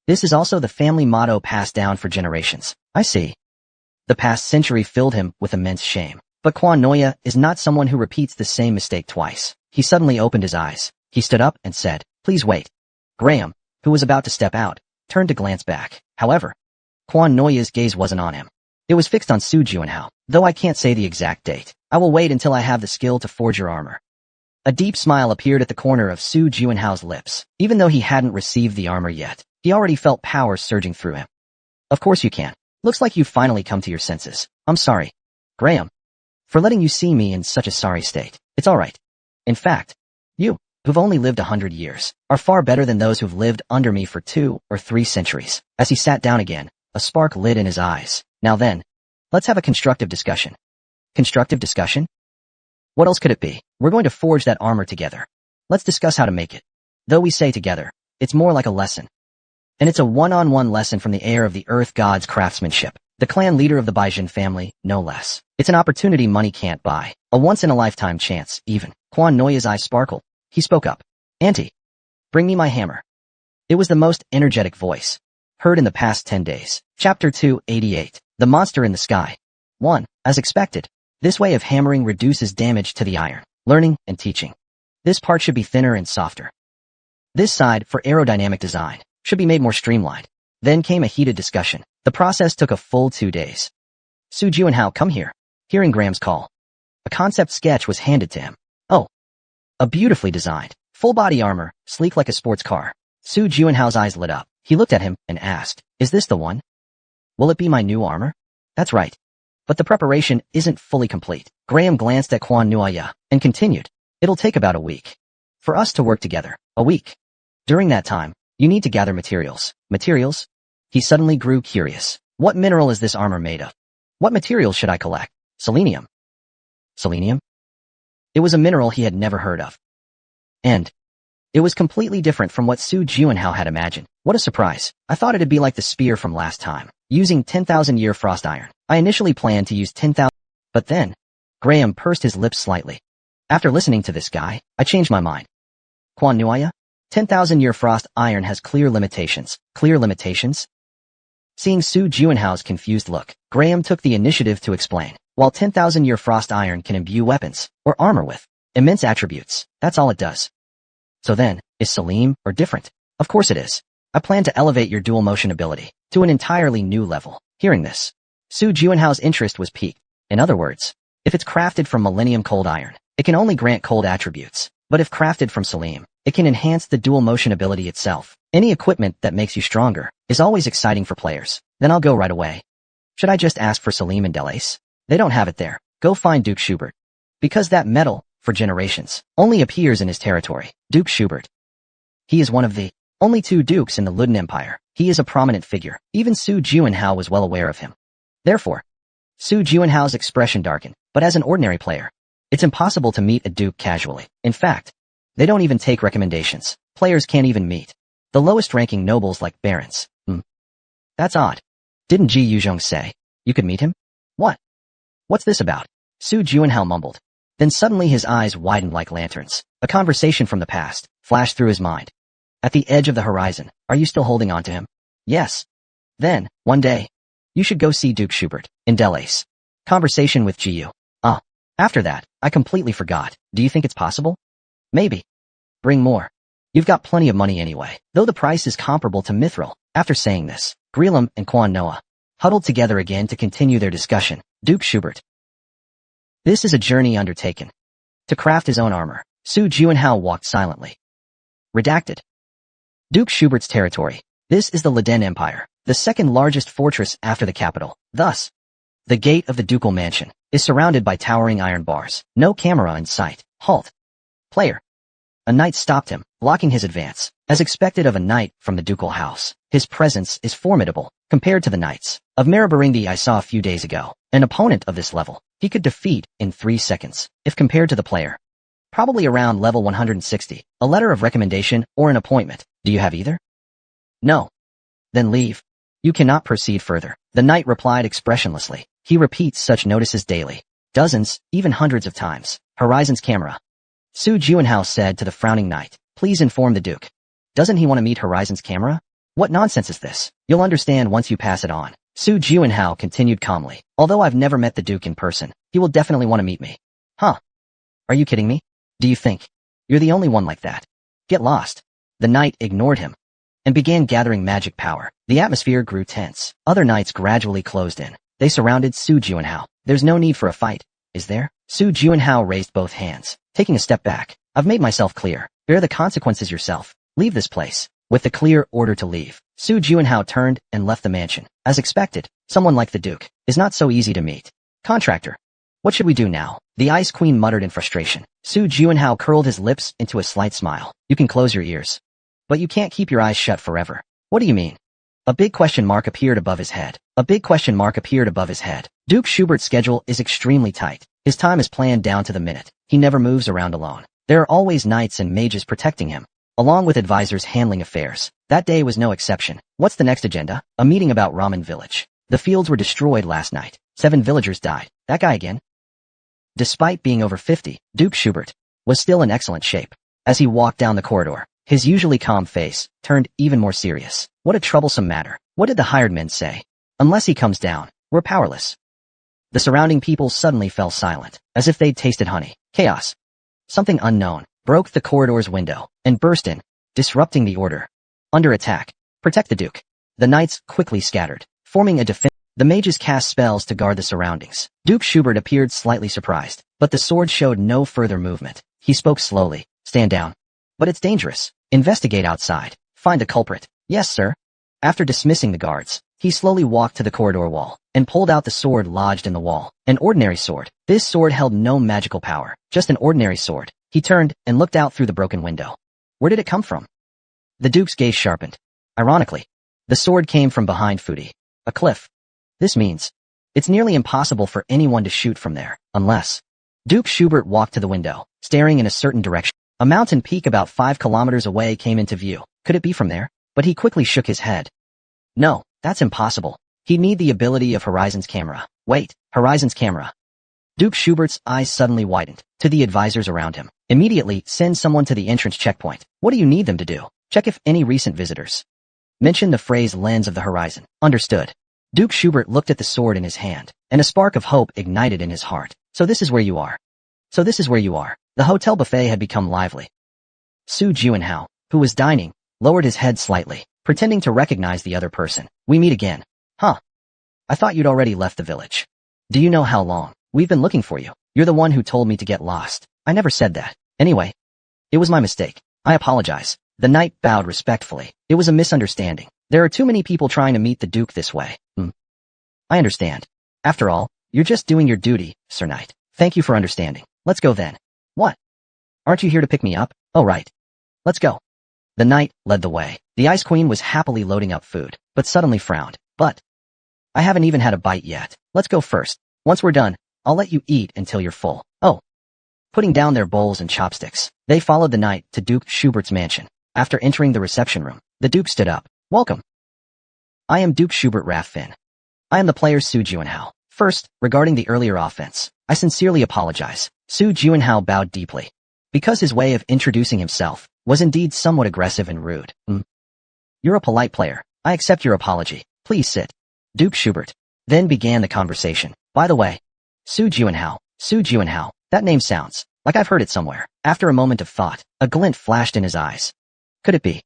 This is also the family motto passed down for generations. I see. The past century filled him with immense shame. But Quan Noya is not someone who repeats the same mistake twice. He suddenly opened his eyes. He stood up and said, "Please wait." Graham, who was about to step out, turned to glance back. However, Quan Noya's gaze wasn't on him. It was fixed on Su Juanhao. "Though I can't say the exact date, I will wait until I have the skill to forge your armor." A deep smile appeared at the corner of Su Juanhao's lips. Even though he hadn't received the armor yet, he already felt power surging through him. "Of course you can. Looks like you've finally come to your senses. I'm sorry, Graham, for letting you see me in such a sorry state. It's alright. In fact, you, who've only lived 100 years, are far better than those who've lived under me for 2 or 3 centuries. As he sat down again, a spark lit in his eyes. "Now then, let's have a constructive discussion." Constructive discussion? What else could it be? We're going to forge that armor together. Let's discuss how to make it. Though we say together, it's more like a lesson. And it's a one-on-one lesson from the heir of the Earth God's craftsmanship, the clan leader of the Baijin family, no less. It's an opportunity money can't buy, a once-in-a-lifetime chance, even. Quan Noya's eyes sparkled. He spoke up. "Auntie, bring me my hammer." It was the most energetic voice heard in the past 10 days. Chapter 288. The Monster in the Sky. 1. As expected, this way of hammering reduces damage to the iron. Learning and teaching. This part should be thinner and softer. This side, for aerodynamic design, should be made more streamlined. Then came a heated discussion. The process took a full 2 days. "Su Juanhao, come here." Hearing Graham's call, a concept sketch was handed to him. Oh, a beautifully designed, full-body armor, sleek like a sports car. Su Juanhao's eyes lit up. He looked at him and asked, "Is this the one? Will it be my new armor?" "That's right. But the preparation isn't fully complete." Graham glanced at Quan Noya and continued, "It'll take about a week for us to work together. A week. During that time, you need to gather materials." Materials? He suddenly grew curious. What mineral is this armor made of? What materials should I collect? Selenium. Selenium? It was a mineral he had never heard of. And it was completely different from what Su Juanhao had imagined. What a surprise. I thought it'd be like the spear from last time, using 10,000-year frost iron. I initially planned to use 10,000, but then Graham pursed his lips slightly. After listening to this guy, I changed my mind. Quan Noya? 10,000-year frost iron has clear limitations. Clear limitations? Seeing Su Juanhao's confused look, Graham took the initiative to explain. While 10,000-year frost iron can imbue weapons or armor with immense attributes, that's all it does. So then, is Selim or different? Of course it is. I plan to elevate your dual motion ability to an entirely new level. Hearing this, Su Juanhao's interest was piqued. In other words, if it's crafted from Millennium Cold Iron, it can only grant cold attributes. But if crafted from Selim, it can enhance the dual motion ability itself. Any equipment that makes you stronger is always exciting for players. Then I'll go right away. Should I just ask for Selim and Delace? They don't have it there. Go find Duke Schubert. Because that metal, for generations, only appears in his territory. Duke Schubert. He is one of the only 2 dukes in the Luden Empire. He is a prominent figure. Even Su Juanhao was well aware of him. Therefore, Su Juanhao's expression darkened. But as an ordinary player, it's impossible to meet a duke casually. In fact, they don't even take recommendations. Players can't even meet the lowest-ranking nobles like barons. That's odd. Didn't Ji Yuzhong say you could meet him? What? What's this about? Su Juanhao mumbled. Then suddenly his eyes widened like lanterns. A conversation from the past flashed through his mind. At the edge of the horizon, are you still holding on to him? Yes. Then, one day, you should go see Duke Schubert in Delace. Conversation with Jiyu. After that, I completely forgot. Do you think it's possible? Maybe. Bring more. You've got plenty of money anyway, though the price is comparable to Mithril. After saying this, Grelam and Quan Noa huddled together again to continue their discussion. Duke Schubert. This is a journey undertaken to craft his own armor. Su Juanhao walked silently. Redacted. Duke Schubert's territory. This is the Leden Empire, the second largest fortress after the capital. Thus, the gate of the ducal mansion is surrounded by towering iron bars. No camera in sight. Halt. Player. A knight stopped him, blocking his advance. As expected of a knight from the ducal house, his presence is formidable compared to the knights of Marabaringi I saw a few days ago. An opponent of this level, he could defeat in 3 seconds, if compared to the player. Probably around level 160, a letter of recommendation or an appointment. Do you have either? No. Then leave. You cannot proceed further. The knight replied expressionlessly. He repeats such notices daily. Dozens, even hundreds of times. Horizon's camera. Su Juanhao said to the frowning knight, please inform the Duke. Doesn't he want to meet Horizon's camera? What nonsense is this? You'll understand once you pass it on. Su Juanhao continued calmly. Although I've never met the Duke in person, he will definitely want to meet me. Huh? Are you kidding me? Do you think you're the only one like that? Get lost. The knight ignored him and began gathering magic power. The atmosphere grew tense. Other knights gradually closed in. They surrounded Su Juanhao. There's no need for a fight, is there? Su Juanhao raised both hands, taking a step back. I've made myself clear. Bear the consequences yourself. Leave this place. With the clear order to leave, Su Juanhao turned and left the mansion. As expected, someone like the Duke is not so easy to meet. Contractor. What should we do now? The Ice Queen muttered in frustration. Su Juanhao curled his lips into a slight smile. You can close your ears, but you can't keep your eyes shut forever. What do you mean? A big question mark appeared above his head. A big question mark appeared above his head. Duke Schubert's schedule is extremely tight. His time is planned down to the minute. He never moves around alone. There are always knights and mages protecting him, along with advisors handling affairs. That day was no exception. What's the next agenda? A meeting about Ramen Village. The fields were destroyed last night. 7 villagers died. That guy again? Despite being over 50, Duke Schubert was still in excellent shape. As he walked down the corridor, his usually calm face turned even more serious. What a troublesome matter. What did the hired men say? Unless he comes down, we're powerless. The surrounding people suddenly fell silent, as if they'd tasted honey. Chaos. Something unknown broke the corridor's window and burst in, disrupting the order. Under attack. Protect the Duke. The knights quickly scattered, forming a defense. The mages cast spells to guard the surroundings. Duke Schubert appeared slightly surprised, but the sword showed no further movement. He spoke slowly. Stand down. But it's dangerous. Investigate outside. Find the culprit. Yes, sir. After dismissing the guards, he slowly walked to the corridor wall and pulled out the sword lodged in the wall. An ordinary sword. This sword held no magical power, just an ordinary sword. He turned and looked out through the broken window. Where did it come from? The Duke's gaze sharpened. Ironically, the sword came from behind Fudi, a cliff. This means it's nearly impossible for anyone to shoot from there, unless... Duke Schubert walked to the window, staring in a certain direction. A mountain peak about 5 kilometers away came into view. Could it be from there? But he quickly shook his head. No, that's impossible. He'd need the ability of Horizon's camera. Wait, Horizon's camera. Duke Schubert's eyes suddenly widened to the advisors around him. Immediately, send someone to the entrance checkpoint. What do you need them to do? Check if any recent visitors mention the phrase lens of the horizon. Understood. Duke Schubert looked at the sword in his hand, and a spark of hope ignited in his heart. So this is where you are. So this is where you are. The hotel buffet had become lively. Su Juanhao, who was dining, lowered his head slightly, pretending to recognize the other person. We meet again. Huh. I thought you'd already left the village. Do you know how long? We've been looking for you. You're the one who told me to get lost. I never said that. Anyway, it was my mistake. I apologize. The knight bowed respectfully. It was a misunderstanding. There are too many people trying to meet the Duke this way. I understand. After all, you're just doing your duty, Sir Knight. Thank you for understanding. Let's go then. What? Aren't you here to pick me up? Oh right. Let's go. The knight led the way. The Ice Queen was happily loading up food, but suddenly frowned. But I haven't even had a bite yet. Let's go first. Once we're done, I'll let you eat until you're full. Oh. Putting down their bowls and chopsticks, they followed the knight to Duke Schubert's mansion. After entering the reception room, the Duke stood up. Welcome. I am Duke Schubert Raffin. I am the player Su Juanhao. First, regarding the earlier offense, I sincerely apologize. Su Juanhao bowed deeply, because his way of introducing himself was indeed somewhat aggressive and rude. You're a polite player. I accept your apology. Please sit. Duke Schubert then began the conversation. By the way, Su Juanhao, that name sounds like I've heard it somewhere. After a moment of thought, a glint flashed in his eyes. Could it be?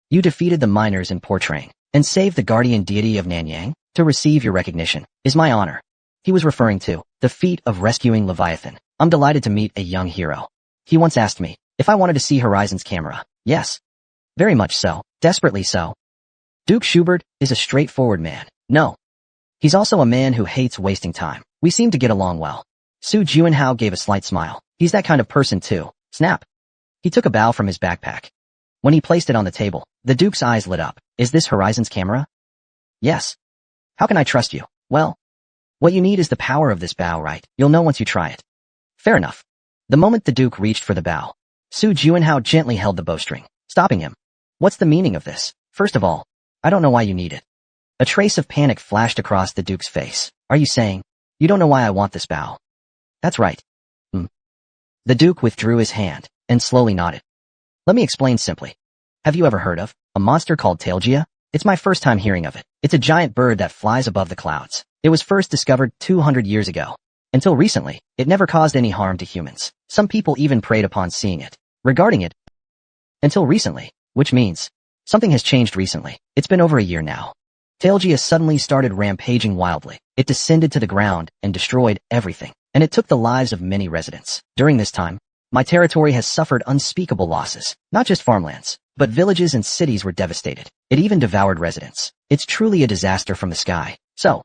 You defeated the miners in Portrain and saved the guardian deity of Nanyang? To receive your recognition is my honor. He was referring to the feat of rescuing Leviathan. I'm delighted to meet a young hero. He once asked me if I wanted to see Horizon's camera. Yes. Very much so. Desperately so. Duke Schubert is a straightforward man. No. He's also a man who hates wasting time. We seem to get along well. Su Juanhao gave a slight smile. He's that kind of person too. Snap. He took a bow from his backpack. When he placed it on the table, the Duke's eyes lit up. Is this Horizon's camera? Yes. How can I trust you? Well, what you need is the power of this bow, right? You'll know once you try it. Fair enough. The moment the Duke reached for the bow, Su Juanhao gently held the bowstring, stopping him. What's the meaning of this? First of all, I don't know why you need it. A trace of panic flashed across the Duke's face. Are you saying you don't know why I want this bow? That's right. The Duke withdrew his hand and slowly nodded. Let me explain simply. Have you ever heard of a monster called Tailgia? It's my first time hearing of it. It's a giant bird that flies above the clouds. It was first discovered 200 years ago. Until recently, it never caused any harm to humans. Some people even preyed upon seeing it. Regarding it, until recently, which means something has changed recently. It's been over a year now. Tailgia suddenly started rampaging wildly. It descended to the ground and destroyed everything, and it took the lives of many residents. During this time, my territory has suffered unspeakable losses. Not just farmlands, but villages and cities were devastated. It even devoured residents. It's truly a disaster from the sky. So,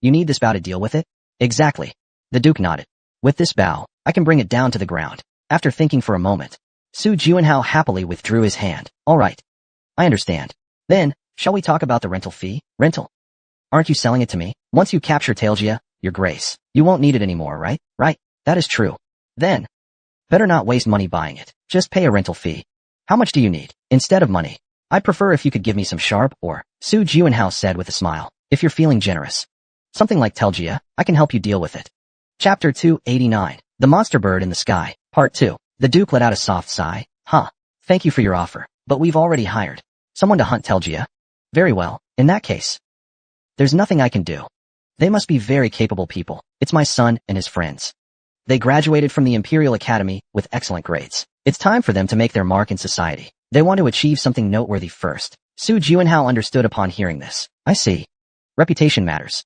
you need this bow to deal with it? Exactly. The Duke nodded. With this bow, I can bring it down to the ground. After thinking for a moment, Su Juanhao happily withdrew his hand. All right. I understand. Then, shall we talk about the rental fee? Rental? Aren't you selling it to me? Once you capture Tailgia, your grace, you won't need it anymore, right? Right. That is true. Then, better not waste money buying it. Just pay a rental fee. How much do you need? Instead of money, I'd prefer if you could give me some sharp or, Su Juanhao said with a smile. If you're feeling generous. Something like Tailgia, I can help you deal with it. Chapter 289. The Monster Bird in the Sky, Part 2. The Duke let out a soft sigh. Thank you for your offer, but we've already hired someone to hunt Tailgia. Very well, in that case, there's nothing I can do. They must be very capable people. It's my son and his friends. They graduated from the Imperial Academy with excellent grades. It's time for them to make their mark in society. They want to achieve something noteworthy first. Su Juanhao understood upon hearing this. I see. Reputation matters.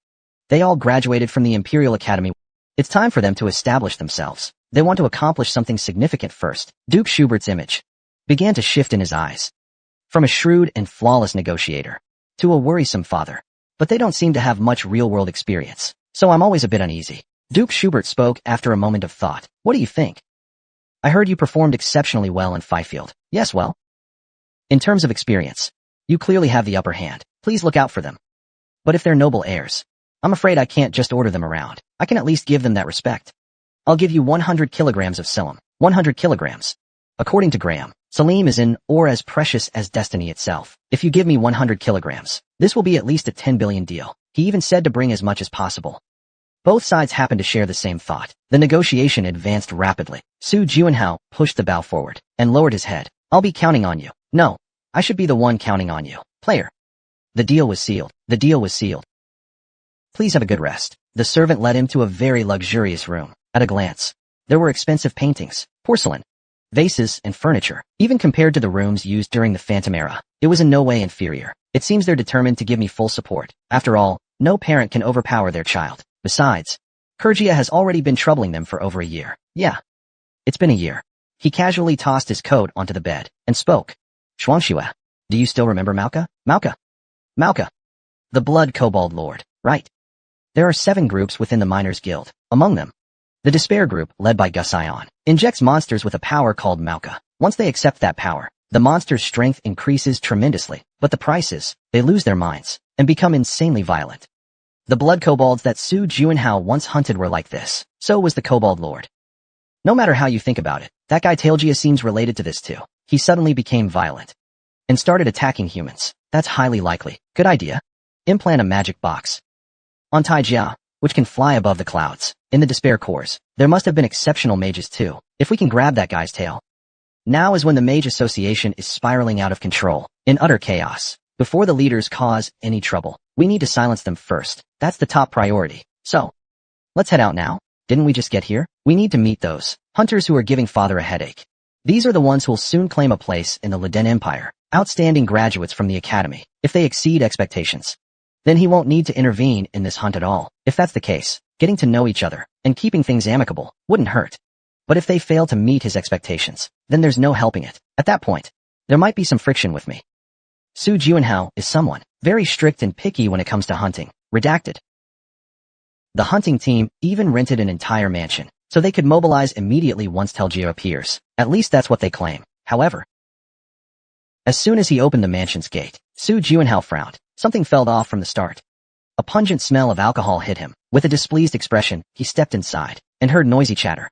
They all graduated from the Imperial Academy. It's time for them to establish themselves. They want to accomplish something significant first. Duke Schubert's image began to shift in his eyes. From a shrewd and flawless negotiator to a worrisome father. But they don't seem to have much real-world experience, so I'm always a bit uneasy. Duke Schubert spoke after a moment of thought. What do you think? I heard you performed exceptionally well in Fifield. Yes, well, in terms of experience, you clearly have the upper hand. Please look out for them. But if they're noble heirs, I'm afraid I can't just order them around. I can at least give them that respect. I'll give you 100 kilograms of Selim. 100 kilograms. According to Graham, Selim is in or as precious as destiny itself. If you give me 100 kilograms, this will be at least a 10 billion deal. He even said to bring as much as possible. Both sides happened to share the same thought. The negotiation advanced rapidly. Su Juanhao pushed the bow forward and lowered his head. I'll be counting on you. No, I should be the one counting on you. Player. The deal was sealed. The deal was sealed. Please have a good rest. The servant led him to a very luxurious room. At a glance, there were expensive paintings, porcelain, vases, and furniture. Even compared to the rooms used during the Phantom Era, it was in no way inferior. It seems they're determined to give me full support. After all, no parent can overpower their child. Besides, Kurgia has already been troubling them for over a year. Yeah, it's been a year. He casually tossed his coat onto the bed and spoke. Shuangshua, do you still remember Mauka? Mauka. The Blood Kobold Lord, right? There are 7 groups within the Miners Guild. Among them, the Despair Group, led by Gusion, injects monsters with a power called Mauka. Once they accept that power, the monster's strength increases tremendously, but the price is, they lose their minds and become insanely violent. The blood kobolds that Su Juanhao once hunted were like this. So was the Kobold Lord. No matter how you think about it, that guy Tailgia seems related to this too. He suddenly became violent and started attacking humans. That's highly likely. Good idea. Implant a magic box on Taijia, which can fly above the clouds. In the Despair Cores, there must have been exceptional mages too. If we can grab that guy's tail. Now is when the Mage Association is spiraling out of control, in utter chaos. Before the leaders cause any trouble, we need to silence them first. That's the top priority. So, let's head out now. Didn't we just get here? We need to meet those hunters who are giving father a headache. These are the ones who'll soon claim a place in the Liden Empire. Outstanding graduates from the academy. If they exceed expectations, then he won't need to intervene in this hunt at all. If that's the case, getting to know each other and keeping things amicable wouldn't hurt. But if they fail to meet his expectations, then there's no helping it. At that point, there might be some friction with me. Su Juanhao is someone very strict and picky when it comes to hunting. Redacted. The hunting team even rented an entire mansion, so they could mobilize immediately once Tailgia appears. At least that's what they claim. However, as soon as he opened the mansion's gate, Su Juanhao frowned. Something fell off from the start. A pungent smell of alcohol hit him. With a displeased expression, he stepped inside and heard noisy chatter.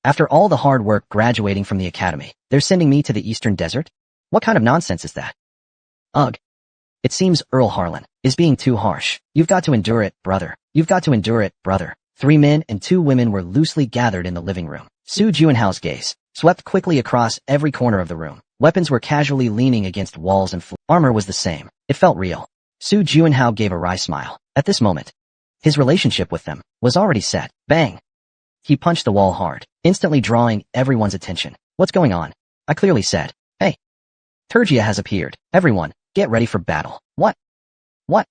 After all the hard work graduating from the academy, they're sending me to the eastern desert? What kind of nonsense is that? Ugh. It seems Earl Harlan is being too harsh. You've got to endure it, brother. You've got to endure it, brother. 3 men and 2 women were loosely gathered in the living room. Su Juanhao's gaze swept quickly across every corner of the room. Weapons were casually leaning against walls and floor. Armor was the same. It felt real. Su Juanhao gave a wry smile. At this moment, his relationship with them was already set. Bang! He punched the wall hard, instantly drawing everyone's attention. What's going on? I clearly said. Hey! Turgia has appeared. Everyone, get ready for battle. What? What?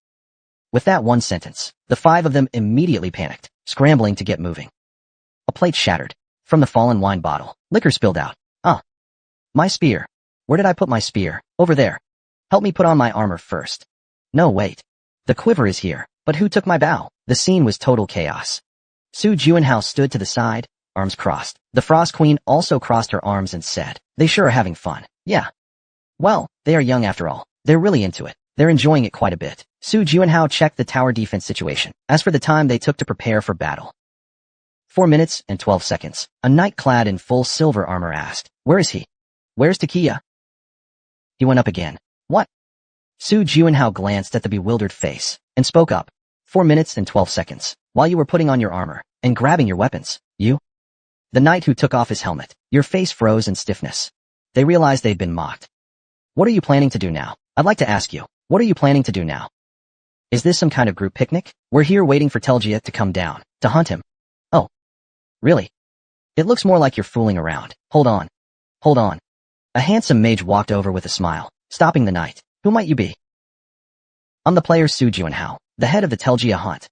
With that one sentence, the 5 of them immediately panicked, scrambling to get moving. A plate shattered. From the fallen wine bottle, liquor spilled out. My spear. Where did I put my spear? Over there. Help me put on my armor first. No, wait. The quiver is here. But who took my bow? The scene was total chaos. Su Juanhao stood to the side, arms crossed. The Frost Queen also crossed her arms and said, they sure are having fun. Yeah. Well, they are young after all. They're really into it. They're enjoying it quite a bit. Su Juanhao checked the tower defense situation. As for the time they took to prepare for battle. 4 minutes and 12 seconds. A knight clad in full silver armor asked, where is he? Where's Takiya? He went up again. What? Su Juanhao glanced at the bewildered face and spoke up. 4 minutes and 12 seconds. While you were putting on your armor and grabbing your weapons, you? The knight who took off his helmet. Your face froze in stiffness. They realized they'd been mocked. What are you planning to do now? I'd like to ask you, what are you planning to do now? Is this some kind of group picnic? We're here waiting for Telgia to come down, to hunt him. Oh. Really? It looks more like you're fooling around. Hold on. Hold on. A handsome mage walked over with a smile, stopping the knight. Who might you be? I'm the player Su Juanhao, the head of the Telgia hunt.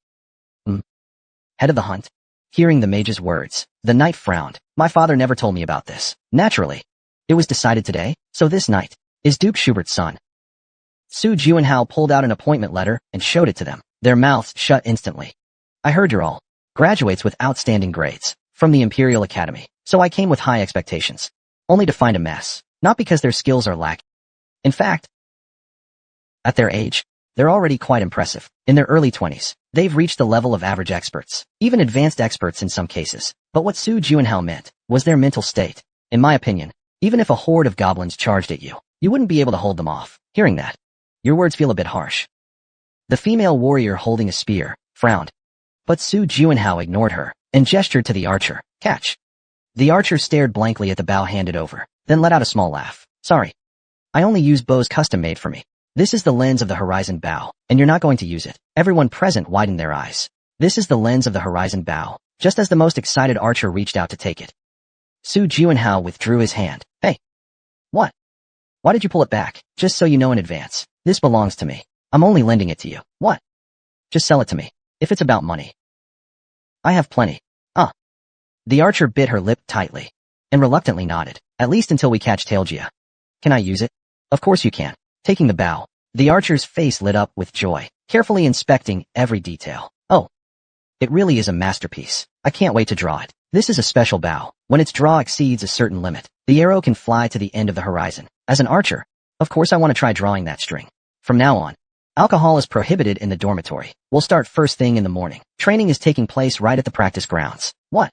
Head of the hunt? Hearing the mage's words, the knight frowned. My father never told me about this. Naturally. It was decided today, so this knight is Duke Schubert's son. Su Juanhao pulled out an appointment letter and showed it to them. Their mouths shut instantly. I heard you're all graduates with outstanding grades from the Imperial Academy, so I came with high expectations, only to find a mess. Not because their skills are lacking. In fact, at their age, they're already quite impressive. In their early 20s, they've reached the level of average experts, even advanced experts in some cases. But what Su Juanhao meant was their mental state. In my opinion, even if a horde of goblins charged at you, you wouldn't be able to hold them off. Hearing that, your words feel a bit harsh. The female warrior holding a spear frowned. But Su Juanhao ignored her and gestured to the archer. Catch. The archer stared blankly at the bow handed over, then let out a small laugh. Sorry. I only use bows custom made for me. This is the lens of the horizon bow, and you're not going to use it. Everyone present widened their eyes. This is the lens of the horizon bow, just as the most excited archer reached out to take it. Su Juanhao withdrew his hand. Hey. What? Why did you pull it back? Just so you know in advance. This belongs to me. I'm only lending it to you. What? Just sell it to me. If it's about money. I have plenty. The archer bit her lip tightly and reluctantly nodded. At least until we catch Telgia. Can I use it? Of course you can. Taking the bow, the archer's face lit up with joy, carefully inspecting every detail. Oh. It really is a masterpiece. I can't wait to draw it. This is a special bow. When its draw exceeds a certain limit, the arrow can fly to the end of the horizon. As an archer, of course I want to try drawing that string. From now on, alcohol is prohibited in the dormitory. We'll start first thing in the morning. Training is taking place right at the practice grounds. What?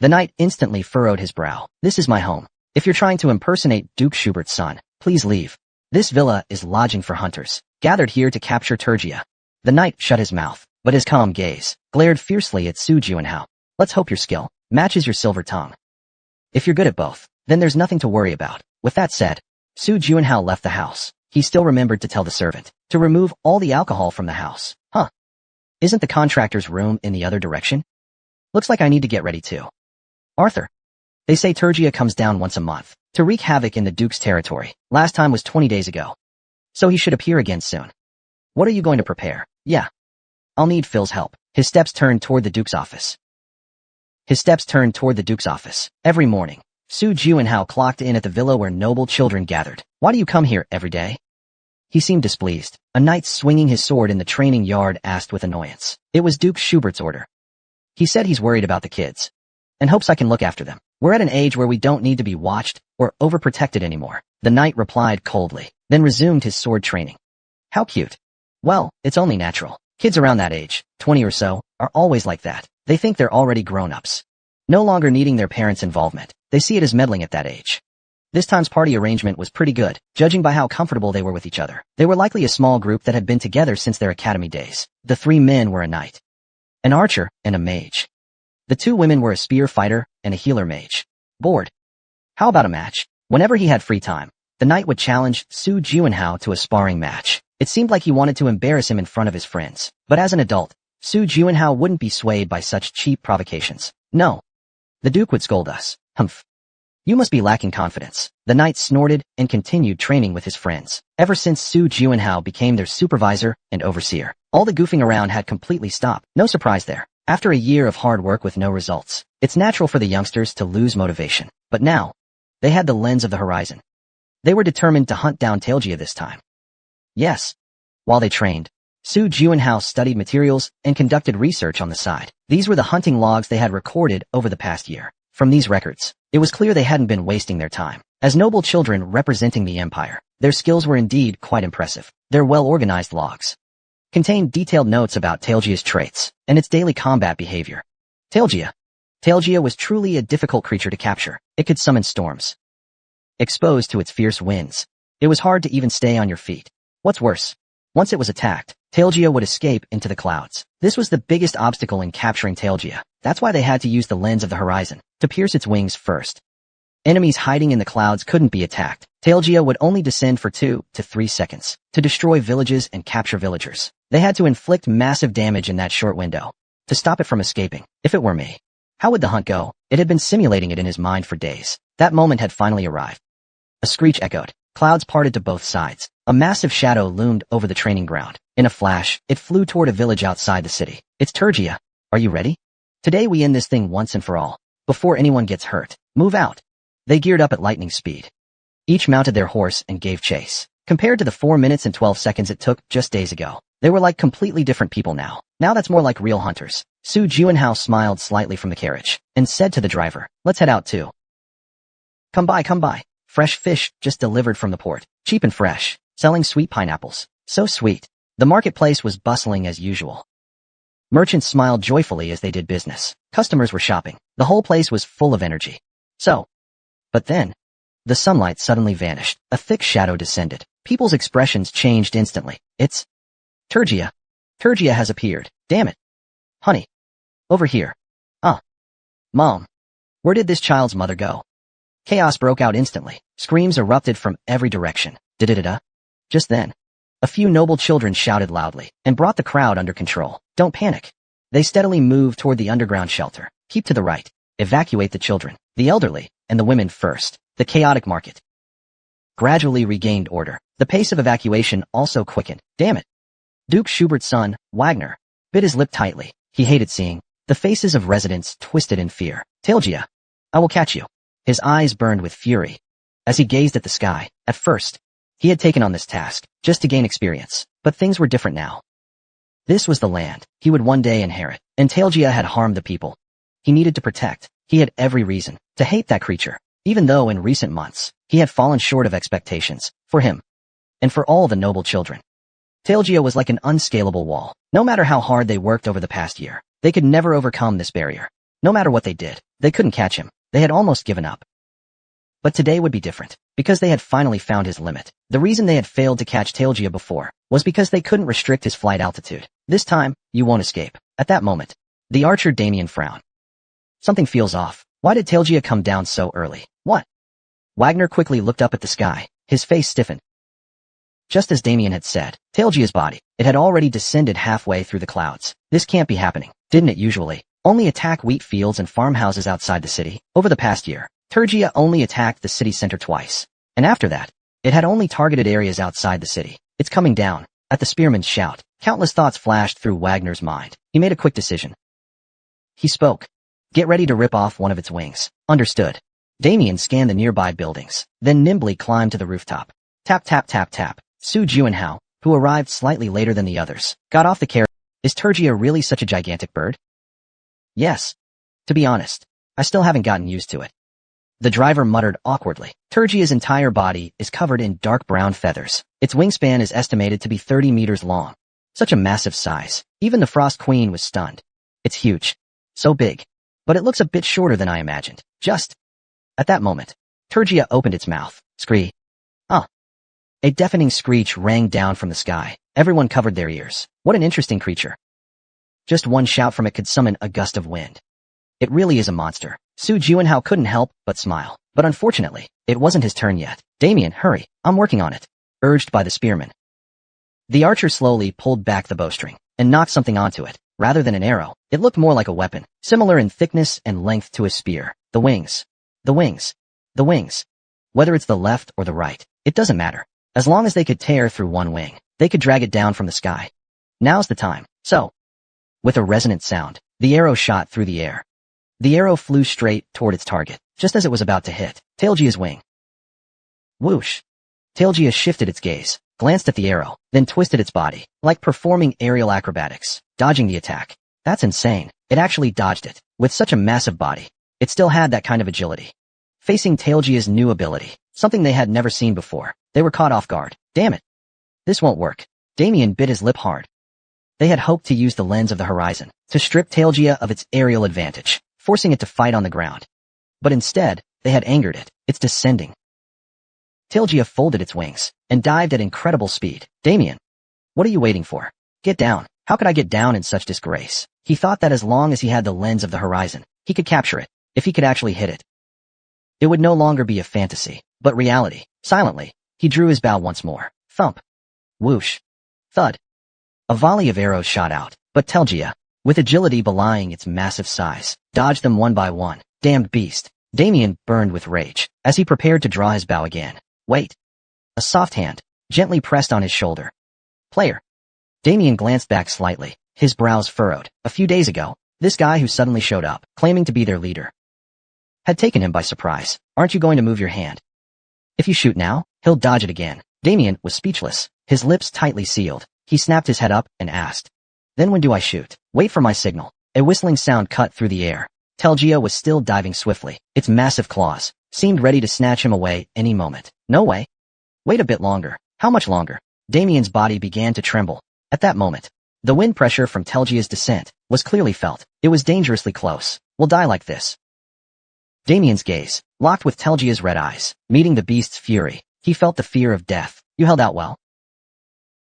The knight instantly furrowed his brow. This is my home. If you're trying to impersonate Duke Schubert's son, please leave. This villa is lodging for hunters, gathered here to capture Turgia. The knight shut his mouth, but his calm gaze glared fiercely at Su Juanhao. Let's hope your skill matches your silver tongue. If you're good at both, then there's nothing to worry about. With that said, Su Juanhao left the house. He still remembered to tell the servant to remove all the alcohol from the house. Isn't the contractor's room in the other direction? Looks like I need to get ready too. Arthur. They say Turgia comes down once a month to wreak havoc in the Duke's territory. Last time was 20 days ago. So he should appear again soon. What are you going to prepare? Yeah. I'll need Phil's help. His steps turned toward the Duke's office. Every morning, Su Juanhao clocked in at the villa where noble children gathered. Why do you come here every day? He seemed displeased. A knight swinging his sword in the training yard asked with annoyance. It was Duke Schubert's order. He said he's worried about the kids and hopes I can look after them. We're at an age where we don't need to be watched or overprotected anymore. The knight replied coldly, then resumed his sword training. How cute. Well, it's only natural. Kids around that age, 20 or so, are always like that. They think they're already grown-ups, no longer needing their parents' involvement. They see it as meddling at that age. This time's party arrangement was pretty good, judging by how comfortable they were with each other. They were likely a small group that had been together since their academy days. The 3 men were a knight, an archer, and a mage. The 2 women were a spear fighter and a healer mage. Bored? How about a match? Whenever he had free time, The knight would challenge Su Juanhao to a sparring match. It seemed like he wanted to embarrass him in front of his friends. But as an adult, Su Juanhao wouldn't be swayed by such cheap provocations. No. The Duke would scold us. Humph. You must be lacking confidence. The knight snorted and continued training with his friends. Ever since Su Juanhao became their supervisor and overseer, all the goofing around had completely stopped. No surprise there. After a year of hard work with no results, it's natural for the youngsters to lose motivation. But now, they had the lens of the horizon. They were determined to hunt down Tailgia this time. Yes. While they trained, Su Juanhao studied materials and conducted research on the side. These were the hunting logs they had recorded over the past year. From these records, it was clear they hadn't been wasting their time. As noble children representing the empire, their skills were indeed quite impressive. Their well-organized logs contained detailed notes about Tailgia's traits and its daily combat behavior. Tailgia was truly a difficult creature to capture. It could summon storms. Exposed to its fierce winds, it was hard to even stay on your feet. What's worse, once it was attacked, Tailgia would escape into the clouds. This was the biggest obstacle in capturing Tailgia. That's why they had to use the lens of the horizon to pierce its wings first. Enemies hiding in the clouds couldn't be attacked. Tailgia would only descend for 2 to 3 seconds to destroy villages and capture villagers. They had to inflict massive damage in that short window to stop it from escaping. If it were me, how would the hunt go? It had been simulating it in his mind for days. That moment had finally arrived. A screech echoed. Clouds parted to both sides. A massive shadow loomed over the training ground. In a flash, it flew toward a village outside the city. It's Tailgia. Are you ready? Today we end this thing once and for all. Before anyone gets hurt. Move out. They geared up at lightning speed. Each mounted their horse and gave chase. Compared to the 4 minutes and 12 seconds it took just days ago, they were like completely different people now. Now that's more like real hunters. Su Juanhao smiled slightly from the carriage and said to the driver, let's head out too. Come by. Fresh fish just delivered from the port. Cheap and fresh. Selling sweet pineapples. So sweet. The marketplace was bustling as usual. Merchants smiled joyfully as they did business. Customers were shopping. The whole place was full of energy. But then, the sunlight suddenly vanished. A thick shadow descended. People's expressions changed instantly. It's Tailgia. Tailgia has appeared. Damn it. Honey. Over here. Mom. Where did this child's mother go? Chaos broke out instantly. Screams erupted from every direction. Da-da-da-da. Just then, a few noble children shouted loudly and brought the crowd under control. Don't panic. They steadily moved toward the underground shelter. Keep to the right. Evacuate the children, the elderly, and the women first. The chaotic market gradually regained order. The pace of evacuation also quickened. Damn it. Duke Schubert's son, Wagner, bit his lip tightly. He hated seeing the faces of residents twisted in fear. Tailgia, I will catch you. His eyes burned with fury as he gazed at the sky. At first, he had taken on this task just to gain experience, but things were different now. This was the land he would one day inherit, and Tailgia had harmed the people he needed to protect. He had every reason to hate that creature, even though in recent months, he had fallen short of expectations for him and for all the noble children. Tailgia was like an unscalable wall. No matter how hard they worked over the past year, they could never overcome this barrier. No matter what they did, they couldn't catch him. They had almost given up. But today would be different, because they had finally found his limit. The reason they had failed to catch Tailgia before was because they couldn't restrict his flight altitude. This time, you won't escape. At that moment, the archer Damien frowned. Something feels off. Why did Tailgia come down so early? What? Wagner quickly looked up at the sky. His face stiffened. Just as Damien had said, Tailgia's body, it had already descended halfway through the clouds. This can't be happening, didn't it usually? Only attack wheat fields and farmhouses outside the city. Over the past year, Tailgia only attacked the city center twice. And after that, it had only targeted areas outside the city. It's coming down. At the spearman's shout, countless thoughts flashed through Wagner's mind. He made a quick decision. He spoke. Get ready to rip off one of its wings. Understood. Damien scanned the nearby buildings, then nimbly climbed to the rooftop. Tap tap tap tap. Su Juanhao, who arrived slightly later than the others, got off the carriage. Is Tailgia really such a gigantic bird? Yes. To be honest, I still haven't gotten used to it. The driver muttered awkwardly. Tailgia's entire body is covered in dark brown feathers. Its wingspan is estimated to be 30 meters long. Such a massive size. Even the Frost Queen was stunned. It's huge. So big. But it looks a bit shorter than I imagined. Just at that moment, Tailgia opened its mouth. Scree. A deafening screech rang down from the sky. Everyone covered their ears. What an interesting creature. Just one shout from it could summon a gust of wind. It really is a monster. Su Juanhao couldn't help but smile. But unfortunately, it wasn't his turn yet. Damien, hurry, I'm working on it, urged by the spearman. The archer slowly pulled back the bowstring and knocked something onto it. Rather than an arrow, it looked more like a weapon, similar in thickness and length to a spear. The wings. The wings. The wings. Whether it's the left or the right, it doesn't matter. As long as they could tear through one wing, they could drag it down from the sky. Now's the time. So, with a resonant sound, the arrow shot through the air. The arrow flew straight toward its target, just as it was about to hit Tailgia's wing. Whoosh. Tailgia shifted its gaze, glanced at the arrow, then twisted its body, like performing aerial acrobatics, dodging the attack. That's insane. It actually dodged it. With such a massive body, it still had that kind of agility. Facing Tailgia's new ability, something they had never seen before, they were caught off guard. Damn it. This won't work. Damien bit his lip hard. They had hoped to use the lens of the horizon to strip Tailgia of its aerial advantage, forcing it to fight on the ground. But instead, they had angered it. It's descending. Tailgia folded its wings and dived at incredible speed. Damien, what are you waiting for? Get down. How could I get down in such disgrace? He thought that as long as he had the lens of the horizon, he could capture it, if he could actually hit it. It would no longer be a fantasy, but reality. Silently, he drew his bow once more. Thump. Whoosh. Thud. A volley of arrows shot out, but Tailgia, with agility belying its massive size, dodged them one by one. Damned beast. Damien burned with rage as he prepared to draw his bow again. Wait. A soft hand gently pressed on his shoulder. Player. Damien glanced back slightly, his brows furrowed. A few days ago, this guy who suddenly showed up, claiming to be their leader, had taken him by surprise. Aren't you going to move your hand? If you shoot now, he'll dodge it again. Damien was speechless, his lips tightly sealed. He snapped his head up and asked, Then when do I shoot? Wait for my signal. A whistling sound cut through the air. Tailgia was still diving swiftly. Its massive claws seemed ready to snatch him away any moment. No way. Wait a bit longer. How much longer? Damien's body began to tremble. At that moment, the wind pressure from Tailgia's descent was clearly felt. It was dangerously close. We'll die like this. Damien's gaze locked with Tailgia's red eyes, meeting the beast's fury. He felt the fear of death. You held out well.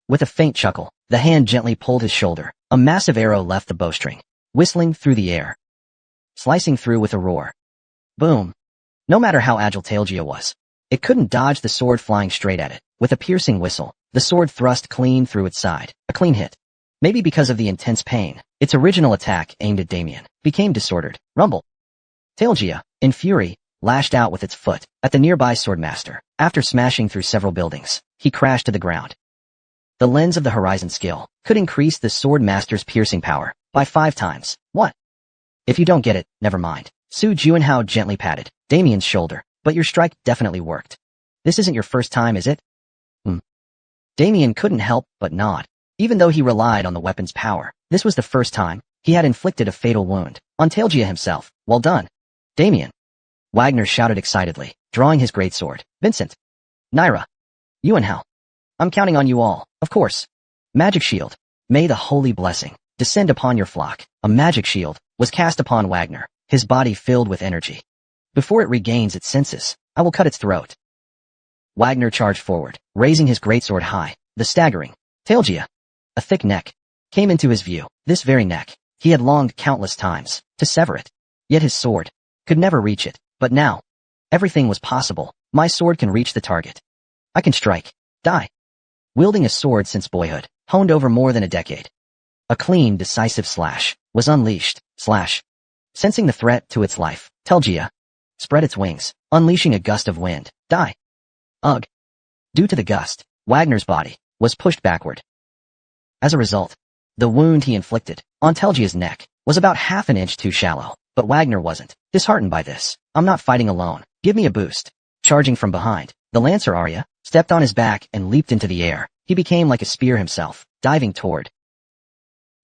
With a faint chuckle, the hand gently pulled his shoulder. A massive arrow left the bowstring, whistling through the air, slicing through with a roar. Boom. No matter how agile Tailgia was, it couldn't dodge the sword flying straight at it. With a piercing whistle, the sword thrust clean through its side. A clean hit. Maybe because of the intense pain, its original attack aimed at Damien became disordered. Rumble. Tailgia, in fury, lashed out with its foot at the nearby swordmaster. After smashing through several buildings, he crashed to the ground. The lens of the horizon skill could increase the swordmaster's piercing power by 5 times. What? If you don't get it, never mind. Su Juanhao gently patted Damien's shoulder. But your strike definitely worked. This isn't your first time, is it? Damien couldn't help but nod. Even though he relied on the weapon's power, this was the first time he had inflicted a fatal wound on Tailgia himself. Well done, Damien. Wagner shouted excitedly, drawing his greatsword. Vincent. Naira. Yuanhao. I'm counting on you all, of course. Magic shield. May the holy blessing descend upon your flock. A magic shield was cast upon Wagner, his body filled with energy. Before it regains its senses, I will cut its throat. Wagner charged forward, raising his greatsword high. The staggering Tailgia, a thick neck, came into his view. This very neck, he had longed countless times to sever it. Yet his sword could never reach it. But now, everything was possible. My sword can reach the target. I can strike. Die. Wielding a sword since boyhood, honed over more than a decade. A clean, decisive slash was unleashed. Slash. Sensing the threat to its life, Tailgia spread its wings, unleashing a gust of wind. Die. Ugh. Due to the gust, Wagner's body was pushed backward. As a result, the wound he inflicted on Tailgia's neck was about half an inch too shallow, but Wagner wasn't disheartened by this. I'm not fighting alone. Give me a boost. Charging from behind, the Lancer Arya stepped on his back and leaped into the air. He became like a spear himself, diving toward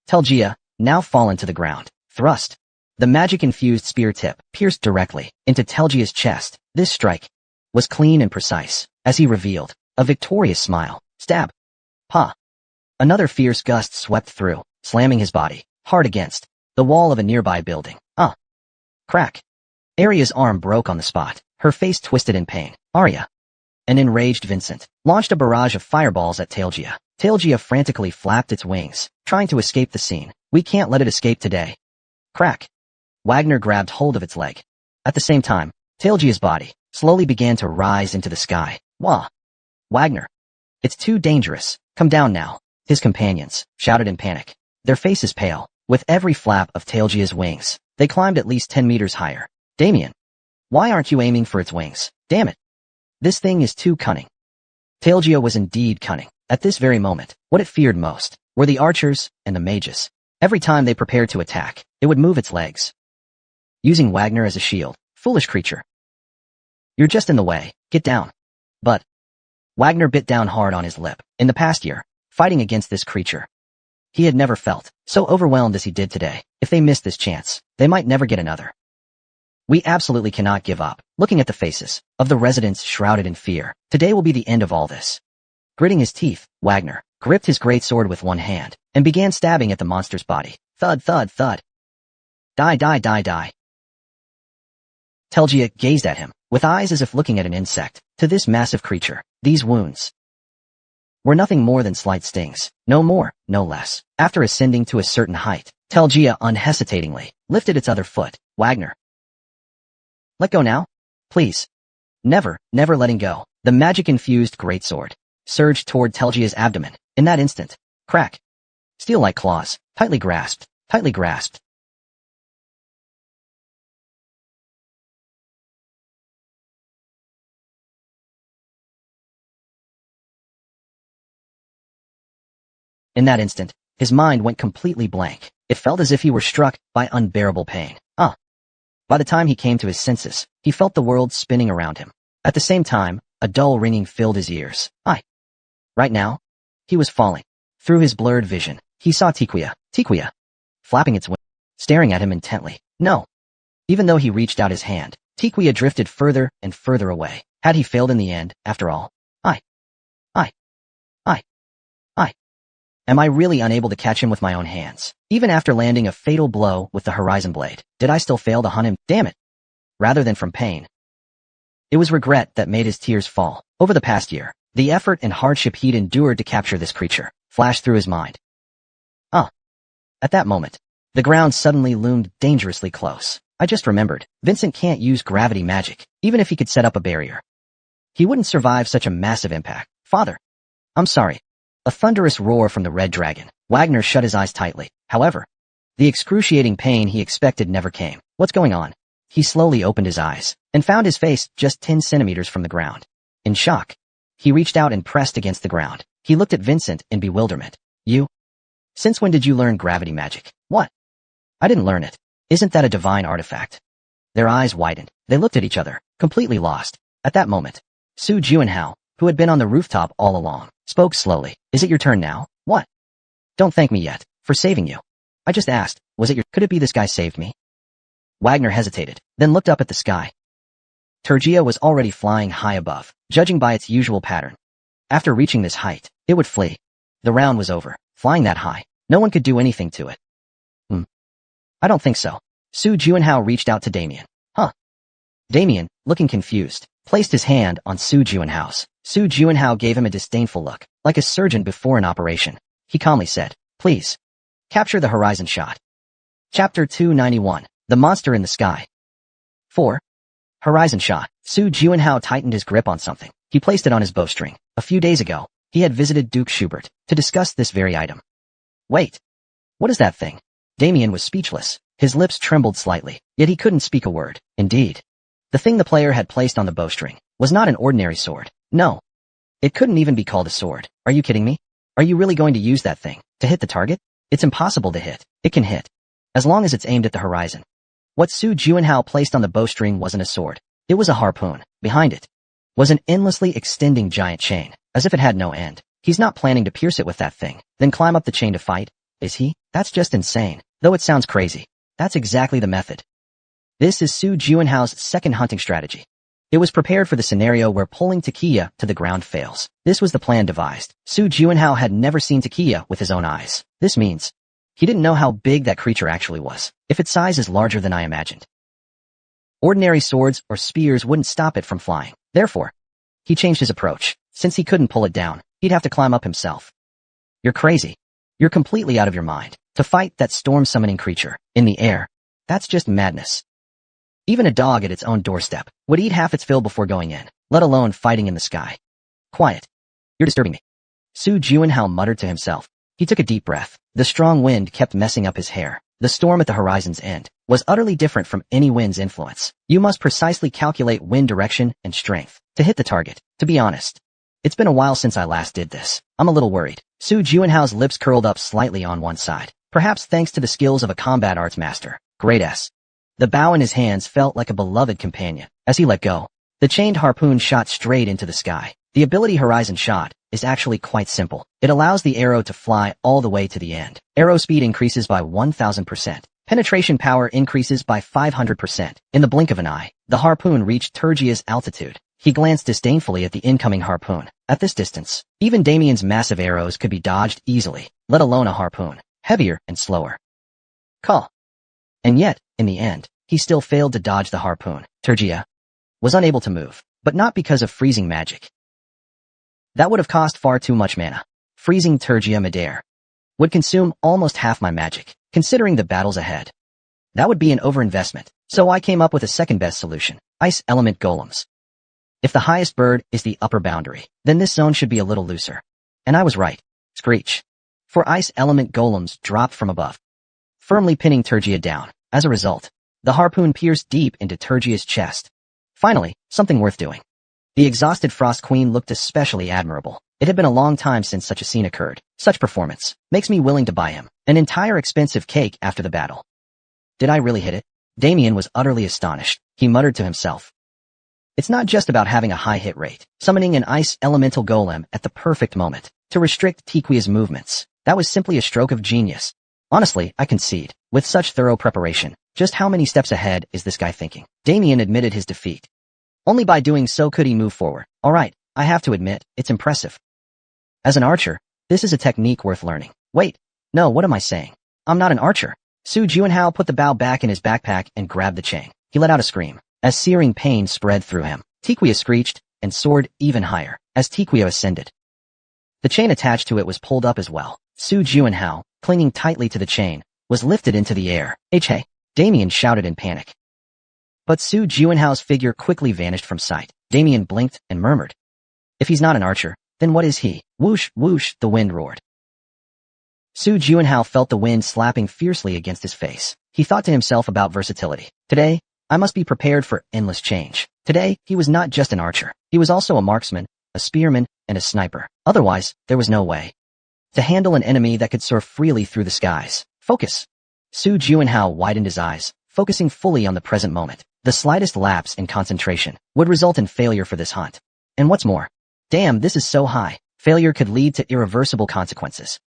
Tailgia, now fallen to the ground. Thrust. The magic-infused spear tip pierced directly into Tailgia's chest. This strike was clean and precise, as he revealed a victorious smile. Stab. Pa. Another fierce gust swept through, slamming his body hard against the wall of a nearby building. Crack. Arya's arm broke on the spot, her face twisted in pain. Arya, an enraged Vincent, launched a barrage of fireballs at Tailgia. Tailgia frantically flapped its wings, trying to escape the scene. We can't let it escape today. Crack. Wagner grabbed hold of its leg. At the same time, Tailgia's body slowly began to rise into the sky. Wah! Wagner! It's too dangerous. Come down now. His companions shouted in panic. Their faces pale. With every flap of Talgia's wings, they climbed at least 10 meters higher. Damien! Why aren't you aiming for its wings? Damn it! This thing is too cunning. Talgia was indeed cunning. At this very moment, what it feared most were the archers and the mages. Every time they prepared to attack, it would move its legs, using Wagner as a shield. Foolish creature. You're just in the way. Get down. But Wagner bit down hard on his lip. In the past year, fighting against this creature, he had never felt so overwhelmed as he did today. If they missed this chance, they might never get another. We absolutely cannot give up. Looking at the faces of the residents shrouded in fear, today will be the end of all this. Gritting his teeth, Wagner gripped his greatsword with one hand and began stabbing at the monster's body. Thud, thud, thud. Die, die, die, die. Talgia gazed at him, with eyes as if looking at an insect. To this massive creature, these wounds were nothing more than slight stings. No more, no less. After ascending to a certain height, Talgia unhesitatingly lifted its other foot. Wagner. Let go now? Please. Never, never letting go. The magic-infused greatsword surged toward Talgia's abdomen. In that instant, crack. Steel-like claws, tightly grasped, tightly grasped. In that instant, his mind went completely blank. It felt as if he were struck by unbearable pain. By the time he came to his senses, he felt the world spinning around him. At the same time, a dull ringing filled his ears. Right now, he was falling. Through his blurred vision, he saw Tiquia, flapping its wings, staring at him intently. No. Even though he reached out his hand, Tiquia drifted further and further away. Had he failed in the end, after all? Am I really unable to catch him with my own hands? Even after landing a fatal blow with the horizon blade, did I still fail to hunt him? Damn it! Rather than from pain, it was regret that made his tears fall. Over the past year, the effort and hardship he'd endured to capture this creature flashed through his mind. At that moment, the ground suddenly loomed dangerously close. I just remembered, Vincent can't use gravity magic, even if he could set up a barrier. He wouldn't survive such a massive impact. Father. I'm sorry. A thunderous roar from the red dragon. Wagner shut his eyes tightly. However, the excruciating pain he expected never came. What's going on? He slowly opened his eyes and found his face just 10 centimeters from the ground. In shock, he reached out and pressed against the ground. He looked at Vincent in bewilderment. You? Since when did you learn gravity magic? What? I didn't learn it. Isn't that a divine artifact? Their eyes widened. They looked at each other, completely lost. At that moment, Su Juanhao, who had been on the rooftop all along, spoke slowly. Is it your turn now? What? Don't thank me yet for saving you. I just asked, could it be this guy saved me? Wagner hesitated, then looked up at the sky. Talgia was already flying high above, judging by its usual pattern. After reaching this height, it would flee. The round was over. Flying that high, no one could do anything to it. I don't think so. Su Juanhao reached out to Damien. Damien, looking confused, placed his hand on Su Juanhao's. Su Juanhao gave him a disdainful look, like a surgeon before an operation. He calmly said, please, capture the horizon shot. Chapter 291, The Monster in the Sky. 4. Horizon shot. Su Juanhao tightened his grip on something. He placed it on his bowstring. A few days ago, he had visited Duke Schubert to discuss this very item. Wait. What is that thing? Damien was speechless. His lips trembled slightly, yet he couldn't speak a word. Indeed, the thing the player had placed on the bowstring was not an ordinary sword. No. It couldn't even be called a sword. Are you kidding me? Are you really going to use that thing to hit the target? It's impossible to hit. It can hit, as long as it's aimed at the horizon. What Su Juanhao placed on the bowstring wasn't a sword. It was a harpoon. Behind it was an endlessly extending giant chain, as if it had no end. He's not planning to pierce it with that thing, then climb up the chain to fight, is he? That's just insane. Though it sounds crazy, that's exactly the method. This is Su Juanhao's second hunting strategy. It was prepared for the scenario where pulling Takia to the ground fails. This was the plan devised. Su Juanhao had never seen Takia with his own eyes. This means he didn't know how big that creature actually was, if its size is larger than I imagined. Ordinary swords or spears wouldn't stop it from flying. Therefore, he changed his approach. Since he couldn't pull it down, he'd have to climb up himself. You're crazy. You're completely out of your mind. To fight that storm-summoning creature in the air, that's just madness. Even a dog at its own doorstep would eat half its fill before going in, let alone fighting in the sky. Quiet. You're disturbing me. Su Juinhao muttered to himself. He took a deep breath. The strong wind kept messing up his hair. The storm at the horizon's end was utterly different from any wind's influence. You must precisely calculate wind direction and strength to hit the target. To be honest, it's been a while since I last did this. I'm a little worried. Su Juinhao's lips curled up slightly on one side, perhaps thanks to the skills of a combat arts master. Great S. The bow in his hands felt like a beloved companion. As he let go, the chained harpoon shot straight into the sky. The ability Horizon Shot is actually quite simple. It allows the arrow to fly all the way to the end. Arrow speed increases by 1000%. Penetration power increases by 500%. In the blink of an eye, the harpoon reached Turgia's altitude. He glanced disdainfully at the incoming harpoon. At this distance, even Damien's massive arrows could be dodged easily, let alone a harpoon, heavier and slower. Call. And yet, in the end, he still failed to dodge the harpoon. Turgia was unable to move, but not because of freezing magic. That would have cost far too much mana. Freezing Turgia midair would consume almost half my magic, considering the battles ahead. That would be an overinvestment, so I came up with a second best solution. Ice element golems. If the highest bird is the upper boundary, then this zone should be a little looser. And I was right. Screech. For ice element golems dropped from above, firmly pinning Turgia down. As a result, the harpoon pierced deep into Turgia's chest. Finally, something worth doing. The exhausted Frost Queen looked especially admirable. It had been a long time since such a scene occurred. Such performance makes me willing to buy him an entire expensive cake after the battle. Did I really hit it? Damien was utterly astonished. He muttered to himself. It's not just about having a high hit rate. Summoning an ice elemental golem at the perfect moment to restrict Tiquia's movements. That was simply a stroke of genius. Honestly, I concede. With such thorough preparation, just how many steps ahead is this guy thinking? Damien admitted his defeat. Only by doing so could he move forward. Alright, I have to admit, it's impressive. As an archer, this is a technique worth learning. Wait, no, what am I saying? I'm not an archer. Su Juinhao put the bow back in his backpack and grabbed the chain. He let out a scream as searing pain spread through him. Tiquia screeched and soared even higher as Tiquia ascended. The chain attached to it was pulled up as well. Su Juinhao, clinging tightly to the chain, was lifted into the air. Hey! Damien shouted in panic. But Su Juinhao's figure quickly vanished from sight. Damien blinked and murmured. If he's not an archer, then what is he? Whoosh, whoosh, the wind roared. Su Juinhao felt the wind slapping fiercely against his face. He thought to himself about versatility. Today, I must be prepared for endless change. Today, he was not just an archer. He was also a marksman, a spearman, and a sniper. Otherwise, there was no way to handle an enemy that could soar freely through the skies. Focus. Su Juinhao widened his eyes, focusing fully on the present moment. The slightest lapse in concentration would result in failure for this hunt. And what's more, damn, this is so high. Failure could lead to irreversible consequences.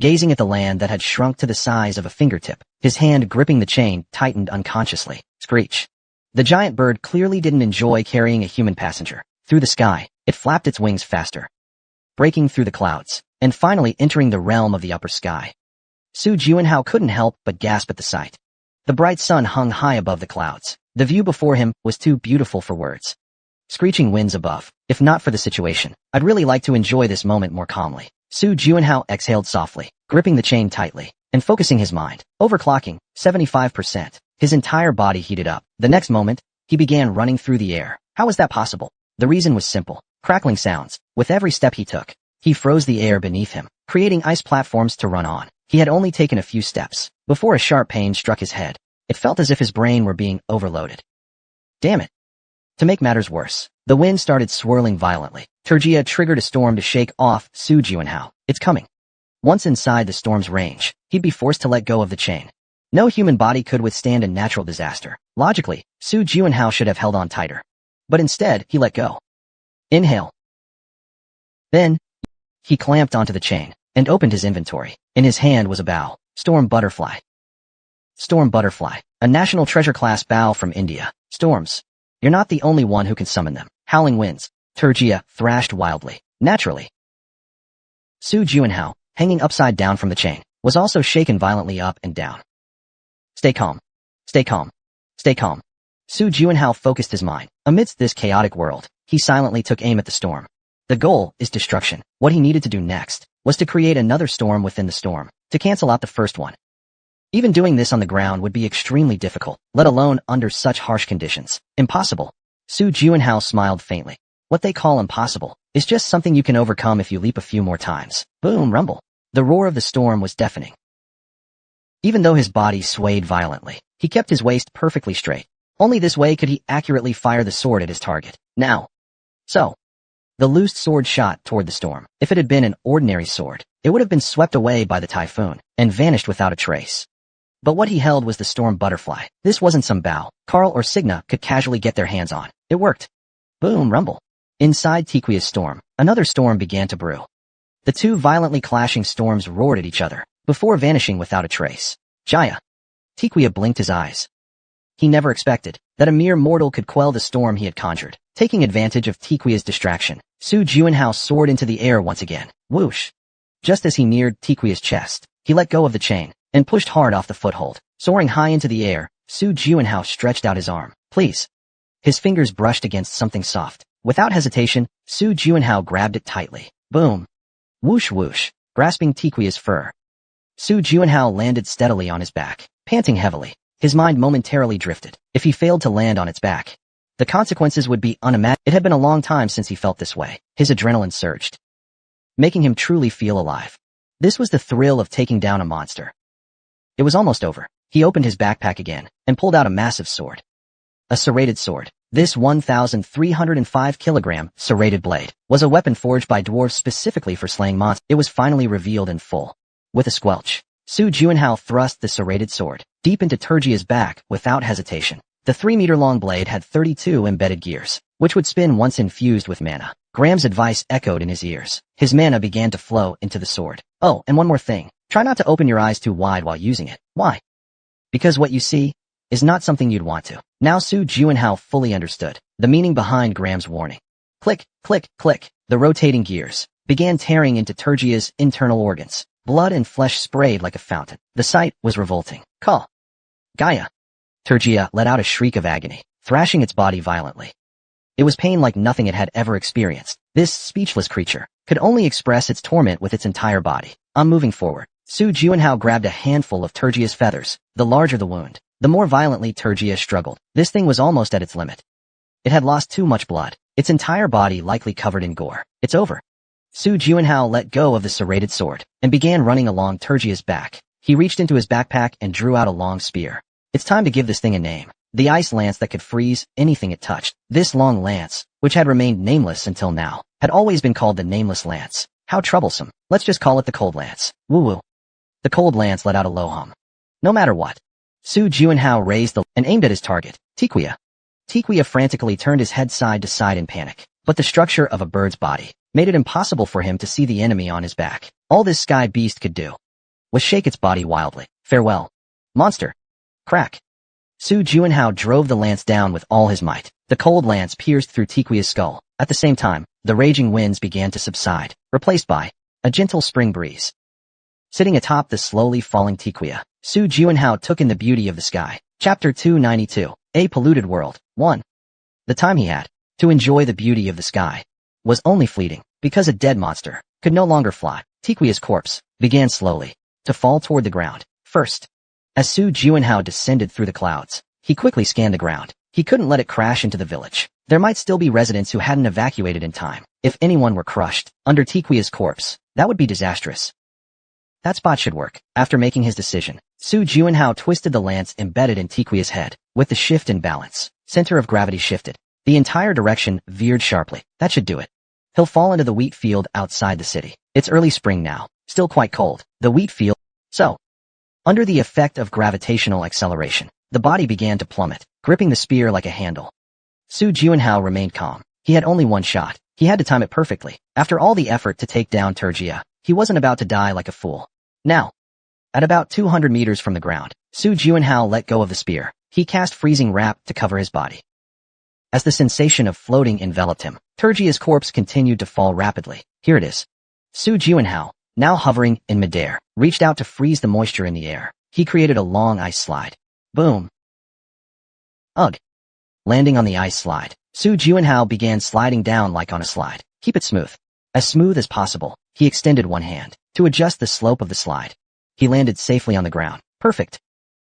Gazing at the land that had shrunk to the size of a fingertip, his hand gripping the chain tightened unconsciously. Screech. The giant bird clearly didn't enjoy carrying a human passenger. Through the sky, it flapped its wings faster, breaking through the clouds, and finally entering the realm of the upper sky. Su Juinhao couldn't help but gasp at the sight. The bright sun hung high above the clouds. The view before him was too beautiful for words. Screeching winds above. If not for the situation, I'd really like to enjoy this moment more calmly. Su Juinhao exhaled softly, gripping the chain tightly, and focusing his mind. Overclocking, 75%. His entire body heated up. The next moment, he began running through the air. How was that possible? The reason was simple. Crackling sounds. With every step he took, he froze the air beneath him, creating ice platforms to run on. He had only taken a few steps before a sharp pain struck his head. It felt as if his brain were being overloaded. Damn it. To make matters worse, the wind started swirling violently. Turgia triggered a storm to shake off Su Juinhao. It's coming. Once inside the storm's range, he'd be forced to let go of the chain. No human body could withstand a natural disaster. Logically, Su Juinhao should have held on tighter. But instead, he let go. Inhale. Then, he clamped onto the chain and opened his inventory. In his hand was a bow. Storm Butterfly. Storm Butterfly, a national treasure class bow from India. Storms. You're not the only one who can summon them. Howling winds. Turgia thrashed wildly. Naturally. Su Juinhao, hanging upside down from the chain, was also shaken violently up and down. Stay calm. Stay calm. Stay calm. Su Juinhao focused his mind. Amidst this chaotic world, he silently took aim at the storm. The goal is destruction. What he needed to do next was to create another storm within the storm, to cancel out the first one. Even doing this on the ground would be extremely difficult, let alone under such harsh conditions. Impossible. Su Juanhao smiled faintly. What they call impossible is just something you can overcome if you leap a few more times. Boom, rumble. The roar of the storm was deafening. Even though his body swayed violently, he kept his waist perfectly straight. Only this way could he accurately fire the sword at his target. Now. So. The loosed sword shot toward the storm. If it had been an ordinary sword, it would have been swept away by the typhoon and vanished without a trace. But what he held was the storm butterfly. This wasn't some bow Carl or Signa could casually get their hands on. It worked. Boom, rumble. Inside Tiquia's storm, another storm began to brew. The two violently clashing storms roared at each other, before vanishing without a trace. Jaya. Tiquia blinked his eyes. He never expected that a mere mortal could quell the storm he had conjured. Taking advantage of Tiquia's distraction, Su Juanhao soared into the air once again. Whoosh. Just as he neared Tiquia's chest, he let go of the chain and pushed hard off the foothold. Soaring high into the air, Su Juanhao stretched out his arm. Please. His fingers brushed against something soft. Without hesitation, Su Juanhao grabbed it tightly. Boom. Whoosh whoosh. Grasping Tiquia's fur, Su Juanhao landed steadily on his back, panting heavily. His mind momentarily drifted. If he failed to land on its back, the consequences would be unimaginable. It had been a long time since he felt this way. His adrenaline surged, making him truly feel alive. This was the thrill of taking down a monster. It was almost over. He opened his backpack again and pulled out a massive sword. A serrated sword. This 1,305-kilogram serrated blade was a weapon forged by dwarves specifically for slaying monsters. It was finally revealed in full. With a squelch, Su Juanhao thrust the serrated sword deep into Turgia's back without hesitation. The 3-meter-long blade had 32 embedded gears, which would spin once infused with mana. Graham's advice echoed in his ears. His mana began to flow into the sword. Oh, and one more thing. Try not to open your eyes too wide while using it. Why? Because what you see is not something you'd want to. Now Su Juanhao fully understood the meaning behind Graham's warning. Click, click, click. The rotating gears began tearing into Turgia's internal organs. Blood and flesh sprayed like a fountain. The sight was revolting. Call. Gaia. Turgia let out a shriek of agony, thrashing its body violently. It was pain like nothing it had ever experienced. This speechless creature could only express its torment with its entire body. On moving forward, Su Juanhao grabbed a handful of Turgia's feathers. The larger the wound, the more violently Turgia struggled. This thing was almost at its limit. It had lost too much blood, its entire body likely covered in gore. It's over. Su Juanhao let go of the serrated sword and began running along Turgia's back. He reached into his backpack and drew out a long spear. It's time to give this thing a name. The ice lance that could freeze anything it touched. This long lance, which had remained nameless until now, had always been called the Nameless Lance. How troublesome. Let's just call it the Cold Lance. Woo-woo. The Cold Lance let out a low hum. No matter what. Su Juanhao raised and aimed at his target, Tiquia. Tiquia frantically turned his head side to side in panic, but the structure of a bird's body made it impossible for him to see the enemy on his back. All this sky beast could do was shake its body wildly. Farewell. Monster. Crack. Su Juanhao drove the lance down with all his might. The cold lance pierced through Tiquia's skull. At the same time, the raging winds began to subside, replaced by a gentle spring breeze. Sitting atop the slowly falling Tiquia, Su Juanhao took in the beauty of the sky. Chapter 292. A Polluted World. 1. The time he had to enjoy the beauty of the sky was only fleeting, because a dead monster could no longer fly. Tiquia's corpse began slowly to fall toward the ground. First, as Su Juanhao descended through the clouds, he quickly scanned the ground. He couldn't let it crash into the village. There might still be residents who hadn't evacuated in time. If anyone were crushed under Tiquia's corpse, that would be disastrous. That spot should work. After making his decision, Su Juanhao twisted the lance embedded in Tiquia's head. With the shift in balance, center of gravity shifted. The entire direction veered sharply. That should do it. He'll fall into the wheat field outside the city. It's early spring now, still quite cold. The wheat field. So, under the effect of gravitational acceleration, the body began to plummet, gripping the spear like a handle. Su Juanhao remained calm. He had only one shot. He had to time it perfectly. After all the effort to take down Turgia, he wasn't about to die like a fool. Now, at about 200 meters from the ground, Su Juanhao let go of the spear. He cast freezing wrap to cover his body. As the sensation of floating enveloped him, Turgia's corpse continued to fall rapidly. Here it is. Su Juanhao, now hovering in midair, reached out to freeze the moisture in the air. He created a long ice slide. Boom. Ugh. Landing on the ice slide, Su Juanhao began sliding down like on a slide. Keep it smooth. As smooth as possible, he extended one hand to adjust the slope of the slide. He landed safely on the ground. Perfect.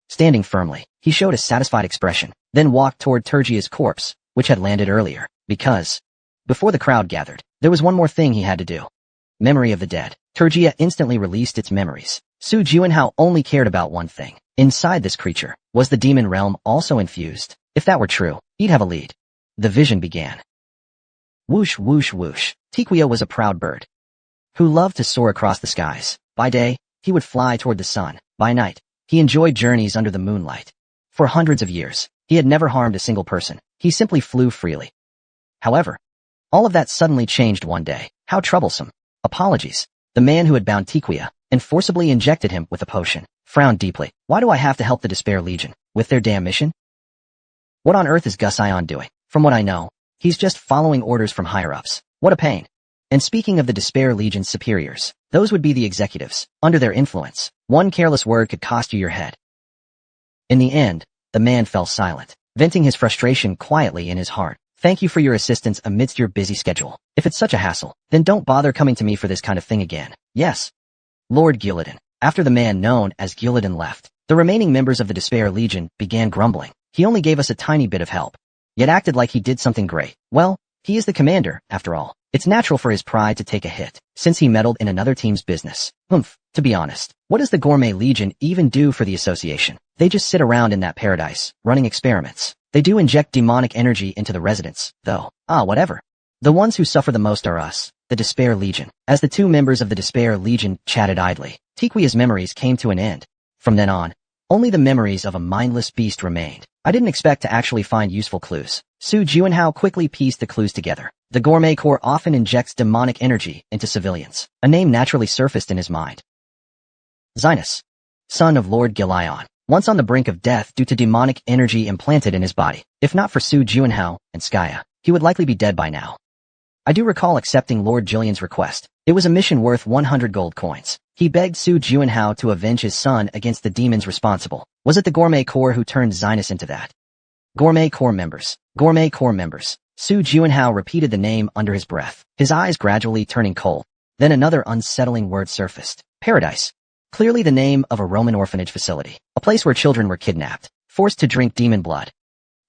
Standing firmly, he showed a satisfied expression, then walked toward Turgia's corpse, which had landed earlier, because, before the crowd gathered, there was one more thing he had to do. Memory of the dead. Turgia instantly released its memories. Su Juanhao only cared about one thing. Inside this creature, was the demon realm also infused? If that were true, he'd have a lead. The vision began. Whoosh whoosh whoosh. Tiquia was a proud bird who loved to soar across the skies. By day, he would fly toward the sun. By night, he enjoyed journeys under the moonlight. For hundreds of years, he had never harmed a single person. He simply flew freely. However, all of that suddenly changed one day. How troublesome. Apologies. The man who had bound Tiquia and forcibly injected him with a potion frowned deeply. Why do I have to help the Despair Legion with their damn mission? What on earth is Gus Ion doing? From what I know, he's just following orders from higher-ups. What a pain. And speaking of the Despair Legion's superiors, those would be the executives. Under their influence, one careless word could cost you your head. In the end, the man fell silent, venting his frustration quietly in his heart. Thank you for your assistance amidst your busy schedule. If it's such a hassle, then don't bother coming to me for this kind of thing again. Yes. Lord Gillidan. After the man known as Gillidan left, the remaining members of the Despair Legion began grumbling. He only gave us a tiny bit of help, yet acted like he did something great. Well, he is the commander, after all. It's natural for his pride to take a hit, since he meddled in another team's business. To be honest, what does the Gourmet Legion even do for the association? They just sit around in that paradise, running experiments. They do inject demonic energy into the residents, though. Whatever. The ones who suffer the most are us, the Despair Legion. As the two members of the Despair Legion chatted idly, Tiquia's memories came to an end. From then on, only the memories of a mindless beast remained. I didn't expect to actually find useful clues. Su Juanhao quickly pieced the clues together. The Gourmet Corps often injects demonic energy into civilians. A name naturally surfaced in his mind. Zinus, son of Lord Gilion, once on the brink of death due to demonic energy implanted in his body. If not for Su Juanhao and Skya, he would likely be dead by now. I do recall accepting Lord Jillian's request. It was a mission worth 100 gold coins. He begged Su Juanhao to avenge his son against the demons responsible. Was it the Gourmet Corps who turned Zinus into that? Gourmet Corps members. Gourmet Corps members. Su Juanhao repeated the name under his breath, his eyes gradually turning cold. Then another unsettling word surfaced. Paradise. Clearly the name of a Roman orphanage facility. A place where children were kidnapped, forced to drink demon blood,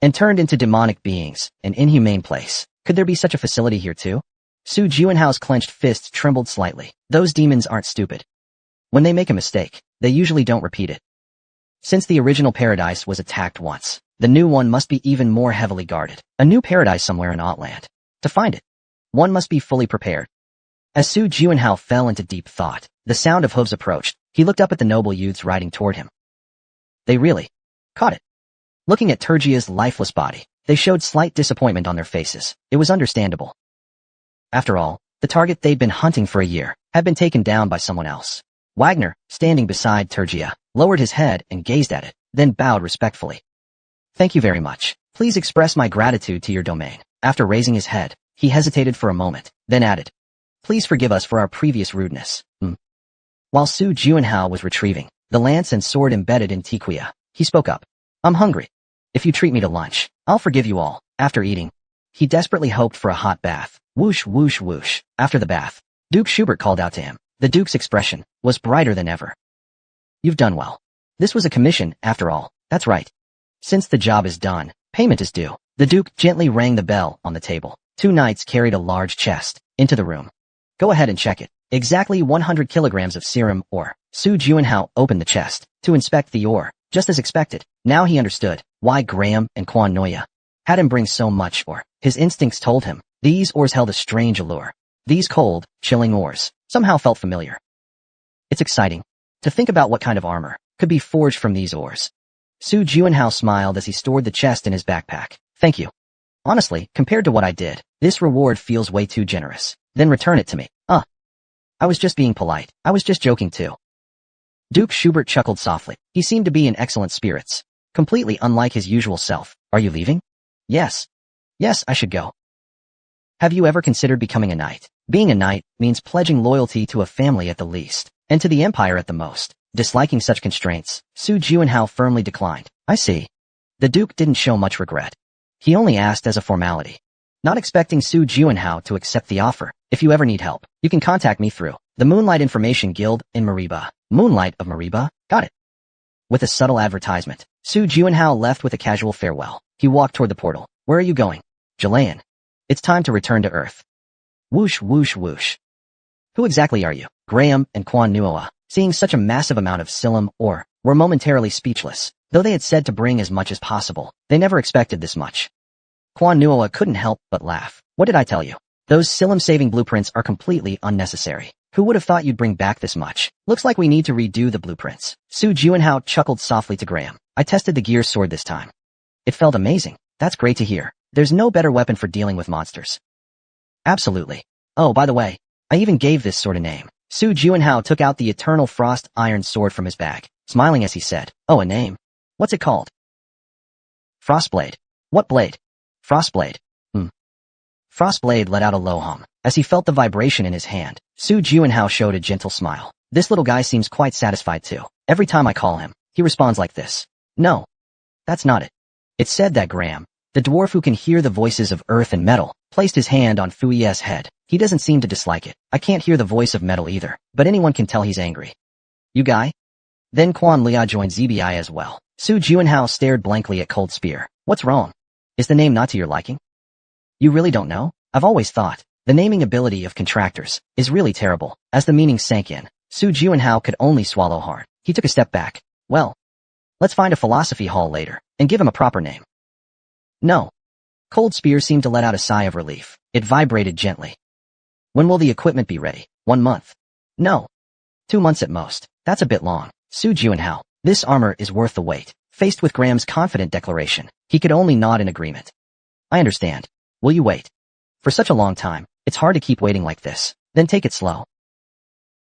and turned into demonic beings. An inhumane place. Could there be such a facility here too? Su Juanhao's clenched fists trembled slightly. Those demons aren't stupid. When they make a mistake, they usually don't repeat it. Since the original paradise was attacked once, the new one must be even more heavily guarded. A new paradise somewhere in Outland. To find it, one must be fully prepared. As Su Juanhao fell into deep thought, the sound of hooves approached. He looked up at the noble youths riding toward him. They really caught it. Looking at Turgia's lifeless body, they showed slight disappointment on their faces. It was understandable. After all, the target they'd been hunting for a year had been taken down by someone else. Wagner, standing beside Turgia, lowered his head and gazed at it, then bowed respectfully. Thank you very much. Please express my gratitude to your domain. After raising his head, he hesitated for a moment, then added, please forgive us for our previous rudeness. While Su Juanhao was retrieving the lance and sword embedded in Tiquia, he spoke up. I'm hungry. If you treat me to lunch, I'll forgive you all. After eating, he desperately hoped for a hot bath. Whoosh whoosh whoosh. After the bath, Duke Schubert called out to him. The Duke's expression was brighter than ever. You've done well. This was a commission, after all. That's right. Since the job is done, payment is due. The Duke gently rang the bell on the table. Two knights carried a large chest into the room. Go ahead and check it. Exactly 100 kilograms of serum ore. Su Juanhao opened the chest to inspect the ore, just as expected. Now he understood why Graham and Quan Noya had him bring so much ore. His instincts told him these ores held a strange allure. These cold, chilling ores somehow felt familiar. It's exciting to think about what kind of armor could be forged from these ores. Su Juanhao smiled as he stored the chest in his backpack. Thank you. Honestly, compared to what I did, this reward feels way too generous. Then return it to me. I was just being polite. I was just joking too. Duke Schubert chuckled softly. He seemed to be in excellent spirits, completely unlike his usual self. Are you leaving? Yes. Yes, I should go. Have you ever considered becoming a knight? Being a knight means pledging loyalty to a family at the least, and to the empire at the most. Disliking such constraints, Su Juanhao firmly declined. I see. The Duke didn't show much regret. He only asked as a formality, not expecting Su Juanhao to accept the offer. If you ever need help, you can contact me through the Moonlight Information Guild in Mariba. Moonlight of Mariba? Got it. with a subtle advertisement. Su Juanhao left with a casual farewell. He walked toward the portal. Where are you going? Jalayan. It's time to return to Earth. Whoosh whoosh whoosh. Who exactly are you? Graham and Quan Nuoa, seeing such a massive amount of Silim ore, were momentarily speechless. Though they had said to bring as much as possible, they never expected this much. Quan Nuoa couldn't help but laugh. What did I tell you? Those Silim-saving blueprints are completely unnecessary. Who would have thought you'd bring back this much? Looks like we need to redo the blueprints. Su Juanhao chuckled softly to Graham. I tested the gear sword this time. It felt amazing. That's great to hear. There's no better weapon for dealing with monsters. Absolutely. Oh, by the way, I even gave this sword a name. Su Juanhao took out the Eternal Frost Iron Sword from his bag, smiling as he said, Oh, a name? What's it called? Frostblade. What blade? Frostblade. Frostblade let out a low hum. As he felt the vibration in his hand, Su Juanhao showed a gentle smile. This little guy seems quite satisfied too. Every time I call him, he responds like this. No. That's not it. It said that Graham, the dwarf who can hear the voices of earth and metal, placed his hand on Fui's head. He doesn't seem to dislike it. I can't hear the voice of metal either, but anyone can tell he's angry. You guy? Then Quan Lia joined ZBI as well. Su Juanhao stared blankly at Cold Spear. What's wrong? Is the name not to your liking? You really don't know? I've always thought, the naming ability of contractors is really terrible. As the meaning sank in, Su Juanhao could only swallow hard. He took a step back. Well, let's find a philosophy hall later, and give him a proper name. No. Cold Spear seemed to let out a sigh of relief. It vibrated gently. When will the equipment be ready? 1 month? No. 2 months at most. That's a bit long. Su Juanhao, this armor is worth the wait. Faced with Graham's confident declaration, he could only nod in agreement. I understand. Will you wait? For such a long time, it's hard to keep waiting like this. Then take it slow.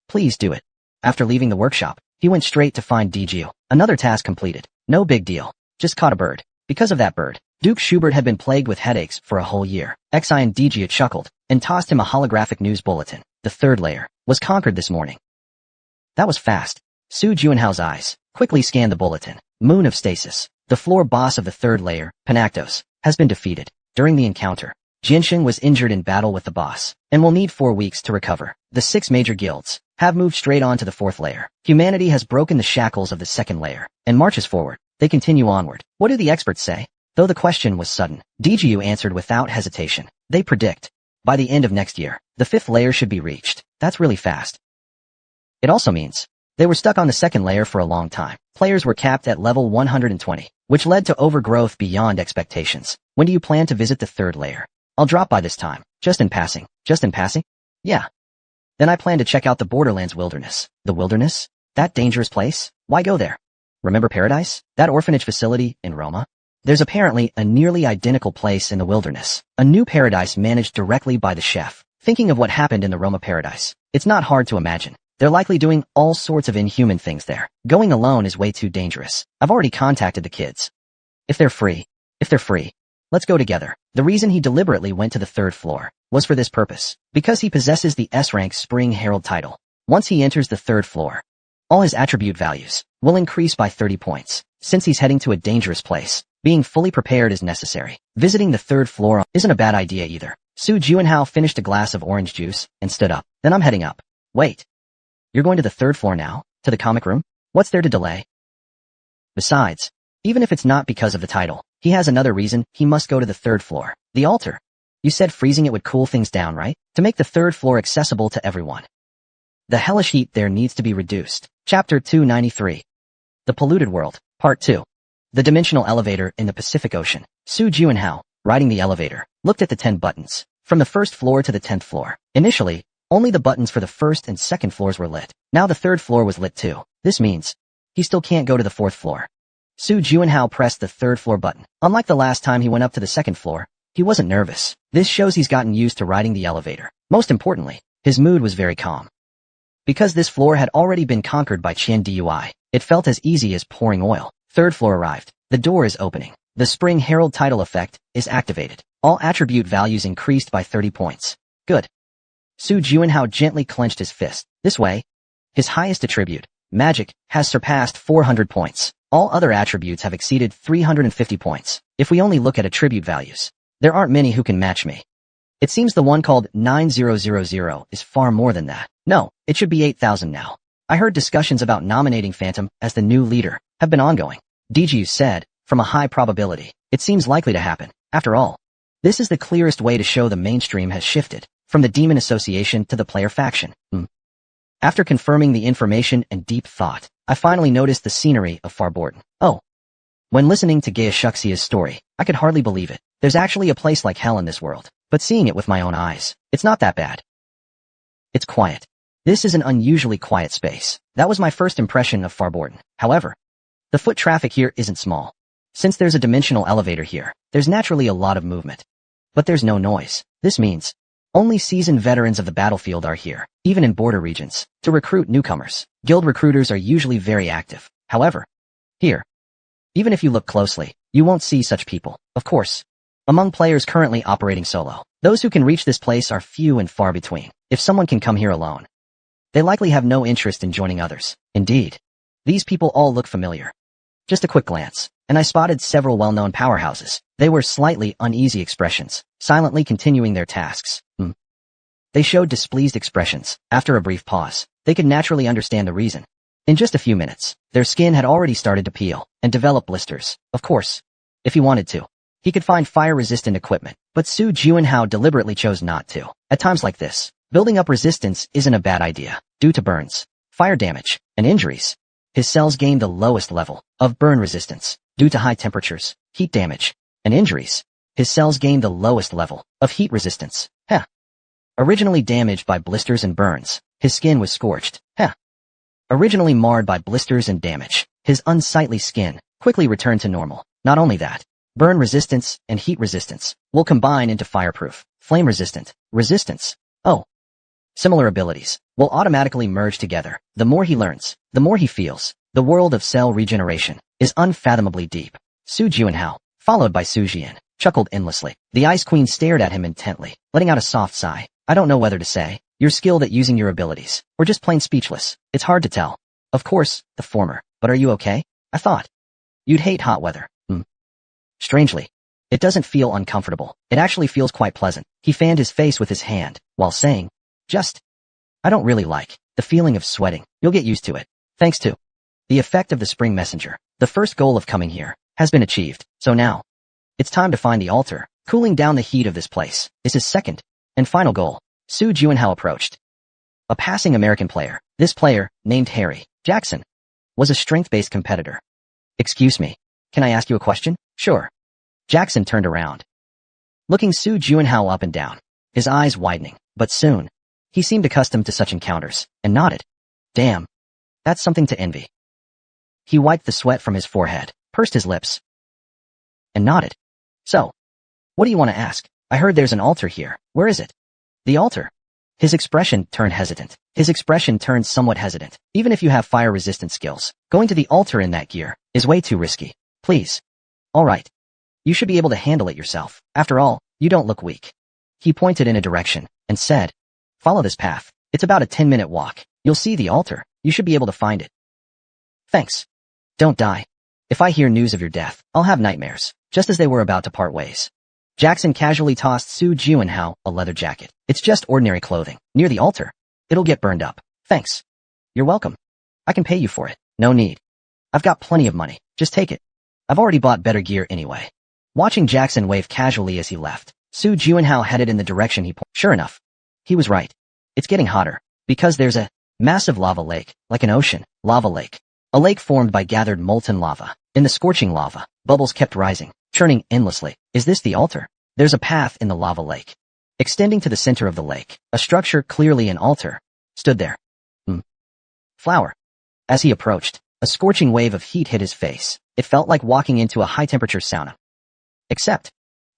Please do it. After leaving the workshop, he went straight to find Diju. Another task completed. No big deal. Just caught a bird. Because of that bird, Duke Schubert had been plagued with headaches for a whole year. Xi and Diju chuckled and tossed him a holographic news bulletin. The third layer was conquered this morning. That was fast. Su Juanhao's eyes quickly scanned the bulletin. Moon of Stasis. The floor boss of the third layer, Panactos, has been defeated. During the encounter, Jiansheng was injured in battle with the boss, and will need 4 weeks to recover. The 6 major guilds have moved straight on to the 4th layer. Humanity has broken the shackles of the 2nd layer, and marches forward. They continue onward. What do the experts say? Though the question was sudden, Diju answered without hesitation. They predict, by the end of next year, the 5th layer should be reached. That's really fast. It also means they were stuck on the 2nd layer for a long time. Players were capped at level 120, which led to overgrowth beyond expectations. When do you plan to visit the 3rd layer? I'll drop by this time. Just in passing. Just in passing? Yeah. Then I plan to check out the Borderlands wilderness. The wilderness? That dangerous place? Why go there? Remember Paradise? That orphanage facility in Roma? There's apparently a nearly identical place in the wilderness. A new paradise managed directly by the chef. Thinking of what happened in the Roma paradise, it's not hard to imagine. They're likely doing all sorts of inhuman things there. Going alone is way too dangerous. I've already contacted the kids. If they're free, let's go together. The reason he deliberately went to the 3rd floor was for this purpose. Because he possesses the S-rank Spring Herald title. Once he enters the 3rd floor, all his attribute values will increase by 30 points. Since he's heading to a dangerous place, being fully prepared is necessary. Visiting the 3rd floor isn't a bad idea either. Su Juanhao finished a glass of orange juice and stood up. Then I'm heading up. Wait. You're going to the 3rd floor now? To the comic room? What's there to delay? Besides, even if it's not because of the title, he has another reason. He must go to the 3rd floor. The altar. You said freezing it would cool things down, right? To make the 3rd floor accessible to everyone. The hellish heat there needs to be reduced. Chapter 293. The Polluted World, Part 2. The Dimensional Elevator in the Pacific Ocean. Su Juanhao, riding the elevator, looked at the 10 buttons. From the 1st floor to the 10th floor. Initially, only the buttons for the 1st and 2nd floors were lit. Now the 3rd floor was lit too. This means he still can't go to the 4th floor. Su Juanhao pressed the 3rd floor button. Unlike the last time he went up to the 2nd floor, he wasn't nervous. This shows he's gotten used to riding the elevator. Most importantly, his mood was very calm. Because this floor had already been conquered by Qian Dui, it felt as easy as pouring oil. 3rd floor arrived. The door is opening. The Spring Herald title effect is activated. All attribute values increased by 30 points. Good. Su Juanhao gently clenched his fist. This way, his highest attribute, magic, has surpassed 400 points. All other attributes have exceeded 350 points. If we only look at attribute values, there aren't many who can match me. It seems the one called 9000 is far more than that. No, it should be 8000 now. I heard discussions about nominating Phantom as the new leader have been ongoing. DGU said, from a high probability, it seems likely to happen. After all, this is the clearest way to show the mainstream has shifted from the Demon Association to the player faction. After confirming the information and deep thought, I finally noticed the scenery of Farborton. Oh. When listening to Gaia story, I could hardly believe it. There's actually a place like hell in this world, but seeing it with my own eyes, it's not that bad. It's quiet. This is an unusually quiet space. That was my first impression of Farborton. However, the foot traffic here isn't small. Since there's a dimensional elevator here, there's naturally a lot of movement. But there's no noise. This means only seasoned veterans of the battlefield are here, even in border regions, to recruit newcomers. Guild recruiters are usually very active. However, here, even if you look closely, you won't see such people. Of course, among players currently operating solo, those who can reach this place are few and far between. If someone can come here alone, they likely have no interest in joining others. Indeed, these people all look familiar. Just a quick glance, and I spotted several well-known powerhouses. They were slightly uneasy expressions, silently continuing their tasks. They showed displeased expressions. After a brief pause, they could naturally understand the reason. In just a few minutes, their skin had already started to peel and develop blisters. Of course, if he wanted to, he could find fire-resistant equipment, but Su Juanhao deliberately chose not to. At times like this, building up resistance isn't a bad idea. Due to burns, fire damage, and injuries, his cells gained the lowest level of burn resistance. Due to high temperatures, heat damage, and injuries, his cells gained the lowest level of heat resistance. Originally damaged by blisters and burns, his skin was scorched. Originally marred by blisters and damage, his unsightly skin quickly returned to normal. Not only that, burn resistance and heat resistance will combine into fireproof, flame-resistant, resistance. Similar abilities will automatically merge together. The more he learns, the more he feels. The world of cell regeneration is unfathomably deep. Su Juanhao, followed by Su Jian, chuckled endlessly. The Ice Queen stared at him intently, letting out a soft sigh. I don't know whether to say, you're skilled at using your abilities, or just plain speechless. It's hard to tell. Of course, the former. But are you okay? I thought you'd hate hot weather. Strangely, it doesn't feel uncomfortable. It actually feels quite pleasant. He fanned his face with his hand, while saying, I don't really like the feeling of sweating. You'll get used to it. Thanks to the effect of the spring messenger, the first goal of coming here has been achieved. So now, it's time to find the altar. Cooling down the heat of this place is his second and final goal. Su Juanhao approached a passing American player. This player, named Harry Jackson, was a strength-based competitor. Excuse me, can I ask you a question? Sure. Jackson turned around, looking Su Juanhao up and down, his eyes widening, but soon, he seemed accustomed to such encounters, and nodded. Damn, that's something to envy. He wiped the sweat from his forehead, pursed his lips, and nodded. So, what do you want to ask? I heard there's an altar here. Where is it? The altar. His expression turned hesitant. Somewhat hesitant. Even if you have fire-resistant skills, going to the altar in that gear is way too risky. Please. All right. You should be able to handle it yourself. After all, you don't look weak. He pointed in a direction and said, follow this path. It's about a 10-minute walk. You'll see the altar. You should be able to find it. Thanks. Don't die. If I hear news of your death, I'll have nightmares. Just as they were about to part ways, Jackson casually tossed Su Juanhao a leather jacket. It's just ordinary clothing. Near the altar. It'll get burned up. Thanks. You're welcome. I can pay you for it. No need. I've got plenty of money. Just take it. I've already bought better gear anyway. Watching Jackson wave casually as he left, Su Juanhao headed in the direction he pointed. Sure enough, he was right. It's getting hotter, because there's a massive lava lake, like an ocean, lava lake. A lake formed by gathered molten lava. In the scorching lava, bubbles kept rising, churning endlessly. Is this the altar? There's a path in the lava lake. Extending to the center of the lake, a structure clearly an altar stood there. Flower. As he approached, a scorching wave of heat hit his face. It felt like walking into a high-temperature sauna. Except,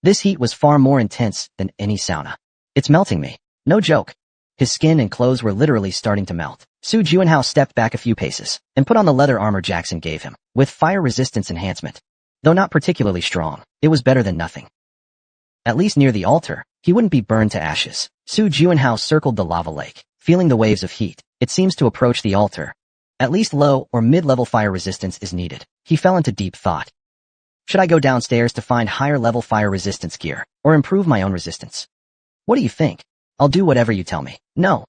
this heat was far more intense than any sauna. It's melting me. No joke. His skin and clothes were literally starting to melt. Su Juanhao stepped back a few paces and put on the leather armor Jackson gave him, with fire resistance enhancement. Though not particularly strong, it was better than nothing. At least near the altar, he wouldn't be burned to ashes. Su Juanhao circled the lava lake, feeling the waves of heat. It seems to approach the altar. At least low or mid-level fire resistance is needed. He fell into deep thought. Should I go downstairs to find higher-level fire resistance gear, or improve my own resistance? What do you think? I'll do whatever you tell me. No.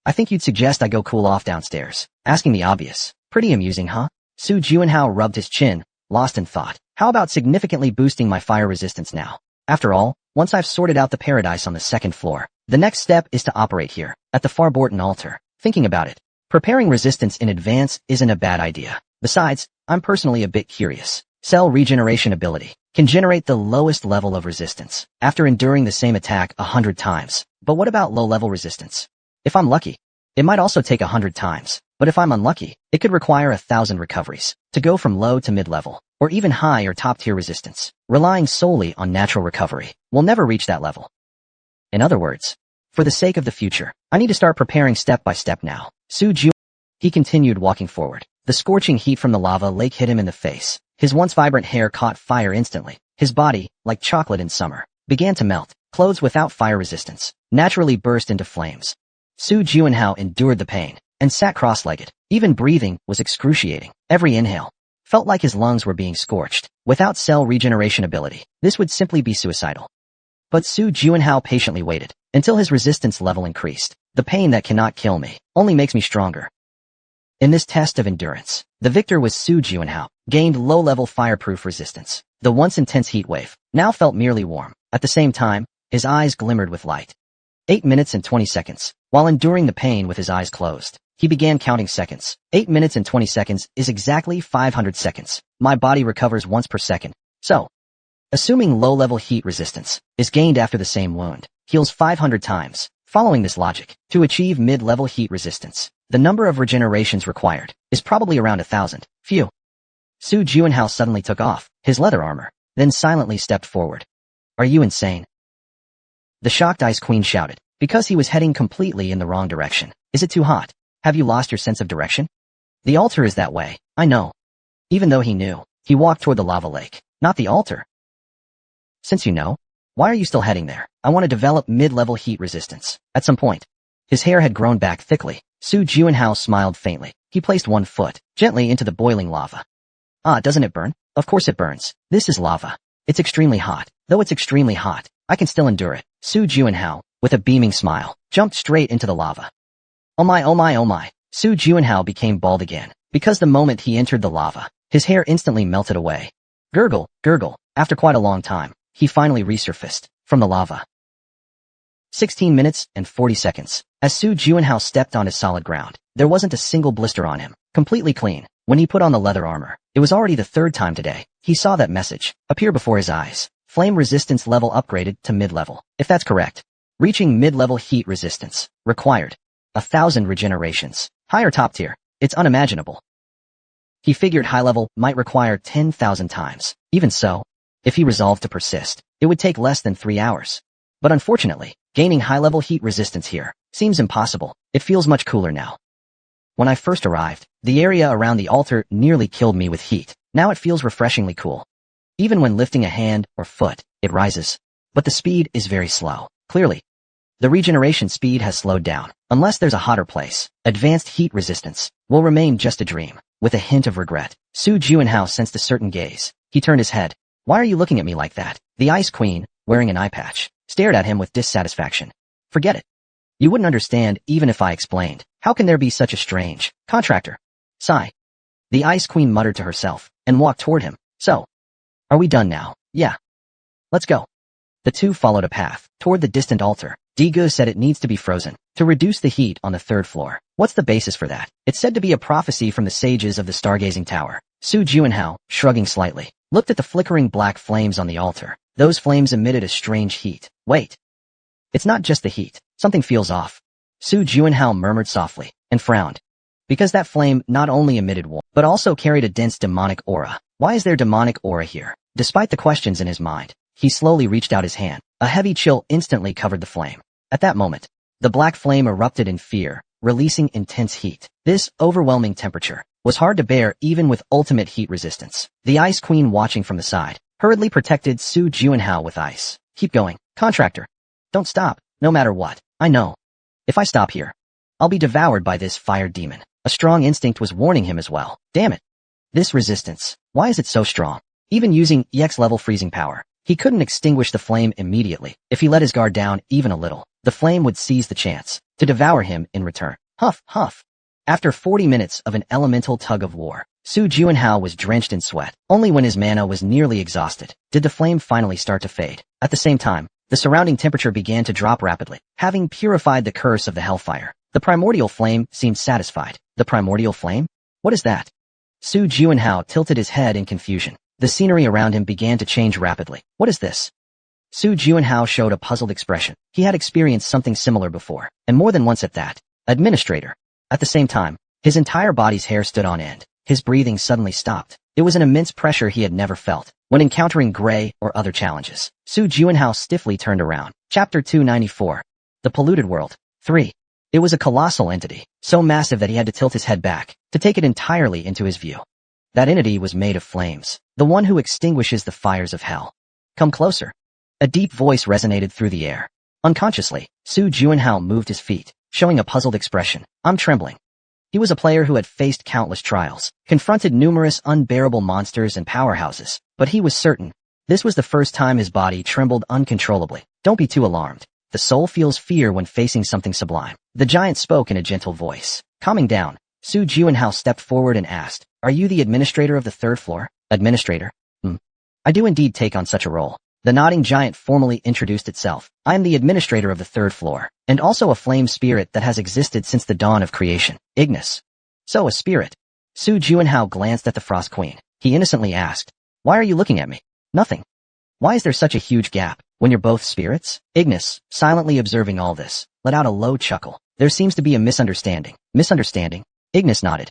I think you'd suggest I go cool off downstairs. Asking the obvious. Pretty amusing, huh? Su Juanhao rubbed his chin, lost in thought. How about significantly boosting my fire resistance now? After all, once I've sorted out the paradise on the second floor, the next step is to operate here, at the Farborton altar. Thinking about it, preparing resistance in advance isn't a bad idea. Besides, I'm personally a bit curious. Cell regeneration ability can generate the lowest level of resistance after enduring the same attack 100 times. But what about low-level resistance? If I'm lucky, it might also take 100 times. But if I'm unlucky, it could require 1,000 recoveries to go from low to mid-level, or even high or top-tier resistance. Relying solely on natural recovery will never reach that level. In other words, for the sake of the future, I need to start preparing step by step now. He continued walking forward. The scorching heat from the lava lake hit him in the face. His once vibrant hair caught fire instantly. His body, like chocolate in summer, began to melt. Clothes without fire resistance naturally burst into flames. Su Juanhao endured the pain and sat cross-legged. Even breathing was excruciating. Every inhale felt like his lungs were being scorched. Without cell regeneration ability, this would simply be suicidal. But Su Juanhao patiently waited until his resistance level increased. The pain that cannot kill me only makes me stronger. In this test of endurance, the victor was Su Juanhao, gained low-level fireproof resistance. The once intense heat wave now felt merely warm. At the same time, his eyes glimmered with light. 8 minutes and 20 seconds. While enduring the pain with his eyes closed, he began counting seconds. 8 minutes and 20 seconds is exactly 500 seconds. My body recovers once per second. So, assuming low-level heat resistance is gained after the same wound, heals 500 times. Following this logic, to achieve mid-level heat resistance, the number of regenerations required is probably around 1,000. Phew. Su Juanhao suddenly took off his leather armor, then silently stepped forward. Are you insane? The shocked Ice Queen shouted, because he was heading completely in the wrong direction. Is it too hot? Have you lost your sense of direction? The altar is that way, I know. Even though he knew, he walked toward the lava lake, not the altar. Since you know, why are you still heading there? I want to develop mid-level heat resistance. At some point, his hair had grown back thickly. Su Juanhao smiled faintly. He placed one foot gently into the boiling lava. Ah, doesn't it burn? Of course it burns. This is lava. It's extremely hot. Though it's extremely hot, I can still endure it. Su Juanhao, with a beaming smile, jumped straight into the lava. Oh my, oh my, oh my. Su Juanhao became bald again, because the moment he entered the lava, his hair instantly melted away. Gurgle, gurgle. After quite a long time, he finally resurfaced from the lava. 16 minutes and 40 seconds. As Su Juanhao stepped onto solid ground, there wasn't a single blister on him. Completely clean. When he put on the leather armor, it was already the third time today. He saw that message appear before his eyes. Flame resistance level upgraded to mid-level. If that's correct, reaching mid-level heat resistance required 1,000 regenerations. Higher top tier. It's unimaginable. He figured high level might require 10,000 times. Even so, if he resolved to persist, it would take less than 3 hours. But unfortunately, gaining high-level heat resistance here seems impossible. It feels much cooler now. When I first arrived, the area around the altar nearly killed me with heat. Now it feels refreshingly cool. Even when lifting a hand or foot, it rises. But the speed is very slow. Clearly, the regeneration speed has slowed down. Unless there's a hotter place, advanced heat resistance will remain just a dream. With a hint of regret, Su Juanhao sensed a certain gaze. He turned his head. Why are you looking at me like that? The Ice Queen, wearing an eye patch, stared at him with dissatisfaction. Forget it. You wouldn't understand even if I explained. How can there be such a strange contractor? Sigh. The Ice Queen muttered to herself and walked toward him. So, are we done now? Yeah. Let's go. The two followed a path toward the distant altar. Digo said it needs to be frozen to reduce the heat on the third floor. What's the basis for that? It's said to be a prophecy from the sages of the Stargazing Tower. Su Juanhao, shrugging slightly, looked at the flickering black flames on the altar. Those flames emitted a strange heat. Wait. It's not just the heat. Something feels off. Su Juanhao murmured softly and frowned. Because that flame not only emitted warmth, but also carried a dense demonic aura. Why is there demonic aura here? Despite the questions in his mind, he slowly reached out his hand. A heavy chill instantly covered the flame. At that moment, the black flame erupted in fear, releasing intense heat. This overwhelming temperature was hard to bear even with ultimate heat resistance. The Ice Queen, watching from the side, hurriedly protected Su Juanhao with ice. Keep going, contractor. Don't stop, no matter what. I know. If I stop here, I'll be devoured by this fire demon. A strong instinct was warning him as well. Damn it. This resistance, why is it so strong? Even using EX level freezing power, He couldn't extinguish the flame immediately. If he let his guard down even a little, the flame would seize the chance to devour him in return. Huff, huff. After 40 minutes of an elemental tug-of-war, Su Juanhao was drenched in sweat. Only when his mana was nearly exhausted did the flame finally start to fade. At the same time, the surrounding temperature began to drop rapidly. Having purified the curse of the hellfire, the primordial flame seemed satisfied. The primordial flame? What is that? Su Juanhao tilted his head in confusion. The scenery around him began to change rapidly. What is this? Su Juanhao showed a puzzled expression. He had experienced something similar before, and more than once at that. Administrator. At the same time, his entire body's hair stood on end. His breathing suddenly stopped. It was an immense pressure he had never felt when encountering gray or other challenges. Su Juanhao stiffly turned around. Chapter 294. The Polluted World. 3. It was a colossal entity, so massive that he had to tilt his head back to take it entirely into his view. That entity was made of flames, the one who extinguishes the fires of hell. Come closer. A deep voice resonated through the air. Unconsciously, Su Juanhao moved his feet, showing a puzzled expression. I'm trembling. He was a player who had faced countless trials, confronted numerous unbearable monsters and powerhouses, but he was certain this was the first time his body trembled uncontrollably. Don't be too alarmed. The soul feels fear when facing something sublime. The giant spoke in a gentle voice. Calming down, Su Juanhao stepped forward and asked, Are you the administrator of the third floor? Administrator? I do indeed take on such a role. The nodding giant formally introduced itself. I am the administrator of the third floor, and also a flame spirit that has existed since the dawn of creation. Ignis. So a spirit. Su Juanhao glanced at the Frost Queen. He innocently asked, Why are you looking at me? Nothing. Why is there such a huge gap when you're both spirits? Ignis, silently observing all this, let out a low chuckle. There seems to be a misunderstanding. Misunderstanding? Ignis nodded.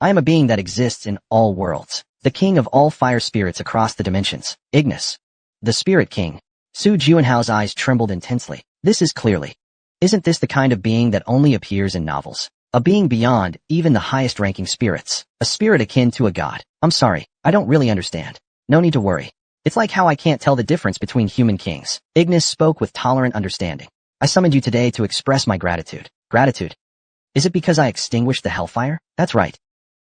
I am a being that exists in all worlds, the king of all fire spirits across the dimensions. Ignis. The Spirit King. Su Juanhao's eyes trembled intensely. This is clearly. Isn't this the kind of being that only appears in novels? A being beyond even the highest-ranking spirits. A spirit akin to a god. I'm sorry, I don't really understand. No need to worry. It's like how I can't tell the difference between human kings. Ignis spoke with tolerant understanding. I summoned you today to express my gratitude. Gratitude? Is it because I extinguished the hellfire? That's right.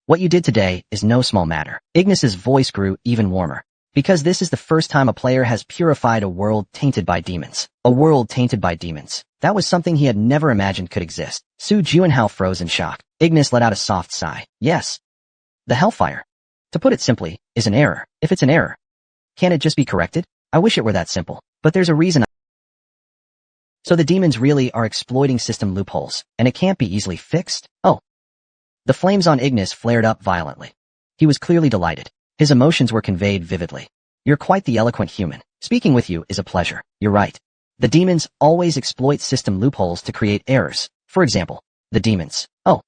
What you did today is no small matter. Ignis's voice grew even warmer. Because this is the first time a player has purified a world tainted by demons. A world tainted by demons. That was something he had never imagined could exist. Su Juanhao froze in shock. Ignis let out a soft sigh. Yes. The hellfire, to put it simply, is an error. If it's an error, can't it just be corrected? I wish it were that simple. But there's a reason. So the demons really are exploiting system loopholes, and it can't be easily fixed? Oh. The flames on Ignis flared up violently. He was clearly delighted. His emotions were conveyed vividly. You're quite the eloquent human. Speaking with you is a pleasure. You're right. The demons always exploit system loopholes to create errors. For example, the demons. Oh.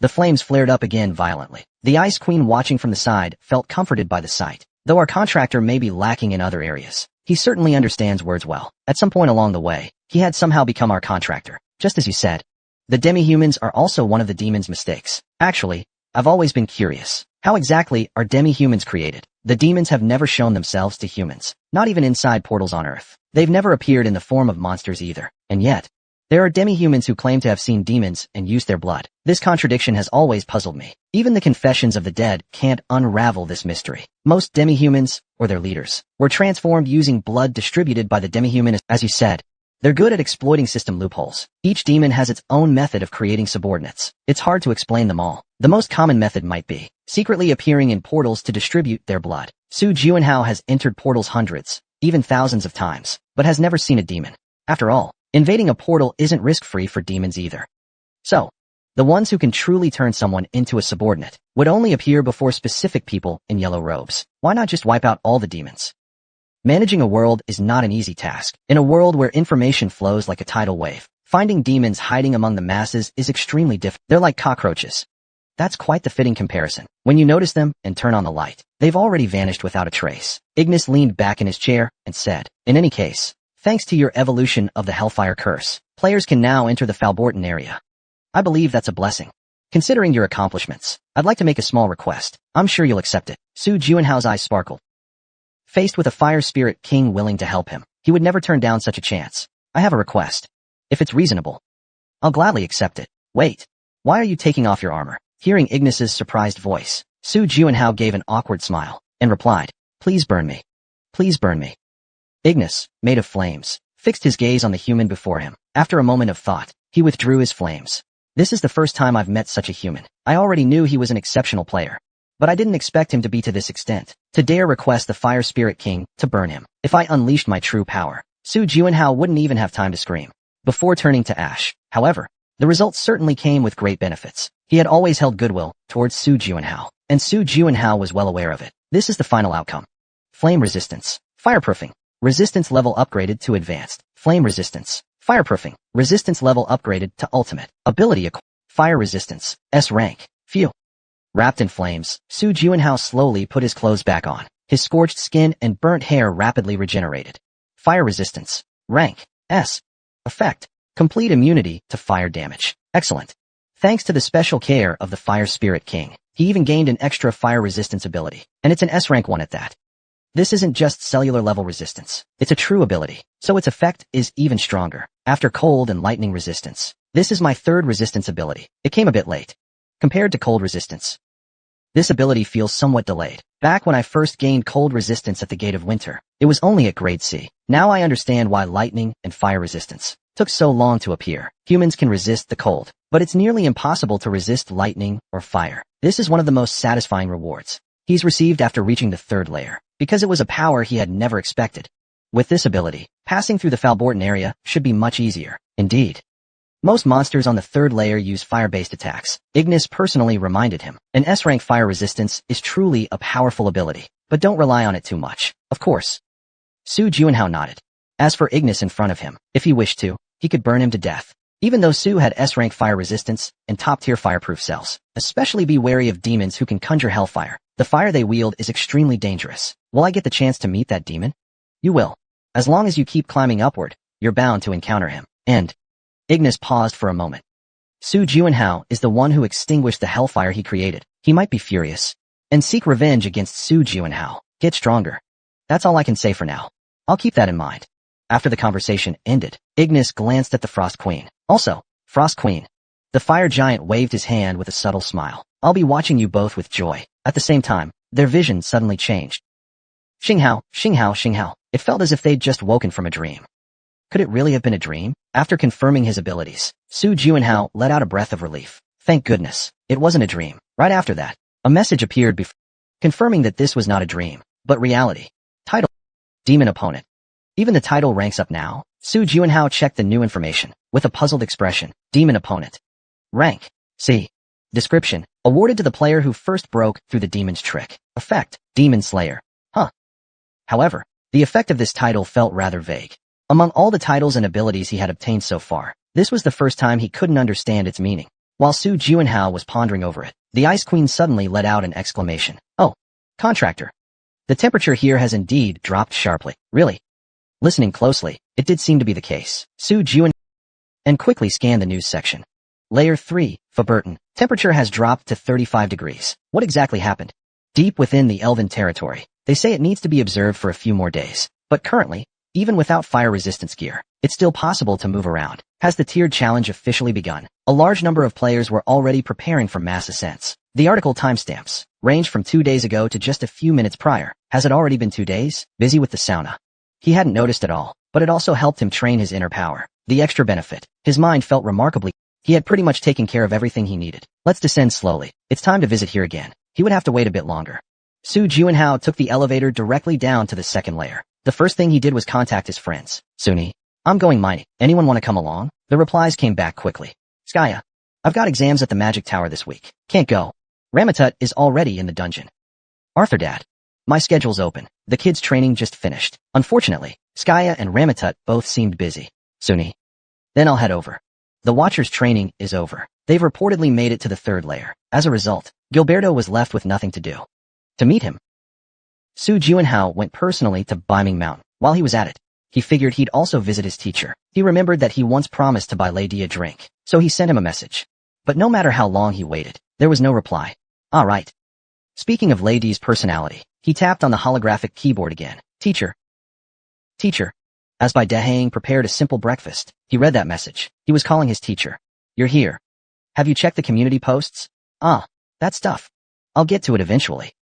The flames flared up again violently. The Ice Queen watching from the side felt comforted by the sight. Though our contractor may be lacking in other areas, he certainly understands words well. At some point along the way, he had somehow become our contractor. Just as you said. The demi-humans are also one of the demon's mistakes. Actually, I've always been curious. How exactly are demi-humans created? The demons have never shown themselves to humans, not even inside portals on Earth. They've never appeared in the form of monsters either. And yet, there are demi-humans who claim to have seen demons and used their blood. This contradiction has always puzzled me. Even the confessions of the dead can't unravel this mystery. Most demi-humans, or their leaders, were transformed using blood distributed by the demi-human. As you said, they're good at exploiting system loopholes. Each demon has its own method of creating subordinates. It's hard to explain them all. The most common method might be secretly appearing in portals to distribute their blood. Su Juanhao has entered portals hundreds, even thousands of times, but has never seen a demon. After all, invading a portal isn't risk-free for demons either. So, the ones who can truly turn someone into a subordinate would only appear before specific people in yellow robes. Why not just wipe out all the demons? Managing a world is not an easy task. In a world where information flows like a tidal wave, finding demons hiding among the masses is extremely difficult. They're like cockroaches. That's quite the fitting comparison. When you notice them and turn on the light, they've already vanished without a trace. Ignis leaned back in his chair and said, In any case, thanks to your evolution of the Hellfire Curse, players can now enter the Falborton area. I believe that's a blessing. Considering your accomplishments, I'd like to make a small request. I'm sure you'll accept it. Su Juanhao's eyes sparkled. Faced with a fire spirit king willing to help him, he would never turn down such a chance. I have a request. If it's reasonable, I'll gladly accept it. Wait. Why are you taking off your armor? Hearing Ignis's surprised voice, Su Juanhao gave an awkward smile and replied, Please burn me. Please burn me. Ignis, made of flames, fixed his gaze on the human before him. After a moment of thought, he withdrew his flames. This is the first time I've met such a human. I already knew he was an exceptional player, but I didn't expect him to be to this extent, to dare request the Fire Spirit King to burn him. If I unleashed my true power, Su Juanhao wouldn't even have time to scream. Before turning to ash, however, the results certainly came with great benefits. He had always held goodwill towards Su Juanhao, and Su Juanhao was well aware of it. This is the final outcome. Flame resistance. Fireproofing. Resistance level upgraded to advanced. Flame resistance. Fireproofing. Resistance level upgraded to ultimate. Ability acquired. Fire resistance. S rank. Phew. Wrapped in flames, Su Juanhao slowly put his clothes back on. His scorched skin and burnt hair rapidly regenerated. Fire resistance. Rank. S. Effect. Complete immunity to fire damage. Excellent. Thanks to the special care of the Fire Spirit King, he even gained an extra fire resistance ability, and it's an S rank one at that. This isn't just cellular level resistance, it's a true ability, so its effect is even stronger. After cold and lightning resistance, this is my third resistance ability. It came a bit late. Compared to cold resistance, this ability feels somewhat delayed. Back when I first gained cold resistance at the Gate of Winter, it was only at grade C. Now I understand why lightning and fire resistance took so long to appear. Humans can resist the cold, but it's nearly impossible to resist lightning or fire. This is one of the most satisfying rewards he's received after reaching the third layer, because it was a power he had never expected. With this ability, passing through the Falborton area should be much easier. Indeed. Most monsters on the third layer use fire-based attacks. Ignis personally reminded him, an S-rank fire resistance is truly a powerful ability, but don't rely on it too much. Of course. Su Juanhao nodded. As for Ignis in front of him, if he wished to, he could burn him to death. Even though Su had S-rank fire resistance and top-tier fireproof cells, especially be wary of demons who can conjure hellfire. The fire they wield is extremely dangerous. Will I get the chance to meet that demon? You will. As long as you keep climbing upward, you're bound to encounter him. And Ignis paused for a moment. Su Juanhao is the one who extinguished the hellfire he created. He might be furious and seek revenge against Su Juanhao. Get stronger. That's all I can say for now. I'll keep that in mind. After the conversation ended, Ignis glanced at the Frost Queen. Also, Frost Queen. The fire giant waved his hand with a subtle smile. I'll be watching you both with joy. At the same time, their vision suddenly changed. Xinghao, Xinghao, Xinghao. It felt as if they'd just woken from a dream. Could it really have been a dream? After confirming his abilities, Su Juanhao let out a breath of relief. Thank goodness, it wasn't a dream. Right after that, a message appeared confirming that this was not a dream, but reality. Title: Demon Opponent. Even the title ranks up now. Su Juanhao checked the new information with a puzzled expression. Demon Opponent. Rank: C. Description: awarded to the player who first broke through the demon's trick. Effect: Demon Slayer. Huh. However, the effect of this title felt rather vague. Among all the titles and abilities he had obtained so far, this was the first time he couldn't understand its meaning. While Su Juanhao was pondering over it, the Ice Queen suddenly let out an exclamation. Oh, contractor. The temperature here has indeed dropped sharply. Really? Listening closely, it did seem to be the case. Su Juanhao and quickly scanned the news section. Layer 3, Faberton. Temperature has dropped to 35 degrees. What exactly happened? Deep within the Elven territory, they say it needs to be observed for a few more days. But currently, even without fire resistance gear, it's still possible to move around. Has the tiered challenge officially begun? A large number of players were already preparing for mass ascents. The article timestamps ranged from 2 days ago to just a few minutes prior. Has it already been 2 days? Busy with the sauna. He hadn't noticed at all, but it also helped him train his inner power. The extra benefit. His mind felt remarkably. He had pretty much taken care of everything he needed. Let's descend slowly. It's time to visit here again. He would have to wait a bit longer. Su Juanhao took the elevator directly down to the second layer. The first thing he did was contact his friends. Suni, I'm going mining. Anyone want to come along? The replies came back quickly. Skaya, I've got exams at the Magic Tower this week. Can't go. Ramatut is already in the dungeon. Arthur Dad, my schedule's open. The kids' training just finished. Unfortunately, Skaya and Ramatut both seemed busy. Suni, then I'll head over. The Watcher's training is over. They've reportedly made it to the third layer. As a result, Gilberto was left with nothing to do. To meet him, Su Juanhao went personally to Biming Mountain. While he was at it, he figured he'd also visit his teacher. He remembered that he once promised to buy Lady a drink, so he sent him a message. But no matter how long he waited, there was no reply. All right. Speaking of Lady's personality, he tapped on the holographic keyboard again. Teacher. Teacher. As Bai Dehang prepared a simple breakfast, he read that message. He was calling his teacher. You're here. Have you checked the community posts? Ah, that stuff. I'll get to it eventually.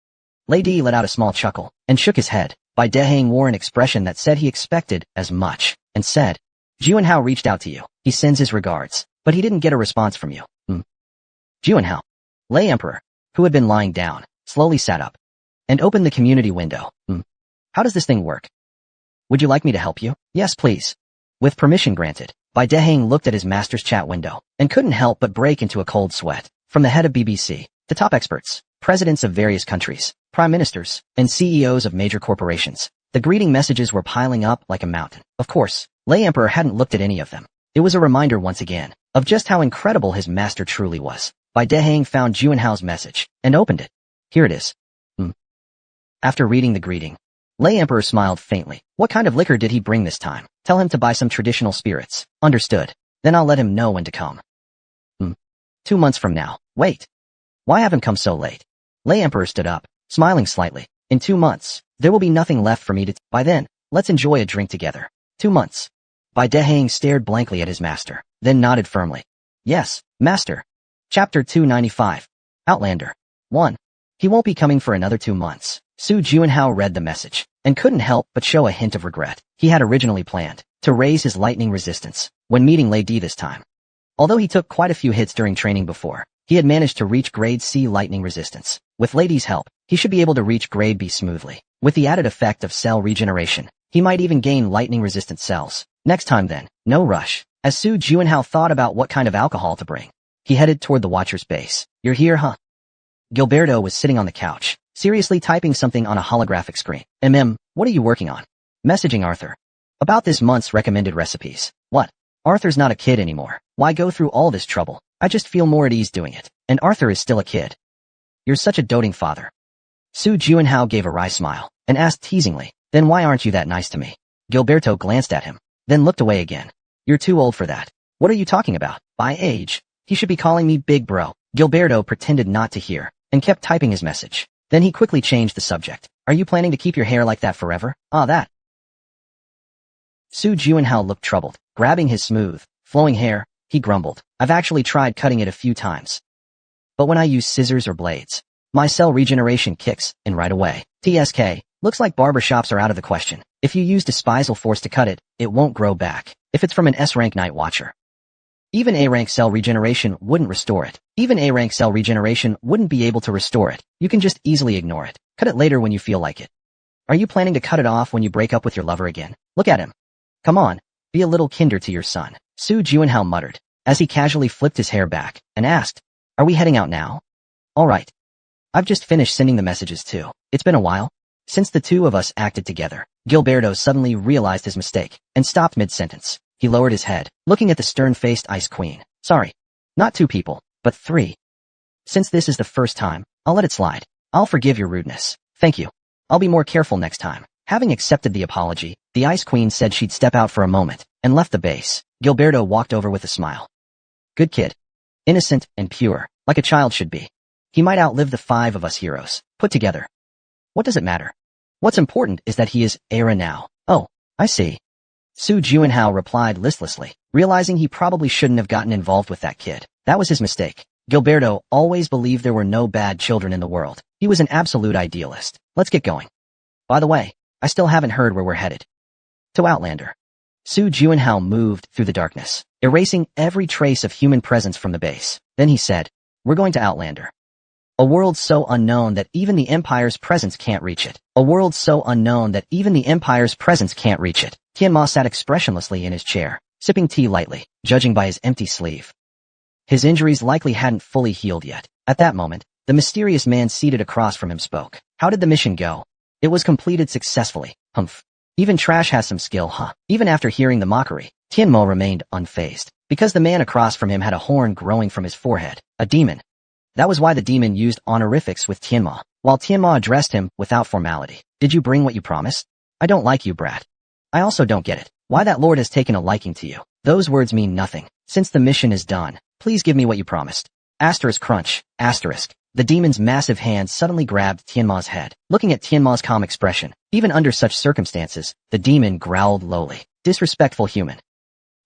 Lady let out a small chuckle and shook his head. Bai Deheng wore an expression that said he expected as much, and said, Juanhao reached out to you. He sends his regards, but he didn't get a response from you. Juanhao. Lei Emperor, who had been lying down, slowly sat up and opened the community window. How does this thing work? Would you like me to help you? Yes, please. With permission granted, Bai Deheng looked at his master's chat window and couldn't help but break into a cold sweat. From the head of BBC, to top experts, presidents of various countries, prime ministers, and CEOs of major corporations, the greeting messages were piling up like a mountain. Of course, Lei Emperor hadn't looked at any of them. It was a reminder once again of just how incredible his master truly was. Bai Deheng found Juanhao's message and opened it. Here it is. After reading the greeting, Lei Emperor smiled faintly. What kind of liquor did he bring this time? Tell him to buy some traditional spirits. Understood. Then I'll let him know when to come. 2 months from now. Wait. Why haven't come so late? Lei Emperor stood up, smiling slightly. In 2 months, there will be nothing left for me to by then, let's enjoy a drink together. 2 months. Bai Deheng stared blankly at his master, then nodded firmly. Yes, master. Chapter 295. Outlander. 1. He won't be coming for another 2 months. Su Juanhao read the message, and couldn't help but show a hint of regret. He had originally planned to raise his lightning resistance when meeting Lady this time. Although he took quite a few hits during training before, he had managed to reach grade C lightning resistance. With Lady's help, he should be able to reach grade B smoothly. With the added effect of cell regeneration, he might even gain lightning-resistant cells. Next time then, no rush. As Su Juanhao thought about what kind of alcohol to bring, he headed toward the Watcher's base. You're here, huh? Gilberto was sitting on the couch, seriously typing something on a holographic screen. What are you working on? Messaging Arthur. About this month's recommended recipes. What? Arthur's not a kid anymore. Why go through all this trouble? I just feel more at ease doing it. And Arthur is still a kid. You're such a doting father. Su Juanhao gave a wry smile, and asked teasingly, then why aren't you that nice to me? Gilberto glanced at him, then looked away again. You're too old for that. What are you talking about? By age. He should be calling me big bro. Gilberto pretended not to hear, and kept typing his message. Then he quickly changed the subject. Are you planning to keep your hair like that forever? That. Su Juanhao looked troubled. Grabbing his smooth, flowing hair, he grumbled. I've actually tried cutting it a few times. But when I use scissors or blades, my cell regeneration kicks in right away. TSK, looks like barbershops are out of the question. If you use Despisal Force to cut it, it won't grow back. If it's from an S-rank Night Watcher. Even A-rank cell regeneration wouldn't restore it. Even A-rank cell regeneration wouldn't be able to restore it. You can just easily ignore it. Cut it later when you feel like it. Are you planning to cut it off when you break up with your lover again? Look at him. Come on, be a little kinder to your son. Su Juanhao muttered, as he casually flipped his hair back, and asked, are we heading out now? Alright. I've just finished sending the messages too. It's been a while since the two of us acted together. Gilberto suddenly realized his mistake, and stopped mid-sentence. He lowered his head, looking at the stern-faced Ice Queen. Sorry. Not 2 people, but 3. Since this is the first time, I'll let it slide. I'll forgive your rudeness. Thank you. I'll be more careful next time. Having accepted the apology, the Ice Queen said she'd step out for a moment, and left the base. Gilberto walked over with a smile. Good kid. Innocent and pure, like a child should be. He might outlive the 5 of us heroes, put together. What does it matter? What's important is that he is Era now. Oh, I see. Su Juanhao replied listlessly, realizing he probably shouldn't have gotten involved with that kid. That was his mistake. Gilberto always believed there were no bad children in the world. He was an absolute idealist. Let's get going. By the way, I still haven't heard where we're headed. To Outlander. Su Juanhao moved through the darkness, erasing every trace of human presence from the base. Then he said, we're going to Outlander. A world so unknown that even the Empire's presence can't reach it. A world so unknown that even the Empire's presence can't reach it. Tianma sat expressionlessly in his chair, sipping tea lightly, judging by his empty sleeve. His injuries likely hadn't fully healed yet. At that moment, the mysterious man seated across from him spoke. How did the mission go? It was completed successfully. Humph. Even trash has some skill, huh? Even after hearing the mockery, Tianmo remained unfazed, because the man across from him had a horn growing from his forehead, a demon. That was why the demon used honorifics with Tianma, while Tianma addressed him without formality. Did you bring what you promised? I don't like you, brat. I also don't get it. Why that lord has taken a liking to you. Those words mean nothing. Since the mission is done, please give me what you promised. Asterisk crunch, asterisk. The demon's massive hand suddenly grabbed Tianma's head. Looking at Tianma's calm expression, even under such circumstances, the demon growled lowly. Disrespectful human.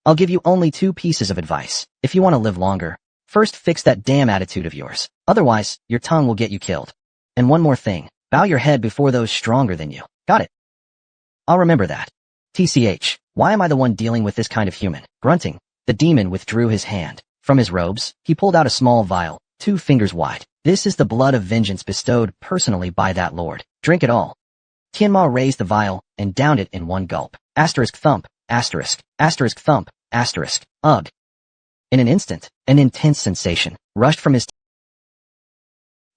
I'll give you only 2 pieces of advice. If you want to live longer, first fix that damn attitude of yours. Otherwise, your tongue will get you killed. And one more thing. Bow your head before those stronger than you. Got it? I'll remember that. TCH, why am I the one dealing with this kind of human? Grunting, the demon withdrew his hand. From his robes, he pulled out a small vial, 2 fingers wide. This is the blood of vengeance bestowed personally by that lord. Drink it all. Tianma raised the vial and downed it in one gulp. Asterisk thump, asterisk, asterisk thump, asterisk, ugh. In an instant, an intense sensation rushed from his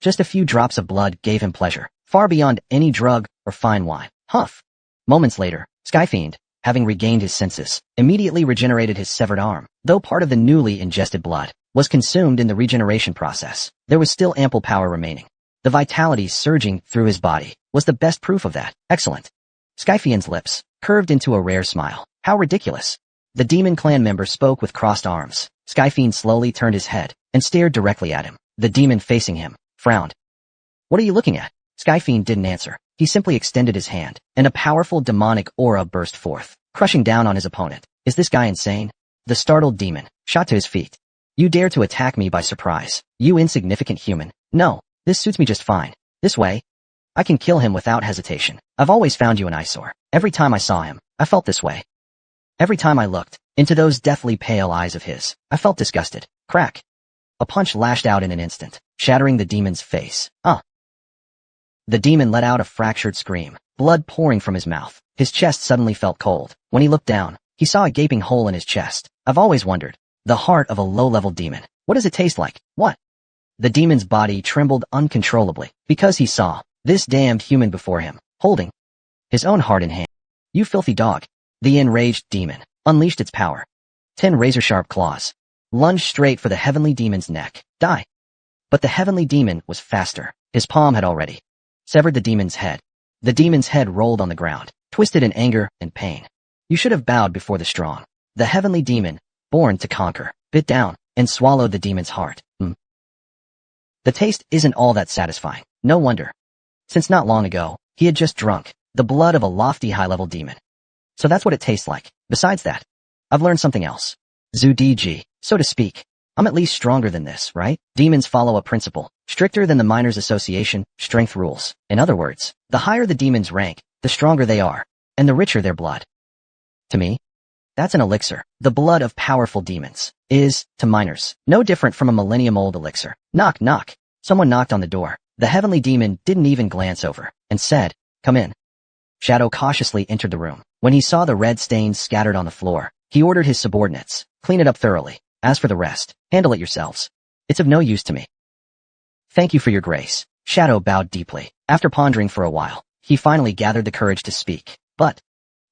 just a few drops of blood gave him pleasure, far beyond any drug or fine wine. Huff. Moments later, Skyfiend, having regained his senses, immediately regenerated his severed arm. Though part of the newly ingested blood was consumed in the regeneration process, there was still ample power remaining. The vitality surging through his body was the best proof of that. Excellent. Skyfiend's lips curved into a rare smile. How ridiculous. The demon clan member spoke with crossed arms. Skyfiend slowly turned his head and stared directly at him. The demon facing him frowned. What are you looking at? Skyfiend didn't answer. He simply extended his hand, and a powerful demonic aura burst forth, crushing down on his opponent. Is this guy insane? The startled demon shot to his feet. You dare to attack me by surprise, you insignificant human. No, this suits me just fine. This way, I can kill him without hesitation. I've always found you an eyesore. Every time I saw him, I felt this way. Every time I looked into those deathly pale eyes of his, I felt disgusted. Crack. A punch lashed out in an instant, shattering the demon's face. The demon let out a fractured scream, blood pouring from his mouth. His chest suddenly felt cold. When he looked down, he saw a gaping hole in his chest. I've always wondered. The heart of a low-level demon. What does it taste like? What? The demon's body trembled uncontrollably, because he saw this damned human before him, holding his own heart in hand. You filthy dog. The enraged demon unleashed its power. 10 razor-sharp claws lunged straight for the heavenly demon's neck. Die. But the heavenly demon was faster. His palm had already severed the demon's head. The demon's head rolled on the ground, twisted in anger and pain. You should have bowed before the strong. The heavenly demon, born to conquer, bit down and swallowed the demon's heart. The taste isn't all that satisfying. No wonder. Since not long ago, he had just drunk the blood of a lofty high-level demon. So that's what it tastes like. Besides that, I've learned something else. ZuDG, so to speak. I'm at least stronger than this, right? Demons follow a principle, stricter than the Miners Association, strength rules. In other words, the higher the demon's rank, the stronger they are, and the richer their blood. To me, that's an elixir. The blood of powerful demons is, to miners, no different from a millennium-old elixir. Knock, knock. Someone knocked on the door. The heavenly demon didn't even glance over, and said, "Come in." Shadow cautiously entered the room. When he saw the red stains scattered on the floor, he ordered his subordinates, "Clean it up thoroughly. As for the rest, handle it yourselves. It's of no use to me." "Thank you for your grace." Shadow bowed deeply. After pondering for a while, he finally gathered the courage to speak. But,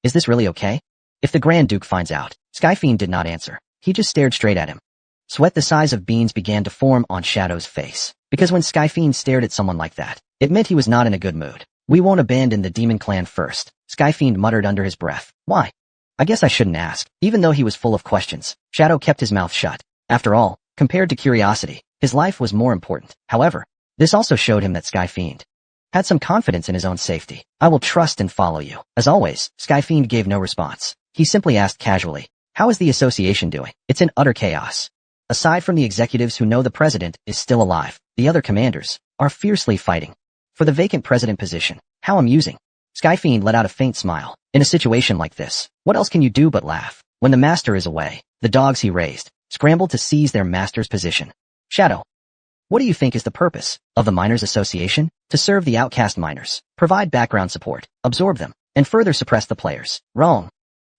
is this really okay? If the Grand Duke finds out, Skyfiend did not answer. He just stared straight at him. Sweat the size of beans began to form on Shadow's face, because when Skyfiend stared at someone like that, it meant he was not in a good mood. "We won't abandon the demon clan first," Skyfiend muttered under his breath. "Why? I guess I shouldn't ask." Even though he was full of questions, Shadow kept his mouth shut. After all, compared to curiosity, his life was more important. However, this also showed him that Skyfiend had some confidence in his own safety. "I will trust and follow you." As always, Skyfiend gave no response. He simply asked casually, "How is the association doing?" "It's in utter chaos. Aside from the executives who know the president is still alive, the other commanders are fiercely fighting for the vacant president position." "How amusing." Skyfiend let out a faint smile. In a situation like this, what else can you do but laugh? When the master is away, the dogs he raised scrambled to seize their master's position. "Shadow, what do you think is the purpose of the Miners Association?" "To serve the outcast miners, provide background support, absorb them, and further suppress the players." "Wrong."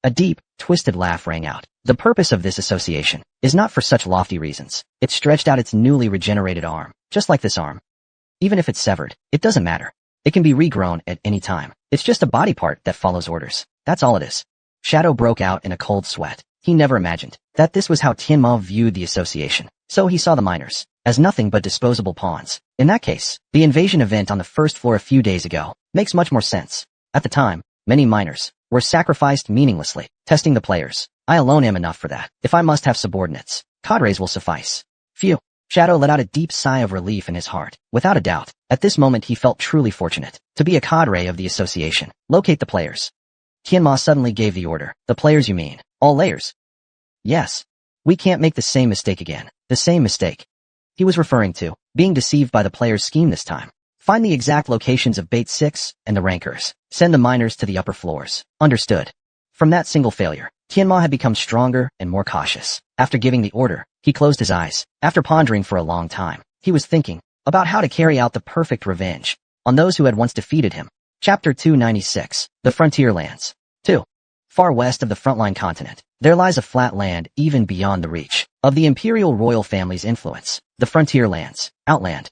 A deep, twisted laugh rang out. "The purpose of this association is not for such lofty reasons." It stretched out its newly regenerated arm, just like this arm. "Even if it's severed, it doesn't matter. It can be regrown at any time. It's just a body part that follows orders. That's all it is." Shadow broke out in a cold sweat. He never imagined that this was how Tianma viewed the association. So he saw the miners as nothing but disposable pawns. In that case, the invasion event on the first floor a few days ago makes much more sense. At the time, many miners were sacrificed meaninglessly, testing the players. I alone am enough for that. If I must have subordinates, cadres will suffice. Phew. Shadow let out a deep sigh of relief in his heart. Without a doubt, at this moment he felt truly fortunate to be a cadre of the association. "Locate the players." Tianma suddenly gave the order. "The players you mean? All layers?" "Yes. We can't make the same mistake again." The same mistake he was referring to, being deceived by the players' scheme this time. Find the exact locations of Bait 6 and the rankers. Send the miners to the upper floors. Understood. From that single failure, Tianma had become stronger and more cautious. After giving the order, he closed his eyes. After pondering for a long time, he was thinking about how to carry out the perfect revenge on those who had once defeated him. Chapter 296. The Frontier Lands. 2. Far west of the frontline continent, there lies a flat land even beyond the reach of the imperial royal family's influence. The Frontier Lands. Outland.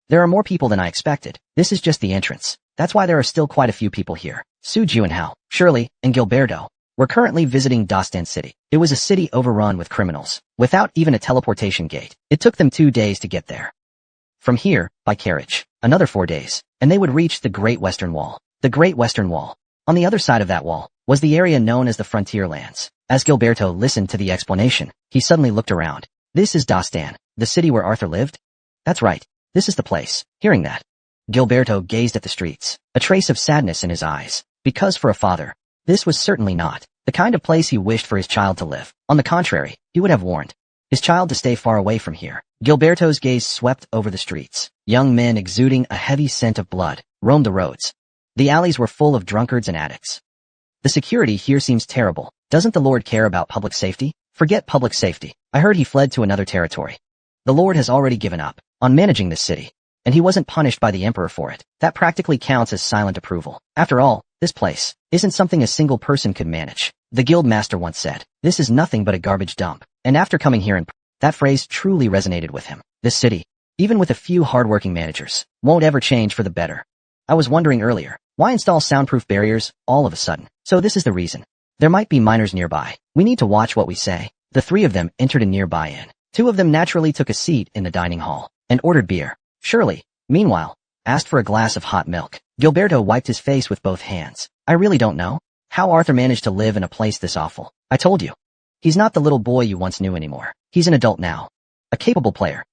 There are more people than I expected. This is just the entrance. That's why there are still quite a few people here. Su Juanhao, Shirley, and Gilberto were currently visiting Dostan City. It was a city overrun with criminals, without even a teleportation gate. It took them 2 days to get there. From here, by carriage, another 4 days, and they would reach the Great Western Wall. The Great Western Wall. On the other side of that wall was the area known as the Frontier Lands. As Gilberto listened to the explanation, he suddenly looked around. This is Dostan, the city where Arthur lived? That's right. This is the place. Hearing that, Gilberto gazed at the streets, a trace of sadness in his eyes, because for a father, this was certainly not the kind of place he wished for his child to live. On the contrary, he would have warned his child to stay far away from here. Gilberto's gaze swept over the streets. Young men exuding a heavy scent of blood roamed the roads. The alleys were full of drunkards and addicts. The security here seems terrible. Doesn't the Lord care about public safety? Forget public safety. I heard he fled to another territory. The Lord has already given up on managing this city, and he wasn't punished by the Emperor for it. That practically counts as silent approval. After all, this place isn't something a single person could manage. The guild master once said, this is nothing but a garbage dump. And after coming here that phrase truly resonated with him. This city, even with a few hardworking managers, won't ever change for the better. I was wondering earlier, why install soundproof barriers all of a sudden? So this is the reason. There might be miners nearby. We need to watch what we say. The 3 of them entered a nearby inn. 2 of them naturally took a seat in the dining hall and ordered beer. Shirley, meanwhile, asked for a glass of hot milk. Gilberto wiped his face with both hands. I really don't know how Arthur managed to live in a place this awful. I told you. He's not the little boy you once knew anymore. He's an adult now. A capable player.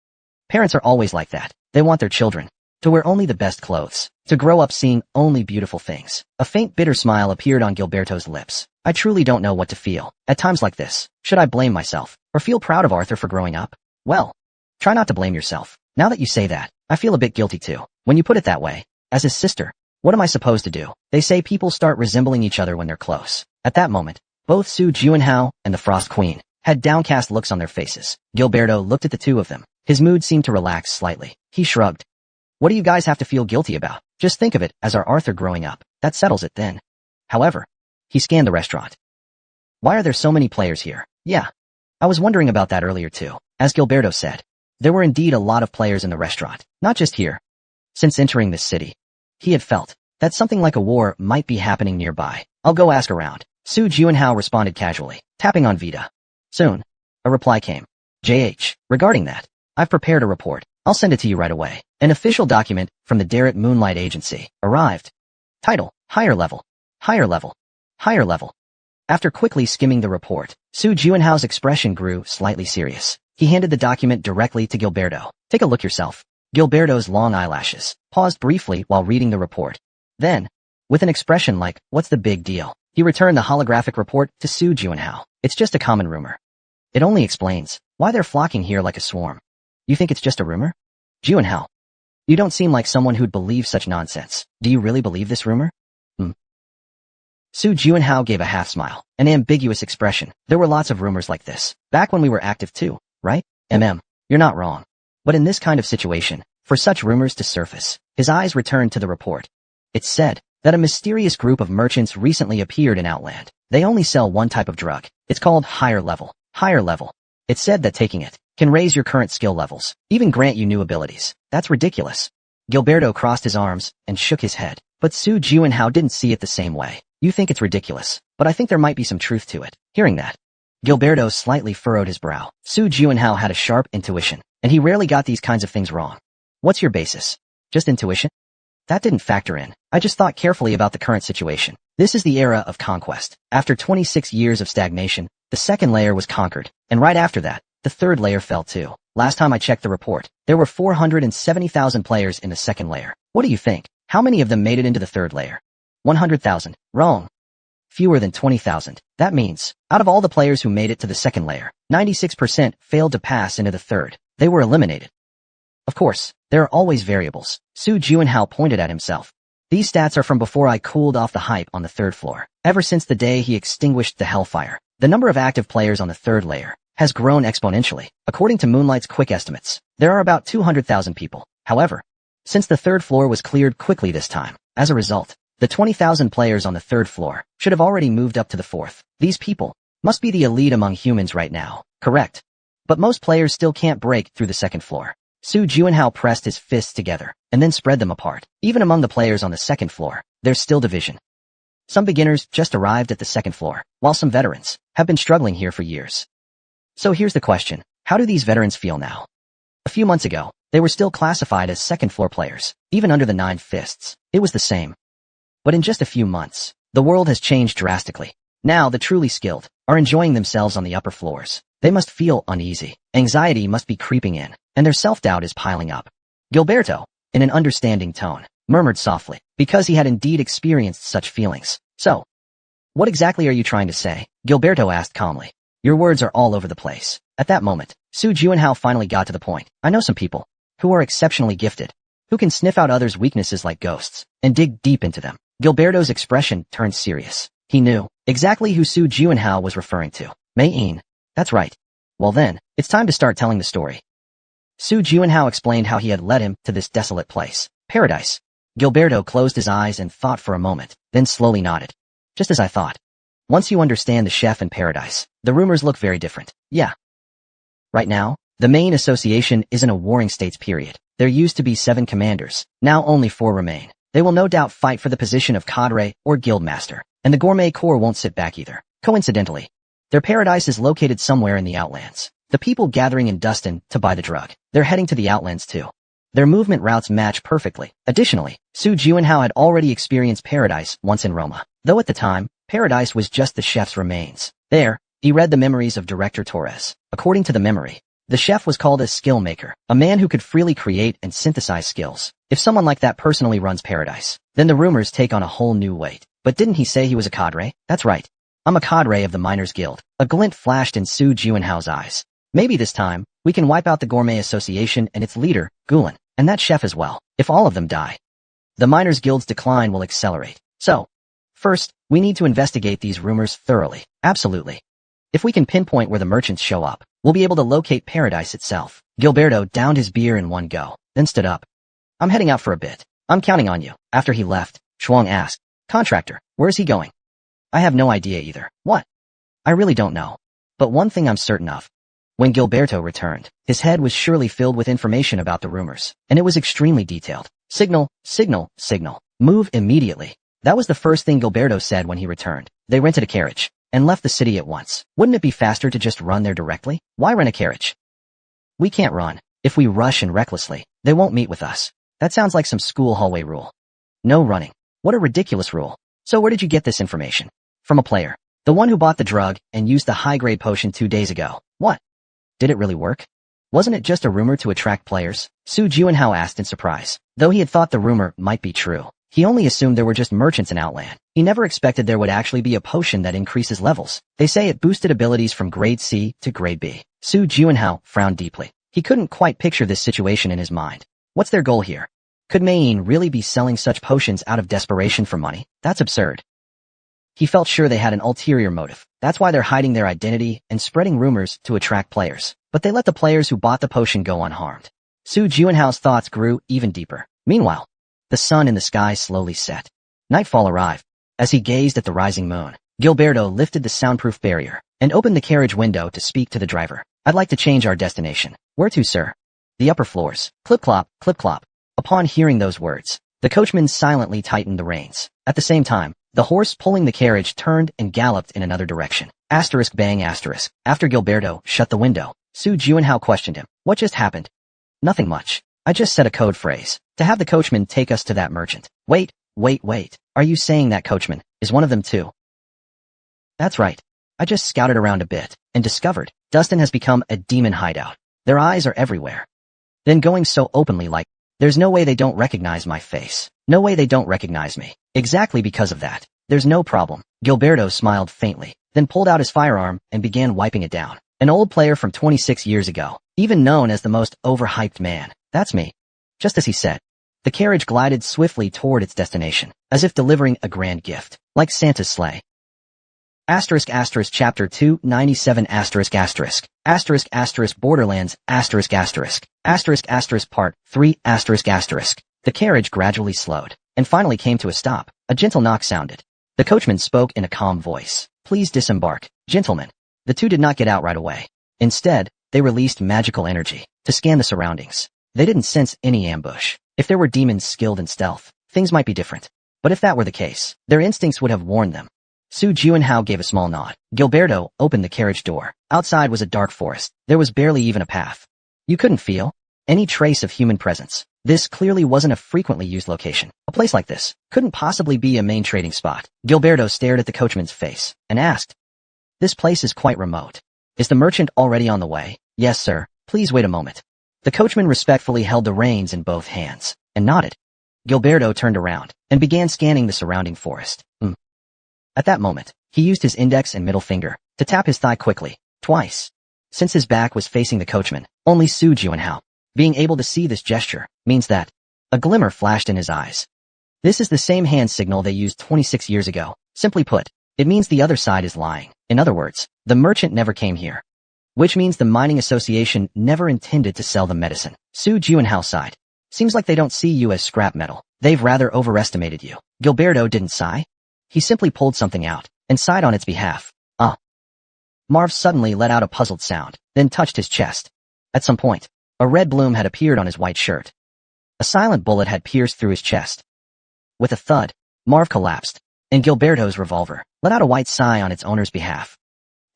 Parents are always like that. They want their children to wear only the best clothes, to grow up seeing only beautiful things. A faint bitter smile appeared on Gilberto's lips. I truly don't know what to feel at times like this. Should I blame myself or feel proud of Arthur for growing up? Well, try not to blame yourself. Now that you say that, I feel a bit guilty too. When you put it that way, as his sister, what am I supposed to do? They say people start resembling each other when they're close. At that moment, both Su Juanhao and the Frost Queen had downcast looks on their faces. Gilberto looked at the 2 of them. His mood seemed to relax slightly. He shrugged. What do you guys have to feel guilty about? Just think of it as our Arthur growing up. That settles it then. However, he scanned the restaurant. Why are there so many players here? Yeah. I was wondering about that earlier too. As Gilberto said, there were indeed a lot of players in the restaurant, not just here. Since entering this city, he had felt that something like a war might be happening nearby. I'll go ask around. Su Juanhao responded casually, tapping on Vita. Soon, a reply came. JH, regarding that, I've prepared a report. I'll send it to you right away. An official document from the Darrett Moonlight Agency arrived. Title, Higher Level. Higher Level. Higher Level. After quickly skimming the report, Su Juanhao's expression grew slightly serious. He handed the document directly to Gilberto. Take a look yourself. Gilberto's long eyelashes paused briefly while reading the report. Then, with an expression like, what's the big deal? He returned the holographic report to Su Juanhao. It's just a common rumor. It only explains why they're flocking here like a swarm. You think it's just a rumor? Juanhao, you don't seem like someone who'd believe such nonsense. Do you really believe this rumor? Su Juanhao gave a half smile, an ambiguous expression. There were lots of rumors like this, back when we were active too, right? You're not wrong. But in this kind of situation, for such rumors to surface, his eyes returned to the report. It said that a mysterious group of merchants recently appeared in Outland. They only sell one type of drug. It's called Higher Level. Higher Level. It said that taking it can raise your current skill levels, even grant you new abilities. That's ridiculous. Gilberto crossed his arms and shook his head. But Su Juanhao didn't see it the same way. You think it's ridiculous, but I think there might be some truth to it. Hearing that, Gilberto slightly furrowed his brow. Su Juanhao had a sharp intuition, and he rarely got these kinds of things wrong. What's your basis? Just intuition? That didn't factor in. I just thought carefully about the current situation. This is the era of conquest. After 26 years of stagnation, the second layer was conquered, and right after that, the third layer fell too. Last time I checked the report, there were 470,000 players in the second layer. What do you think? How many of them made it into the third layer? 100,000. Wrong. Fewer than 20,000. That means, out of all the players who made it to the second layer, 96% failed to pass into the third. They were eliminated. Of course, there are always variables. Su Juanhao pointed at himself. These stats are from before I cooled off the hype on the 3rd floor. Ever since the day he extinguished the Hellfire, the number of active players on the 3rd layer has grown exponentially. According to Moonlight's quick estimates, there are about 200,000 people. However, since the 3rd floor was cleared quickly this time, as a result, the 20,000 players on the 3rd floor should have already moved up to the 4th. These people must be the elite among humans right now, correct? But most players still can't break through the 2nd floor. Su Juanhao pressed his fists together and then spread them apart. Even among the players on the 2nd floor, there's still division. Some beginners just arrived at the 2nd floor, while some veterans have been struggling here for years. So here's the question. How do these veterans feel now? A few months ago, they were still classified as 2nd floor players, even under the 9 fists. It was the same. But in just a few months, the world has changed drastically. Now the truly skilled are enjoying themselves on the upper floors. They must feel uneasy. Anxiety must be creeping in, and their self-doubt is piling up. Gilberto, in an understanding tone, murmured softly, because he had indeed experienced such feelings. So, what exactly are you trying to say? Gilberto asked calmly. Your words are all over the place. At that moment, Su Juanhao finally got to the point. I know some people who are exceptionally gifted, who can sniff out others' weaknesses like ghosts, and dig deep into them. Gilberto's expression turned serious. He knew exactly who Su Juanhao was referring to. Mei-in. That's right. Well then, it's time to start telling the story. Su Juanhao explained how he had led him to this desolate place. Paradise. Gilberto closed his eyes and thought for a moment, then slowly nodded. Just as I thought. Once you understand the chef and paradise, the rumors look very different. Yeah. Right now, the main association is in a warring states period. There used to be 7 commanders, now only 4 remain. They will no doubt fight for the position of cadre or guildmaster, and the gourmet corps won't sit back either. Coincidentally, their paradise is located somewhere in the outlands. The people gathering in Dustin to buy the drug, they're heading to the outlands too. Their movement routes match perfectly. Additionally, Su Juanhao had already experienced paradise once in Roma, though at the time, paradise was just the chef's remains. There, he read the memories of Director Torres. According to the memory, the chef was called a skill maker, a man who could freely create and synthesize skills. If someone like that personally runs paradise, then the rumors take on a whole new weight. But didn't he say he was a cadre? That's right. I'm a cadre of the Miners Guild. A glint flashed in Su Juanhao's eyes. Maybe this time, we can wipe out the Gourmet Association and its leader, Gulen, and that chef as well. If all of them die, the Miners Guild's decline will accelerate. So, first, we need to investigate these rumors thoroughly. Absolutely. If we can pinpoint where the merchants show up, we'll be able to locate paradise itself. Gilberto downed his beer in one go, then stood up. I'm heading out for a bit. I'm counting on you. After he left, Chuang asked, Contractor, where's he going? I have no idea either. What? I really don't know. But one thing I'm certain of. When Gilberto returned, his head was surely filled with information about the rumors, and it was extremely detailed. Signal, signal, signal. Move immediately. That was the first thing Gilberto said when he returned. They rented a carriage and left the city at once. Wouldn't it be faster to just run there directly? Why rent a carriage? We can't run. If we rush and recklessly, they won't meet with us. That sounds like some school hallway rule. No running. What a ridiculous rule. So where did you get this information? From a player. The one who bought the drug and used the high-grade potion 2 days ago. What? Did it really work? Wasn't it just a rumor to attract players? Su Juanhao asked in surprise. Though he had thought the rumor might be true, he only assumed there were just merchants in Outland. He never expected there would actually be a potion that increases levels. They say it boosted abilities from grade C to grade B. Su Juanhao frowned deeply. He couldn't quite picture this situation in his mind. What's their goal here? Could Mei-in really be selling such potions out of desperation for money? That's absurd. He felt sure they had an ulterior motive. That's why they're hiding their identity and spreading rumors to attract players. But they let the players who bought the potion go unharmed. Su Juanhao's thoughts grew even deeper. Meanwhile, the sun in the sky slowly set. Nightfall arrived. As he gazed at the rising moon, Gilberto lifted the soundproof barrier and opened the carriage window to speak to the driver. I'd like to change our destination. Where to, sir? The upper floors. Clip-clop, clip-clop. Upon hearing those words, the coachman silently tightened the reins. At the same time, the horse pulling the carriage turned and galloped in another direction. Asterisk bang asterisk. After Gilberto shut the window, Su Juanhao questioned him. What just happened? Nothing much. I just said a code phrase. To have the coachman take us to that merchant. Wait. Are you saying that coachman is one of them too? That's right. I just scouted around a bit and discovered Dustin has become a demon hideout. Their eyes are everywhere. Then going so openly like, there's no way they don't recognize my face. No way they don't recognize me. Exactly because of that. There's no problem. Gilberto smiled faintly, then pulled out his firearm and began wiping it down. An old player from 26 years ago, even known as the most overhyped man. That's me. Just as he said. The carriage glided swiftly toward its destination, as if delivering a grand gift, like Santa's sleigh. Asterisk asterisk chapter 297 asterisk asterisk asterisk asterisk Borderlands asterisk asterisk asterisk asterisk part 3 asterisk asterisk. The carriage gradually slowed, and finally came to a stop. A gentle knock sounded. The coachman spoke in a calm voice. Please disembark, gentlemen. The two did not get out right away. Instead, they released magical energy to scan the surroundings. They didn't sense any ambush. If there were demons skilled in stealth, things might be different. But if that were the case, their instincts would have warned them. Su Juanhao gave a small nod. Gilberto opened the carriage door. Outside was a dark forest. There was barely even a path. You couldn't feel any trace of human presence. This clearly wasn't a frequently used location. A place like this couldn't possibly be a main trading spot. Gilberto stared at the coachman's face and asked, "This place is quite remote. Is the merchant already on the way?" "Yes, sir. Please wait a moment." The coachman respectfully held the reins in both hands and nodded. Gilberto turned around and began scanning the surrounding forest. At that moment, he used his index and middle finger to tap his thigh quickly, twice. Since his back was facing the coachman, only Su Juanhao being able to see this gesture means that a glimmer flashed in his eyes. This is the same hand signal they used 26 years ago. Simply put, it means the other side is lying. In other words, the merchant never came here. Which means the mining association never intended to sell the medicine. Su Juanhao sighed. Seems like they don't see you as scrap metal. They've rather overestimated you. Gilberto didn't sigh. He simply pulled something out and sighed on its behalf. Marv suddenly let out a puzzled sound, then touched his chest. At some point, a red bloom had appeared on his white shirt. A silent bullet had pierced through his chest. With a thud, Marv collapsed, and Gilberto's revolver let out a white sigh on its owner's behalf.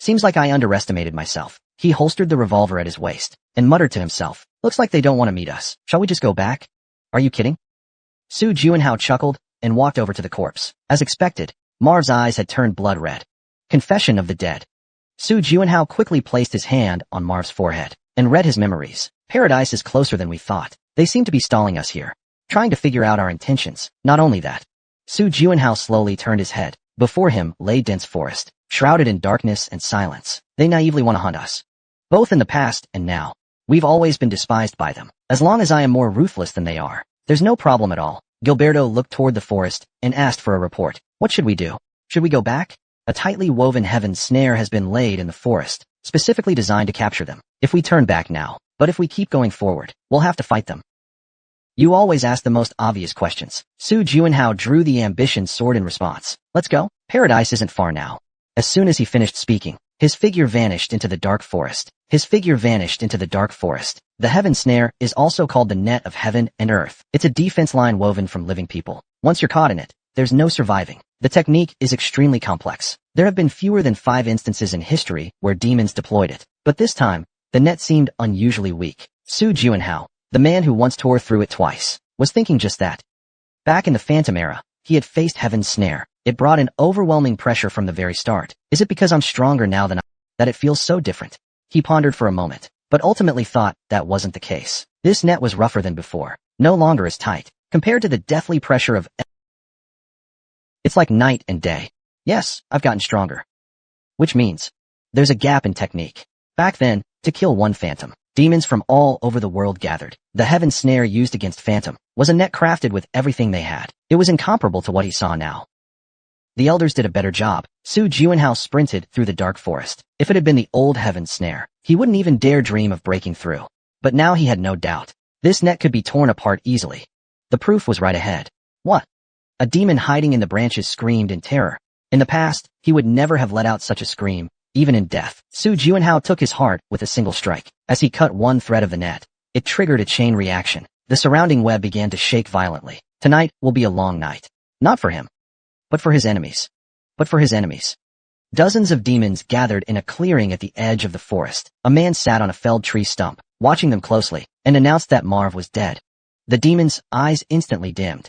Seems like I underestimated myself. He holstered the revolver at his waist and muttered to himself, "Looks like they don't want to meet us. Shall we just go back?" "Are you kidding?" Su Juanhao chuckled and walked over to the corpse. As expected, Marv's eyes had turned blood red. Confession of the dead. Su Juanhao quickly placed his hand on Marv's forehead and read his memories. Paradise is closer than we thought. They seem to be stalling us here, trying to figure out our intentions. Not only that. Su Juanhao slowly turned his head. Before him lay dense forest, shrouded in darkness and silence. They naively want to hunt us. Both in the past and now. We've always been despised by them. As long as I am more ruthless than they are, there's no problem at all. Gilberto looked toward the forest and asked for a report. What should we do? Should we go back? A tightly woven heaven snare has been laid in the forest, specifically designed to capture them. If we turn back now, but if we keep going forward, we'll have to fight them. You always ask the most obvious questions. Su Juanhao drew the ambition sword in response. Let's go. Paradise isn't far now. As soon as he finished speaking, his figure vanished into the dark forest. The heaven snare is also called the net of heaven and earth. It's a defense line woven from living people. Once you're caught in it, there's no surviving. The technique is extremely complex. There have been fewer than 5 instances in history where demons deployed it. But this time, the net seemed unusually weak. Su Juanhao, the man who once tore through it twice, was thinking just that. Back in the Phantom era, he had faced heaven's snare. It brought in overwhelming pressure from the very start. Is it because I'm stronger now than that it feels so different? He pondered for a moment, but ultimately thought that wasn't the case. This net was rougher than before, no longer as tight. Compared to the deathly pressure of it's like night and day. Yes, I've gotten stronger. Which means there's a gap in technique. Back then, to kill one phantom, demons from all over the world gathered. The heaven snare used against Phantom was a net crafted with everything they had. It was incomparable to what he saw now. The elders did a better job. Su Juanhao sprinted through the dark forest. If it had been the old heaven snare, he wouldn't even dare dream of breaking through. But now he had no doubt. This net could be torn apart easily. The proof was right ahead. What? A demon hiding in the branches screamed in terror. In the past, he would never have let out such a scream, even in death. Su Juanhao took his heart with a single strike. As he cut one thread of the net, it triggered a chain reaction. The surrounding web began to shake violently. Tonight will be a long night. Not for him, but for his enemies. Dozens of demons gathered in a clearing at the edge of the forest. A man sat on a felled tree stump, watching them closely, and announced that Marv was dead. The demon's eyes instantly dimmed.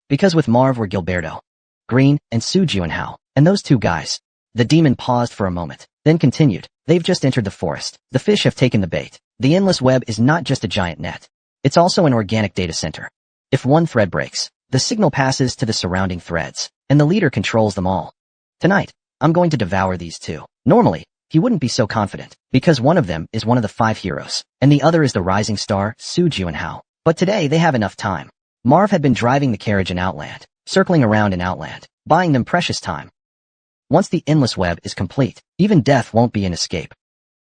Because with Marv were Gilberto, Green, and Su Juanhao, and those two guys. The demon paused for a moment, then continued. They've just entered the forest. The fish have taken the bait. The endless web is not just a giant net. It's also an organic data center. If one thread breaks, the signal passes to the surrounding threads, and the leader controls them all. Tonight, I'm going to devour these two. Normally, he wouldn't be so confident, because one of them is one of the 5 heroes, and the other is the rising star, Su Juanhao. But today they have enough time. Marv had been driving the carriage in Outland, circling around in Outland, buying them precious time. Once the endless web is complete, even death won't be an escape.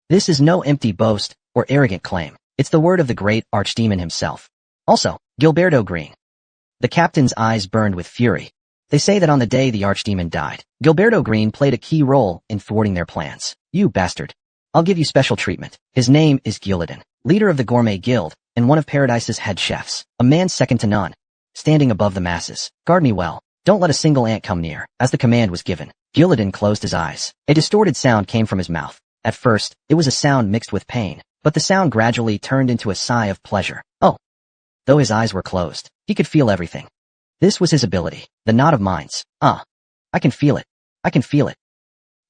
This is no empty boast or arrogant claim. It's the word of the great archdemon himself. Also, Gilberto Green. The captain's eyes burned with fury. They say that on the day the archdemon died, Gilberto Green played a key role in thwarting their plans. You bastard. I'll give you special treatment. His name is Gillidan, leader of the Gourmet Guild, and one of Paradise's head chefs, a man second to none, standing above the masses. Guard me well. Don't let a single ant come near. As the command was given, Gillidan closed his eyes. A distorted sound came from his mouth. At first, it was a sound mixed with pain, but the sound gradually turned into a sigh of pleasure. Oh. Though his eyes were closed, he could feel everything. This was his ability, the knot of minds. I can feel it. I can feel it.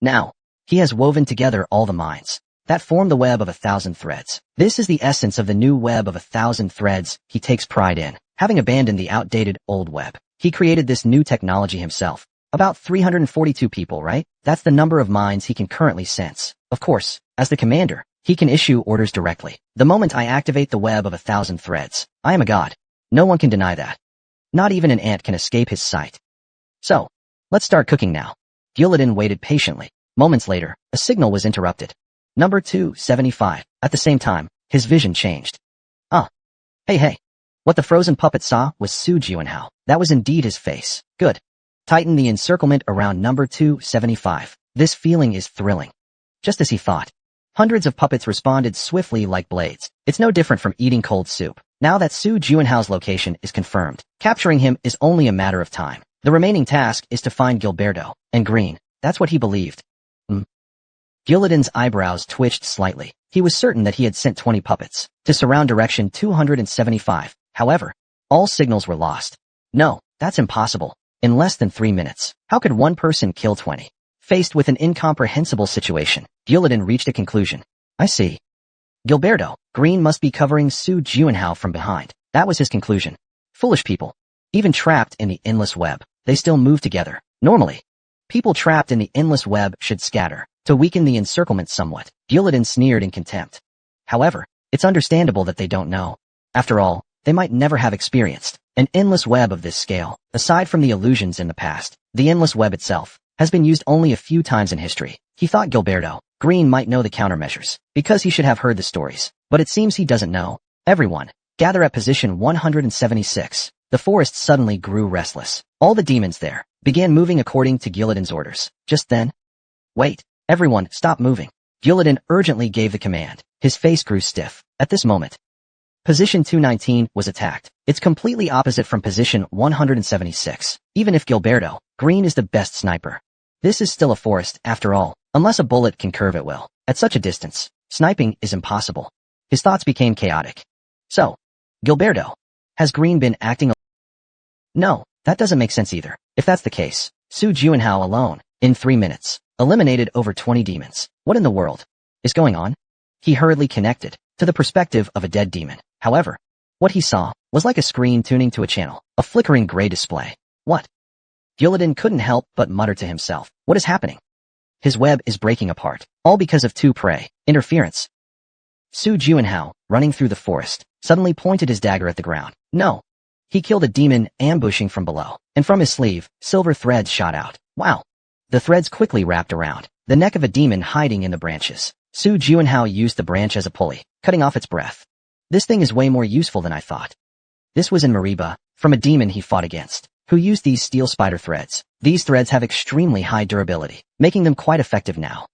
Now, he has woven together all the minds that form the web of 1,000 threads. This is the essence of the new web of 1,000 threads he takes pride in. Having abandoned the outdated old web, he created this new technology himself. About 342 people, right? That's the number of minds he can currently sense. Of course, as the commander, he can issue orders directly. The moment I activate the web of 1,000 threads, I am a god. No one can deny that. Not even an ant can escape his sight. So, let's start cooking now. Gillidan waited patiently. Moments later, a signal was interrupted. Number 275. At the same time, his vision changed. Hey. What the frozen puppet saw was Su Jianhao. That was indeed his face. Good. Tighten the encirclement around number 275. This feeling is thrilling. Just as he thought. Hundreds of puppets responded swiftly like blades. It's no different from eating cold soup. Now that Su Jianhao's location is confirmed, capturing him is only a matter of time. The remaining task is to find Gilberto and Green. That's what he believed. Gillidan's eyebrows twitched slightly. He was certain that he had sent 20 puppets to surround direction 275. However, all signals were lost. No, that's impossible. In less than 3 minutes, how could one person kill 20? Faced with an incomprehensible situation, Gillidan reached a conclusion. I see. Gilberto Green must be covering Su Jianhao from behind. That was his conclusion. Foolish people. Even trapped in the endless web, they still move together. Normally, people trapped in the endless web should scatter to weaken the encirclement somewhat. Gillidan sneered in contempt. However, it's understandable that they don't know. After all, they might never have experienced an endless web of this scale. Aside from the illusions in the past, the endless web itself has been used only a few times in history. He thought Gilberto Green might know the countermeasures, because he should have heard the stories. But it seems he doesn't know. Everyone, gather at position 176. The forest suddenly grew restless. All the demons there began moving according to Gillidan's orders. Just then, wait, everyone, stop moving. Gillidan urgently gave the command. His face grew stiff. At this moment, position 219 was attacked. It's completely opposite from position 176. Even if Gilberto Green is the best sniper, this is still a forest, after all, unless a bullet can curve at will. At such a distance, sniping is impossible. His thoughts became chaotic. So, Gilberto, has Green been acting? No, that doesn't make sense either. If that's the case, Su Jianhao alone, in 3 minutes, eliminated over 20 demons. What in the world is going on? He hurriedly connected to the perspective of a dead demon. However, what he saw was like a screen tuning to a channel, a flickering gray display. What? Gillidan couldn't help but mutter to himself. What is happening? His web is breaking apart, all because of two prey interference. Su Jianhao, running through the forest, suddenly pointed his dagger at the ground. No. He killed a demon ambushing from below, and from his sleeve, silver threads shot out. Wow. The threads quickly wrapped around the neck of a demon hiding in the branches. Su Jianhao used the branch as a pulley, cutting off its breath. This thing is way more useful than I thought. This was in Mariba, from a demon he fought against, who used these steel spider threads. These threads have extremely high durability, making them quite effective now.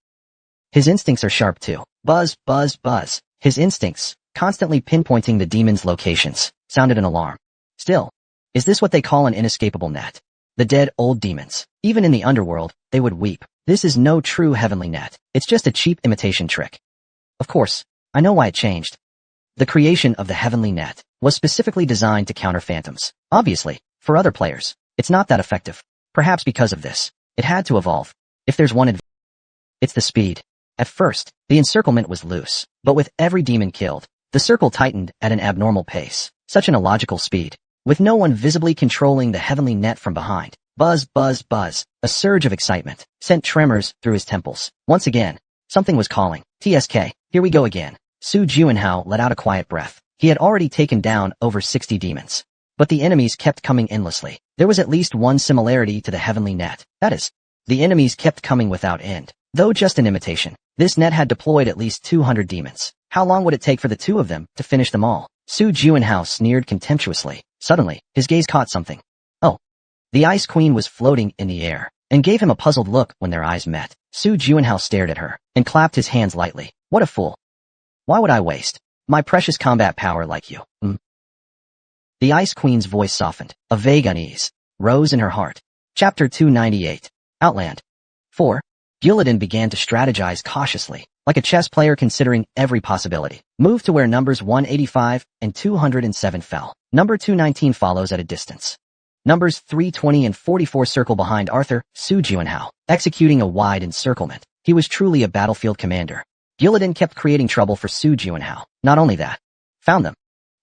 His instincts are sharp too. Buzz, buzz, buzz. His instincts, constantly pinpointing the demon's locations, sounded an alarm. Still, is this what they call an inescapable net? The dead old demons, even in the underworld, they would weep. This is no true heavenly net. It's just a cheap imitation trick. Of course, I know why it changed. The creation of the heavenly net was specifically designed to counter phantoms. Obviously, for other players, it's not that effective. Perhaps because of this, it had to evolve. If there's one advantage, it's the speed. At first, the encirclement was loose, but with every demon killed, the circle tightened at an abnormal pace, such an illogical speed, with no one visibly controlling the heavenly net from behind. Buzz, buzz, buzz. A surge of excitement sent tremors through his temples. Once again, something was calling. TSK, here we go again. Su Jianhao let out a quiet breath. He had already taken down over 60 demons. But the enemies kept coming endlessly. There was at least one similarity to the heavenly net. That is, the enemies kept coming without end. Though just an imitation, this net had deployed at least 200 demons. How long would it take for the two of them to finish them all? Su Juanhao sneered contemptuously. Suddenly, his gaze caught something. Oh. The Ice Queen was floating in the air, and gave him a puzzled look when their eyes met. Su Juanhao stared at her, and clapped his hands lightly. What a fool. Why would I waste my precious combat power like you? The Ice Queen's voice softened. A vague unease rose in her heart. Chapter 298. Outland. 4. Gillidan began to strategize cautiously, like a chess player considering every possibility. Moved to where numbers 185 and 207 fell. Number 219 follows at a distance. Numbers 320 and 44 circle behind Arthur, Su Juanhao, executing a wide encirclement. He was truly a battlefield commander. Gillidan kept creating trouble for Su Juanhao. Not only that, found them.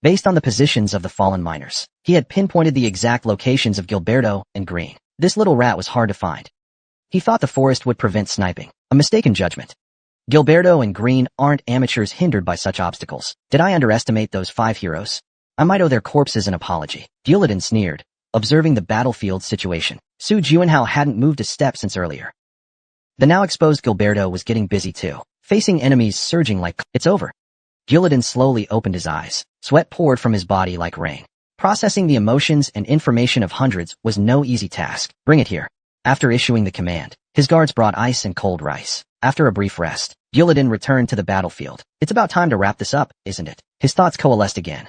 Based on the positions of the fallen miners, he had pinpointed the exact locations of Gilberto and Green. This little rat was hard to find. He thought the forest would prevent sniping. A mistaken judgment. Gilberto and Green aren't amateurs hindered by such obstacles. Did I underestimate those 5 heroes? I might owe their corpses an apology. Gillidan sneered, observing the battlefield situation. Su Juanhao hadn't moved a step since earlier. The now exposed Gilberto was getting busy too, facing enemies surging like, it's over. Gillidan slowly opened his eyes. Sweat poured from his body like rain. Processing the emotions and information of hundreds was no easy task. Bring it here. After issuing the command, his guards brought ice and cold rice. After a brief rest, Gillidan returned to the battlefield. It's about time to wrap this up, isn't it? His thoughts coalesced again.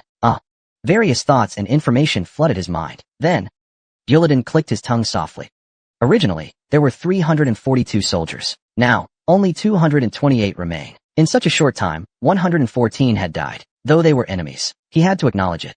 Various thoughts and information flooded his mind. Then, Gillidan clicked his tongue softly. Originally, there were 342 soldiers. Now, only 228 remain. In such a short time, 114 had died. Though they were enemies, he had to acknowledge it.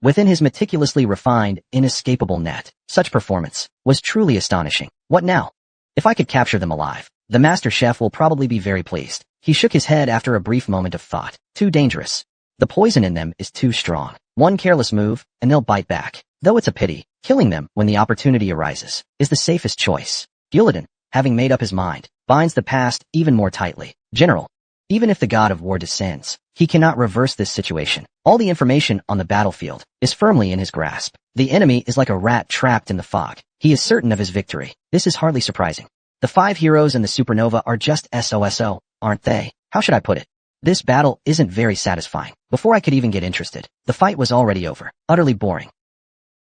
Within his meticulously refined, inescapable net, such performance was truly astonishing. What now? If I could capture them alive, the master chef will probably be very pleased. He shook his head after a brief moment of thought. Too dangerous. The poison in them is too strong. One careless move, and they'll bite back. Though it's a pity, killing them when the opportunity arises is the safest choice. Gillidan, having made up his mind, binds the past even more tightly. General, even if the god of war descends, he cannot reverse this situation. All the information on the battlefield is firmly in his grasp. The enemy is like a rat trapped in the fog. He is certain of his victory. This is hardly surprising. The 5 heroes and the supernova are just SOSO, aren't they? How should I put it? This battle isn't very satisfying. Before I could even get interested, the fight was already over. Utterly boring.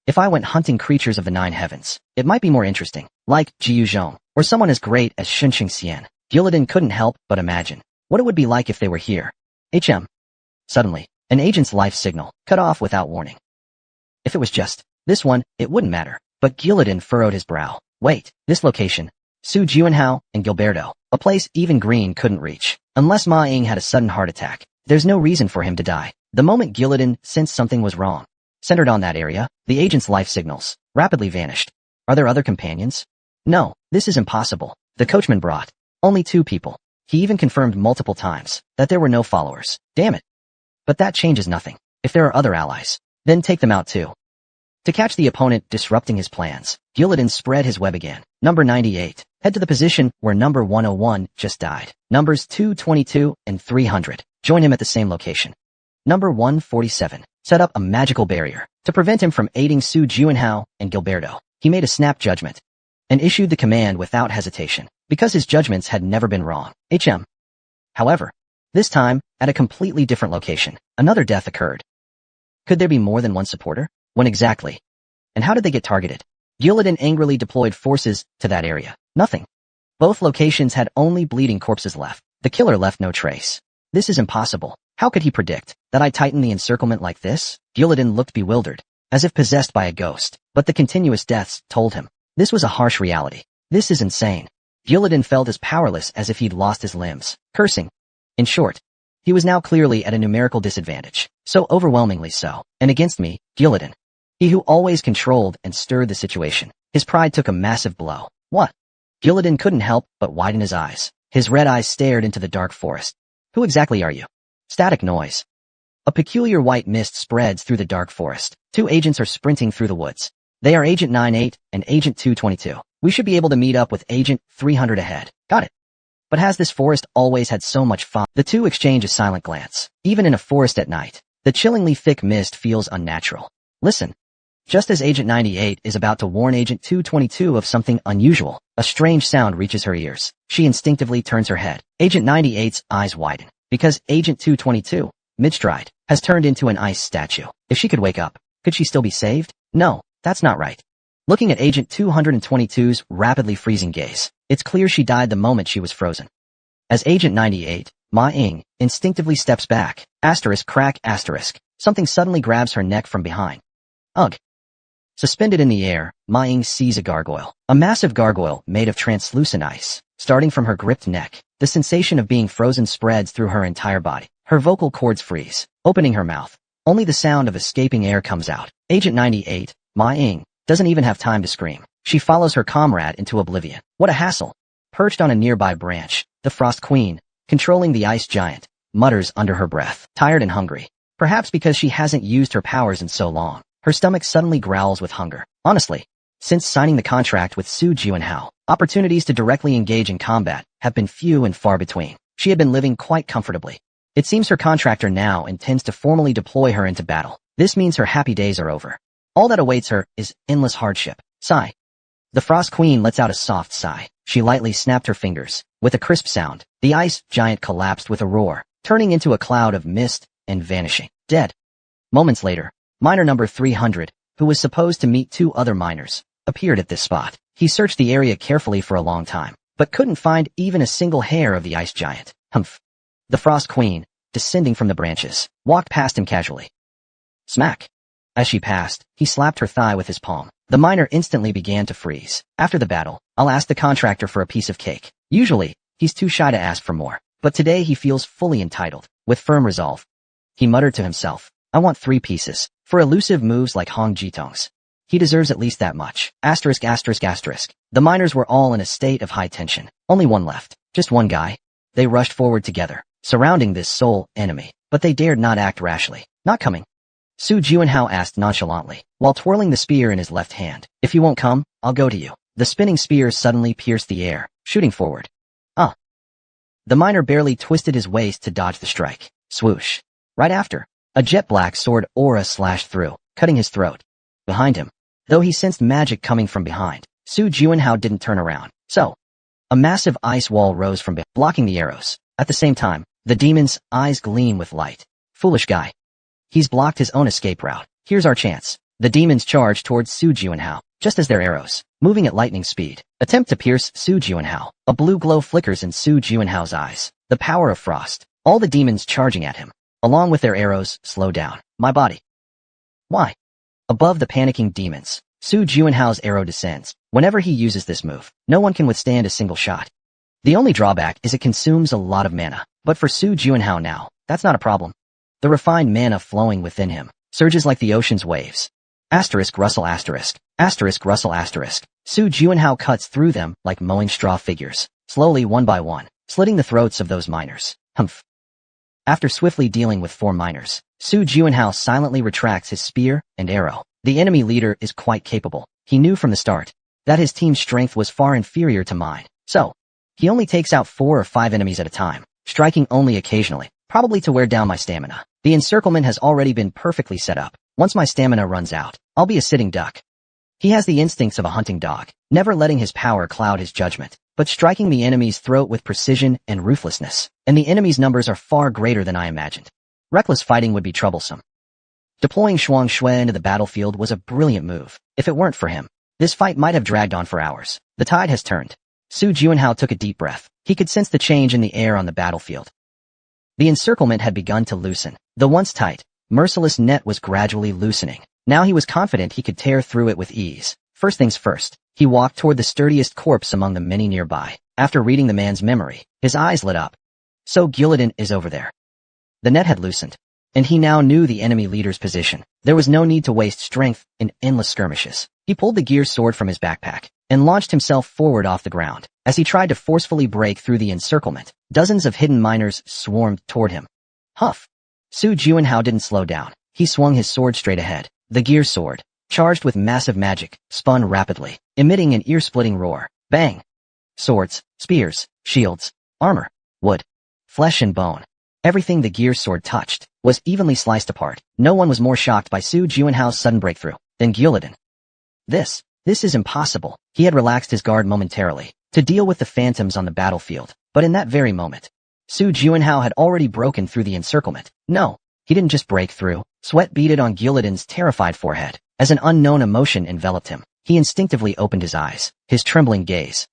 If I went hunting creatures of the 9 heavens, it might be more interesting, like Jiu Zhong, or someone as great as Shunqing Xian. Gillidan couldn't help but imagine what it would be like if they were here. Suddenly, an agent's life signal cut off without warning. If it was just this one, it wouldn't matter. But Gillidan furrowed his brow. Wait, this location. Su Juanhao and Gilberto, a place even Green couldn't reach. Unless Ma Ying had a sudden heart attack, there's no reason for him to die. The moment Gillidan sensed something was wrong, centered on that area, the agent's life signals rapidly vanished. Are there other companions? No, this is impossible. The coachman brought only 2 people. He even confirmed multiple times that there were no followers. Damn it. But that changes nothing. If there are other allies, then take them out too. To catch the opponent disrupting his plans, Gillidan spread his web again. Number 98. Head to the position where number 101 just died. Numbers 222 and 300. Join him at the same location. Number 147. Set up a magical barrier to prevent him from aiding Su Juanhao and Gilberto. He made a snap judgment and issued the command without hesitation, because his judgments had never been wrong. However, this time, at a completely different location, another death occurred. Could there be more than one supporter? When exactly? And how did they get targeted? Gillidan angrily deployed forces to that area. Nothing. Both locations had only bleeding corpses left. The killer left no trace. This is impossible. How could he predict that I'd tighten the encirclement like this? Gillidan looked bewildered, as if possessed by a ghost. But the continuous deaths told him this was a harsh reality. This is insane. Gillidan felt as powerless as if he'd lost his limbs, cursing. In short, he was now clearly at a numerical disadvantage. So overwhelmingly so. And against me, Gillidan. He who always controlled and stirred the situation. His pride took a massive blow. What? Gillidan couldn't help but widen his eyes. His red eyes stared into the dark forest. Who exactly are you? Static noise. A peculiar white mist spreads through the dark forest. 2 agents are sprinting through the woods. They are Agent 98 and Agent 222. We should be able to meet up with Agent 300 ahead. Got it. But has this forest always had so much fog? The 2 exchange a silent glance. Even in a forest at night, the chillingly thick mist feels unnatural. Listen. Just as Agent 98 is about to warn Agent 222 of something unusual, a strange sound reaches her ears. She instinctively turns her head. Agent 98's eyes widen, because Agent 222, mid-stride, has turned into an ice statue. If she could wake up, could she still be saved? No, that's not right. Looking at Agent 222's rapidly freezing gaze, it's clear she died the moment she was frozen. As Agent 98, Ma-ing, instinctively steps back, crack, something suddenly grabs her neck from behind. Ugh. Suspended in the air, Ma-ing sees a gargoyle. A massive gargoyle made of translucent ice. Starting from her gripped neck, the sensation of being frozen spreads through her entire body. Her vocal cords freeze. Opening her mouth, only the sound of escaping air comes out. Agent 98, Ma-ing, doesn't even have time to scream. She follows her comrade into oblivion. What a hassle. Perched on a nearby branch, the Frost Queen, controlling the ice giant, mutters under her breath, tired and hungry. Perhaps because she hasn't used her powers in so long. Her stomach suddenly growls with hunger. Honestly, since signing the contract with Su Jianhao, opportunities to directly engage in combat have been few and far between. She had been living quite comfortably. It seems her contractor now intends to formally deploy her into battle. This means her happy days are over. All that awaits her is endless hardship. Sigh. The Frost Queen lets out a soft sigh. She lightly snapped her fingers. With a crisp sound, the ice giant collapsed with a roar, turning into a cloud of mist and vanishing. Dead. Moments later, miner number 300, who was supposed to meet two other miners, appeared at this spot. He searched the area carefully for a long time, but couldn't find even a single hair of the ice giant. Humph. The Frost Queen, descending from the branches, walked past him casually. Smack. As she passed, he slapped her thigh with his palm. The miner instantly began to freeze. After the battle, I'll ask the contractor for a piece of cake. Usually, he's too shy to ask for more, but today he feels fully entitled. With firm resolve, he muttered to himself, I want 3 pieces. For elusive moves like Hong Jitong's. He deserves at least that much. The miners were all in a state of high tension. Only one left. Just one guy. They rushed forward together, surrounding this sole enemy, but they dared not act rashly. Not coming. Su Jianhao asked nonchalantly, while twirling the spear in his left hand. If you won't come, I'll go to you. The spinning spear suddenly pierced the air, shooting forward. The miner barely twisted his waist to dodge the strike. Swoosh. Right after, a jet-black sword aura slashed through, cutting his throat. Behind him, though he sensed magic coming from behind, Su Jianhao didn't turn around. So, a massive ice wall rose from behind, blocking the arrows. At the same time, the demon's eyes gleam with light. Foolish guy. He's blocked his own escape route. Here's our chance. The demons charge towards Su Jianhao, just as their arrows, moving at lightning speed, attempt to pierce Su Jianhao. A blue glow flickers in Su Jianhao's eyes. The power of frost. All the demons charging at him, along with their arrows, slow down. My body. Why? Above the panicking demons, Su Jianhao's arrow descends. Whenever he uses this move, no one can withstand a single shot. The only drawback is it consumes a lot of mana. But for Su Jianhao now, that's not a problem. The refined mana flowing within him surges like the ocean's waves. Rustle. Su Jianhao cuts through them like mowing straw figures, slowly one by one, slitting the throats of those miners. Humph. After swiftly dealing with 4 miners, Su Jianhao silently retracts his spear and arrow. The enemy leader is quite capable. He knew from the start that his team's strength was far inferior to mine. So, he only takes out 4 or 5 enemies at a time, striking only occasionally, probably to wear down my stamina. The encirclement has already been perfectly set up. Once my stamina runs out, I'll be a sitting duck. He has the instincts of a hunting dog, never letting his power cloud his judgment, but striking the enemy's throat with precision and ruthlessness. And the enemy's numbers are far greater than I imagined. Reckless fighting would be troublesome. Deploying Shuang Shui into the battlefield was a brilliant move. If it weren't for him, this fight might have dragged on for hours. The tide has turned. Su Jianhao took a deep breath. He could sense the change in the air on the battlefield. The encirclement had begun to loosen. The once tight, merciless net was gradually loosening. Now he was confident he could tear through it with ease. First things first, he walked toward the sturdiest corpse among the many nearby. After reading the man's memory, his eyes lit up. So Gillidan is over there. The net had loosened, and he now knew the enemy leader's position. There was no need to waste strength in endless skirmishes. He pulled the gear sword from his backpack and launched himself forward off the ground. As he tried to forcefully break through the encirclement, dozens of hidden miners swarmed toward him. Huff! Su Jianhao didn't slow down. He swung his sword straight ahead. The gear sword, charged with massive magic, spun rapidly, emitting an ear-splitting roar. Bang! Swords, spears, shields, armor, wood, flesh and bone. Everything the gear sword touched was evenly sliced apart. No one was more shocked by Su Juanhao's sudden breakthrough than Gyuliden. This is impossible. He had relaxed his guard momentarily to deal with the phantoms on the battlefield, but in that very moment, Su Juanhao had already broken through the encirclement. No, he didn't just break through. Sweat beaded on Gyuliden's terrified forehead. As an unknown emotion enveloped him, he instinctively opened his eyes, his trembling gaze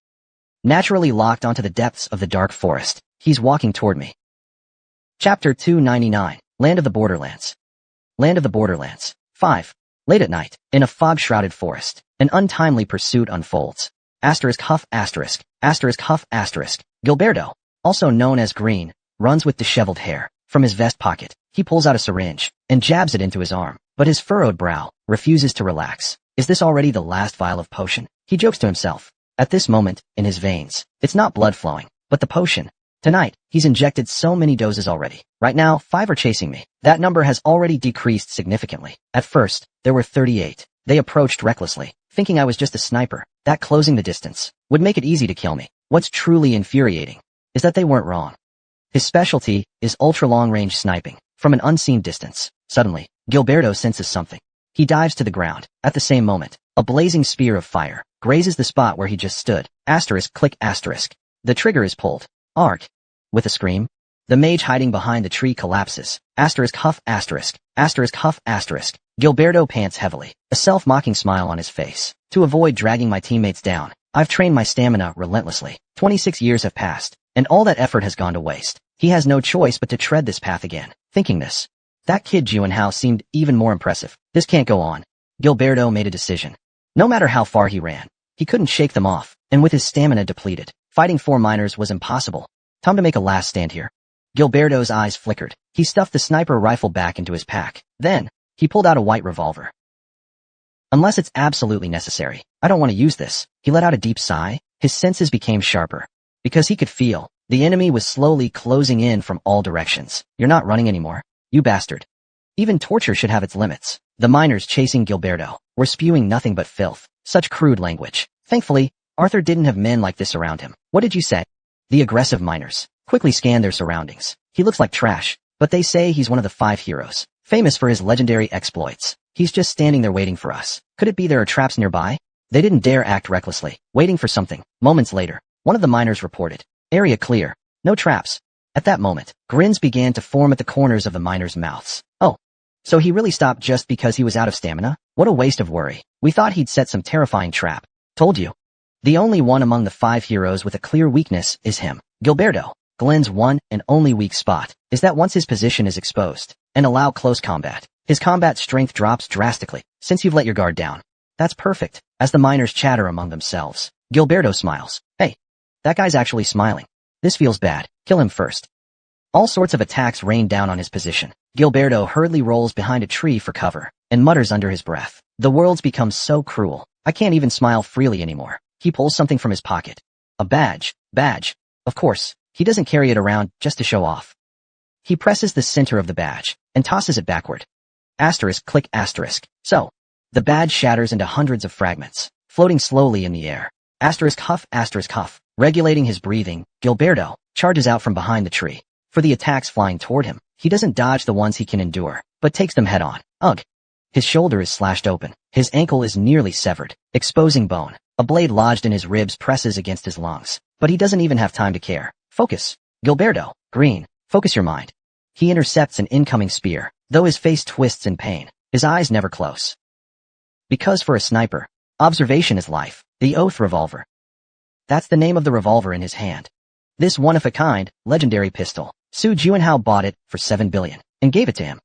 naturally locked onto the depths of the dark forest. He's walking toward me. Chapter 299, Land of the Borderlands. Land of the Borderlands. 5. Late at night, in a fog-shrouded forest, an untimely pursuit unfolds. Huff asterisk, huff asterisk. Gilberto, also known as Green, runs with disheveled hair. From his vest pocket, he pulls out a syringe and jabs it into his arm, but his furrowed brow refuses to relax. Is this already the last vial of potion? He jokes to himself. At this moment, in his veins, it's not blood flowing, but the potion. Tonight, he's injected so many doses already. Right now, 5 are chasing me. That number has already decreased significantly. At first, there were 38. They approached recklessly, thinking I was just a sniper. That closing the distance would make it easy to kill me. What's truly infuriating is that they weren't wrong. His specialty is ultra-long-range sniping from an unseen distance. Suddenly, Gilberto senses something. He dives to the ground. At the same moment, a blazing spear of fire grazes the spot where he just stood. Asterisk click asterisk. The trigger is pulled. Arc. With a scream, the mage hiding behind the tree collapses. Asterisk huff asterisk. Asterisk huff asterisk. Gilberto pants heavily, a self-mocking smile on his face. To avoid dragging my teammates down, I've trained my stamina relentlessly. 26 years have passed, and all that effort has gone to waste. He has no choice but to tread this path again. Thinking this, that kid Juanhao seemed even more impressive. This can't go on. Gilberto made a decision. No matter how far he ran, he couldn't shake them off, and with his stamina depleted, fighting 4 miners was impossible. Time to make a last stand here. Gilberto's eyes flickered. He stuffed the sniper rifle back into his pack. Then, he pulled out a white revolver. Unless it's absolutely necessary, I don't want to use this. He let out a deep sigh. His senses became sharper, because he could feel the enemy was slowly closing in from all directions. You're not running anymore, you bastard. Even torture should have its limits. The miners chasing Gilberto were spewing nothing but filth. Such crude language. Thankfully, Arthur didn't have men like this around him. What did you say? The aggressive miners quickly scanned their surroundings. He looks like trash, but they say he's one of the 5 heroes, famous for his legendary exploits. He's just standing there waiting for us. Could it be there are traps nearby? They didn't dare act recklessly, waiting for something. Moments later, one of the miners reported, "Area clear. No traps." At that moment, grins began to form at the corners of the miners' mouths. Oh, so he really stopped just because he was out of stamina? What a waste of worry. We thought he'd set some terrifying trap. Told you. The only one among the 5 heroes with a clear weakness is him. Gilberto. Glenn's one and only weak spot is that once his position is exposed and allow close combat, his combat strength drops drastically since you've let your guard down. That's perfect. As the miners chatter among themselves, Gilberto smiles. Hey, that guy's actually smiling. This feels bad. Kill him first. All sorts of attacks rain down on his position. Gilberto hurriedly rolls behind a tree for cover and mutters under his breath. The world's become so cruel. I can't even smile freely anymore. He pulls something from his pocket. A badge. Badge. Of course, he doesn't carry it around just to show off. He presses the center of the badge and tosses it backward. Asterisk click asterisk. So, the badge shatters into hundreds of fragments, floating slowly in the air. Asterisk huff. Regulating his breathing, Gilberto charges out from behind the tree. For the attacks flying toward him, he doesn't dodge the ones he can endure, but takes them head on. Ugh. His shoulder is slashed open. His ankle is nearly severed, exposing bone. A blade lodged in his ribs presses against his lungs, but he doesn't even have time to care. Focus. Gilberto. Green. Focus your mind. He intercepts an incoming spear, though his face twists in pain. His eyes never close. Because for a sniper, observation is life. The Oath revolver. That's the name of the revolver in his hand. This one-of-a-kind, legendary pistol. Su Juanhao bought it for 7 billion and gave it to him.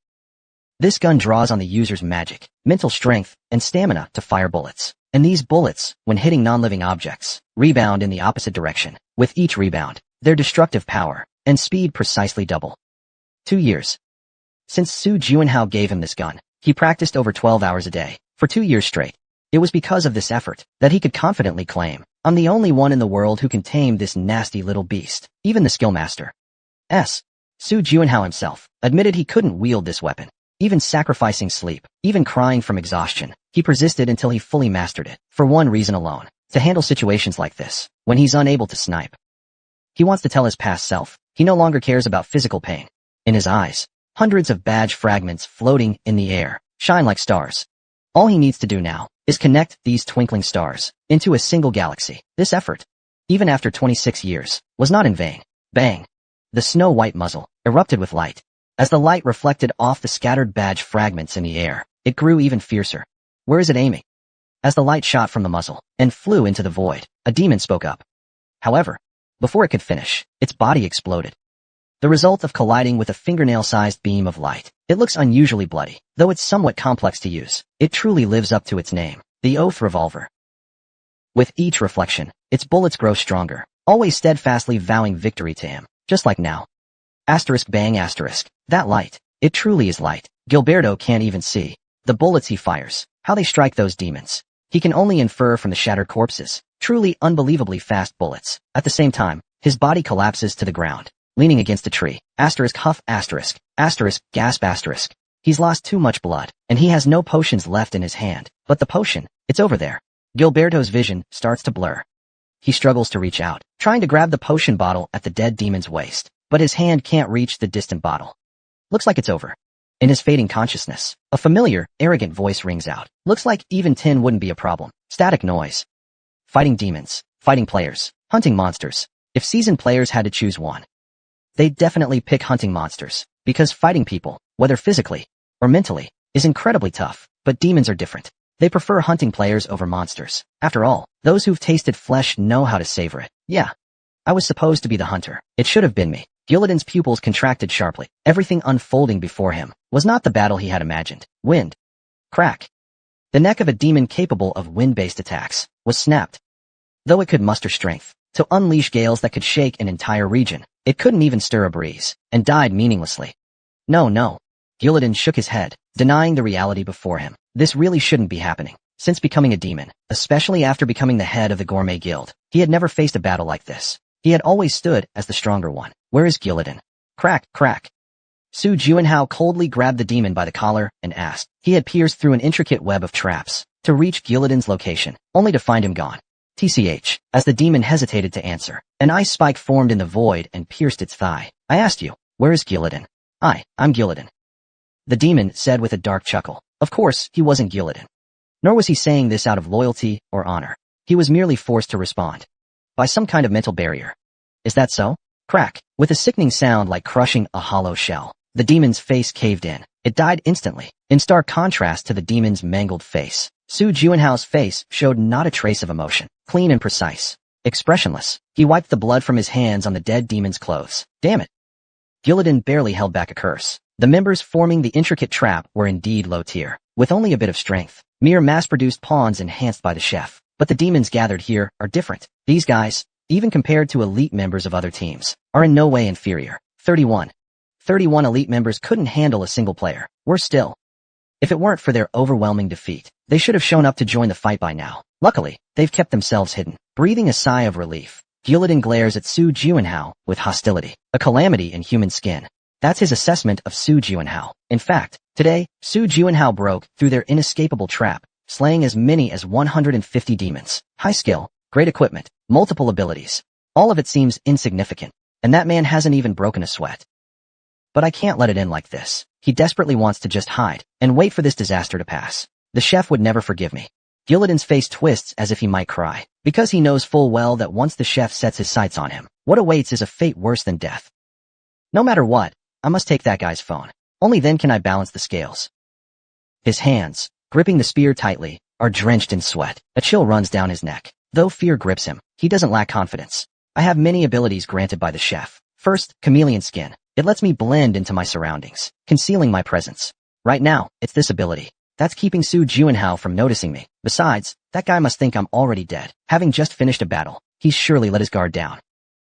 This gun draws on the user's magic, mental strength, and stamina to fire bullets. And these bullets, when hitting non-living objects, rebound in the opposite direction. With each rebound, their destructive power and speed precisely double. 2 years. Since Su Juanhao gave him this gun, he practiced over 12 hours a day, for 2 years straight. It was because of this effort that he could confidently claim, I'm the only one in the world who can tame this nasty little beast. Even the skillmaster. Su Juanhao himself admitted he couldn't wield this weapon. Even sacrificing sleep, even crying from exhaustion, he persisted until he fully mastered it, for one reason alone, to handle situations like this, when he's unable to snipe. He wants to tell his past self, he no longer cares about physical pain. In his eyes, hundreds of badge fragments floating in the air shine like stars. All he needs to do now is connect these twinkling stars into a single galaxy. This effort, even after 26 years, was not in vain. Bang! The snow-white muzzle erupted with light. As the light reflected off the scattered badge fragments in the air, it grew even fiercer. Where is it aiming? As the light shot from the muzzle and flew into the void, a demon spoke up. However, before it could finish, its body exploded. The result of colliding with a fingernail-sized beam of light. It looks unusually bloody, though it's somewhat complex to use. It truly lives up to its name, the Oath Revolver. With each reflection, its bullets grow stronger, always steadfastly vowing victory to him, just like now. Asterisk bang asterisk. That light. It truly is light. Gilberto can't even see the bullets he fires, how they strike those demons. He can only infer from the shattered corpses. Truly unbelievably fast bullets. At the same time, his body collapses to the ground, leaning against a tree. Asterisk huff asterisk. Asterisk gasp asterisk. He's lost too much blood, and he has no potions left in his hand. But the potion, it's over there. Gilberto's vision starts to blur. He struggles to reach out, trying to grab the potion bottle at the dead demon's waist, but his hand can't reach the distant bottle. Looks like it's over. In his fading consciousness, a familiar, arrogant voice rings out. Looks like even tin wouldn't be a problem. Static noise. Fighting demons, fighting players, hunting monsters. If seasoned players had to choose one, they'd definitely pick hunting monsters, because fighting people, whether physically or mentally, is incredibly tough. But demons are different. They prefer hunting players over monsters. After all, those who've tasted flesh know how to savor it. Yeah, I was supposed to be the hunter. It should have been me. Gillidan's pupils contracted sharply. Everything unfolding before him was not the battle he had imagined. Wind. Crack. The neck of a demon capable of wind-based attacks was snapped. Though it could muster strength to unleash gales that could shake an entire region, it couldn't even stir a breeze, and died meaninglessly. No. Gillidan shook his head, denying the reality before him. This really shouldn't be happening. Since becoming a demon, especially after becoming the head of the Gourmet Guild, he had never faced a battle like this. He had always stood as the stronger one. Where is Gillidan? Crack, crack. Su Juanhao coldly grabbed the demon by the collar and asked. He had pierced through an intricate web of traps to reach Gillidan's location, only to find him gone. TCH. As the demon hesitated to answer, an ice spike formed in the void and pierced its thigh. I asked you, where is Gillidan? I'm Gillidan. The demon said with a dark chuckle. Of course, he wasn't Gillidan. Nor was he saying this out of loyalty or honor. He was merely forced to respond by some kind of mental barrier. Is that so? Crack. With a sickening sound like crushing a hollow shell, the demon's face caved in. It died instantly. In stark contrast to the demon's mangled face, Su Juanhao's face showed not a trace of emotion. Clean and precise. Expressionless. He wiped the blood from his hands on the dead demon's clothes. Damn it. Gillidan barely held back a curse. The members forming the intricate trap were indeed low tier, with only a bit of strength. Mere mass-produced pawns enhanced by the chef. But the demons gathered here are different. These guys, even compared to elite members of other teams, are in no way inferior. 31 elite members couldn't handle a single player. Worse still, if it weren't for their overwhelming defeat, they should have shown up to join the fight by now. Luckily, they've kept themselves hidden. Breathing a sigh of relief, Gillidan glares at Su Juanhao with hostility. A calamity in human skin. That's his assessment of Su Juanhao. In fact, today, Su Juanhao broke through their inescapable trap, slaying as many as 150 demons. High skill, great equipment, multiple abilities. All of it seems insignificant, and that man hasn't even broken a sweat. But I can't let it end like this. He desperately wants to just hide and wait for this disaster to pass. The chef would never forgive me. Gillidan's face twists as if he might cry, because he knows full well that once the chef sets his sights on him, what awaits is a fate worse than death. No matter what, I must take that guy's phone. Only then can I balance the scales. His hands, gripping the spear tightly, are drenched in sweat. A chill runs down his neck. Though fear grips him, he doesn't lack confidence. I have many abilities granted by the chef. First, chameleon skin. It lets me blend into my surroundings, concealing my presence. Right now, it's this ability that's keeping Su Juanhao from noticing me. Besides, that guy must think I'm already dead. Having just finished a battle, he's surely let his guard down.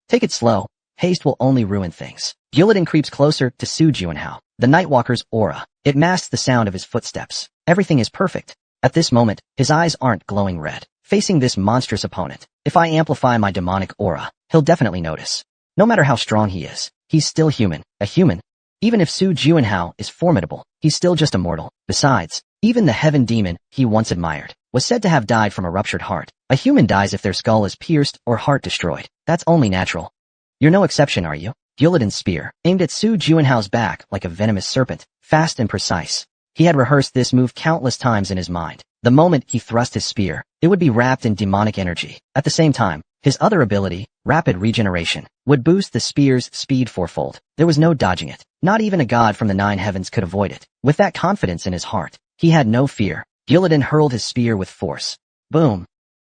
Take it slow. Haste will only ruin things. Gillidan creeps closer to Su Juanhao. The Nightwalker's aura. It masks the sound of his footsteps. Everything is perfect. At this moment, his eyes aren't glowing red. Facing this monstrous opponent, if I amplify my demonic aura, he'll definitely notice. No matter how strong he is, he's still human. A human. Even if Su Juanhao is formidable, he's still just a mortal. Besides, even the heaven demon he once admired was said to have died from a ruptured heart. A human dies if their skull is pierced or heart destroyed. That's only natural. You're no exception, are you? Gillidan's spear, aimed at Su Juinhao's back like a venomous serpent, fast and precise. He had rehearsed this move countless times in his mind. The moment he thrust his spear, it would be wrapped in demonic energy. At the same time, his other ability, rapid regeneration, would boost the spear's speed fourfold. There was no dodging it. Not even a god from the 9 heavens could avoid it. With that confidence in his heart, he had no fear. Gillidan hurled his spear with force. Boom!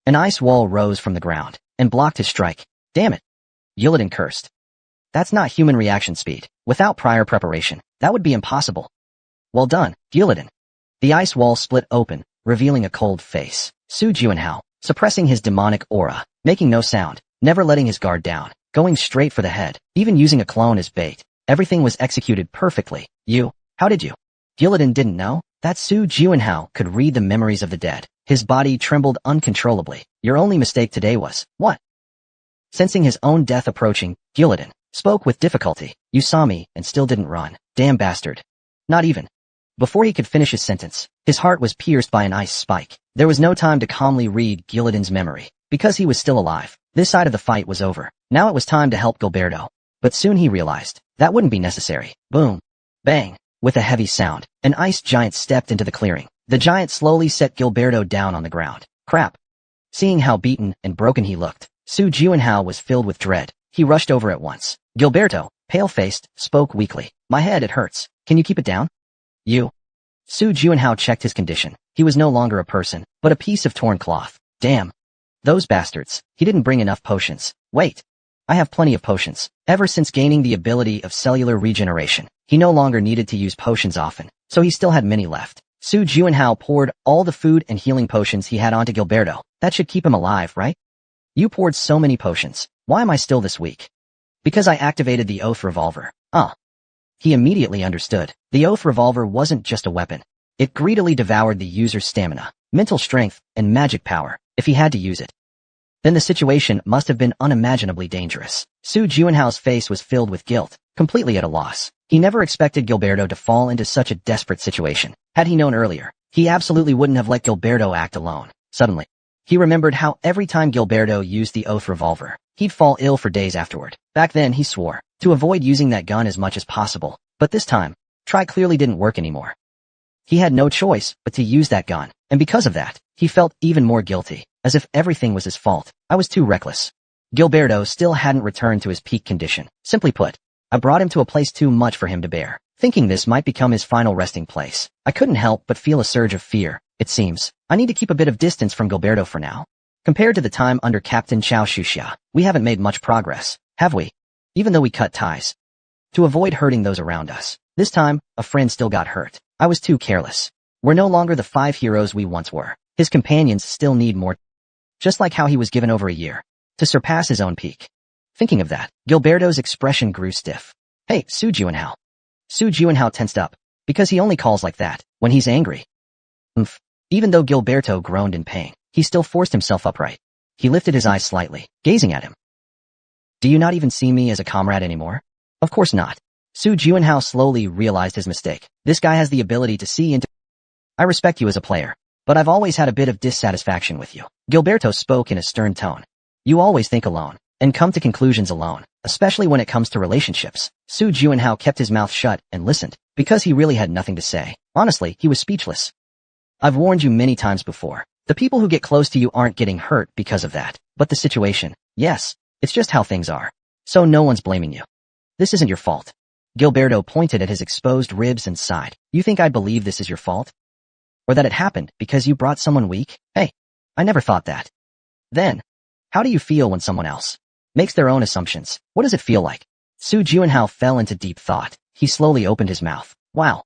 An ice wall rose from the ground and blocked his strike. Damn it! Gillidan cursed. That's not human reaction speed. Without prior preparation, that would be impossible. Well done, Gillidan. The ice wall split open, revealing a cold face. Su Juinhao, suppressing his demonic aura, making no sound, never letting his guard down, going straight for the head, even using a clone as bait. Everything was executed perfectly. How did you? Gillidan didn't know that Su Juinhao could read the memories of the dead. His body trembled uncontrollably. Your only mistake today was, what? Sensing his own death approaching, Gillidan spoke with difficulty. You saw me and still didn't run. Damn bastard. Not even. Before he could finish his sentence, his heart was pierced by an ice spike. There was no time to calmly read Gillidan's memory. Because he was still alive, this side of the fight was over. Now it was time to help Gilberto. But soon he realized that wouldn't be necessary. Boom. Bang. With a heavy sound, an ice giant stepped into the clearing. The giant slowly set Gilberto down on the ground. Crap. Seeing how beaten and broken he looked, Su Juinhao was filled with dread. He rushed over at once. Gilberto, pale-faced, spoke weakly. My head, it hurts. Can you keep it down? Su Juinhao checked his condition. He was no longer a person, but a piece of torn cloth. Damn. Those bastards. He didn't bring enough potions. Wait. I have plenty of potions. Ever since gaining the ability of cellular regeneration, he no longer needed to use potions often, so he still had many left. Su Juinhao poured all the food and healing potions he had onto Gilberto. That should keep him alive, right? You poured so many potions. Why am I still this weak? Because I activated the Oath Revolver. He immediately understood. The Oath Revolver wasn't just a weapon. It greedily devoured the user's stamina, mental strength, and magic power. If he had to use it, then the situation must have been unimaginably dangerous. Su Juinhao's face was filled with guilt, completely at a loss. He never expected Gilberto to fall into such a desperate situation. Had he known earlier, he absolutely wouldn't have let Gilberto act alone. Suddenly, he remembered how every time Gilberto used the Oath Revolver, he'd fall ill for days afterward. Back then, he swore to avoid using that gun as much as possible. But this time, try clearly didn't work anymore. He had no choice but to use that gun, and because of that, he felt even more guilty, as if everything was his fault. I was too reckless. Gilberto still hadn't returned to his peak condition. Simply put, I brought him to a place too much for him to bear. Thinking this might become his final resting place, I couldn't help but feel a surge of fear. It seems I need to keep a bit of distance from Gilberto for now. Compared to the time under Captain Chao Shuxia, we haven't made much progress, have we? Even though we cut ties to avoid hurting those around us. This time, a friend still got hurt. I was too careless. We're no longer the 5 heroes we once were. His companions still need more. Just like how he was given over a year to surpass his own peak. Thinking of that, Gilberto's expression grew stiff. Hey, Su Juinhao. Su Juinhao tensed up, because he only calls like that when he's angry. Even though Gilberto groaned in pain, he still forced himself upright. He lifted his eyes slightly, gazing at him. Do you not even see me as a comrade anymore? Of course not. Su Juinhao slowly realized his mistake. This guy has the ability to see into... I respect you as a player, but I've always had a bit of dissatisfaction with you. Gilberto spoke in a stern tone. You always think alone, and come to conclusions alone, especially when it comes to relationships. Su Juinhao kept his mouth shut and listened, because he really had nothing to say. Honestly, he was speechless. I've warned you many times before. The people who get close to you aren't getting hurt because of that. But the situation, yes, it's just how things are. So no one's blaming you. This isn't your fault. Gilberto pointed at his exposed ribs and sighed. You think I believe this is your fault? Or that it happened because you brought someone weak? Hey, I never thought that. Then, how do you feel when someone else makes their own assumptions? What does it feel like? Su Juinhao fell into deep thought. He slowly opened his mouth. Wow.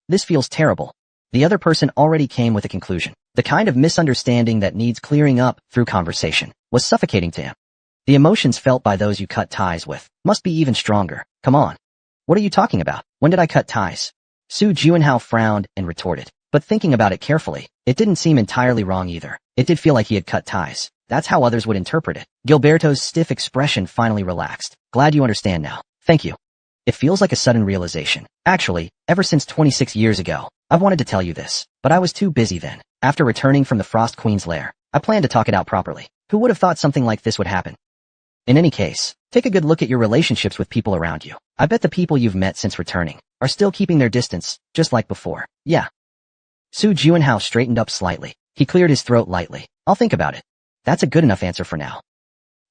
This feels terrible. The other person already came with a conclusion. The kind of misunderstanding that needs clearing up through conversation was suffocating to him. The emotions felt by those you cut ties with must be even stronger. Come on. What are you talking about? When did I cut ties? Su Juinhao frowned and retorted. But thinking about it carefully, it didn't seem entirely wrong either. It did feel like he had cut ties. That's how others would interpret it. Gilberto's stiff expression finally relaxed. Glad you understand now. Thank you. It feels like a sudden realization. Actually, ever since 26 years ago, I've wanted to tell you this, but I was too busy then. After returning from the Frost Queen's lair, I planned to talk it out properly. Who would have thought something like this would happen? In any case, take a good look at your relationships with people around you. I bet the people you've met since returning are still keeping their distance, just like before. Yeah. Su Juanhao straightened up slightly. He cleared his throat lightly. I'll think about it. That's a good enough answer for now.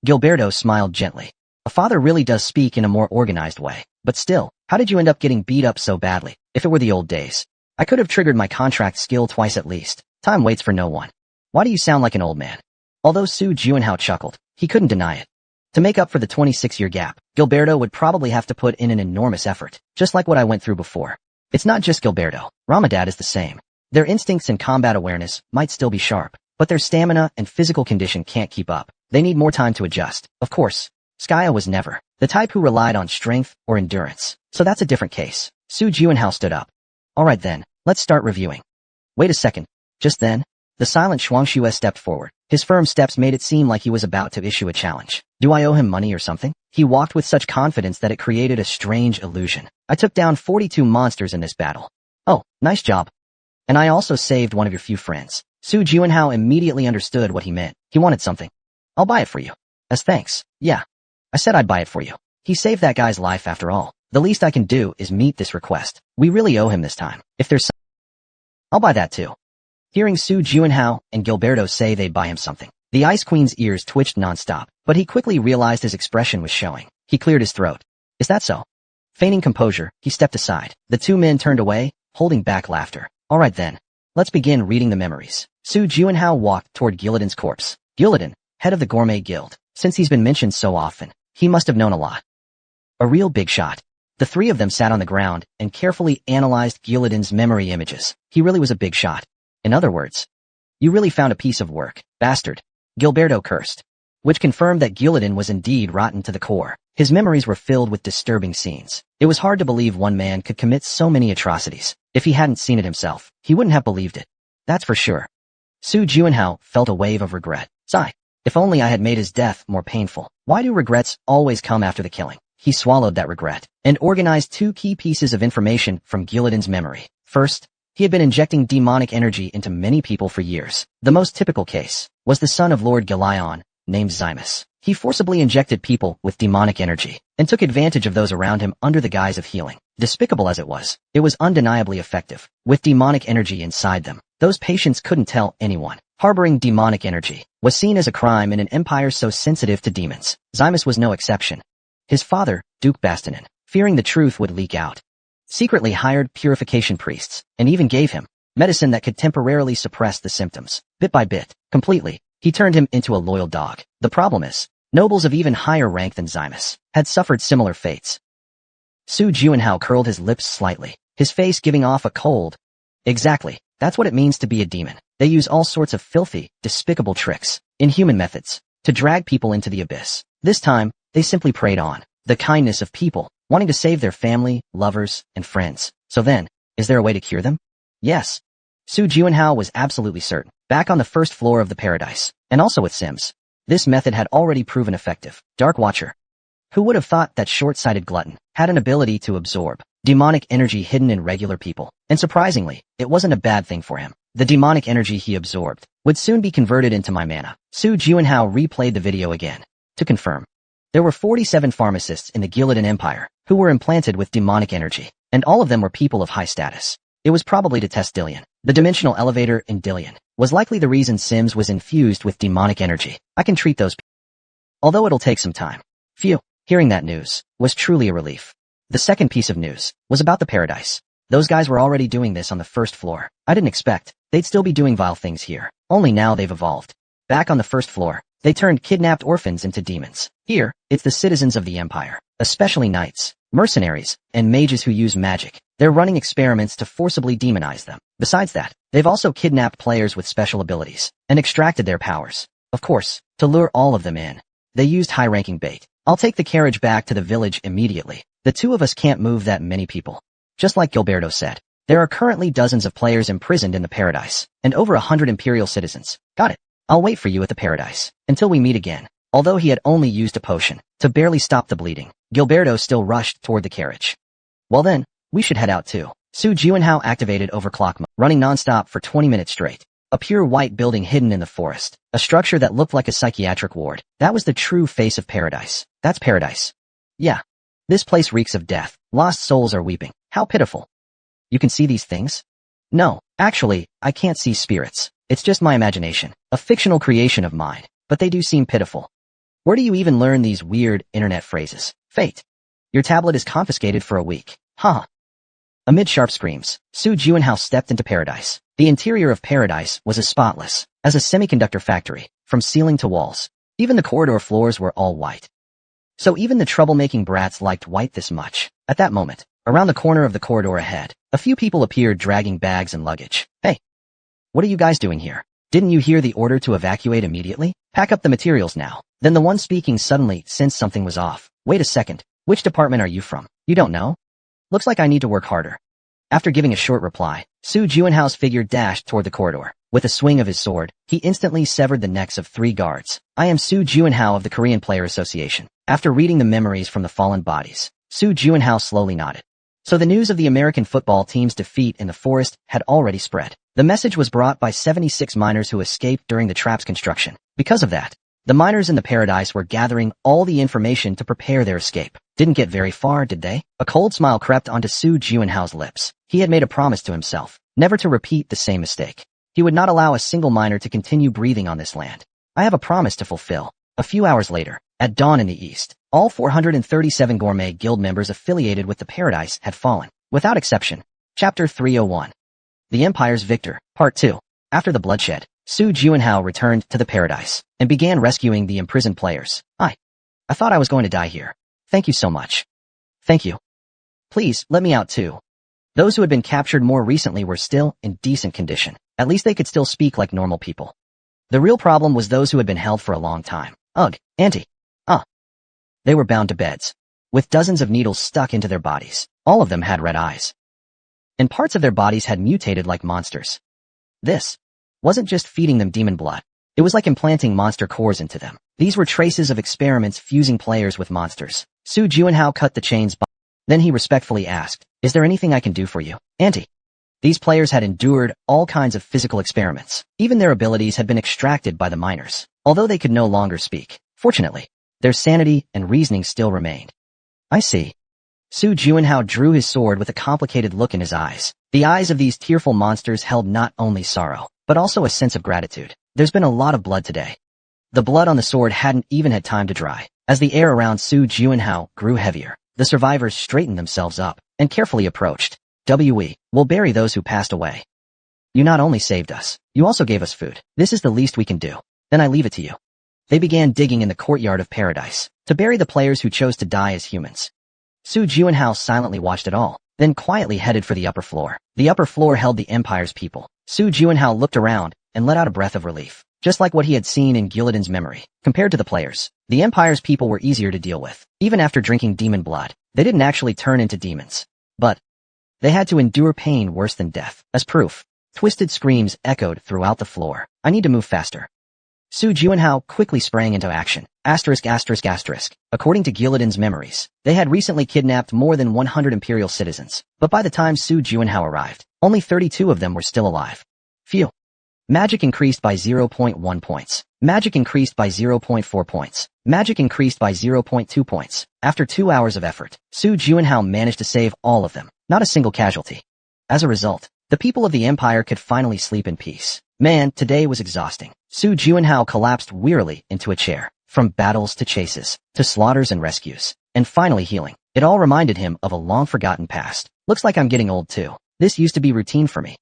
Gilberto smiled gently. A father really does speak in a more organized way. But still, how did you end up getting beat up so badly? If it were the old days, I could have triggered my contract skill twice at least. Time waits for no one. Why do you sound like an old man? Although Su Juanhao chuckled, he couldn't deny it. To make up for the 26-year gap, Gilberto would probably have to put in an enormous effort, just like what I went through before. It's not just Gilberto. Ramadad is the same. Their instincts and combat awareness might still be sharp, but their stamina and physical condition can't keep up. They need more time to adjust. Of course, Skya was never the type who relied on strength or endurance, so that's a different case. Su Juanhao stood up. Alright then, let's start reviewing. Wait a second. Just then, the silent Shuangxue stepped forward. His firm steps made it seem like he was about to issue a challenge. Do I owe him money or something? He walked with such confidence that it created a strange illusion. I took down 42 monsters in this battle. Oh, nice job. And I also saved one of your few friends. Su Juanhao immediately understood what he meant. He wanted something. I'll buy it for you. As thanks. Yeah. I said I'd buy it for you. He saved that guy's life after all. The least I can do is meet this request. We really owe him this time. If there's some, I'll buy that too. Hearing Su Juanhao and Gilberto say they'd buy him something, the Ice Queen's ears twitched nonstop, but he quickly realized his expression was showing. He cleared his throat. Is that so? Feigning composure, he stepped aside. The two men turned away, holding back laughter. Alright then. Let's begin reading the memories. Su Juanhao walked toward Gillidan's corpse. Gillidan, head of the Gourmet Guild. Since he's been mentioned so often, he must have known a lot. A real big shot. The three of them sat on the ground and carefully analyzed Gillidan's memory images. He really was a big shot. In other words, you really found a piece of work, bastard. Gilberto cursed, which confirmed that Gillidan was indeed rotten to the core. His memories were filled with disturbing scenes. It was hard to believe one man could commit so many atrocities. If he hadn't seen it himself, he wouldn't have believed it. That's for sure. Su Juanhao felt a wave of regret. Sigh. If only I had made his death more painful. Why do regrets always come after the killing? He swallowed that regret and organized two key pieces of information from Gillidan's memory. First, he had been injecting demonic energy into many people for years. The most typical case was the son of Lord Galion, named Zymus. He forcibly injected people with demonic energy and took advantage of those around him under the guise of healing. Despicable as it was undeniably effective. With demonic energy inside them, those patients couldn't tell anyone. Harboring demonic energy was seen as a crime in an empire so sensitive to demons. Zymus was no exception. His father, Duke Bastianin, fearing the truth would leak out, secretly hired purification priests and even gave him medicine that could temporarily suppress the symptoms. Bit by bit, completely, he turned him into a loyal dog. The problem is, nobles of even higher rank than Zymus had suffered similar fates. Su Juanhao curled his lips slightly, his face giving off a cold. Exactly, that's what it means to be a demon. They use all sorts of filthy, despicable tricks, inhuman methods, to drag people into the abyss. This time, they simply preyed on the kindness of people, wanting to save their family, lovers, and friends. So then, is there a way to cure them? Yes. Su Juanhao was absolutely certain. Back on the first floor of the paradise, and also with Sims, this method had already proven effective. Dark Watcher. Who would have thought that short-sighted glutton had an ability to absorb demonic energy hidden in regular people? And surprisingly, it wasn't a bad thing for him. The demonic energy he absorbed would soon be converted into my mana. Su Juanhao replayed the video again to confirm. There were 47 pharmacists in the Gillidan Empire who were implanted with demonic energy, and all of them were people of high status. It was probably to test Dillion. The dimensional elevator in Dillion was likely the reason Sims was infused with demonic energy. I can treat those people, although it'll take some time. Phew, hearing that news was truly a relief. The second piece of news was about the paradise. Those guys were already doing this on the first floor. I didn't expect they'd still be doing vile things here. Only now they've evolved. Back on the first floor, they turned kidnapped orphans into demons. Here, it's the citizens of the empire, especially knights, mercenaries, and mages who use magic. They're running experiments to forcibly demonize them. Besides that, they've also kidnapped players with special abilities and extracted their powers. Of course, to lure all of them in, they used high-ranking bait. I'll take the carriage back to the village immediately. The two of us can't move that many people. Just like Gilberto said, there are currently dozens of players imprisoned in the paradise, and over 100 imperial citizens. Got it. I'll wait for you at the paradise until we meet again. Although he had only used a potion to barely stop the bleeding, Gilberto still rushed toward the carriage. Well then, we should head out too. Su Juanhao activated overclock mode, running non-stop for 20 minutes straight. A pure white building hidden in the forest. A structure that looked like a psychiatric ward. That was the true face of paradise. That's paradise. Yeah. This place reeks of death. Lost souls are weeping. How pitiful. You can see these things? No, actually, I can't see spirits. It's just my imagination. A fictional creation of mine. But they do seem pitiful. Where do you even learn these weird internet phrases? Fate. Your tablet is confiscated for a week. Huh. Amid sharp screams, Su Juinhao stepped into paradise. The interior of paradise was as spotless as a semiconductor factory, from ceiling to walls. Even the corridor floors were all white. So even the troublemaking brats liked white this much. At that moment, around the corner of the corridor ahead, a few people appeared dragging bags and luggage. Hey, what are you guys doing here? Didn't you hear the order to evacuate immediately? Pack up the materials now. Then the one speaking suddenly sensed something was off. Wait a second. Which department are you from? You don't know? Looks like I need to work harder. After giving a short reply, Su Juinhao's figure dashed toward the corridor. With a swing of his sword, he instantly severed the necks of 3 guards. I am Su Juinhao of the Korean Player Association. After reading the memories from the fallen bodies, Su Juinhao slowly nodded. So the news of the American football team's defeat in the forest had already spread. The message was brought by 76 miners who escaped during the trap's construction. Because of that, the miners in the paradise were gathering all the information to prepare their escape. Didn't get very far, did they? A cold smile crept onto Su Juinhao's lips. He had made a promise to himself, never to repeat the same mistake. He would not allow a single miner to continue breathing on this land. I have a promise to fulfill. A few hours later, at dawn in the east, all 437 gourmet guild members affiliated with the paradise had fallen, without exception. Chapter 301. The Empire's Victor, Part 2. After the bloodshed, Su Juinhao returned to the paradise and began rescuing the imprisoned players. I thought I was going to die here. Thank you so much. Thank you. Please, let me out too. Those who had been captured more recently were still in decent condition. At least they could still speak like normal people. The real problem was those who had been held for a long time. Ugh, auntie. They were bound to beds, with dozens of needles stuck into their bodies. All of them had red eyes. And parts of their bodies had mutated like monsters. This wasn't just feeding them demon blood. It was like implanting monster cores into them. These were traces of experiments fusing players with monsters. Su Juinhao cut the chains. Then he respectfully asked, "Is there anything I can do for you, auntie?" These players had endured all kinds of physical experiments. Even their abilities had been extracted by the miners. Although they could no longer speak, fortunately, their sanity and reasoning still remained. I see. Su Juinhao drew his sword with a complicated look in his eyes. The eyes of these tearful monsters held not only sorrow, but also a sense of gratitude. There's been a lot of blood today. The blood on the sword hadn't even had time to dry. As the air around Su Juinhao grew heavier, the survivors straightened themselves up and carefully approached. We'll bury those who passed away. You not only saved us, you also gave us food. This is the least we can do. Then I leave it to you. They began digging in the courtyard of paradise to bury the players who chose to die as humans. Su Juinhao silently watched it all, then quietly headed for the upper floor. The upper floor held the Empire's people. Su Juinhao looked around and let out a breath of relief, just like what he had seen in Gillidan's memory. Compared to the players, the Empire's people were easier to deal with. Even after drinking demon blood, they didn't actually turn into demons. But they had to endure pain worse than death. As proof, twisted screams echoed throughout the floor. I need to move faster. Su Juinhao quickly sprang into action. Asterisk. According to Gillidan's memories, they had recently kidnapped more than 100 Imperial citizens. But by the time Su Juinhao arrived, only 32 of them were still alive. Phew. Magic increased by 0.1 points. Magic increased by 0.4 points. Magic increased by 0.2 points. After 2 hours of effort, Su Juinhao managed to save all of them. Not a single casualty. As a result, the people of the Empire could finally sleep in peace. Man, today was exhausting. Su Juinhao collapsed wearily into a chair. From battles to chases, to slaughters and rescues, and finally healing. It all reminded him of a long-forgotten past. Looks like I'm getting old too. This used to be routine for me.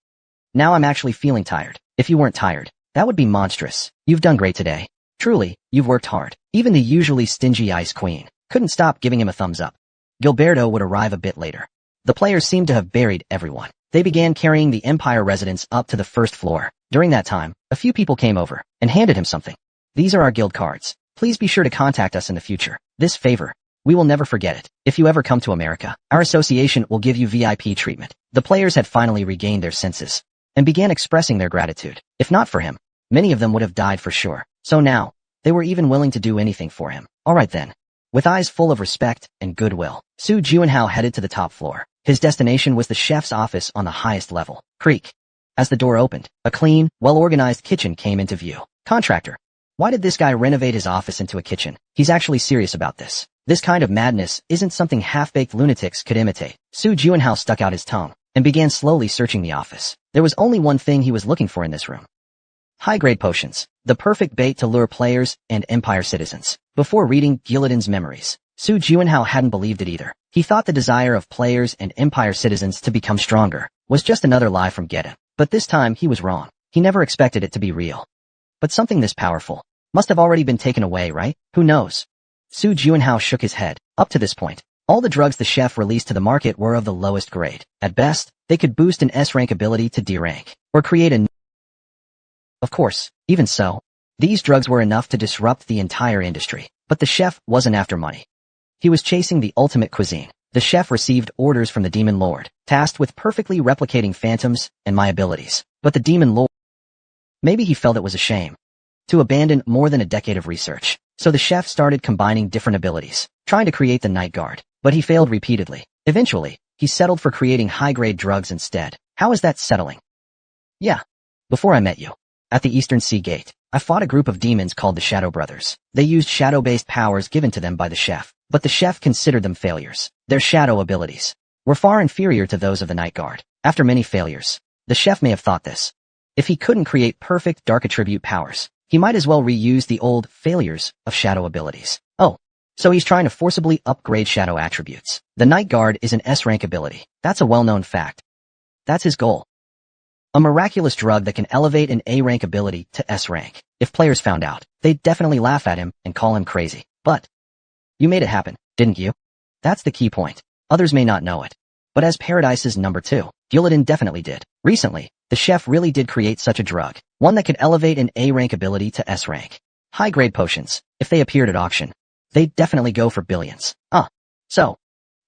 Now I'm actually feeling tired. If you weren't tired, that would be monstrous. You've done great today. Truly, you've worked hard. Even the usually stingy Ice Queen couldn't stop giving him a thumbs up. Gilberto would arrive a bit later. The players seemed to have buried everyone. They began carrying the Empire residents up to the first floor. During that time, a few people came over and handed him something. These are our guild cards. Please be sure to contact us in the future. This favor, we will never forget it. If you ever come to America, our association will give you VIP treatment. The players had finally regained their senses and began expressing their gratitude. If not for him, many of them would have died for sure. So now, they were even willing to do anything for him. Alright then. With eyes full of respect and goodwill, Su Juinhao headed to the top floor. His destination was the chef's office on the highest level. Creak. As the door opened, a clean, well-organized kitchen came into view. Contractor. Why did this guy renovate his office into a kitchen? He's actually serious about this. This kind of madness isn't something half-baked lunatics could imitate. Su Juanhao stuck out his tongue and began slowly searching the office. There was only one thing he was looking for in this room. High-grade potions. The perfect bait to lure players and Empire citizens. Before reading Gillidan's memories, Su Juanhao hadn't believed it either. He thought the desire of players and Empire citizens to become stronger was just another lie from Geddon. But this time he was wrong. He never expected it to be real. But something this powerful must have already been taken away, right? Who knows? Su Juanhao shook his head. Up to this point, all the drugs the chef released to the market were of the lowest grade. At best, they could boost an S-rank ability to D-rank, or create a... Of course, even so, these drugs were enough to disrupt the entire industry. But the chef wasn't after money. He was chasing the ultimate cuisine. The chef received orders from the Demon Lord, tasked with perfectly replicating phantoms and my abilities. But the Demon Lord... Maybe he felt it was a shame to abandon more than a decade of research. So the chef started combining different abilities, trying to create the Night Guard. But he failed repeatedly. Eventually, he settled for creating high-grade drugs instead. How is that settling? Yeah. Before I met you, at the Eastern Sea Gate, I fought a group of demons called the Shadow Brothers. They used shadow-based powers given to them by the chef, but the chef considered them failures. Their shadow abilities were far inferior to those of the Night Guard. After many failures, the chef may have thought this. If he couldn't create perfect dark attribute powers, he might as well reuse the old failures of shadow abilities. Oh, so he's trying to forcibly upgrade shadow attributes. The Night Guard is an S-rank ability. That's a well-known fact. That's his goal. A miraculous drug that can elevate an A-rank ability to S-rank. If players found out, they'd definitely laugh at him and call him crazy. But you made it happen, didn't you? That's the key point. Others may not know it. But as Paradise's number 2, Gillidan definitely did. Recently, the chef really did create such a drug, one that could elevate an A-rank ability to S-rank. High-grade potions, if they appeared at auction, they'd definitely go for billions. So,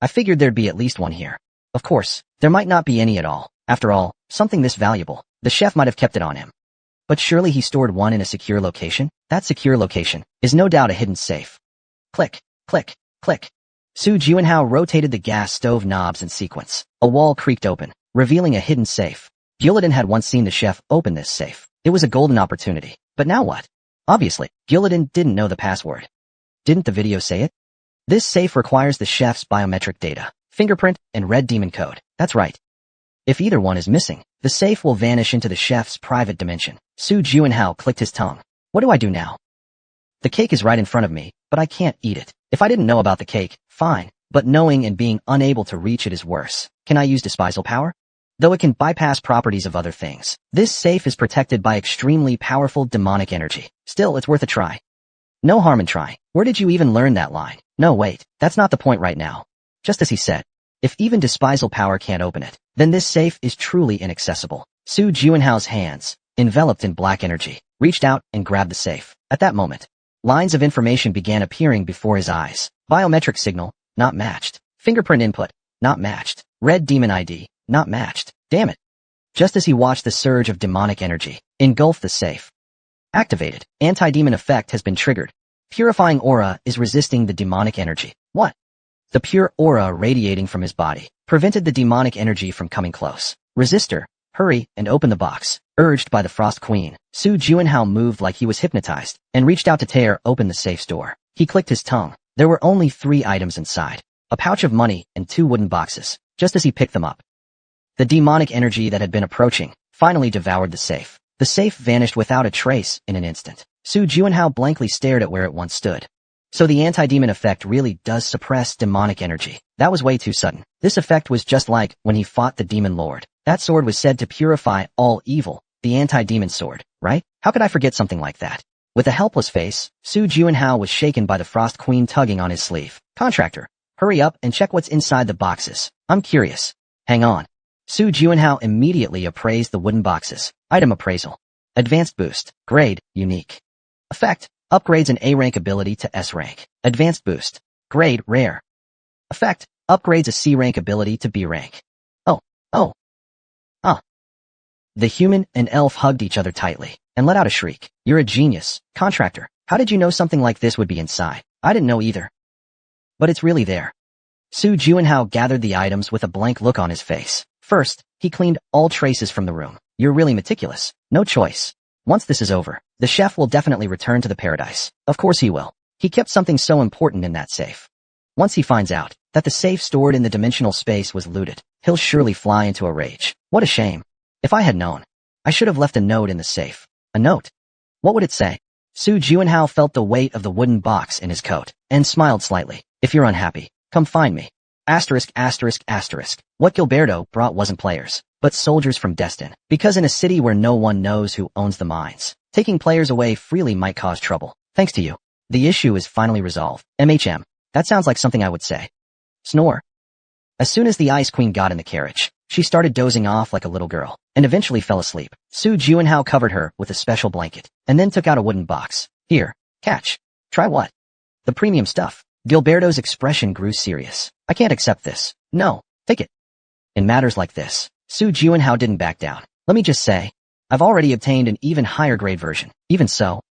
I figured there'd be at least one here. Of course, there might not be any at all. After all, something this valuable, the chef might have kept it on him. But surely he stored one in a secure location? That secure location is no doubt a hidden safe. Click, click, click. Su Juanhao rotated the gas stove knobs in sequence. A wall creaked open, revealing a hidden safe. Gillidan had once seen the chef open this safe. It was a golden opportunity. But now what? Obviously, Gillidan didn't know the password. Didn't the video say it? This safe requires the chef's biometric data, fingerprint, and red demon code. That's right. If either one is missing, the safe will vanish into the chef's private dimension. Su Juanhao clicked his tongue. What do I do now? The cake is right in front of me, but I can't eat it. If I didn't know about the cake, fine, but knowing and being unable to reach it is worse. Can I use disposal power? Though it can bypass properties of other things, this safe is protected by extremely powerful demonic energy. Still, it's worth a try. No harm in trying. Where did you even learn that line? No, wait, that's not the point right now. Just as he said, if even disposal power can't open it, then this safe is truly inaccessible. Su Juanhao's hands, enveloped in black energy, reached out and grabbed the safe. At that moment, lines of information began appearing before his eyes. Biometric signal, not matched. Fingerprint input, not matched. Red demon ID, not matched. Damn it. Just as he watched the surge of demonic energy engulf the safe. Activated. Anti-demon effect has been triggered. Purifying aura is resisting the demonic energy. What? The pure aura radiating from his body prevented the demonic energy from coming close. Resistor, hurry and open the box. Urged by the Frost Queen, Su Juanhao moved like he was hypnotized and reached out to tear open the safe's door. He clicked his tongue. There were only 3 items inside. A pouch of money and 2 wooden boxes. Just as he picked them up, the demonic energy that had been approaching finally devoured the safe. The safe vanished without a trace in an instant. Su Juanhao blankly stared at where it once stood. So the anti-demon effect really does suppress demonic energy. That was way too sudden. This effect was just like when he fought the Demon Lord. That sword was said to purify all evil, the anti-demon sword, right? How could I forget something like that? With a helpless face, Su Juanhao was shaken by the Frost Queen tugging on his sleeve. Contractor, hurry up and check what's inside the boxes. I'm curious. Hang on. Su Juanhao immediately appraised the wooden boxes. Item appraisal. Advanced boost. Grade, unique. Effect, upgrades an A-rank ability to S-rank. Advanced boost. Grade, rare. Effect, upgrades a C-rank ability to B-rank. Oh. The human and elf hugged each other tightly and let out a shriek. You're a genius, contractor. How did you know something like this would be inside? I didn't know either. But it's really there. Su Juanhao gathered the items with a blank look on his face. First, he cleaned all traces from the room. You're really meticulous. No choice. Once this is over, the chef will definitely return to the paradise. Of course he will. He kept something so important in that safe. Once he finds out that the safe stored in the dimensional space was looted, he'll surely fly into a rage. What a shame. If I had known, I should have left a note in the safe. A note? What would it say? Su Juanhao felt the weight of the wooden box in his coat and smiled slightly. If you're unhappy, come find me. Asterisk, asterisk, asterisk. What Gilberto brought wasn't players, but soldiers from Destin. Because in a city where no one knows who owns the mines, taking players away freely might cause trouble. Thanks to you, the issue is finally resolved. MHM. That sounds like something I would say. Snore. As soon as the Ice Queen got in the carriage, she started dozing off like a little girl, and eventually fell asleep. Su Juanhao covered her with a special blanket, and then took out a wooden box. Here, catch. Try what? The premium stuff. Gilberto's expression grew serious. I can't accept this. No, take it. In matters like this, Su Juanhao didn't back down. Let me just say, I've already obtained an even higher grade version. Even so,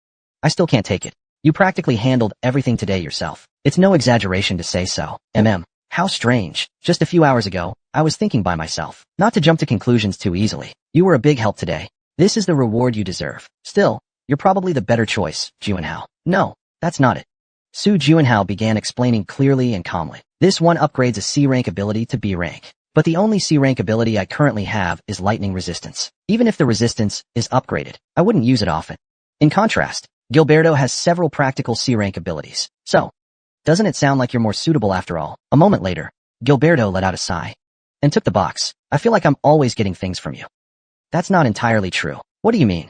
I still can't take it. You practically handled everything today yourself. It's no exaggeration to say so. How strange. Just a few hours ago, I was thinking by myself, not to jump to conclusions too easily. You were a big help today. This is the reward you deserve. Still, you're probably the better choice, Juanhao. No, that's not it. Su Juanhao began explaining clearly and calmly. This one upgrades a C rank ability to B rank. But the only C rank ability I currently have is lightning resistance. Even if the resistance is upgraded, I wouldn't use it often. In contrast, Gilberto has several practical C rank abilities. So, doesn't it sound like you're more suitable after all? A moment later, Gilberto let out a sigh and took the box. I feel like I'm always getting things from you. That's not entirely true. What do you mean?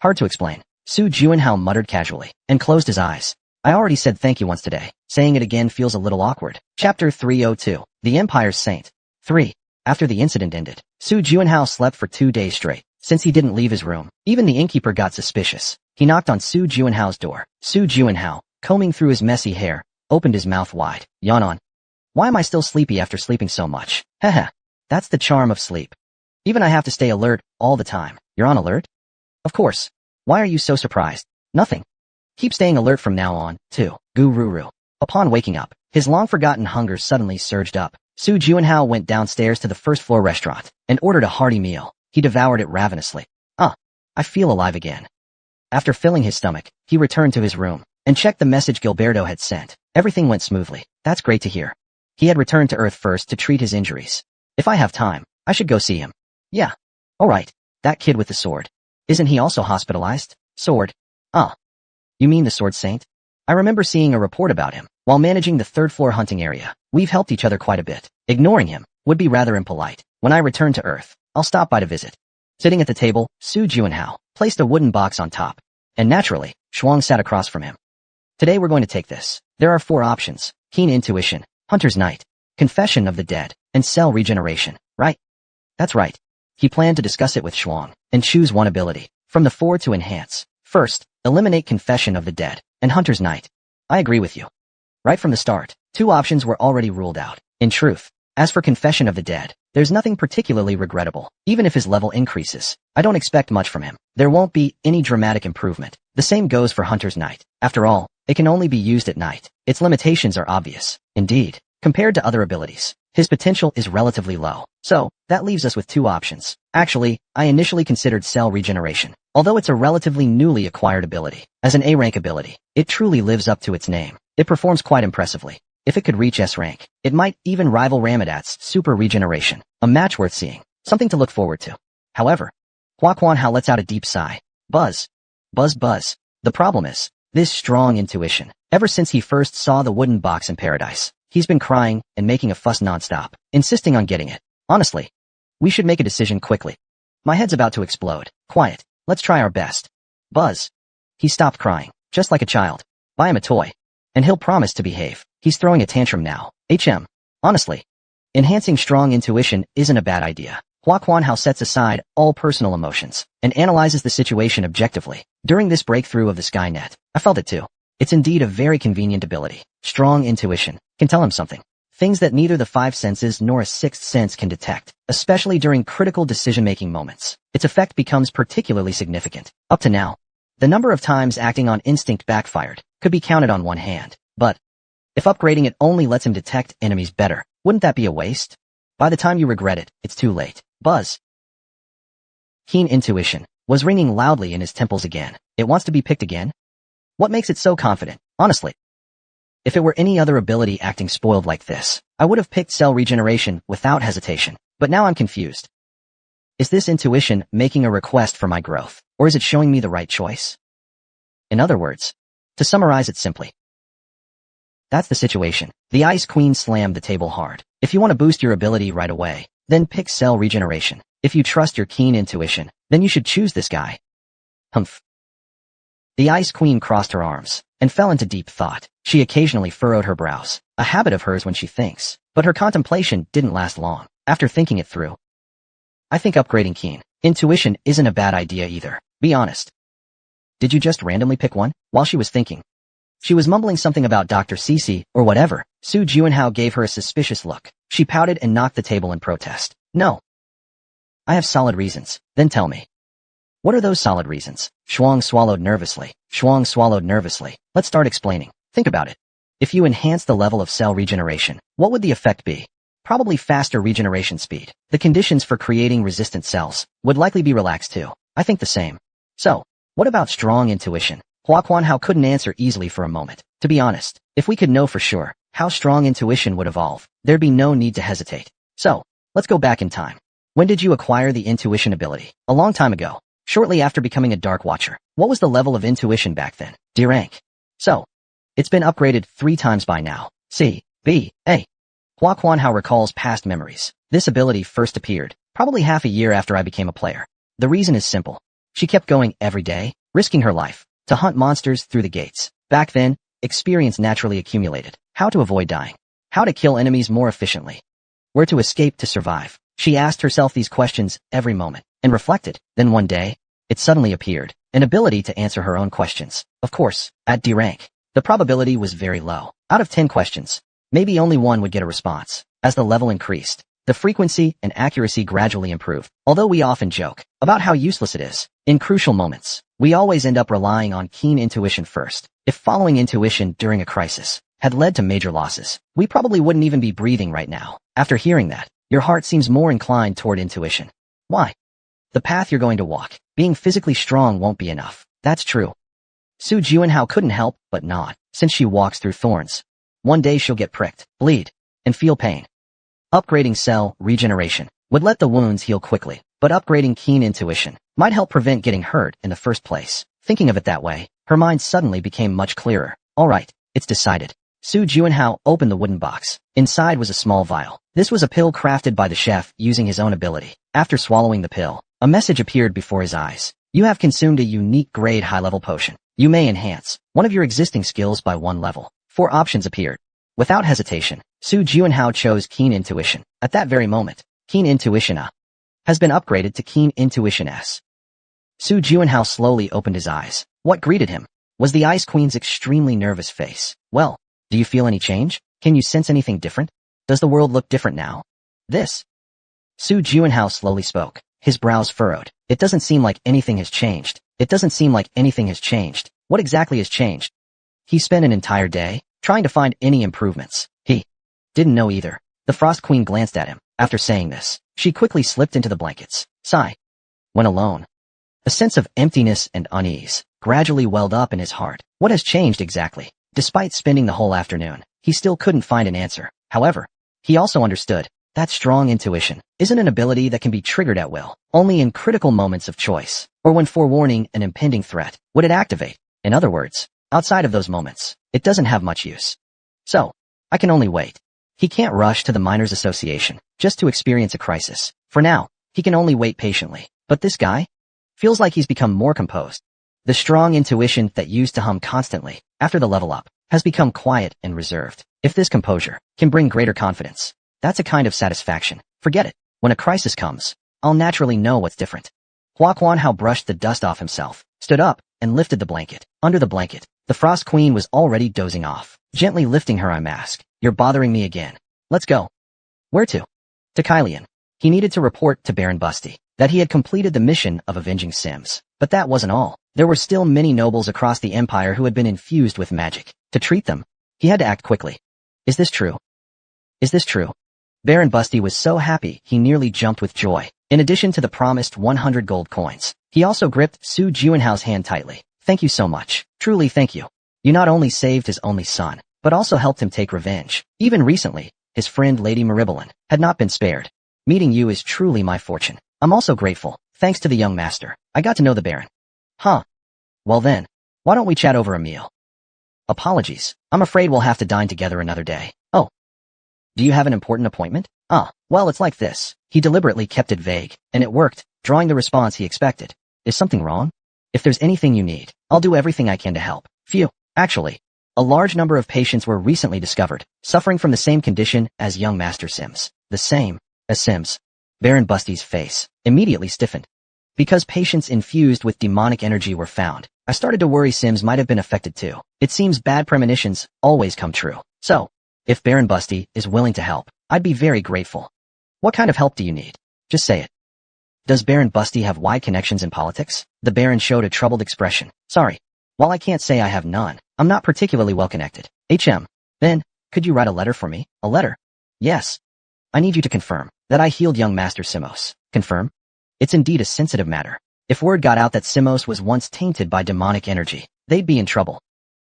Hard to explain. Su Juanhao muttered casually and closed his eyes. I already said thank you once today. Saying it again feels a little awkward. Chapter 302. The Empire's Saint. 3. After the incident ended, Su Juanhao slept for 2 days straight. Since he didn't leave his room, even the innkeeper got suspicious. He knocked on Su Juanhao's door. Su Juanhao, combing through his messy hair, opened his mouth wide. Yawn on. Why am I still sleepy after sleeping so much? Haha. That's the charm of sleep. Even I have to stay alert all the time. You're on alert? Of course. Why are you so surprised? Nothing. Keep staying alert from now on, too. Gururu. Upon waking up, his long-forgotten hunger suddenly surged up. Su Juanhao went downstairs to the first-floor restaurant and ordered a hearty meal. He devoured it ravenously. I feel alive again. After filling his stomach, he returned to his room and checked the message Gilberto had sent. Everything went smoothly. That's great to hear. He had returned to Earth first to treat his injuries. If I have time, I should go see him. Yeah. Alright. That kid with the sword. Isn't he also hospitalized? Sword? You mean the Sword Saint? I remember seeing a report about him. While managing the third-floor hunting area, we've helped each other quite a bit. Ignoring him would be rather impolite. When I return to Earth, I'll stop by to visit. Sitting at the table, Su Juanhao placed a wooden box on top. And naturally, Shuang sat across from him. Today we're going to take this. There are 4 options. Keen Intuition, Hunter's Night, Confession of the Dead, and Cell Regeneration, right? That's right. He planned to discuss it with Shuang and choose one ability from the 4 to enhance. First, eliminate Confession of the Dead and Hunter's Night. I agree with you. Right from the start, 2 options were already ruled out. In truth, as for Confession of the Dead, there's nothing particularly regrettable. Even if his level increases, I don't expect much from him. There won't be any dramatic improvement. The same goes for Hunter's Night. After all, it can only be used at night. Its limitations are obvious. Indeed, compared to other abilities, his potential is relatively low. So, that leaves us with 2 options. Actually, I initially considered Cell Regeneration. Although it's a relatively newly acquired ability, as an A-rank ability, it truly lives up to its name. It performs quite impressively. If it could reach S-rank, it might even rival Ramadat's Super Regeneration. A match worth seeing. Something to look forward to. However, Hua Quanhao lets out a deep sigh. Buzz. Buzz buzz. The problem is, this strong intuition. Ever since he first saw the wooden box in paradise, he's been crying and making a fuss nonstop, insisting on getting it. Honestly, we should make a decision quickly. My head's about to explode. Quiet. Let's try our best. Buzz. He stopped crying, just like a child. Buy him a toy, and he'll promise to behave. He's throwing a tantrum now. Honestly, enhancing strong intuition isn't a bad idea. Hua Quanhao sets aside all personal emotions and analyzes the situation objectively. During this breakthrough of the Skynet, I felt it too. It's indeed a very convenient ability. Strong intuition can tell him something. Things that neither the 5 senses nor a 6th sense can detect, especially during critical decision-making moments. Its effect becomes particularly significant. Up to now, the number of times acting on instinct backfired could be counted on one hand. But if upgrading it only lets him detect enemies better, wouldn't that be a waste? By the time you regret it, it's too late. Buzz. Keen intuition was ringing loudly in his temples again. It wants to be picked again? What makes it so confident, honestly? If it were any other ability acting spoiled like this, I would have picked cell regeneration without hesitation, but now I'm confused. Is this intuition making a request for my growth, or is it showing me the right choice? In other words, to summarize it simply, that's the situation. The Ice Queen slammed the table hard. If you want to boost your ability right away, then pick cell regeneration. If you trust your keen intuition, then you should choose this guy. Humph. The Ice Queen crossed her arms and fell into deep thought. She occasionally furrowed her brows, a habit of hers when she thinks, but her contemplation didn't last long. After thinking it through, I think upgrading keen intuition isn't a bad idea either. Be honest. Did you just randomly pick one? While she was thinking, she was mumbling something about Dr. Cece or whatever. Su Juanhao gave her a suspicious look. She pouted and knocked the table in protest. No. I have solid reasons. Then tell me. What are those solid reasons? Shuang swallowed nervously. Let's start explaining. Think about it. If you enhance the level of cell regeneration, what would the effect be? Probably faster regeneration speed. The conditions for creating resistant cells would likely be relaxed too. I think the same. So, what about strong intuition? Hua Kuanhao couldn't answer easily for a moment. To be honest, if we could know for sure how strong intuition would evolve, there'd be no need to hesitate. So, let's go back in time. When did you acquire the intuition ability? A long time ago. Shortly after becoming a Dark Watcher. What was the level of intuition back then? D rank. So, it's been upgraded 3 times by now. C, B, A. Hua Kuanhao recalls past memories. This ability first appeared, probably half a year after I became a player. The reason is simple. She kept going every day, risking her life, to hunt monsters through the gates. Back then, experience naturally accumulated. How to avoid dying. How to kill enemies more efficiently. Where to escape to survive. She asked herself these questions every moment, and reflected. Then one day, it suddenly appeared, an ability to answer her own questions. Of course, at D rank, the probability was very low. Out of 10 questions, maybe only 1 would get a response. As the level increased, the frequency and accuracy gradually improved. Although we often joke about how useless it is, in crucial moments, we always end up relying on keen intuition first. If following intuition during a crisis had led to major losses, we probably wouldn't even be breathing right now. After hearing that, your heart seems more inclined toward intuition. Why? The path you're going to walk, being physically strong won't be enough. That's true. Su Juanhao couldn't help but nod, since she walks through thorns. One day she'll get pricked, bleed, and feel pain. Upgrading cell regeneration would let the wounds heal quickly, but upgrading keen intuition might help prevent getting hurt in the first place. Thinking of it that way, her mind suddenly became much clearer. All right, it's decided. Su Juanhao opened the wooden box. Inside was a small vial. This was a pill crafted by the chef using his own ability. After swallowing the pill, a message appeared before his eyes. You have consumed a unique grade high-level potion. You may enhance one of your existing skills by 1 level. 4 options appeared. Without hesitation, Su Juanhao chose Keen Intuition. At that very moment, Keen Intuition A has been upgraded to Keen Intuition S. Su Juanhao slowly opened his eyes. What greeted him was the Ice Queen's extremely nervous face. Well, do you feel any change? Can you sense anything different? Does the world look different now? This. Su Juanhao slowly spoke, his brows furrowed. It doesn't seem like anything has changed. What exactly has changed? He spent an entire day trying to find any improvements. He didn't know either. The Frost Queen glanced at him. After saying this, she quickly slipped into the blankets. Sigh. When alone, a sense of emptiness and unease gradually welled up in his heart. What has changed exactly? Despite spending the whole afternoon, he still couldn't find an answer. However, he also understood that strong intuition isn't an ability that can be triggered at will. Only in critical moments of choice, or when forewarning an impending threat, would it activate. In other words, outside of those moments, it doesn't have much use. So, I can only wait. He can't rush to the Miners Association just to experience a crisis. For now, he can only wait patiently. But this guy feels like he's become more composed. The strong intuition that used to hum constantly after the level up has become quiet and reserved. If this composure can bring greater confidence, that's a kind of satisfaction. Forget it. When a crisis comes, I'll naturally know what's different. Hua Kuanhao brushed the dust off himself, stood up, and lifted the blanket. Under the blanket, the Frost Queen was already dozing off, gently lifting her eye mask. You're bothering me again. Let's go. Where to? To Kylian. He needed to report to Baron Busty that he had completed the mission of avenging Sims. But that wasn't all. There were still many nobles across the empire who had been infused with magic. To treat them, he had to act quickly. Is this true? Baron Busty was so happy he nearly jumped with joy. In addition to the promised 100 gold coins, he also gripped Su Juinhao's hand tightly. Thank you so much. Truly thank you. You not only saved his only son, but also helped him take revenge. Even recently, his friend Lady Maribalin had not been spared. Meeting you is truly my fortune. I'm also grateful. Thanks to the young master, I got to know the Baron. Huh. Well then, why don't we chat over a meal? Apologies. I'm afraid we'll have to dine together another day. Oh. Do you have an important appointment? Well, it's like this. He deliberately kept it vague, and it worked, drawing the response he expected. Is something wrong? If there's anything you need, I'll do everything I can to help. Phew. Actually, a large number of patients were recently discovered, suffering from the same condition as young Master Sims. The same as Sims. Baron Busty's face immediately stiffened. Because patients infused with demonic energy were found, I started to worry Sims might have been affected too. It seems bad premonitions always come true. So, if Baron Busty is willing to help, I'd be very grateful. What kind of help do you need? Just say it. Does Baron Busty have wide connections in politics? The Baron showed a troubled expression. Sorry. While I can't say I have none, I'm not particularly well connected. Then, could you write a letter for me? A letter? Yes. I need you to confirm that I healed young Master Simos. Confirm? It's indeed a sensitive matter. If word got out that Simos was once tainted by demonic energy, they'd be in trouble.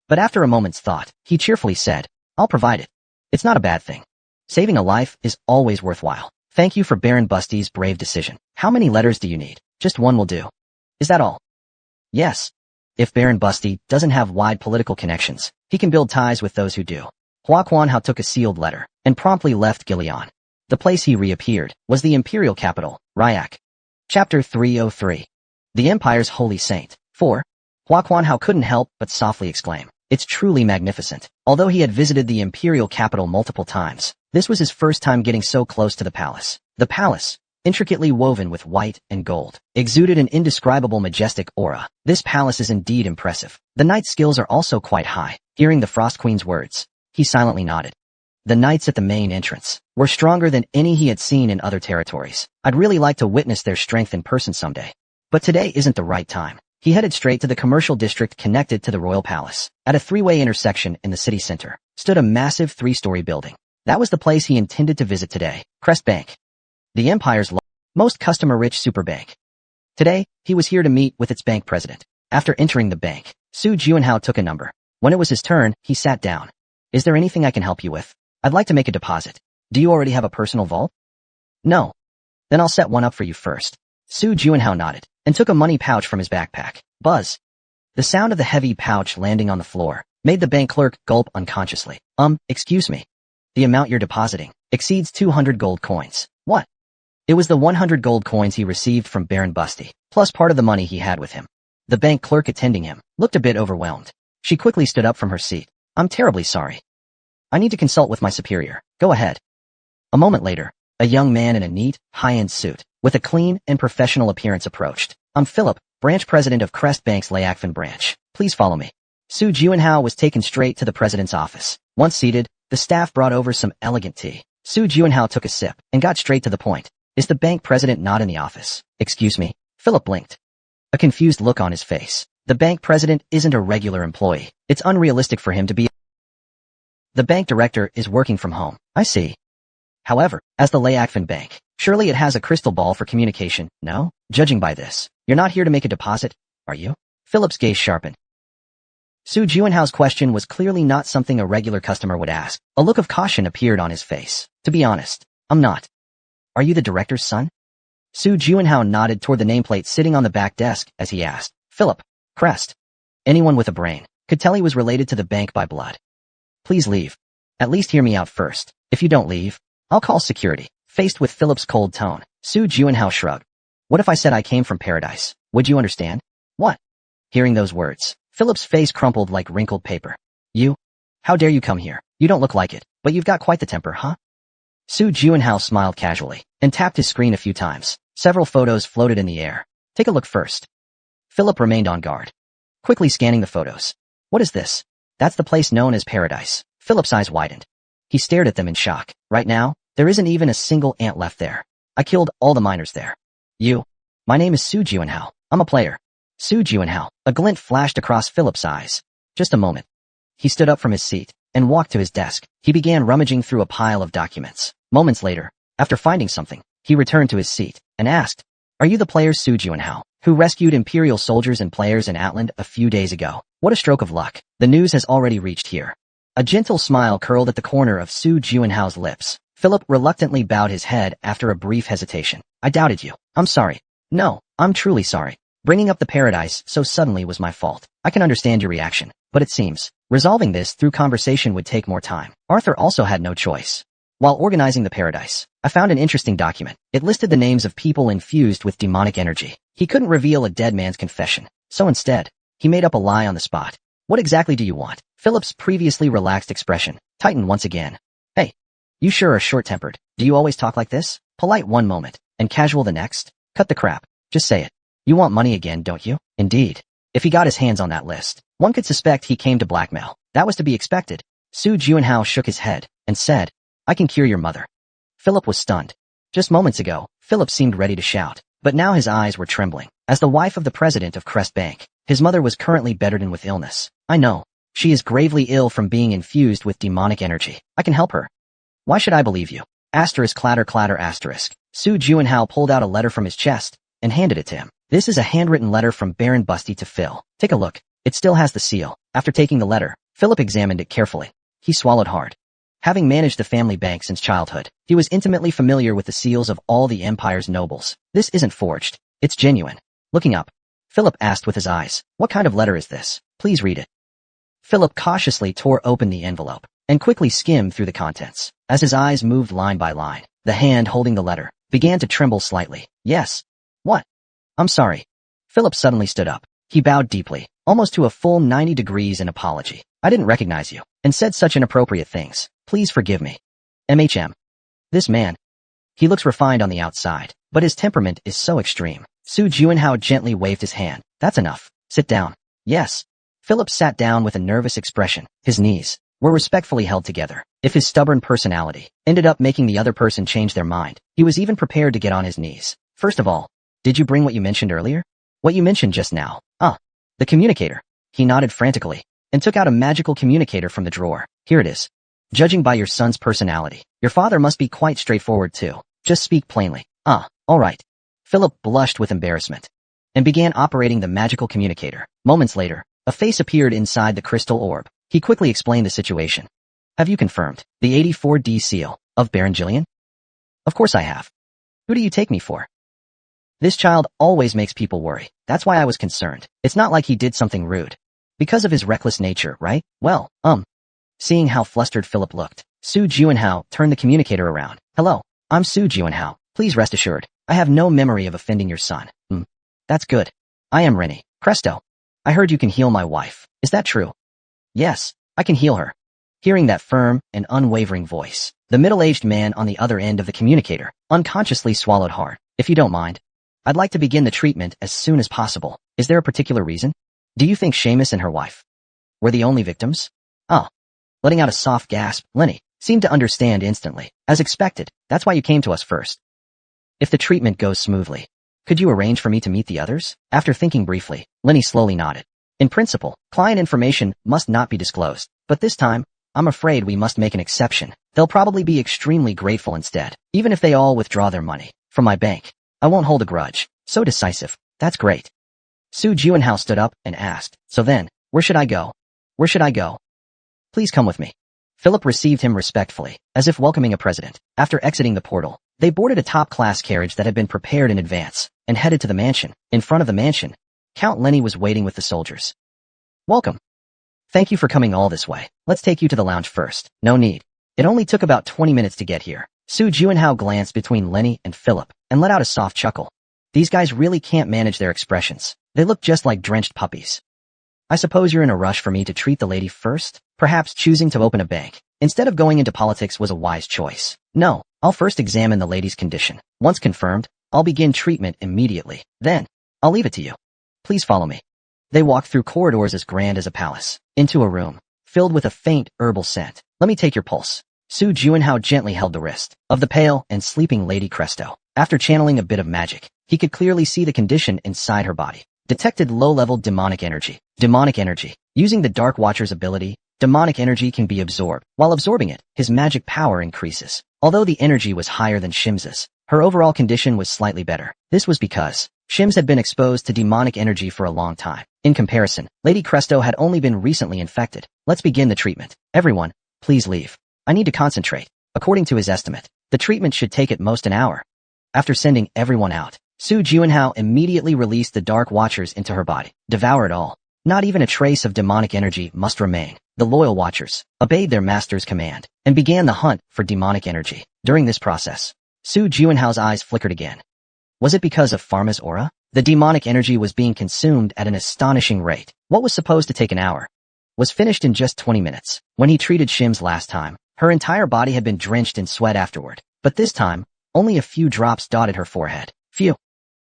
But after a moment's thought, he cheerfully said, I'll provide it. It's not a bad thing. Saving a life is always worthwhile. Thank you for Baron Busty's brave decision. How many letters do you need? Just one will do. Is that all? Yes. If Baron Busty doesn't have wide political connections, he can build ties with those who do. Hua Quanhao took a sealed letter and promptly left Gileon. The place he reappeared was the imperial capital, Ryak. Chapter 303. The Empire's Holy Saint. 4. Hua Quanhao couldn't help but softly exclaim. It's truly magnificent. Although he had visited the imperial capital multiple times, this was his first time getting so close to the palace. The palace, intricately woven with white and gold, exuded an indescribable majestic aura. This palace is indeed impressive. The knight's skills are also quite high. Hearing the Frost Queen's words, he silently nodded. The knights at the main entrance were stronger than any he had seen in other territories. I'd really like to witness their strength in person someday. But today isn't the right time. He headed straight to the commercial district connected to the royal palace. At a three-way intersection in the city center stood a massive three-story building. That was the place he intended to visit today. Crest Bank. The Empire's most customer-rich super bank. Today, he was here to meet with its bank president. After entering the bank, Su Juinhao took a number. When it was his turn, he sat down. Is there anything I can help you with? I'd like to make a deposit. Do you already have a personal vault? No. Then I'll set one up for you first. Su Juinhao nodded and took a money pouch from his backpack. Buzz. The sound of the heavy pouch landing on the floor made the bank clerk gulp unconsciously. Excuse me. The amount you're depositing exceeds 200 gold coins. What? It was the 100 gold coins he received from Baron Busty, plus part of the money he had with him. The bank clerk attending him looked a bit overwhelmed. She quickly stood up from her seat. I'm terribly sorry. I need to consult with my superior. Go ahead. A moment later, a young man in a neat, high-end suit, with a clean and professional appearance approached. I'm Philip, branch president of Crest Bank's Layakfin branch. Please follow me. Su Juinhao was taken straight to the president's office. Once seated, the staff brought over some elegant tea. Su Juinhao took a sip and got straight to the point. Is the bank president not in the office? Excuse me. Philip blinked. A confused look on his face. The bank president isn't a regular employee. It's unrealistic for him to be. The bank director is working from home. I see. However, as the Layakfin Bank, surely it has a crystal ball for communication, no? Judging by this, you're not here to make a deposit, are you? Philip's gaze sharpened. Su Juinhao's question was clearly not something a regular customer would ask. A look of caution appeared on his face. To be honest, I'm not. Are you the director's son? Su Juinhao nodded toward the nameplate sitting on the back desk as he asked. Philip. Crest. Anyone with a brain could tell he was related to the bank by blood. Please leave. At least hear me out first. If you don't leave, I'll call security. Faced with Philip's cold tone, Su Juinhao shrugged. What if I said I came from paradise? Would you understand? What? Hearing those words, Philip's face crumpled like wrinkled paper. You? How dare you come here? You don't look like it, but you've got quite the temper, huh? Su Juinhao smiled casually and tapped his screen a few times. Several photos floated in the air. Take a look first. Philip remained on guard, quickly scanning the photos. What is this? That's the place known as paradise. Philip's eyes widened. He stared at them in shock. Right now, there isn't even a single ant left there. I killed all the miners there. You? My name is Su Juinhao. I'm a player. Su Juinhao. A glint flashed across Philip's eyes. Just a moment. He stood up from his seat and walked to his desk. He began rummaging through a pile of documents. Moments later, after finding something, he returned to his seat and asked, "Are you the player Su Juanhao, who rescued Imperial soldiers and players in Atland a few days ago? What a stroke of luck. The news has already reached here." A gentle smile curled at the corner of Su Juanhao's lips. Philip reluctantly bowed his head after a brief hesitation. "I doubted you. I'm sorry." "No, I'm truly sorry. Bringing up the paradise so suddenly was my fault. I can understand your reaction, but it seems resolving this through conversation would take more time." Arthur also had no choice. While organizing the paradise, I found an interesting document. It listed the names of people infused with demonic energy. He couldn't reveal a dead man's confession, so instead, he made up a lie on the spot. "What exactly do you want?" Philip's previously relaxed expression tightened once again. "Hey, you sure are short-tempered. Do you always talk like this? Polite one moment, and casual the next? Cut the crap. Just say it. You want money again, don't you?" Indeed. If he got his hands on that list, one could suspect he came to blackmail. That was to be expected. Su Juanhao shook his head and said, "I can cure your mother." Philip was stunned. Just moments ago, Philip seemed ready to shout, but now his eyes were trembling. As the wife of the president of Crest Bank, his mother was currently bedridden with illness. "I know. She is gravely ill from being infused with demonic energy. I can help her." "Why should I believe you?" Asterisk clatter clatter asterisk. Su Juanhao pulled out a letter from his chest and handed it to him. "This is a handwritten letter from Baron Busty to Phil. Take a look. It still has the seal." After taking the letter, Philip examined it carefully. He swallowed hard. Having managed the family bank since childhood, he was intimately familiar with the seals of all the empire's nobles. "This isn't forged. It's genuine." Looking up, Philip asked with his eyes, "What kind of letter is this? Please read it." Philip cautiously tore open the envelope and quickly skimmed through the contents. As his eyes moved line by line, the hand holding the letter began to tremble slightly. "Yes. What?" "I'm sorry." Philip suddenly stood up. He bowed deeply, almost to a full 90 degrees in apology. "I didn't recognize you, and said such inappropriate things. Please forgive me. This man. He looks refined on the outside, but his temperament is so extreme." Su Juanhao gently waved his hand. "That's enough. Sit down." "Yes." Philip sat down with a nervous expression. His knees were respectfully held together. If his stubborn personality ended up making the other person change their mind, he was even prepared to get on his knees. "First of all, did you bring what you mentioned earlier?" "What you mentioned just now?" The communicator." He nodded frantically and took out a magical communicator from the drawer. "Here it is. Judging by your son's personality, your father must be quite straightforward too. Just speak plainly." All right." Philip blushed with embarrassment and began operating the magical communicator. Moments later, a face appeared inside the crystal orb. He quickly explained the situation. "Have you confirmed the 84D seal of Baron Jillian?" "Of course I have. Who do you take me for?" "This child always makes people worry. That's why I was concerned. It's not like he did something rude. Because of his reckless nature, right?" "Well, Seeing how flustered Philip looked, Su Juanhao turned the communicator around. "Hello, I'm Su Juanhao. Please rest assured, I have no memory of offending your son." That's good. I am Rennie. Presto. I heard you can heal my wife. Is that true?" "Yes, I can heal her." Hearing that firm and unwavering voice, the middle-aged man on the other end of the communicator unconsciously swallowed hard. "If you don't mind, I'd like to begin the treatment as soon as possible. Is there a particular reason? Do you think Seamus and her wife were the only victims?" Letting out a soft gasp, Lenny seemed to understand instantly. "As expected, that's why you came to us first. If the treatment goes smoothly, could you arrange for me to meet the others?" After thinking briefly, Lenny slowly nodded. "In principle, client information must not be disclosed, but this time, I'm afraid we must make an exception. They'll probably be extremely grateful instead, even if they all withdraw their money from my bank. I won't hold a grudge." So decisive. "That's great." Su Juanhao stood up and asked, "So then, where should I go?" "Where should I go?" "Please come with me." Philip received him respectfully, as if welcoming a president. After exiting the portal, they boarded a top-class carriage that had been prepared in advance and headed to the mansion. In front of the mansion, Count Lenny was waiting with the soldiers. "Welcome. Thank you for coming all this way. Let's take you to the lounge first." "No need. It only took about 20 minutes to get here." Su Juanhao glanced between Lenny and Philip and let out a soft chuckle. These guys really can't manage their expressions. They look just like drenched puppies. "I suppose you're in a rush for me to treat the lady first? Perhaps choosing to open a bank instead of going into politics was a wise choice." "No, I'll first examine the lady's condition. Once confirmed, I'll begin treatment immediately. Then, I'll leave it to you. Please follow me." They walked through corridors as grand as a palace, into a room filled with a faint herbal scent. "Let me take your pulse." Su Juanhao gently held the wrist of the pale and sleeping Lady Cresto. After channeling a bit of magic, he could clearly see the condition inside her body. Detected low-level demonic energy. Demonic energy. Using the Dark Watcher's ability, demonic energy can be absorbed. While absorbing it, his magic power increases. Although the energy was higher than Shimza's, Her overall condition was slightly better. This was because Shims had been exposed to demonic energy for a long time. In comparison, Lady Cresto had only been recently infected. Let's begin the treatment. Everyone, please leave. I need to concentrate. According to his estimate, the treatment should take at most an hour. After sending everyone out, Su Juanhao immediately released the Dark Watchers into her body. Devour it all. Not even a trace of demonic energy must remain. The loyal Watchers obeyed their master's command and began the hunt for demonic energy. During this process, Su Juanhao's eyes flickered again. Was it because of Pharma's aura? The demonic energy was being consumed at an astonishing rate. What was supposed to take an hour was finished in just 20 minutes. When he treated Shims last time, her entire body had been drenched in sweat afterward. But this time, only a few drops dotted her forehead. Phew.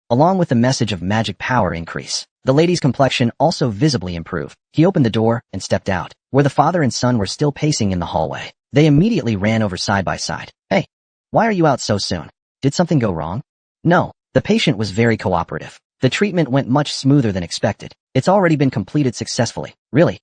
Along with the message of magic power increase, the lady's complexion also visibly improved. He opened the door and stepped out, where the father and son were still pacing in the hallway. They immediately ran over side by side. Hey, why are you out so soon? Did something go wrong? No, the patient was very cooperative. The treatment went much smoother than expected. It's already been completed successfully. Really?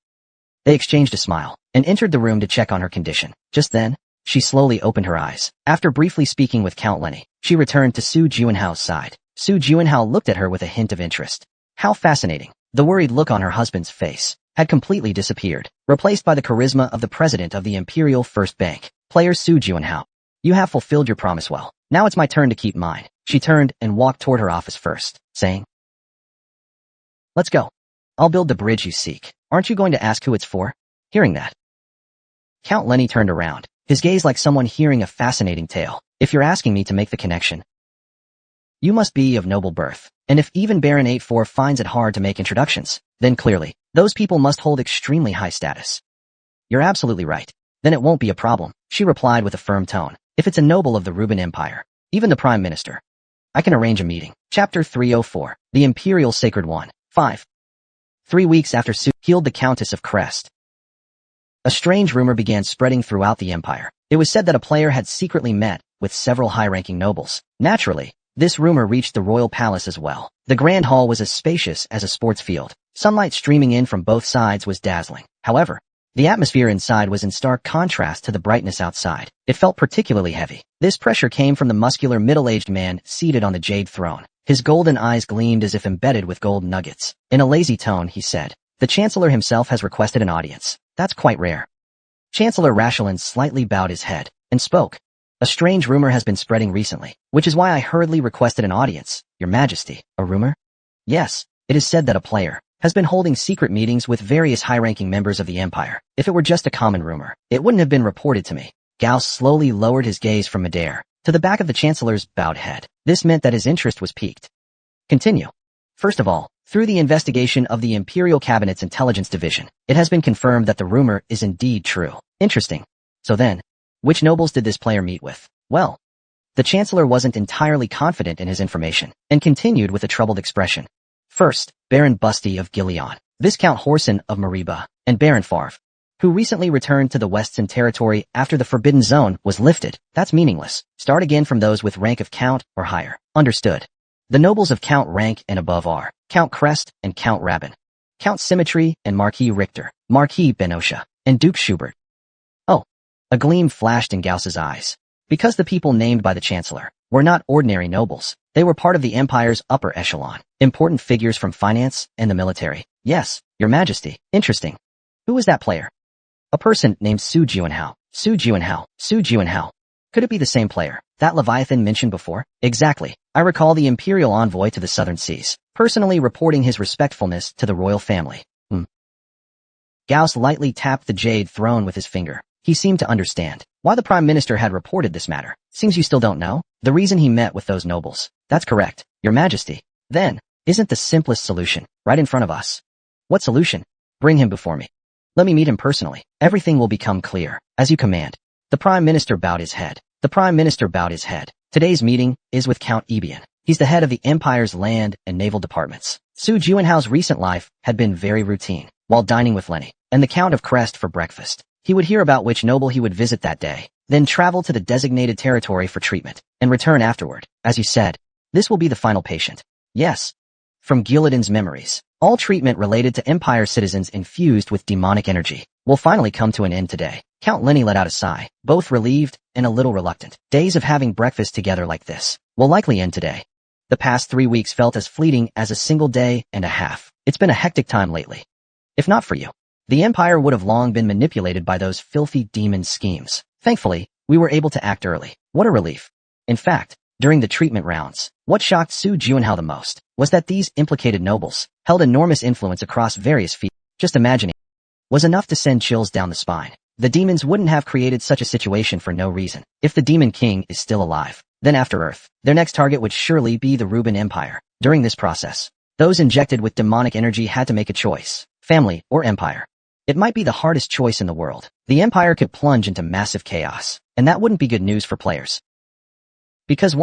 They exchanged a smile and entered the room to check on her condition. Just then, she slowly opened her eyes. After briefly speaking with Count Lenny, she returned to Su Juanhao's side. Su Juanhao looked at her with a hint of interest. How fascinating. The worried look on her husband's face had completely disappeared, replaced by the charisma of the president of the Imperial First Bank. Player Su Juanhao, you have fulfilled your promise well. Now it's my turn to keep mine. She turned and walked toward her office first, saying, Let's go. I'll build the bridge you seek. Aren't you going to ask who it's for? Hearing that, Count Lenny turned around, his gaze like someone hearing a fascinating tale. If you're asking me to make the connection, you must be of noble birth, and if even Baron 84 finds it hard to make introductions, then clearly, those people must hold extremely high status. You're absolutely right. Then it won't be a problem, she replied with a firm tone. If it's a noble of the Ruben Empire, even the Prime Minister, I can arrange a meeting. Chapter 304, The Imperial Sacred One. 5. 3 weeks after Su healed the Countess of Crest, a strange rumor began spreading throughout the empire. It was said that a player had secretly met with several high-ranking nobles. Naturally, this rumor reached the royal palace as well. The grand hall was as spacious as a sports field. Sunlight streaming in from both sides was dazzling. However, the atmosphere inside was in stark contrast to the brightness outside. It felt particularly heavy. This pressure came from the muscular middle-aged man seated on the jade throne. His golden eyes gleamed as if embedded with gold nuggets. In a lazy tone, he said, The Chancellor himself has requested an audience. That's quite rare. Chancellor Rashalin slightly bowed his head and spoke. A strange rumor has been spreading recently, which is why I hurriedly requested an audience. Your Majesty, a rumor? Yes, it is said that a player has been holding secret meetings with various high-ranking members of the Empire. If it were just a common rumor, it wouldn't have been reported to me. Gauss slowly lowered his gaze from midair to the back of the Chancellor's bowed head. This meant that his interest was piqued. Continue. First of all, through the investigation of the Imperial Cabinet's Intelligence Division, it has been confirmed that the rumor is indeed true. Interesting. So then, which nobles did this player meet with? Well, the Chancellor wasn't entirely confident in his information, and continued with a troubled expression. First, Baron Busty of Gillion, Viscount Horson of Mariba, and Baron Favre, who recently returned to the Western territory after the Forbidden Zone was lifted. That's meaningless. Start again from those with rank of Count or higher. Understood. The nobles of Count rank and above are Count Crest and Count Rabin, Count Symmetry and Marquis Richter, Marquis Benosha, and Duke Schubert. Oh, a gleam flashed in Gauss's eyes. Because the people named by the Chancellor were not ordinary nobles, they were part of the Empire's upper echelon, important figures from finance and the military. Yes, Your Majesty. Interesting. Who was that player? A person named Su Juanhao. Su Juanhao. Su Juanhao. Could it be the same player that Leviathan mentioned before? Exactly. I recall the Imperial Envoy to the Southern Seas, personally reporting his respectfulness to the royal family. Gauss lightly tapped the jade throne with his finger. He seemed to understand why the Prime Minister had reported this matter. Seems you still don't know? The reason he met with those nobles. That's correct, Your Majesty. Then, isn't the simplest solution right in front of us? What solution? Bring him before me. Let me meet him personally. Everything will become clear, as you command. The Prime Minister bowed his head. The Prime Minister bowed his head. Today's meeting is with Count Ebian. He's the head of the Empire's land and naval departments. Su Juanhao's recent life had been very routine. While dining with Lenny and the Count of Crest for breakfast, he would hear about which noble he would visit that day, then travel to the designated territory for treatment, and return afterward. As you said, this will be the final patient. Yes. From Gillidan's memories, all treatment related to Empire citizens infused with demonic energy will finally come to an end today. Count Lenny let out a sigh, both relieved and a little reluctant. Days of having breakfast together like this will likely end today. The past 3 weeks felt as fleeting as a single day and a half. It's been a hectic time lately. If not for you, the Empire would have long been manipulated by those filthy demon schemes. Thankfully, we were able to act early. What a relief. In fact, during the treatment rounds, what shocked Su Junhao the most was that these implicated nobles held enormous influence across various fields. Just imagining was enough to send chills down the spine. The demons wouldn't have created such a situation for no reason. If the Demon King is still alive, then after Earth, their next target would surely be the Reuben Empire. During this process, those injected with demonic energy had to make a choice: family or empire. It might be the hardest choice in the world. The Empire could plunge into massive chaos, and that wouldn't be good news for players. Because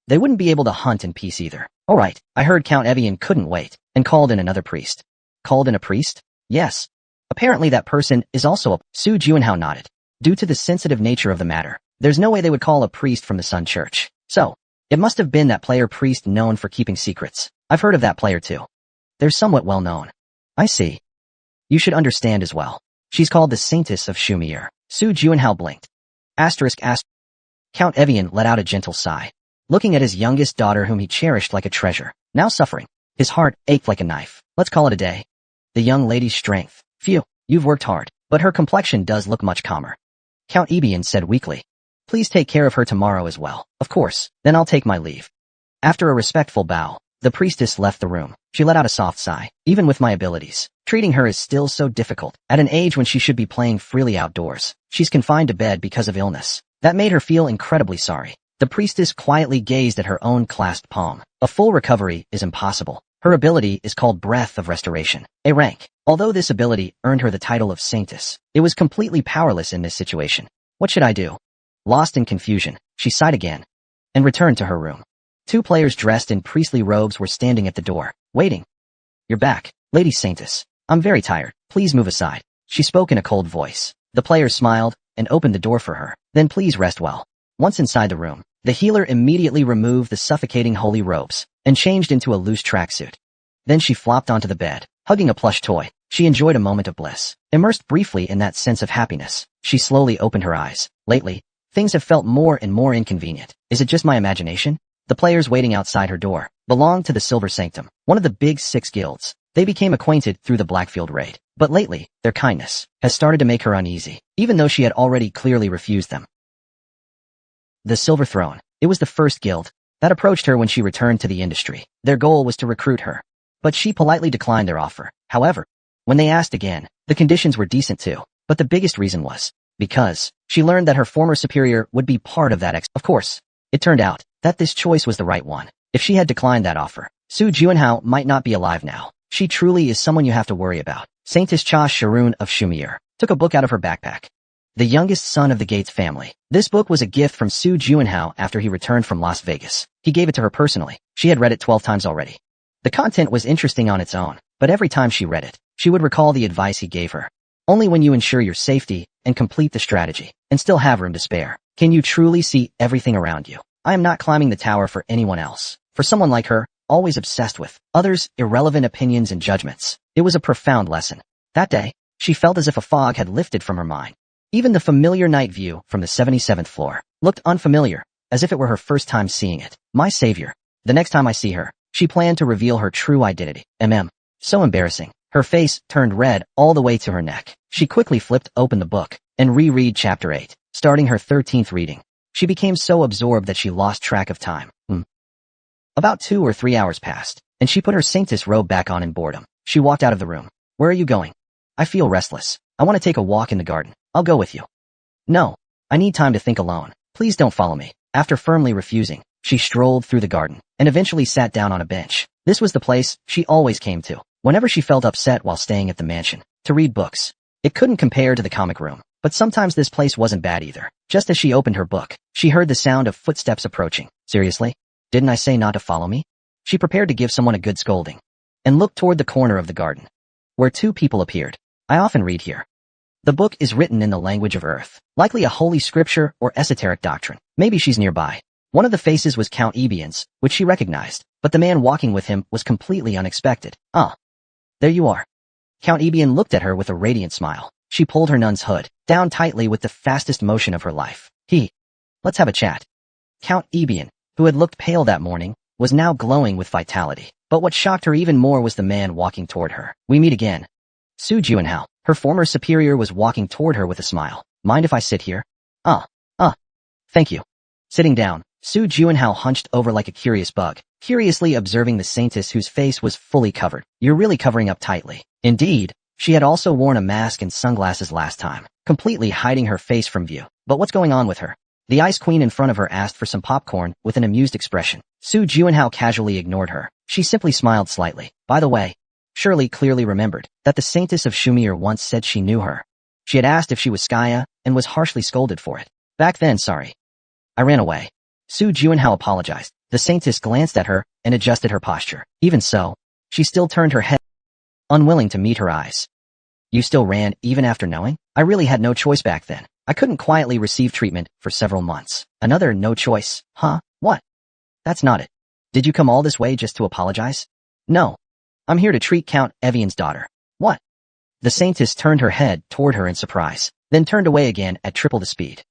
they wouldn't be able to hunt in peace either. Alright, I heard Count Evian couldn't wait, and called in another priest. Called in a priest? Yes. Apparently that person is also a... Su Junhao nodded. Due to the sensitive nature of the matter, there's no way they would call a priest from the Sun Church. So, it must have been that player priest known for keeping secrets. I've heard of that player too. They're somewhat well known. I see. You should understand as well. She's called the Saintess of Shumir. Su Junhao blinked. Count Evian let out a gentle sigh, looking at his youngest daughter whom he cherished like a treasure, now suffering. His heart ached like a knife. Let's call it a day. The young lady's strength. Phew, you've worked hard, but her complexion does look much calmer. Count Evian said weakly. Please take care of her tomorrow as well. Of course, then I'll take my leave. After a respectful bow, the priestess left the room. She let out a soft sigh. Even with my abilities, treating her is still so difficult. At an age when she should be playing freely outdoors, she's confined to bed because of illness. That made her feel incredibly sorry. The priestess quietly gazed at her own clasped palm. A full recovery is impossible. Her ability is called Breath of Restoration, a rank. Although this ability earned her the title of Saintess, it was completely powerless in this situation. What should I do? Lost in confusion, she sighed again and returned to her room. 2 players dressed in priestly robes were standing at the door, waiting. You're back, Lady Saintess. I'm very tired. Please move aside. She spoke in a cold voice. The players smiled and opened the door for her. Then please rest well. Once inside the room, the healer immediately removed the suffocating holy robes and changed into a loose tracksuit. Then she flopped onto the bed, hugging a plush toy. She enjoyed a moment of bliss. Immersed briefly in that sense of happiness, she slowly opened her eyes. Lately, things have felt more and more inconvenient. Is it just my imagination? The players waiting outside her door belonged to the Silver Sanctum, one of the big 6 guilds. They became acquainted through the Blackfield raid, but lately, their kindness has started to make her uneasy, even though she had already clearly refused them. The Silver Throne. It was the first guild that approached her when she returned to the industry. Their goal was to recruit her, but she politely declined their offer. However, when they asked again, the conditions were decent too, but the biggest reason was because she learned that her former superior would be part of that Of course, it turned out that this choice was the right one. If she had declined that offer, Su Junhao might not be alive now. She truly is someone you have to worry about. Saintess Cha Sharun of Shumir took a book out of her backpack. The youngest son of the Gates family. This book was a gift from Su Junhao after he returned from Las Vegas. He gave it to her personally. She had read it 12 times already. The content was interesting on its own, but every time she read it, she would recall the advice he gave her. Only when you ensure your safety and complete the strategy, and still have room to spare, can you truly see everything around you. I am not climbing the tower for anyone else. For someone like her, always obsessed with others' irrelevant opinions and judgments, it was a profound lesson. That day, she felt as if a fog had lifted from her mind. Even the familiar night view from the 77th floor looked unfamiliar, as if it were her first time seeing it. My savior. The next time I see her, she planned to reveal her true identity. So embarrassing. Her face turned red all the way to her neck. She quickly flipped open the book and reread chapter 8, starting her 13th reading. She became so absorbed that she lost track of time. About 2 or 3 hours passed, and she put her saintess robe back on in boredom. She walked out of the room. Where are you going? I feel restless. I want to take a walk in the garden. I'll go with you. No. I need time to think alone. Please don't follow me. After firmly refusing, she strolled through the garden and eventually sat down on a bench. This was the place she always came to whenever she felt upset while staying at the mansion, to read books. It couldn't compare to the comic room, but sometimes this place wasn't bad either. Just as she opened her book, she heard the sound of footsteps approaching. Seriously? Didn't I say not to follow me? She prepared to give someone a good scolding and looked toward the corner of the garden, where 2 people appeared. I often read here. The book is written in the language of Earth, likely a holy scripture or esoteric doctrine. Maybe she's nearby. One of the faces was Count Ebian's, which she recognized, but the man walking with him was completely unexpected. Ah. There you are. Count Ebian looked at her with a radiant smile. She pulled her nun's hood down tightly with the fastest motion of her life. Let's have a chat. Count Ebian, who had looked pale that morning, was now glowing with vitality. But what shocked her even more was the man walking toward her. We meet again. Su Juanhao, her former superior, was walking toward her with a smile. Mind if I sit here? Thank you. Sitting down, Su Juanhao hunched over like a curious bug, curiously observing the saintess whose face was fully covered. You're really covering up tightly. Indeed, she had also worn a mask and sunglasses last time, completely hiding her face from view. But what's going on with her? The ice queen in front of her asked for some popcorn with an amused expression. Su Juanhao casually ignored her. She simply smiled slightly. By the way, Shirley clearly remembered that the saintess of Shumir once said she knew her. She had asked if she was Skaya and was harshly scolded for it. Back then, sorry. I ran away. Su Juanhao apologized. The saintess glanced at her and adjusted her posture. Even so, she still turned her head, unwilling to meet her eyes. You still ran even after knowing? I really had no choice back then. I couldn't quietly receive treatment for several months. Another no choice, huh? What? That's not it. Did you come all this way just to apologize? No. I'm here to treat Count Evian's daughter. What? The saintess turned her head toward her in surprise, then turned away again at triple the speed.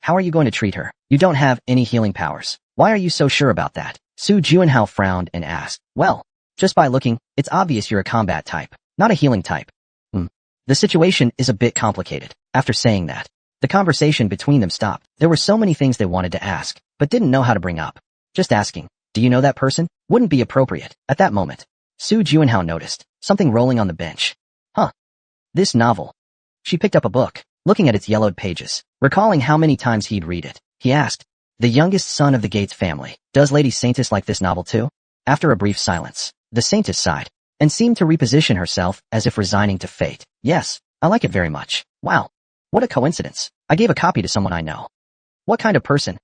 How are you going to treat her? You don't have any healing powers. Why are you so sure about that? Su Juanhao frowned and asked. Well, just by looking, it's obvious you're a combat type, not a healing type. The situation is a bit complicated. After saying that, the conversation between them stopped. There were so many things they wanted to ask, but didn't know how to bring up. Just asking, do you know that person? Wouldn't be appropriate. At that moment, Su Juanhao noticed something rolling on the bench. This novel. She picked up a book, looking at its yellowed pages, recalling how many times he'd read it. He asked, the youngest son of the Gates family, does Lady Saintess like this novel too? After a brief silence, the Saintess sighed, and seemed to reposition herself as if resigning to fate. Yes, I like it very much. Wow. What a coincidence. I gave a copy to someone I know. What kind of person?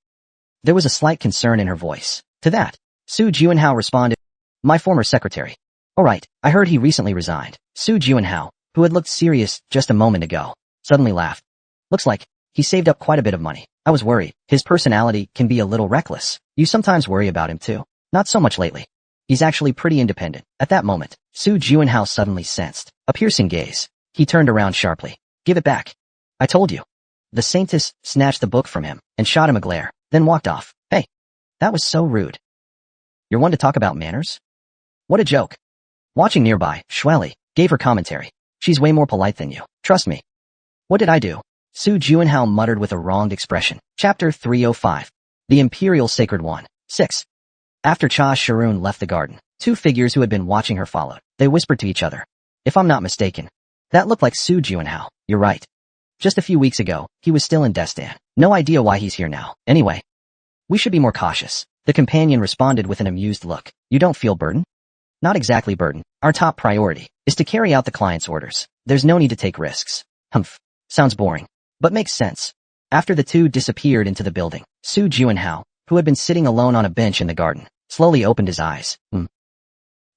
There was a slight concern in her voice. To that, Su Juanhao responded, my former secretary. All right, I heard he recently resigned. Su Juanhao, who had looked serious just a moment ago, suddenly laughed. Looks like he saved up quite a bit of money. I was worried. His personality can be a little reckless. You sometimes worry about him too. Not so much lately. He's actually pretty independent. At that moment, Su Juanhao suddenly sensed a piercing gaze. He turned around sharply. Give it back. I told you. The saintess snatched the book from him and shot him a glare, then walked off. Hey, that was so rude. You're one to talk about manners? What a joke. Watching nearby, Shweli gave her commentary. She's way more polite than you. Trust me. What did I do? Su Juanhao muttered with a wronged expression. Chapter 305. The Imperial Sacred One. 6. After Cha Shirun left the garden, two figures who had been watching her followed. They whispered to each other. If I'm not mistaken, that looked like Su Juanhao. You're right. Just a few weeks ago, he was still in Destan. No idea why he's here now. Anyway, we should be more cautious. The companion responded with an amused look. You don't feel burdened? Not exactly burdened. Our top priority is to carry out the client's orders. There's no need to take risks. Humph. Sounds boring, but makes sense. After the two disappeared into the building, Su Juanhao, who had been sitting alone on a bench in the garden, slowly opened his eyes.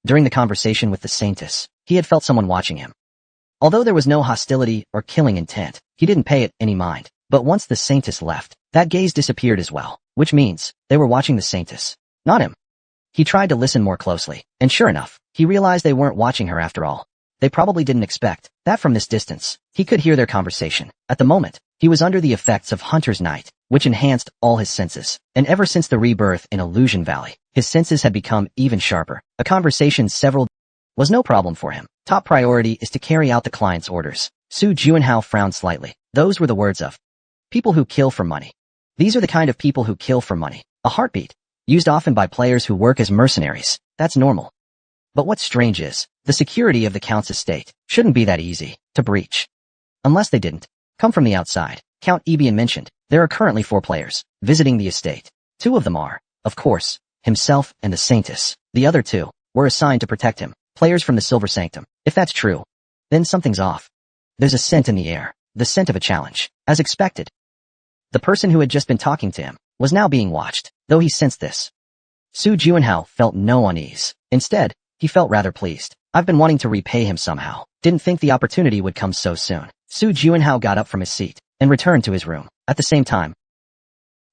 During the conversation with the saintess, he had felt someone watching him. Although there was no hostility or killing intent, he didn't pay it any mind. But once the saintess left, that gaze disappeared as well, which means they were watching the saintess, not him. He tried to listen more closely, and sure enough, he realized they weren't watching her after all. They probably didn't expect that from this distance. He could hear their conversation. At the moment, he was under the effects of Hunter's Night, which enhanced all his senses. And ever since the rebirth in Illusion Valley, his senses had become even sharper. A conversation several was no problem for him. Top priority is to carry out the client's orders. Su Juanhao frowned slightly. Those were the words of people who kill for money. These are the kind of people who kill for money. A heartbeat, used often by players who work as mercenaries. That's normal. But what's strange is, the security of the Count's estate shouldn't be that easy to breach. Unless they didn't come from the outside. Count Ebian mentioned, there are currently 4 players visiting the estate. 2 of them are, of course, himself and the Saintess. The other 2 were assigned to protect him, players from the Silver Sanctum. If that's true, then something's off. There's a scent in the air, the scent of a challenge. As expected, the person who had just been talking to him was now being watched, though he sensed this. Su Juanhao felt no unease. Instead, he felt rather pleased. I've been wanting to repay him somehow. Didn't think the opportunity would come so soon. Su Juanhao got up from his seat and returned to his room. At the same time,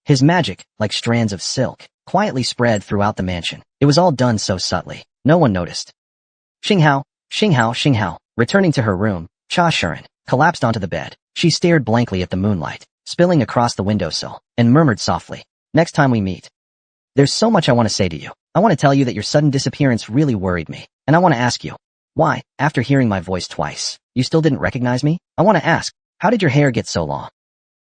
his magic, like strands of silk, quietly spread throughout the mansion. It was all done so subtly, no one noticed. Xinghao. Returning to her room, Cha Shiren collapsed onto the bed. She stared blankly at the moonlight, spilling across the windowsill, and murmured softly, next time we meet, There's so much I want to say to you. I want to tell you that your sudden disappearance really worried me, and I want to ask you, why, after hearing my voice twice, you still didn't recognize me? I want to ask, how did your hair get so long?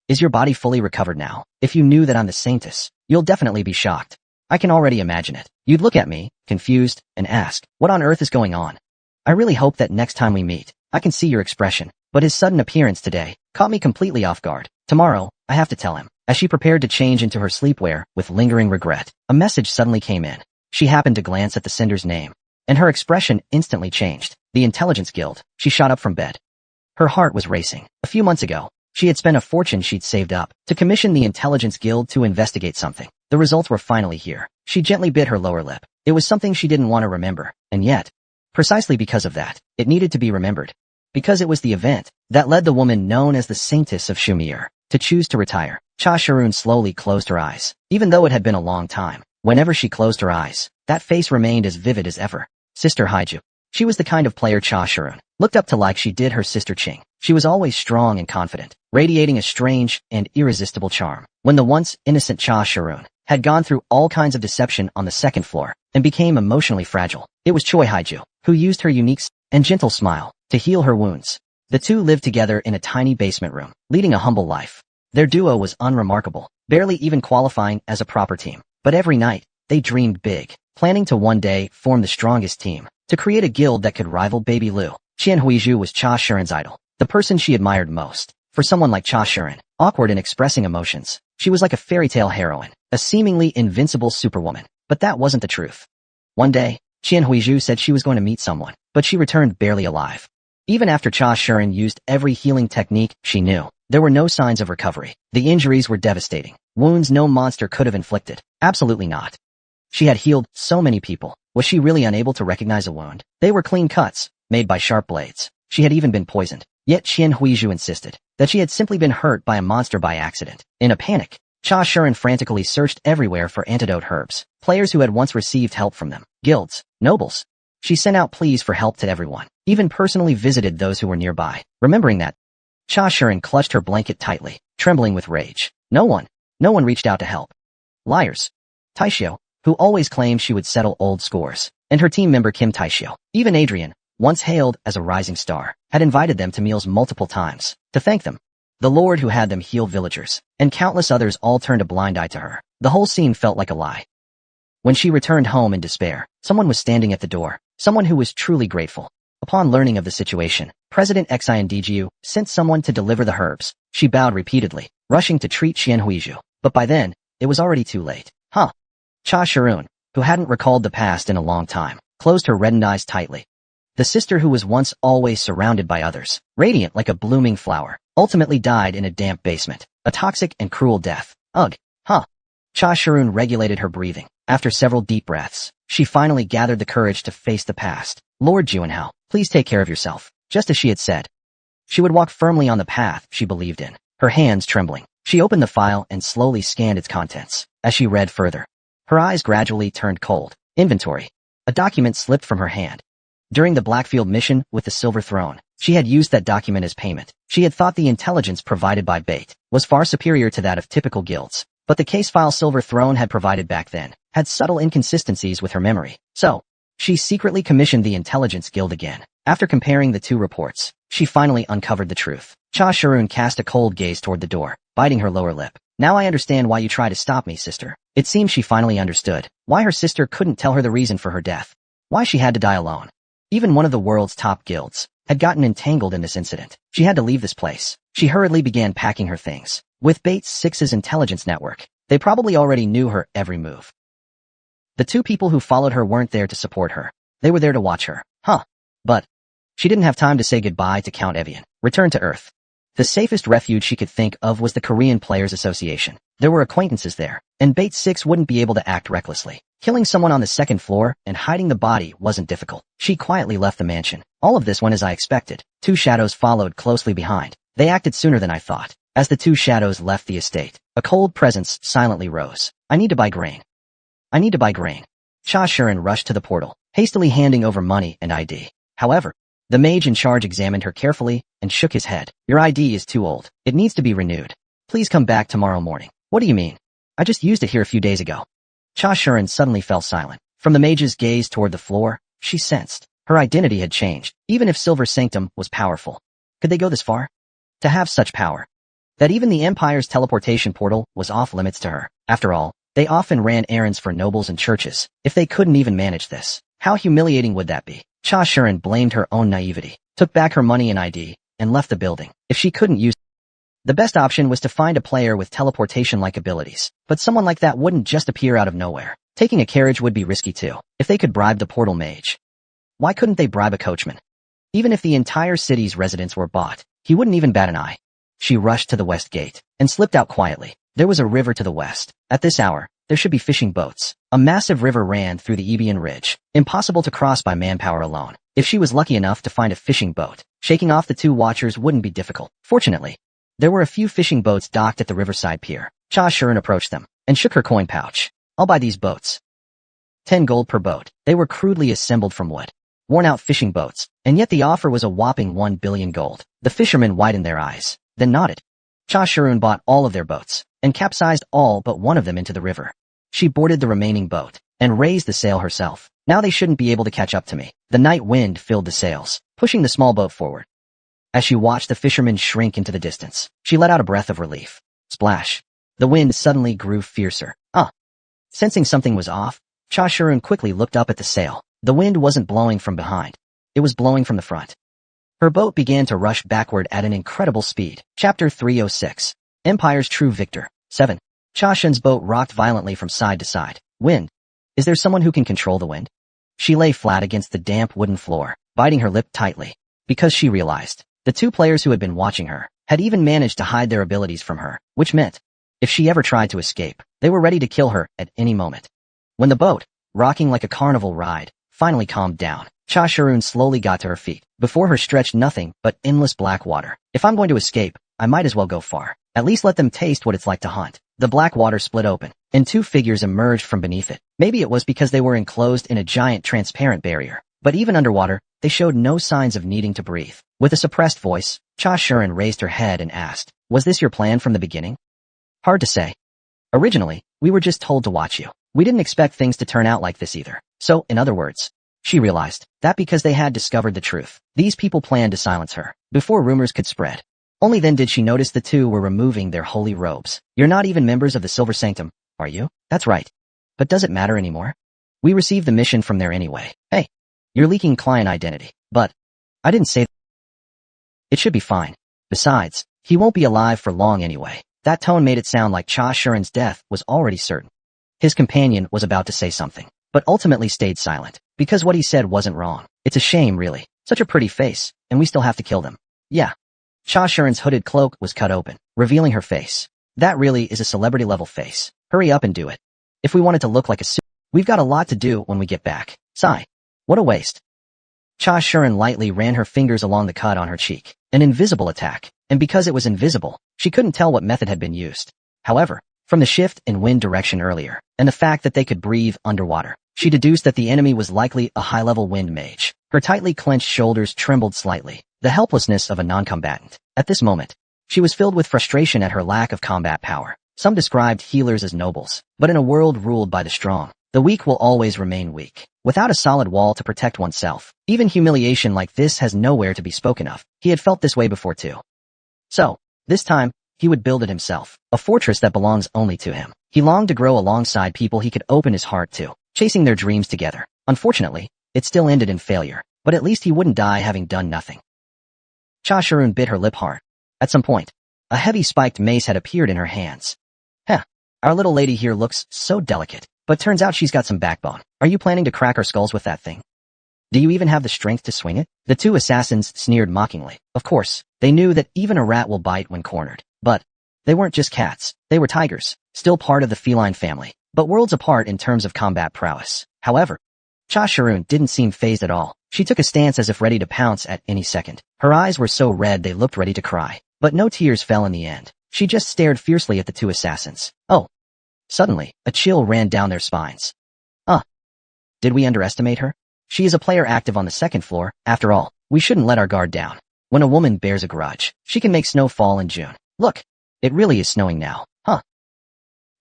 Is your body fully recovered now? If you knew that I'm the Saintess, you'll definitely be shocked. I can already imagine it. You'd look at me, confused, and ask, what on earth is going on? I really hope that next time we meet, I can see your expression, but his sudden appearance today caught me completely off guard. Tomorrow, I have to tell him. As she prepared to change into her sleepwear with lingering regret, a message suddenly came in. She happened to glance at the sender's name, and her expression instantly changed. The Intelligence Guild. She shot up from bed. Her heart was racing. A few months ago, she had spent a fortune she'd saved up to commission the Intelligence Guild to investigate something. The results were finally here. She gently bit her lower lip. It was something she didn't want to remember, and yet, precisely because of that, it needed to be remembered. Because it was the event that led the woman known as the Saintess of Shumir to choose to retire. Cha Sharun slowly closed her eyes. Even though it had been a long time, whenever she closed her eyes, that face remained as vivid as ever. Sister Haiju. She was the kind of player Cha Sharun looked up to like she did her sister Ching. She was always strong and confident, radiating a strange and irresistible charm. When the once innocent Cha Sharun had gone through all kinds of deception on the second floor and became emotionally fragile, it was Choi Haiju who used her unique and gentle smile to heal her wounds. The two lived together in a tiny basement room, leading a humble life. Their duo was unremarkable, barely even qualifying as a proper team. But every night, they dreamed big, planning to one day form the strongest team, to create a guild that could rival Baby Lu. Qian Huizhu was Cha Shuren's idol, the person she admired most. For someone like Cha Shuren, awkward in expressing emotions, she was like a fairy tale heroine, a seemingly invincible superwoman. But that wasn't the truth. One day, Qian Huizhu said she was going to meet someone, but she returned barely alive. Even after Cha Shuren used every healing technique she knew, there were no signs of recovery. The injuries were devastating. Wounds no monster could have inflicted. Absolutely not. She had healed so many people. Was she really unable to recognize a wound? They were clean cuts, made by sharp blades. She had even been poisoned. Yet Qian Huizhu insisted that she had simply been hurt by a monster by accident. In a panic, Cha Shuren frantically searched everywhere for antidote herbs, players who had once received help from them, guilds, nobles. She sent out pleas for help to everyone, even personally visited those who were nearby. Remembering that, Cha Shuren clutched her blanket tightly, trembling with rage. No one reached out to help. Liars. Taishio, who always claimed she would settle old scores, and her team member Kim Taishio. Even Adrian, once hailed as a rising star, had invited them to meals multiple times, to thank them. The Lord who had them heal villagers, and countless others all turned a blind eye to her. The whole scene felt like a lie. When she returned home in despair, someone was standing at the door, someone who was truly grateful. Upon learning of the situation, President Xindgu sent someone to deliver the herbs. She bowed repeatedly, rushing to treat Qian Huizhu. But by then, it was already too late. Cha Sharun, who hadn't recalled the past in a long time, closed her reddened eyes tightly. The sister who was once always surrounded by others, radiant like a blooming flower, ultimately died in a damp basement. A toxic and cruel death. Ugh. Cha Sharun regulated her breathing. After several deep breaths, she finally gathered the courage to face the past. Lord Juanhao, please take care of yourself. Just as she had said. She would walk firmly on the path she believed in, her hands trembling. She opened the file and slowly scanned its contents. As she read further, her eyes gradually turned cold. Inventory. A document slipped from her hand. During the Blackfield mission with the Silver Throne, she had used that document as payment. She had thought the intelligence provided by Bait was far superior to that of typical guilds. But the case file Silver Throne had provided back then had subtle inconsistencies with her memory. So, she secretly commissioned the Intelligence Guild again. After comparing the two reports, she finally uncovered the truth. Cha Sharun cast a cold gaze toward the door, biting her lower lip. Now I understand why you tried to stop me, sister. It seems she finally understood why her sister couldn't tell her the reason for her death. Why she had to die alone. Even one of the world's top guilds had gotten entangled in this incident. She had to leave this place. She hurriedly began packing her things. With Bait 6's intelligence network, they probably already knew her every move. The two people who followed her weren't there to support her. They were there to watch her. But she didn't have time to say goodbye to Count Evian. Return to Earth. The safest refuge she could think of was the Korean Players Association. There were acquaintances there, and Bait 6 wouldn't be able to act recklessly. Killing someone on the second floor and hiding the body wasn't difficult. She quietly left the mansion. All of this went as I expected. Two shadows followed closely behind. They acted sooner than I thought. As the two shadows left the estate, a cold presence silently rose. I need to buy grain. Cha Shuren rushed to the portal, hastily handing over money and ID. However, the mage in charge examined her carefully and shook his head. Your ID is too old. It needs to be renewed. Please come back tomorrow morning. What do you mean? I just used it here a few days ago. Cha Shuren suddenly fell silent. From the mage's gaze toward the floor, she sensed her identity had changed. Even if Silver Sanctum was powerful, could they go this far? To have such power that even the Empire's teleportation portal was off limits to her. After all, they often ran errands for nobles and churches. If they couldn't even manage this, how humiliating would that be? Cha Shuren blamed her own naivety, took back her money and ID, and left the building. If she couldn't use the best option was to find a player with teleportation-like abilities, but someone like that wouldn't just appear out of nowhere. Taking a carriage would be risky too. If they could bribe the portal mage, why couldn't they bribe a coachman? Even if the entire city's residents were bought, he wouldn't even bat an eye. She rushed to the west gate and slipped out quietly. There was a river to the west. At this hour, there should be fishing boats. A massive river ran through the Ebian Ridge, impossible to cross by manpower alone. If she was lucky enough to find a fishing boat, shaking off the two watchers wouldn't be difficult. Fortunately, there were a few fishing boats docked at the riverside pier. Cha Shuren approached them and shook her coin pouch. I'll buy these boats. 10 gold per boat. They were crudely assembled from wood, worn-out fishing boats, and yet the offer was a whopping 1 billion gold. The fishermen widened their eyes, then nodded. Cha Shuren bought all of their boats, and capsized all but one of them into the river. She boarded the remaining boat, and raised the sail herself. Now they shouldn't be able to catch up to me. The night wind filled the sails, pushing the small boat forward. As she watched the fishermen shrink into the distance, she let out a breath of relief. Splash. The wind suddenly grew fiercer. Sensing something was off, Cha Shuren quickly looked up at the sail. The wind wasn't blowing from behind. It was blowing from the front. Her boat began to rush backward at an incredible speed. Chapter 306. Empire's True Victor. 7. Cha Shuren's boat rocked violently from side to side. Wind. Is there someone who can control the wind? She lay flat against the damp wooden floor, biting her lip tightly, because she realized the two players who had been watching her had even managed to hide their abilities from her, which meant if she ever tried to escape, they were ready to kill her at any moment. When the boat, rocking like a carnival ride, finally calmed down, Cha Shuren slowly got to her feet. Before her stretched nothing but endless black water. If I'm going to escape, I might as well go far. At least let them taste what it's like to hunt. The black water split open, and two figures emerged from beneath it. Maybe it was because they were enclosed in a giant transparent barrier, but even underwater, they showed no signs of needing to breathe. With a suppressed voice, Cha Shuren raised her head and asked, "Was this your plan from the beginning?" Hard to say. Originally, we were just told to watch you. We didn't expect things to turn out like this either. So, in other words, she realized that because they had discovered the truth, these people planned to silence her before rumors could spread. Only then did she notice the two were removing their holy robes. You're not even members of the Silver Sanctum, are you? That's right. But does it matter anymore? We received the mission from there anyway. Hey, you're leaking client identity. But I didn't say that. It should be fine. Besides, he won't be alive for long anyway. That tone made it sound like Cha Shuren's death was already certain. His companion was about to say something, but ultimately stayed silent, because what he said wasn't wrong. It's a shame, really. Such a pretty face, and we still have to kill them. Yeah. Cha Shuren's hooded cloak was cut open, revealing her face. That really is a celebrity-level face. Hurry up and do it. If we wanted to look like a suit, we've got a lot to do when we get back. Sigh. What a waste. Cha Shuren lightly ran her fingers along the cut on her cheek. An invisible attack. And because it was invisible, she couldn't tell what method had been used. However, from the shift in wind direction earlier, and the fact that they could breathe underwater, she deduced that the enemy was likely a high-level wind mage. Her tightly clenched shoulders trembled slightly, the helplessness of a non-combatant. At this moment, she was filled with frustration at her lack of combat power. Some described healers as nobles, but in a world ruled by the strong, the weak will always remain weak. Without a solid wall to protect oneself, even humiliation like this has nowhere to be spoken of. He had felt this way before too. So, this time, he would build it himself, a fortress that belongs only to him. He longed to grow alongside people he could open his heart to, chasing their dreams together. Unfortunately, it still ended in failure, but at least he wouldn't die having done nothing. Cha Shuren bit her lip hard. At some point, a heavy spiked mace had appeared in her hands. Our little lady here looks so delicate, but turns out she's got some backbone. Are you planning to crack our skulls with that thing? Do you even have the strength to swing it? The two assassins sneered mockingly. Of course, they knew that even a rat will bite when cornered. But they weren't just cats. They were tigers, still part of the feline family, but worlds apart in terms of combat prowess. However, Cha Shuren didn't seem fazed at all. She took a stance as if ready to pounce at any second. Her eyes were so red they looked ready to cry. But no tears fell in the end. She just stared fiercely at the two assassins. Oh. Suddenly, a chill ran down their spines. Did we underestimate her? She is a player active on the second floor. After all, we shouldn't let our guard down. When a woman bears a grudge, she can make snow fall in June. Look, it really is snowing now, huh?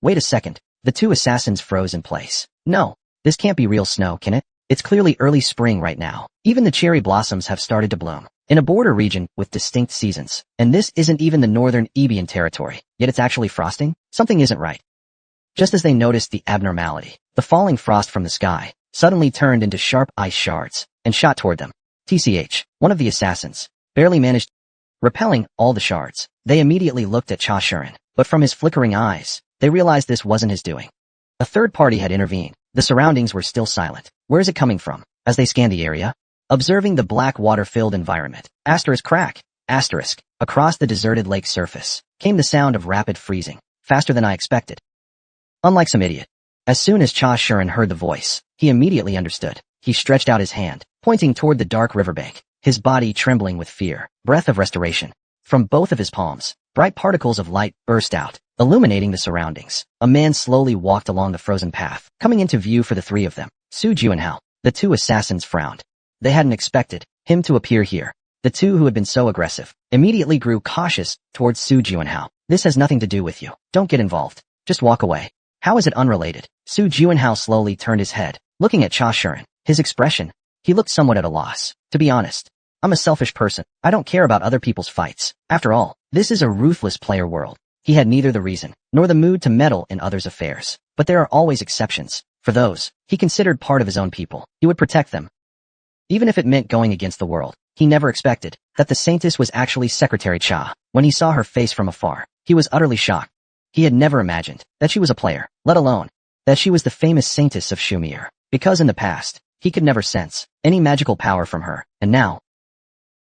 Wait a second. The two assassins froze in place. No, this can't be real snow, can it? It's clearly early spring right now. Even the cherry blossoms have started to bloom. In a border region with distinct seasons. And this isn't even the northern Ebian territory, yet it's actually frosting? Something isn't right. Just as they noticed the abnormality, the falling frost from the sky suddenly turned into sharp ice shards and shot toward them. TCH, one of the assassins, barely managed repelling all the shards. They immediately looked at Cha Shuren, but from his flickering eyes, they realized this wasn't his doing. A third party had intervened. The surroundings were still silent. Where is it coming from? As they scanned the area, observing the black water-filled environment, across the deserted lake surface, came the sound of rapid freezing, faster than I expected. Unlike some idiot. As soon as Cha Shuren heard the voice, he immediately understood. He stretched out his hand, pointing toward the dark riverbank, his body trembling with fear. Breath of restoration. From both of his palms, bright particles of light burst out, illuminating the surroundings. A man slowly walked along the frozen path, coming into view for the three of them. Su Juanhao. The two assassins frowned. They hadn't expected him to appear here. The two who had been so aggressive immediately grew cautious towards Su Juanhao. This has nothing to do with you. Don't get involved. Just walk away. How is it unrelated? Su Juanhao slowly turned his head, looking at Cha Shuren. His expression, he looked somewhat at a loss. To be honest, I'm a selfish person. I don't care about other people's fights. After all, this is a ruthless player world. He had neither the reason nor the mood to meddle in others' affairs. But there are always exceptions. For those he considered part of his own people, he would protect them. Even if it meant going against the world. He never expected that the saintess was actually Secretary Cha. When he saw her face from afar, he was utterly shocked. He had never imagined that she was a player, let alone that she was the famous saintess of Shumir. Because in the past, he could never sense any magical power from her, and now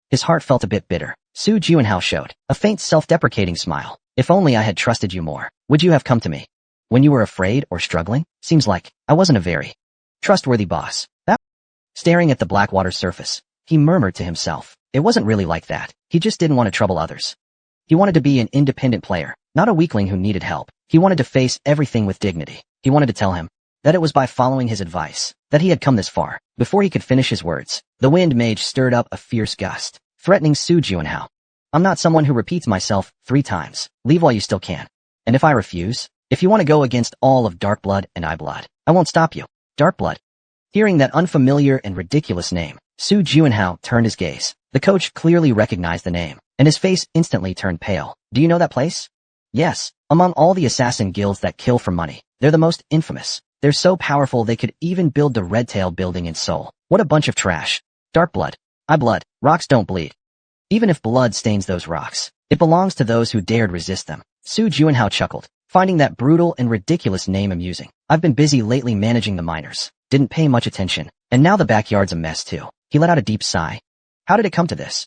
his heart felt a bit bitter. Su Juanhao showed a faint self-deprecating smile. If only I had trusted you more, would you have come to me when you were afraid or struggling? Seems like I wasn't a very trustworthy boss. Staring at the black water surface, he murmured to himself. It wasn't really like that. He just didn't want to trouble others. He wanted to be an independent player, not a weakling who needed help. He wanted to face everything with dignity. He wanted to tell him that it was by following his advice that he had come this far. Before he could finish his words, the wind mage stirred up a fierce gust, threatening Su Juanhao. I'm not someone who repeats myself 3 times. Leave while you still can. And if I refuse, if you want to go against all of Dark Blood and Eye Blood, I won't stop you. Dark Blood. Hearing that unfamiliar and ridiculous name, Su Juanhao turned his gaze. The coach clearly recognized the name, and his face instantly turned pale. Do you know that place? Yes. Among all the assassin guilds that kill for money, they're the most infamous. They're so powerful they could even build the Red Tail building in Seoul. What a bunch of trash. Dark Blood. Eye Blood. Rocks don't bleed. Even if blood stains those rocks, it belongs to those who dared resist them. Su Juanhao chuckled, finding that brutal and ridiculous name amusing. I've been busy lately managing the miners. Didn't pay much attention, and now the backyard's a mess too. He let out a deep sigh. How did it come to this?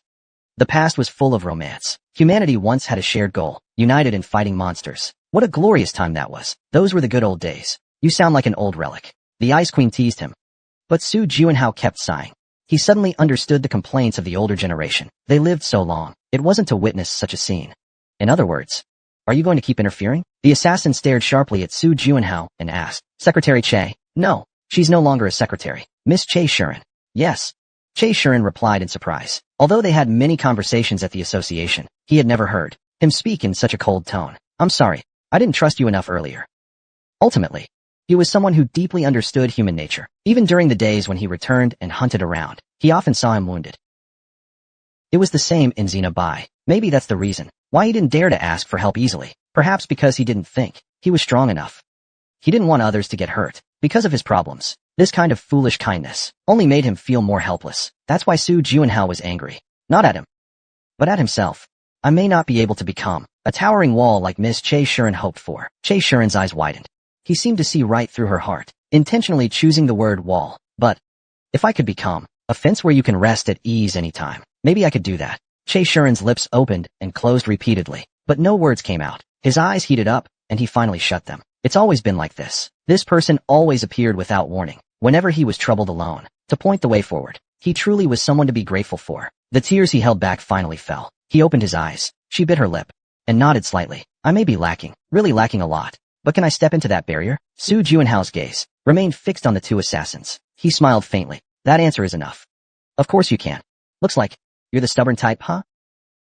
The past was full of romance. Humanity once had a shared goal, united in fighting monsters. What a glorious time that was. Those were the good old days. You sound like an old relic. The Ice Queen teased him. But Su Juanhao kept sighing. He suddenly understood the complaints of the older generation. They lived so long. It wasn't to witness such a scene. In other words, are you going to keep interfering? The assassin stared sharply at Su Juanhao and asked, Secretary Che? No. She's no longer a secretary. Miss Che Shuren. Yes. Che Shuren replied in surprise. Although they had many conversations at the association, he had never heard him speak in such a cold tone. I'm sorry. I didn't trust you enough earlier. Ultimately, he was someone who deeply understood human nature. Even during the days when he returned and hunted around, he often saw him wounded. It was the same in Xena Bai. Maybe that's the reason why he didn't dare to ask for help easily. Perhaps because he didn't think he was strong enough. He didn't want others to get hurt because of his problems. This kind of foolish kindness only made him feel more helpless. That's why Su Juanhao was angry. Not at him, but at himself. I may not be able to become a towering wall like Miss Che Shuren hoped for. Che Shuren's eyes widened. He seemed to see right through her heart, intentionally choosing the word wall. But if I could become a fence where you can rest at ease anytime, maybe I could do that. Che Shuren's lips opened and closed repeatedly, but no words came out. His eyes heated up, and he finally shut them. It's always been like this. This person always appeared without warning, whenever he was troubled alone, to point the way forward. He truly was someone to be grateful for. The tears he held back finally fell. He opened his eyes. She bit her lip and nodded slightly. I may be lacking, really lacking a lot, but can I step into that barrier? Su Juanhao's gaze remained fixed on the two assassins. He smiled faintly. That answer is enough. Of course you can. Looks like you're the stubborn type, huh?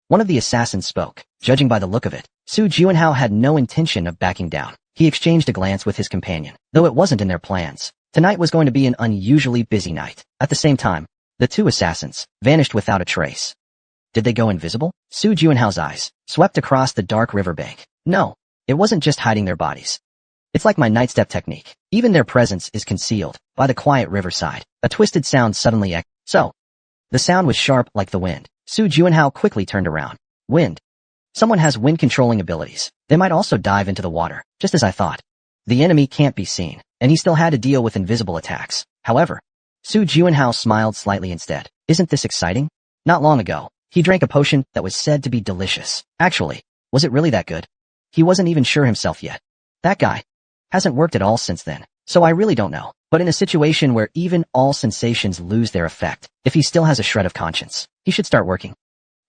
One of the assassins spoke. Judging by the look of it, Su Juanhao had no intention of backing down. He exchanged a glance with his companion, though it wasn't in their plans. Tonight was going to be an unusually busy night. At the same time, the two assassins vanished without a trace. Did they go invisible? Su Juanhao's eyes swept across the dark riverbank. No, it wasn't just hiding their bodies. It's like my nightstep technique. Even their presence is concealed by the quiet riverside. A twisted sound suddenly echoed. So, the sound was sharp like the wind. Su Juanhao quickly turned around. Wind. Someone has wind-controlling abilities. They might also dive into the water, just as I thought. The enemy can't be seen, and he still had to deal with invisible attacks. However, Su Juanhao smiled slightly instead. Isn't this exciting? Not long ago, he drank a potion that was said to be delicious. Actually, was it really that good? He wasn't even sure himself yet. That guy hasn't worked at all since then, so I really don't know. But in a situation where even all sensations lose their effect, if he still has a shred of conscience, he should start working.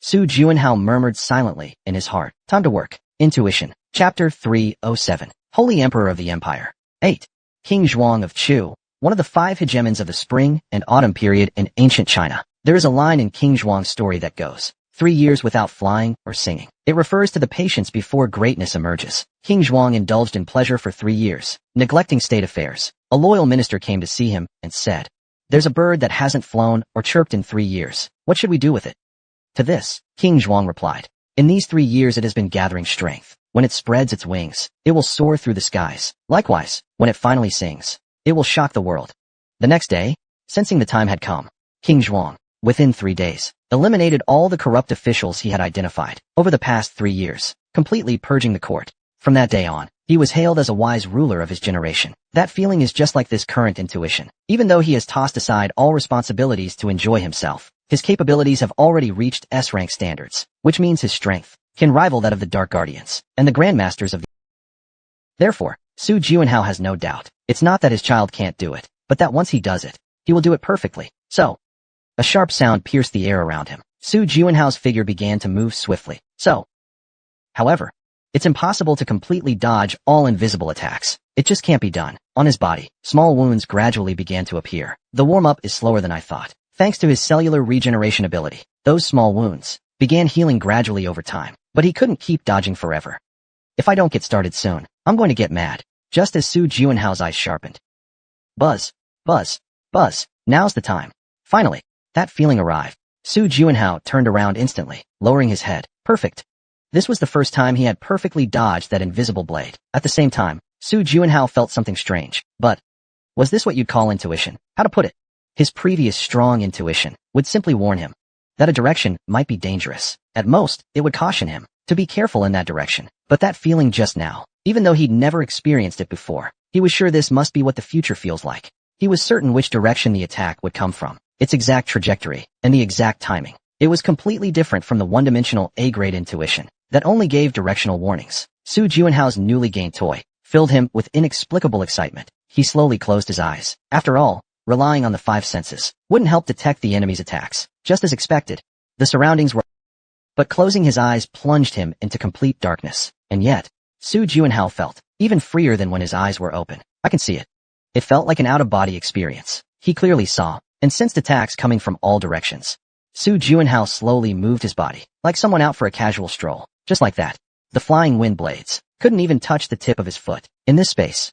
Su Juanhao murmured silently in his heart. Time to work. Intuition. Chapter 307. Holy Emperor of the Empire. 8. King Zhuang of Chu, one of the 5 hegemons of the spring and autumn period in ancient China. There is a line in King Zhuang's story that goes, 3 years without flying or singing. It refers to the patience before greatness emerges. King Zhuang indulged in pleasure for 3 years, neglecting state affairs. A loyal minister came to see him and said, "There's a bird that hasn't flown or chirped in 3 years. What should we do with it?" To this, King Zhuang replied, "In these 3 years it has been gathering strength. When it spreads its wings, it will soar through the skies. Likewise, when it finally sings, it will shock the world." The next day, sensing the time had come, King Zhuang, within 3 days, eliminated all the corrupt officials he had identified over the past 3 years, completely purging the court. From that day on, he was hailed as a wise ruler of his generation. That feeling is just like this current intuition. Even though he has tossed aside all responsibilities to enjoy himself, his capabilities have already reached S-rank standards, which means his strength can rival that of the Dark Guardians and the Grandmasters of the... Therefore, Su Juanhao has no doubt. It's not that his child can't do it, but that once he does it, he will do it perfectly. So, a sharp sound pierced the air around him. Su Juanhao's figure began to move swiftly. However, it's impossible to completely dodge all invisible attacks. It just can't be done. On his body, small wounds gradually began to appear. The warm-up is slower than I thought. Thanks to his cellular regeneration ability, those small wounds began healing gradually over time, but he couldn't keep dodging forever. If I don't get started soon, I'm going to get mad. Just as Su Juanhao's eyes sharpened. Buzz, buzz, buzz. Now's the time. Finally, that feeling arrived. Su Juanhao turned around instantly, lowering his head. Perfect. This was the first time he had perfectly dodged that invisible blade. At the same time, Su Juanhao felt something strange. But was this what you'd call intuition? How to put it? His previous strong intuition would simply warn him that a direction might be dangerous. At most, it would caution him to be careful in that direction. But that feeling just now, even though he'd never experienced it before, he was sure this must be what the future feels like. He was certain which direction the attack would come from, its exact trajectory, and the exact timing. It was completely different from the one-dimensional A-grade intuition that only gave directional warnings. Su Juanhao's newly gained toy filled him with inexplicable excitement. He slowly closed his eyes. After all, relying on the 5 senses wouldn't help detect the enemy's attacks. Just as expected, the surroundings were... But closing his eyes plunged him into complete darkness. And yet, Su Juanhao felt even freer than when his eyes were open. I can see it. It felt like an out-of-body experience. He clearly saw and sensed attacks coming from all directions. Su Juanhao slowly moved his body, like someone out for a casual stroll. Just like that, the flying wind blades couldn't even touch the tip of his foot. In this space,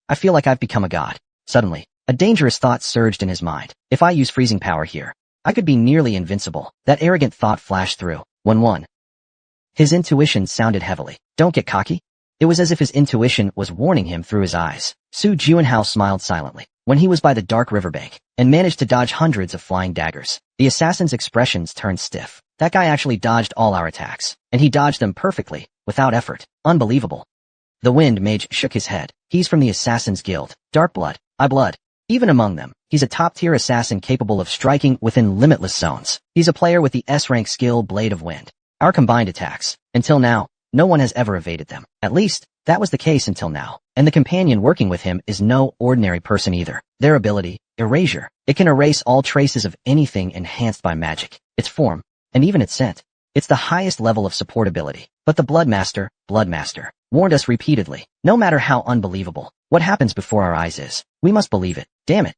I feel like I've become a god. Suddenly, a dangerous thought surged in his mind. If I use freezing power here, I could be nearly invincible. That arrogant thought flashed through. 1-1. His intuition sounded heavily. Don't get cocky. It was as if his intuition was warning him through his eyes. Su Juanhao smiled silently when he was by the dark riverbank and managed to dodge hundreds of flying daggers. The assassin's expressions turned stiff. That guy actually dodged all our attacks, and he dodged them perfectly, without effort. Unbelievable. The Wind Mage shook his head. He's from the Assassin's Guild. Dark blood. I blood. Even among them, he's a top-tier assassin capable of striking within limitless zones. He's a player with the S-rank skill Blade of Wind. Our combined attacks, until now, no one has ever evaded them. At least, that was the case until now. And the companion working with him is no ordinary person either. Their ability, Erasure, it can erase all traces of anything enhanced by magic, its form, and even its scent. It's the highest level of support ability. But the Bloodmaster, warned us repeatedly, no matter how unbelievable what happens before our eyes we must believe it. Damn it.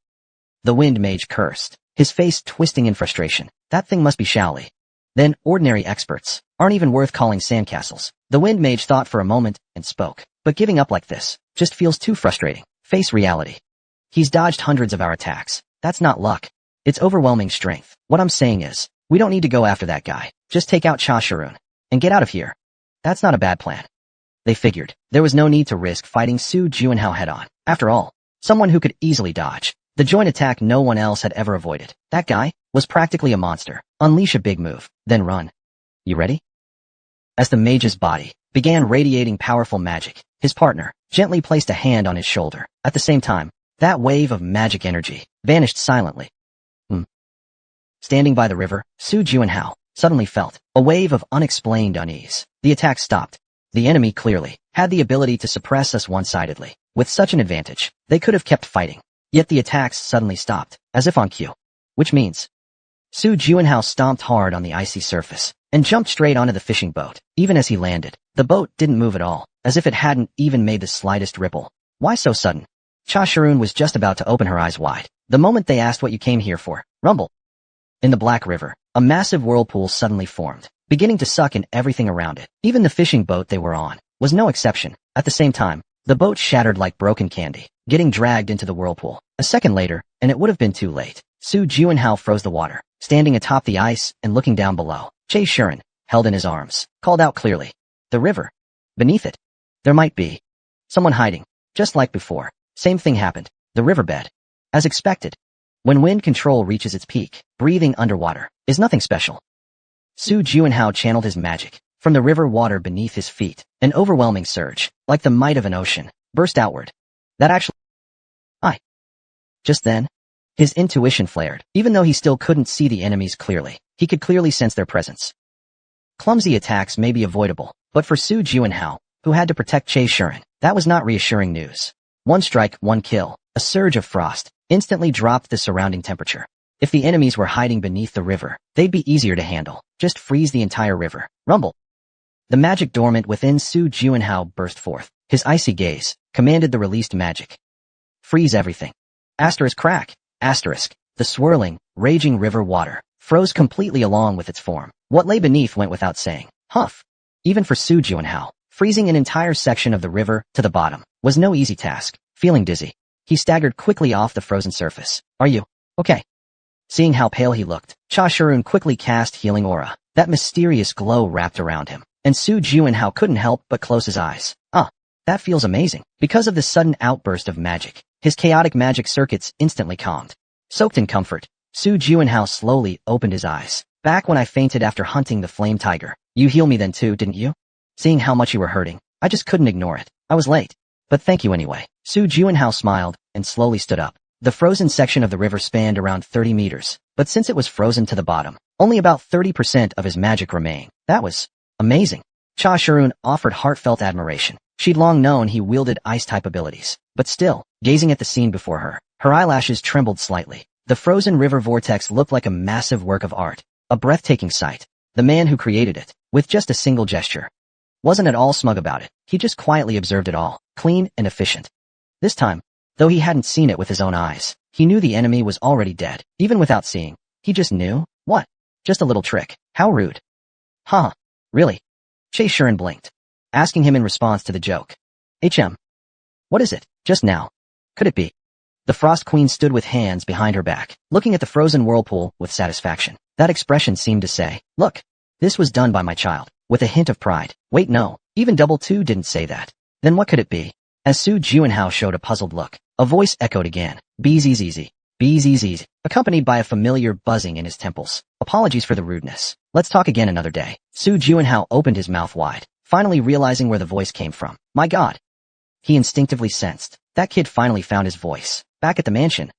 The Wind Mage cursed, his face twisting in frustration. That thing must be Shaoli. Then, ordinary experts aren't even worth calling sandcastles. The Wind Mage thought for a moment and spoke. but giving up like this just feels too frustrating. Face reality. He's dodged hundreds of our attacks. That's not luck. It's overwhelming strength. What I'm saying is, we don't need to go after that guy. Just take out Cha Shirun and get out of here. That's not a bad plan. They figured there was no need to risk fighting Su Juanhao head-on. After all, someone who could easily dodge the joint attack no one else had ever avoided. That guy was practically a monster. Unleash a big move, then run. You ready? As the mage's body began radiating powerful magic, his partner gently placed a hand on his shoulder. At the same time, that wave of magic energy vanished silently. Standing by the river, Su Juanhao suddenly felt a wave of unexplained unease. The attack stopped. The enemy clearly had the ability to suppress us one-sidedly. With such an advantage, they could have kept fighting. Yet the attacks suddenly stopped, as if on cue. Which means Su Juanhao stomped hard on the icy surface and jumped straight onto the fishing boat. Even as he landed, the boat didn't move at all, as if it hadn't even made the slightest ripple. Why so sudden? Cha Shirun was just about to open her eyes wide the moment they asked what you came here for. Rumble. In the Black River, a massive whirlpool suddenly formed, beginning to suck in everything around it. Even the fishing boat they were on was no exception. At the same time, the boat shattered like broken candy, getting dragged into the whirlpool. A second later, and it would have been too late. Su Juanhao froze the water, standing atop the ice and looking down below. Che Shirun, held in his arms, called out clearly. The river. Beneath it. There might be someone hiding. Just like before, same thing happened. The riverbed. As expected. When wind control reaches its peak, breathing underwater is nothing special. Su Juanhao channeled his magic from the river water beneath his feet. An overwhelming surge, like the might of an ocean, burst outward. That actually... Just then, his intuition flared. Even though he still couldn't see the enemies clearly, he could clearly sense their presence. Clumsy attacks may be avoidable, but for Su Juanhao, who had to protect Che Shirun, that was not reassuring news. One strike, one kill. A surge of frost instantly dropped the surrounding temperature. If the enemies were hiding beneath the river, they'd be easier to handle. Just freeze the entire river. Rumble. The magic dormant within Su Juanhao burst forth. His icy gaze commanded the released magic. Freeze everything. Asterisk crack. Asterisk. The swirling, raging river water froze completely along with its form. What lay beneath went without saying. Huff. Even for Su Juanhao, freezing an entire section of the river to the bottom was no easy task. Feeling dizzy, he staggered quickly off the frozen surface. Are you okay? Seeing how pale he looked, Cha Shirun quickly cast healing aura. That mysterious glow wrapped around him, and Su Juanhao couldn't help but close his eyes. That feels amazing. Because of this sudden outburst of magic, his chaotic magic circuits instantly calmed. Soaked in comfort, Su Juanhao slowly opened his eyes. Back when I fainted after hunting the flame tiger, you healed me then too, didn't you? Seeing how much you were hurting, I just couldn't ignore it. I was late. But thank you anyway. Su Juanhao smiled and slowly stood up. The frozen section of the river spanned around 30 meters, but since it was frozen to the bottom, only about 30% of his magic remained. That was amazing. Cha Shirun offered heartfelt admiration. She'd long known he wielded ice-type abilities, but still, gazing at the scene before her, her eyelashes trembled slightly. The frozen river vortex looked like a massive work of art, a breathtaking sight. The man who created it, with just a single gesture, wasn't at all smug about it. He just quietly observed it all, clean and efficient. This time, though he hadn't seen it with his own eyes, he knew the enemy was already dead. Even without seeing, he just knew. What? Just a little trick. How rude. Huh? Really? Che Shirun blinked, asking him in response to the joke. What is it? Just now. Could it be? The Frost Queen stood with hands behind her back, looking at the frozen whirlpool with satisfaction. That expression seemed to say, look, this was done by my child, with a hint of pride. Wait, no, even Double Two didn't say that. Then what could it be? As Su Juanhao showed a puzzled look, a voice echoed again. BZZZ. BZZZ, accompanied by a familiar buzzing in his temples. Apologies for the rudeness. Let's talk again another day. Su Juanhao opened his mouth wide, finally realizing where the voice came from. My God. He instinctively sensed. That kid finally found his voice. Back at the mansion.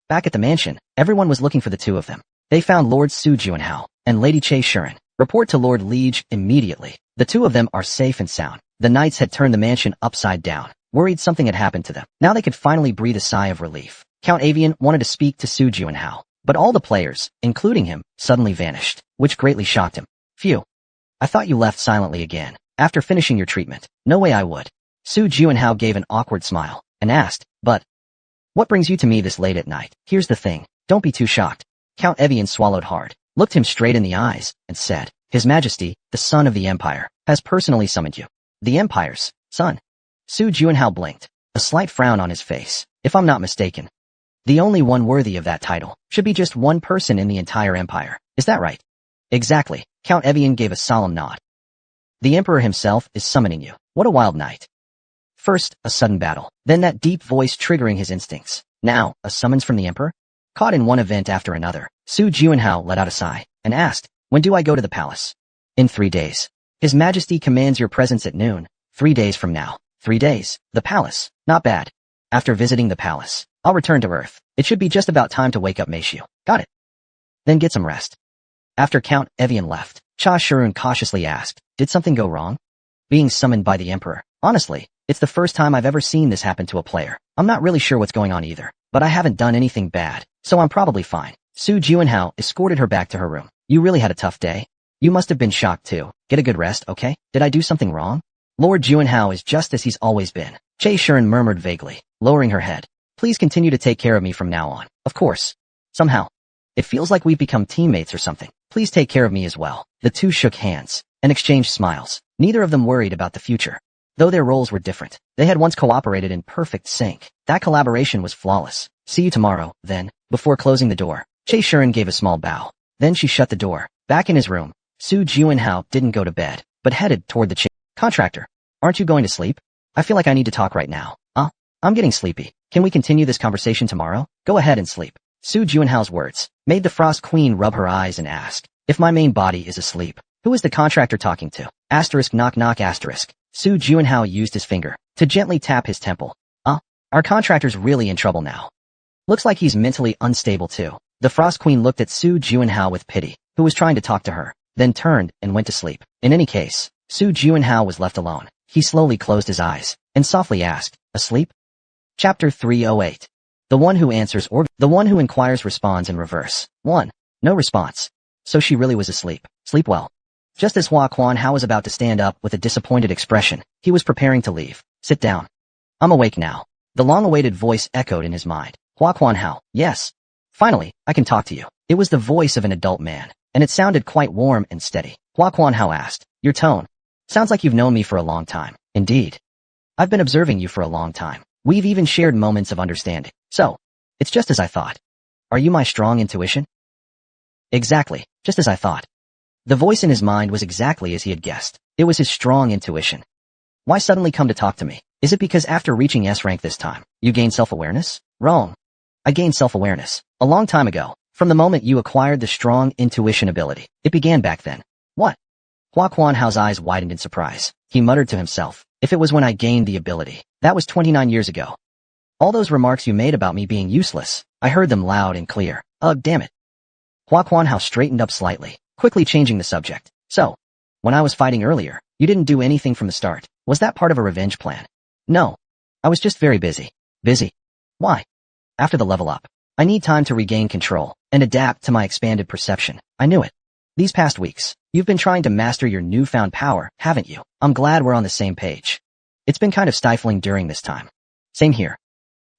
Back at the mansion, everyone was looking for the two of them. They found Lord Su Juanhao and Lady Che Shirun. Report to Lord Liege immediately. The two of them are safe and sound. The knights had turned the mansion upside down, worried something had happened to them. Now they could finally breathe a sigh of relief. Count Avian wanted to speak to Su Juanhao, but all the players, including him, suddenly vanished, which greatly shocked him. Phew. I thought you left silently again, after finishing your treatment. No way I would. Su Juanhao gave an awkward smile, and asked, but what brings you to me this late at night? Here's the thing, don't be too shocked. Count Evian swallowed hard, looked him straight in the eyes, and said, His Majesty, the son of the Empire, has personally summoned you. The Empire's son? Su Juanhao blinked, a slight frown on his face. If I'm not mistaken, the only one worthy of that title should be just one person in the entire empire. Is that right? Exactly. Count Evian gave a solemn nod. The Emperor himself is summoning you. What a wild night. First, a sudden battle, then that deep voice triggering his instincts. Now, a summons from the Emperor? Caught in one event after another, Su Juanhao let out a sigh and asked, when do I go to the palace? In 3 days. His Majesty commands your presence at noon. 3 days from now. 3 days. The palace. Not bad. After visiting the palace, I'll return to Earth. It should be just about time to wake up Meishu. Got it. Then get some rest. After Count Evian left, Cha Shirun cautiously asked, did something go wrong? Being summoned by the Emperor. Honestly, it's the first time I've ever seen this happen to a player. I'm not really sure what's going on either, but I haven't done anything bad, so I'm probably fine. Su Juanhao escorted her back to her room. You really had a tough day? You must have been shocked too. Get a good rest, okay? Did I do something wrong? Lord Juanhao is just as he's always been. Cha Shirun murmured vaguely, lowering her head. Please continue to take care of me from now on. Of course. Somehow. It feels like we've become teammates or something. Please take care of me as well. The two shook hands and exchanged smiles. Neither of them worried about the future. Though their roles were different, they had once cooperated in perfect sync. That collaboration was flawless. See you tomorrow, then. Before closing the door, Cha Shirun gave a small bow. Then she shut the door. Back in his room, Su Juanhao didn't go to bed, but headed toward the contractor. Aren't you going to sleep? I feel like I need to talk right now. I'm getting sleepy. Can we continue this conversation tomorrow? Go ahead and sleep. Su Juanhao's words made the Frost Queen rub her eyes and ask, if my main body is asleep, who is the contractor talking to? Asterisk knock knock asterisk. Su Juanhao used his finger to gently tap his temple. Our contractor's really in trouble now. Looks like he's mentally unstable too. The Frost Queen looked at Su Juanhao with pity, who was trying to talk to her, then turned and went to sleep. In any case, Su Juanhao was left alone. He slowly closed his eyes and softly asked, asleep? Chapter 308. The one who answers or the one who inquires responds in reverse. 1. No response. So she really was asleep. Sleep well. Just as Hua Quanhao was about to stand up with a disappointed expression, he was preparing to leave. Sit down. I'm awake now. The long-awaited voice echoed in his mind. Hua Quanhao, yes. Finally, I can talk to you. It was the voice of an adult man, and it sounded quite warm and steady. Hua Quanhao asked, your tone sounds like you've known me for a long time. Indeed. I've been observing you for a long time. We've even shared moments of understanding. So, it's just as I thought. Are you my strong intuition? Exactly, just as I thought. The voice in his mind was exactly as he had guessed. It was his strong intuition. Why suddenly come to talk to me? Is it because after reaching S rank this time, you gained self-awareness? Wrong. I gained self-awareness a long time ago, from the moment you acquired the strong intuition ability. It began back then. What? Hua Quanhao's eyes widened in surprise. He muttered to himself, if it was when I gained the ability, that was 29 years ago. All those remarks you made about me being useless, I heard them loud and clear. Ugh, damn it. Hua Quanhao straightened up slightly, quickly changing the subject. So, when I was fighting earlier, you didn't do anything from the start. Was that part of a revenge plan? No. I was just very busy. Busy? Why? After the level up, I need time to regain control and adapt to my expanded perception. I knew it. These past weeks, you've been trying to master your newfound power, haven't you? I'm glad we're on the same page. It's been kind of stifling during this time. Same here.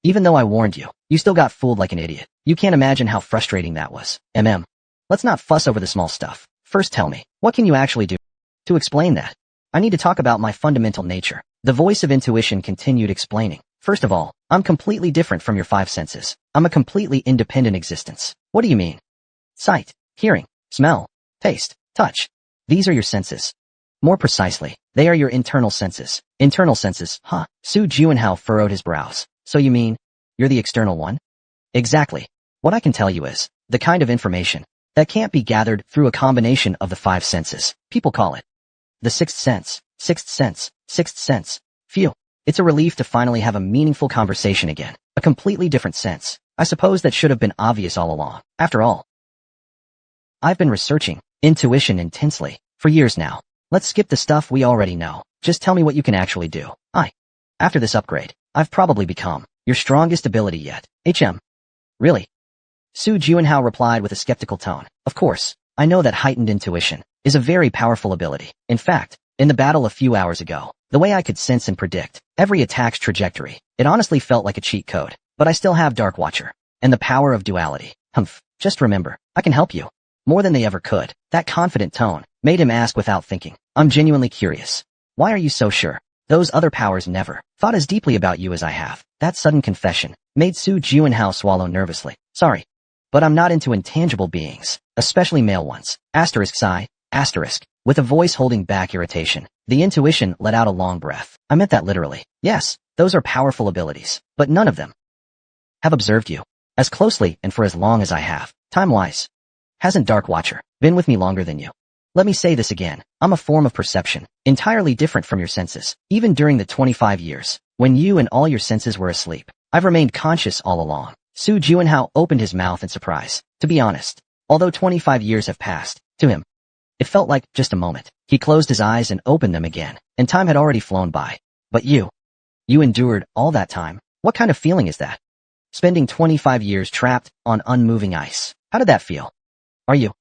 Even though I warned you, you still got fooled like an idiot. You can't imagine how frustrating that was. Let's not fuss over the small stuff. First tell me, what can you actually do to explain that? I need to talk about my fundamental nature. The voice of intuition continued explaining. First of all, I'm completely different from your 5 senses. I'm a completely independent existence. What do you mean? Sight, hearing, smell, taste, touch. These are your senses. More precisely, they are your internal senses. Internal senses, huh? Su Juanhao furrowed his brows. So you mean, you're the external one? Exactly. What I can tell you is, the kind of information that can't be gathered through a combination of the 5 senses. People call it the sixth sense, sixth sense, sixth sense. Phew. It's a relief to finally have a meaningful conversation again. A completely different sense. I suppose that should have been obvious all along. After all, I've been researching intuition intensely for years now. Let's skip the stuff we already know. Just tell me what you can actually do. After this upgrade, I've probably become your strongest ability yet. Really? Su Juanhao replied with a skeptical tone. Of course, I know that heightened intuition is a very powerful ability. In fact, in the battle a few hours ago, the way I could sense and predict every attack's trajectory, it honestly felt like a cheat code. But I still have Dark Watcher and the power of duality. Just remember, I can help you. More than they ever could. That confident tone made him ask without thinking. I'm genuinely curious. Why are you so sure? Those other powers never thought as deeply about you as I have. That sudden confession made Su Jianhao swallow nervously. Sorry, but I'm not into intangible beings, especially male ones. Asterisk sigh, asterisk. With a voice holding back irritation, the intuition let out a long breath. I meant that literally. Yes, those are powerful abilities, but none of them have observed you as closely and for as long as I have. Time-wise, hasn't Dark Watcher been with me longer than you? Let me say this again. I'm a form of perception, entirely different from your senses. Even during the 25 years, when you and all your senses were asleep, I've remained conscious all along. Su Jianhao opened his mouth in surprise. To be honest, although 25 years have passed, to him, it felt like just a moment. He closed his eyes and opened them again, and time had already flown by. But you endured all that time. What kind of feeling is that? Spending 25 years trapped on unmoving ice. How did that feel? Are you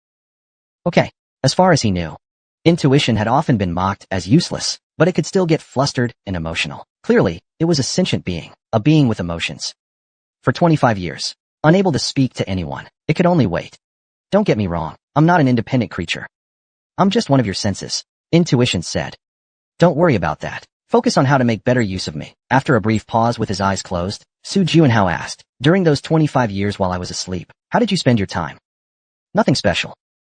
okay? As far as he knew, intuition had often been mocked as useless, but it could still get flustered and emotional. Clearly, it was a sentient being, a being with emotions. For 25 years, unable to speak to anyone, it could only wait. Don't get me wrong, I'm not an independent creature. I'm just one of your senses, intuition said. Don't worry about that. Focus on how to make better use of me. After a brief pause with his eyes closed, Su Jianhao asked, during those 25 years while I was asleep, how did you spend your time? Nothing special.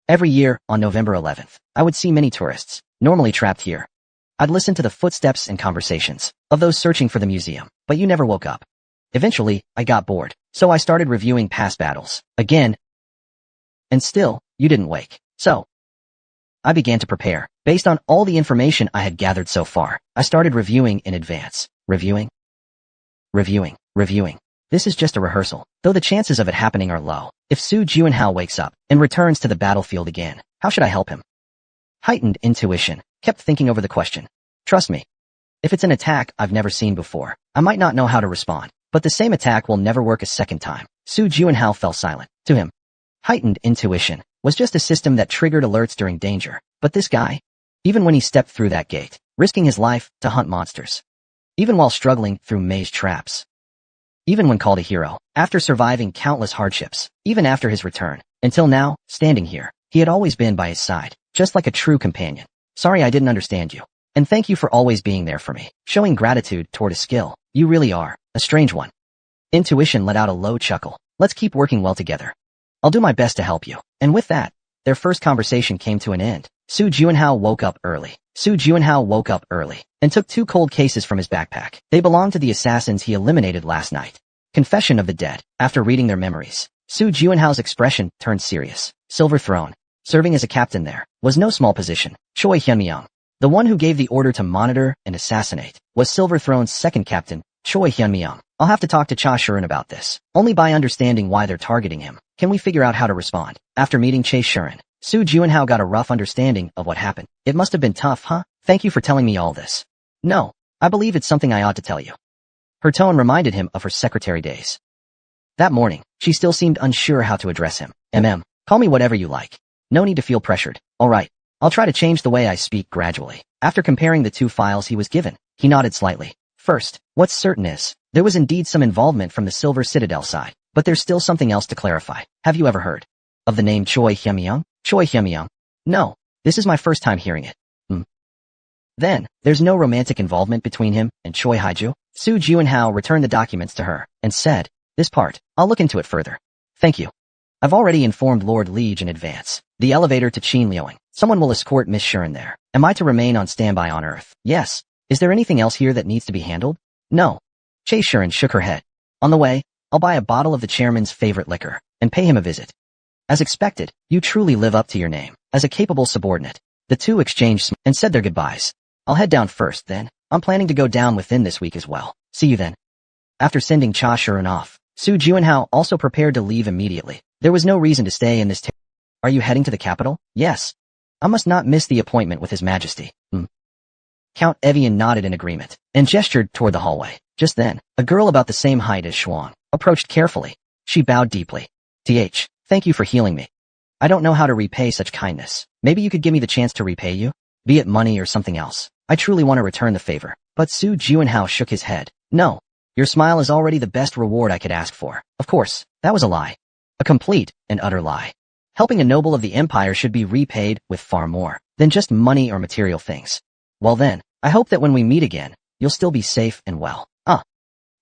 Every year, on November 11th, I would see many tourists, normally trapped here. I'd listen to the footsteps and conversations of those searching for the museum, but you never woke up. Eventually, I got bored, so I started reviewing past battles, again. And still, you didn't wake. So I began to prepare. Based on all the information I had gathered so far, I started reviewing in advance. Reviewing. This is just a rehearsal, though the chances of it happening are low. If Su Jianhao wakes up and returns to the battlefield again, how should I help him? Heightened intuition kept thinking over the question. Trust me. If it's an attack I've never seen before, I might not know how to respond, but the same attack will never work a second time. Su Jianhao fell silent. To him, heightened intuition was just a system that triggered alerts during danger. But this guy, even when he stepped through that gate, risking his life to hunt monsters, even while struggling through maze traps, even when called a hero, after surviving countless hardships, even after his return, until now, standing here, he had always been by his side, just like a true companion. Sorry I didn't understand you. And thank you for always being there for me, showing gratitude toward a skill. You really are a strange one. Intuition let out a low chuckle. Let's keep working well together. I'll do my best to help you. And with that, their first conversation came to an end. Su Jianhao woke up early and took 2 cold cases from his backpack. They belonged to the assassins he eliminated last night. Confession of the Dead. After reading their memories, Su Jianhao's expression turned serious. Silver Throne. Serving as a captain there was no small position. Choi Hyunmyung, the one who gave the order to monitor and assassinate, was Silver Throne's second captain, Choi Hyunmyung. I'll have to talk to Cha Shuren about this. Only by understanding why they're targeting him can we figure out how to respond. After meeting Cha Shuren, Su Jianhao got a rough understanding of what happened. It must have been tough, huh? Thank you for telling me all this. No, I believe it's something I ought to tell you. Her tone reminded him of her secretary days. That morning, she still seemed unsure how to address him. Call me whatever you like. No need to feel pressured. All right, I'll try to change the way I speak gradually. After comparing the 2 files he was given, he nodded slightly. First, what's certain is, there was indeed some involvement from the Silver Citadel side, but there's still something else to clarify. Have you ever heard of the name Choi Hyunmyung? Choi Hyunmyung? No, this is my first time hearing it. Then, there's no romantic involvement between him and Choi Haiju? Su Jianhao returned the documents to her and said, this part, I'll look into it further. Thank you. I've already informed Lord Liege in advance. The elevator to Qin Liuing. Someone will escort Miss Shuren there. Am I to remain on standby on Earth? Yes. Is there anything else here that needs to be handled? No. Cha Shuren shook her head. On the way, I'll buy a bottle of the chairman's favorite liquor and pay him a visit. As expected, you truly live up to your name. As a capable subordinate, the two exchanged smiles and said their goodbyes. I'll head down first, then. I'm planning to go down within this week as well. See you then. After sending Cha Shuren off, Su Jianhao also prepared to leave immediately. There was no reason to stay in this town. Are you heading to the capital? Yes. I must not miss the appointment with His Majesty. Count Evian nodded in agreement and gestured toward the hallway. Just then, a girl about the same height as Xuan approached carefully. She bowed deeply. Thank you for healing me. I don't know how to repay such kindness. Maybe you could give me the chance to repay you? Be it money or something else. I truly want to return the favor. But Su Jianhao shook his head. No. Your smile is already the best reward I could ask for. Of course, that was a lie. A complete and utter lie. Helping a noble of the empire should be repaid with far more than just money or material things. Well then, I hope that when we meet again, you'll still be safe and well.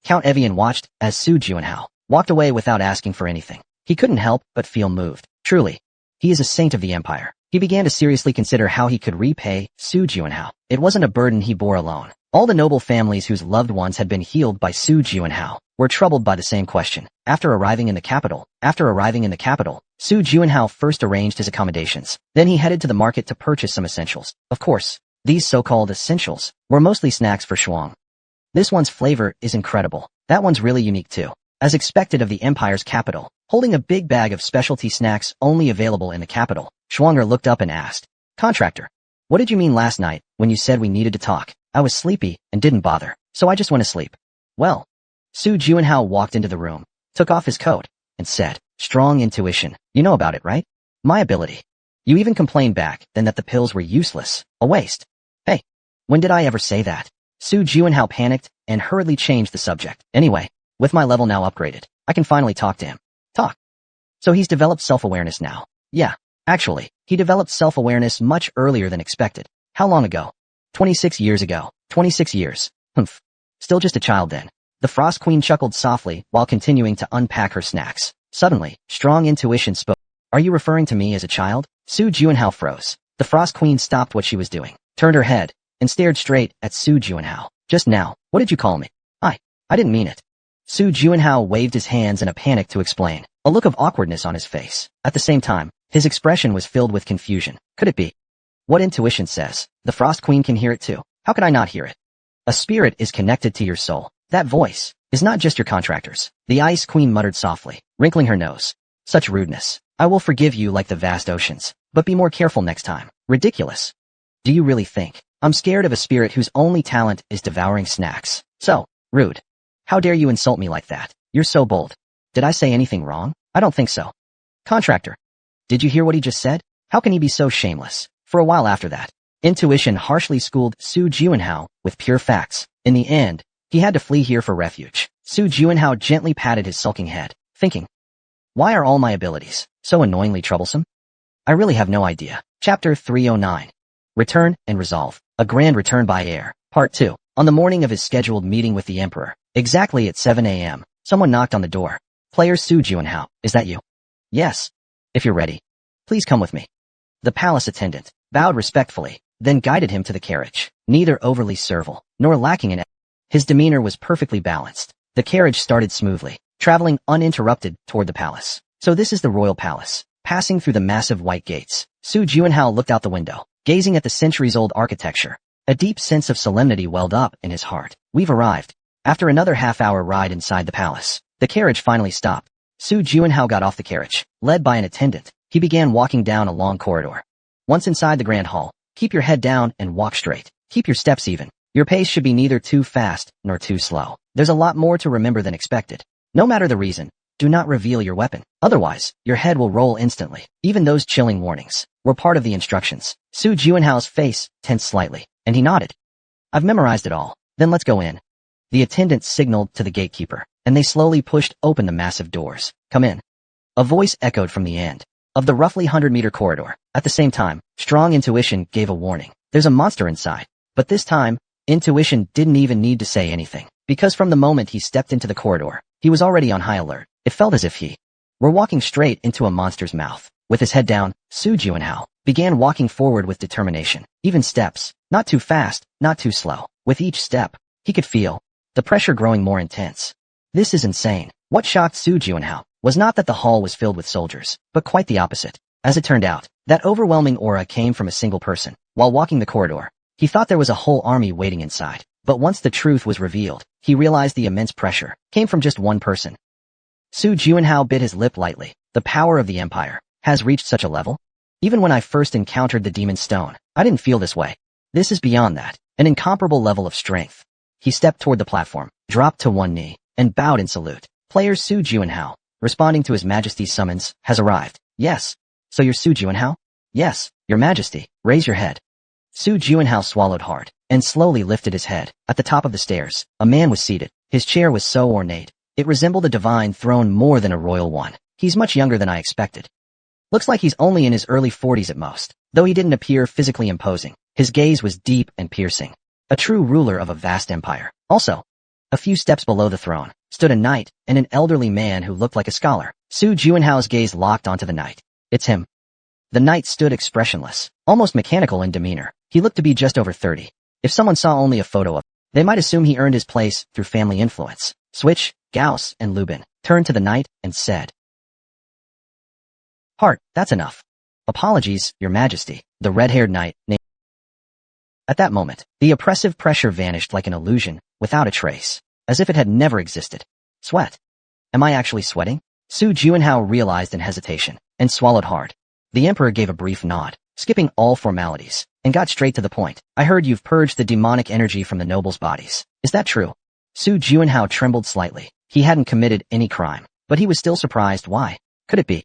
Count Evian watched as Su Juanhao walked away without asking for anything. He couldn't help but feel moved. Truly, he is a saint of the empire. He began to seriously consider how he could repay Su Juanhao. It wasn't a burden he bore alone. All the noble families whose loved ones had been healed by Su Juanhao were troubled by the same question. After arriving in the capital, Su Juanhao first arranged his accommodations. Then he headed to the market to purchase some essentials. Of course, these so-called essentials were mostly snacks for Shuang. This one's flavor is incredible. That one's really unique too. As expected of the empire's capital, holding a big bag of specialty snacks only available in the capital, Schwanger looked up and asked, "Contractor, what did you mean last night when you said we needed to talk? I was sleepy and didn't bother, so I just went to sleep." Well, Su Juanhao walked into the room, took off his coat, and said, "Strong intuition. You know about it, right? My ability. You even complained back then that the pills were useless, a waste. Hey, when did I ever say that?" Su Juanhao panicked and hurriedly changed the subject. "Anyway, with my level now upgraded, I can finally talk to him." Talk. So he's developed self-awareness now. Yeah, actually, he developed self-awareness much earlier than expected. How long ago? 26 years ago. 26 years. Humph. Still just a child then. The Frost Queen chuckled softly while continuing to unpack her snacks. Suddenly, strong intuition spoke. "Are you referring to me as a child?" Su Juanhao froze. The Frost Queen stopped what she was doing, turned her head, and stared straight at Su Juanhao. "Just now, what did you call me?" I didn't mean it." Su Juanhao waved his hands in a panic to explain, a look of awkwardness on his face. At the same time, his expression was filled with confusion. Could it be? What intuition says, the Frost Queen can hear it too. How could I not hear it? A spirit is connected to your soul. That voice is not just your contractor's. The Ice Queen muttered softly, wrinkling her nose. "Such rudeness. I will forgive you like the vast oceans, but be more careful next time." Ridiculous. Do you really think I'm scared of a spirit whose only talent is devouring snacks? So rude. How dare you insult me like that? You're so bold. Did I say anything wrong? I don't think so. Contractor, did you hear what he just said? How can he be so shameless? For a while after that, intuition harshly schooled Su Juanhao with pure facts. In the end, he had to flee here for refuge. Su Juanhao gently patted his sulking head, thinking, why are all my abilities so annoyingly troublesome? I really have no idea. Chapter 309. Return and Resolve. A Grand Return by Air. Part 2. On the morning of his scheduled meeting with the Emperor, exactly at 7 a.m., someone knocked on the door. Player Su Juanhao, is that you? Yes. If you're ready, please come with me. The palace attendant bowed respectfully, then guided him to the carriage. Neither overly servile, nor lacking in his demeanor was perfectly balanced. The carriage started smoothly, traveling uninterrupted toward the palace. So this is the royal palace. Passing through the massive white gates, Su Juanhao looked out the window, gazing at the centuries-old architecture. A deep sense of solemnity welled up in his heart. We've arrived. After another half-hour ride inside the palace, the carriage finally stopped. Su Juanhao got off the carriage. Led by an attendant, he began walking down a long corridor. Once inside the grand hall, keep your head down and walk straight. Keep your steps even. Your pace should be neither too fast nor too slow. There's a lot more to remember than expected. No matter the reason, do not reveal your weapon. Otherwise, your head will roll instantly. Even those chilling warnings were part of the instructions. Su Juanhao's face tensed slightly, and he nodded. I've memorized it all. Then let's go in. The attendant signaled to the gatekeeper, and they slowly pushed open the massive doors. Come in. A voice echoed from the end of the roughly 100-meter corridor. At the same time, strong intuition gave a warning. There's a monster inside. But this time, intuition didn't even need to say anything, because from the moment he stepped into the corridor, he was already on high alert. It felt as if he were walking straight into a monster's mouth. With his head down, Su Juanhao began walking forward with determination. Even steps, not too fast, not too slow. With each step, he could feel the pressure growing more intense. This is insane. What shocked Su Juanhao was not that the hall was filled with soldiers, but quite the opposite. As it turned out, that overwhelming aura came from a single person. While walking the corridor, he thought there was a whole army waiting inside. But once the truth was revealed, he realized the immense pressure came from just one person. Su Juanhao bit his lip lightly. The power of the Empire has reached such a level? Even when I first encountered the Demon Stone, I didn't feel this way. This is beyond that, an incomparable level of strength. He stepped toward the platform, dropped to one knee, and bowed in salute. Player Su Juanhao, responding to His Majesty's summons, has arrived. Yes. So you're Su Juanhao? Yes, Your Majesty. Raise your head. Su Juanhao swallowed hard, and slowly lifted his head. At the top of the stairs, a man was seated. His chair was so ornate, it resembled a divine throne more than a royal one. He's much younger than I expected. Looks like he's only in his early 40s at most. Though he didn't appear physically imposing, his gaze was deep and piercing. a true ruler of a vast empire. Also, a few steps below the throne, stood a knight and an elderly man who looked like a scholar. Su Juanhao's gaze locked onto the knight. It's him. The knight stood expressionless, almost mechanical in demeanor. He looked to be just over 30. If someone saw only a photo of him, they might assume he earned his place through family influence. Switch, Gauss, and Lubin turned to the knight and said, "Hart, that's enough. Apologies, Your Majesty." The red-haired knight named. At that moment, the oppressive pressure vanished like an illusion, without a trace, as if it had never existed. Sweat. Am I actually sweating? Su Juanhao realized in hesitation, and swallowed hard. The emperor gave a brief nod, skipping all formalities, and got straight to the point. I heard you've purged the demonic energy from the nobles' bodies. Is that true? Su Juanhao trembled slightly. He hadn't committed any crime, but he was still surprised. Why could it be?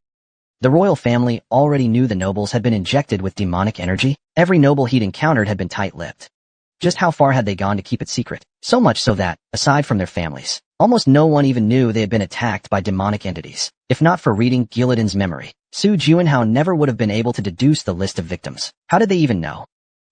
The royal family already knew the nobles had been injected with demonic energy. Every noble he'd encountered had been tight-lipped. Just how far had they gone to keep it secret? So much so that, aside from their families, almost no one even knew they had been attacked by demonic entities. If not for reading Gillidan's memory, Su Juanhao never would have been able to deduce the list of victims. How did they even know?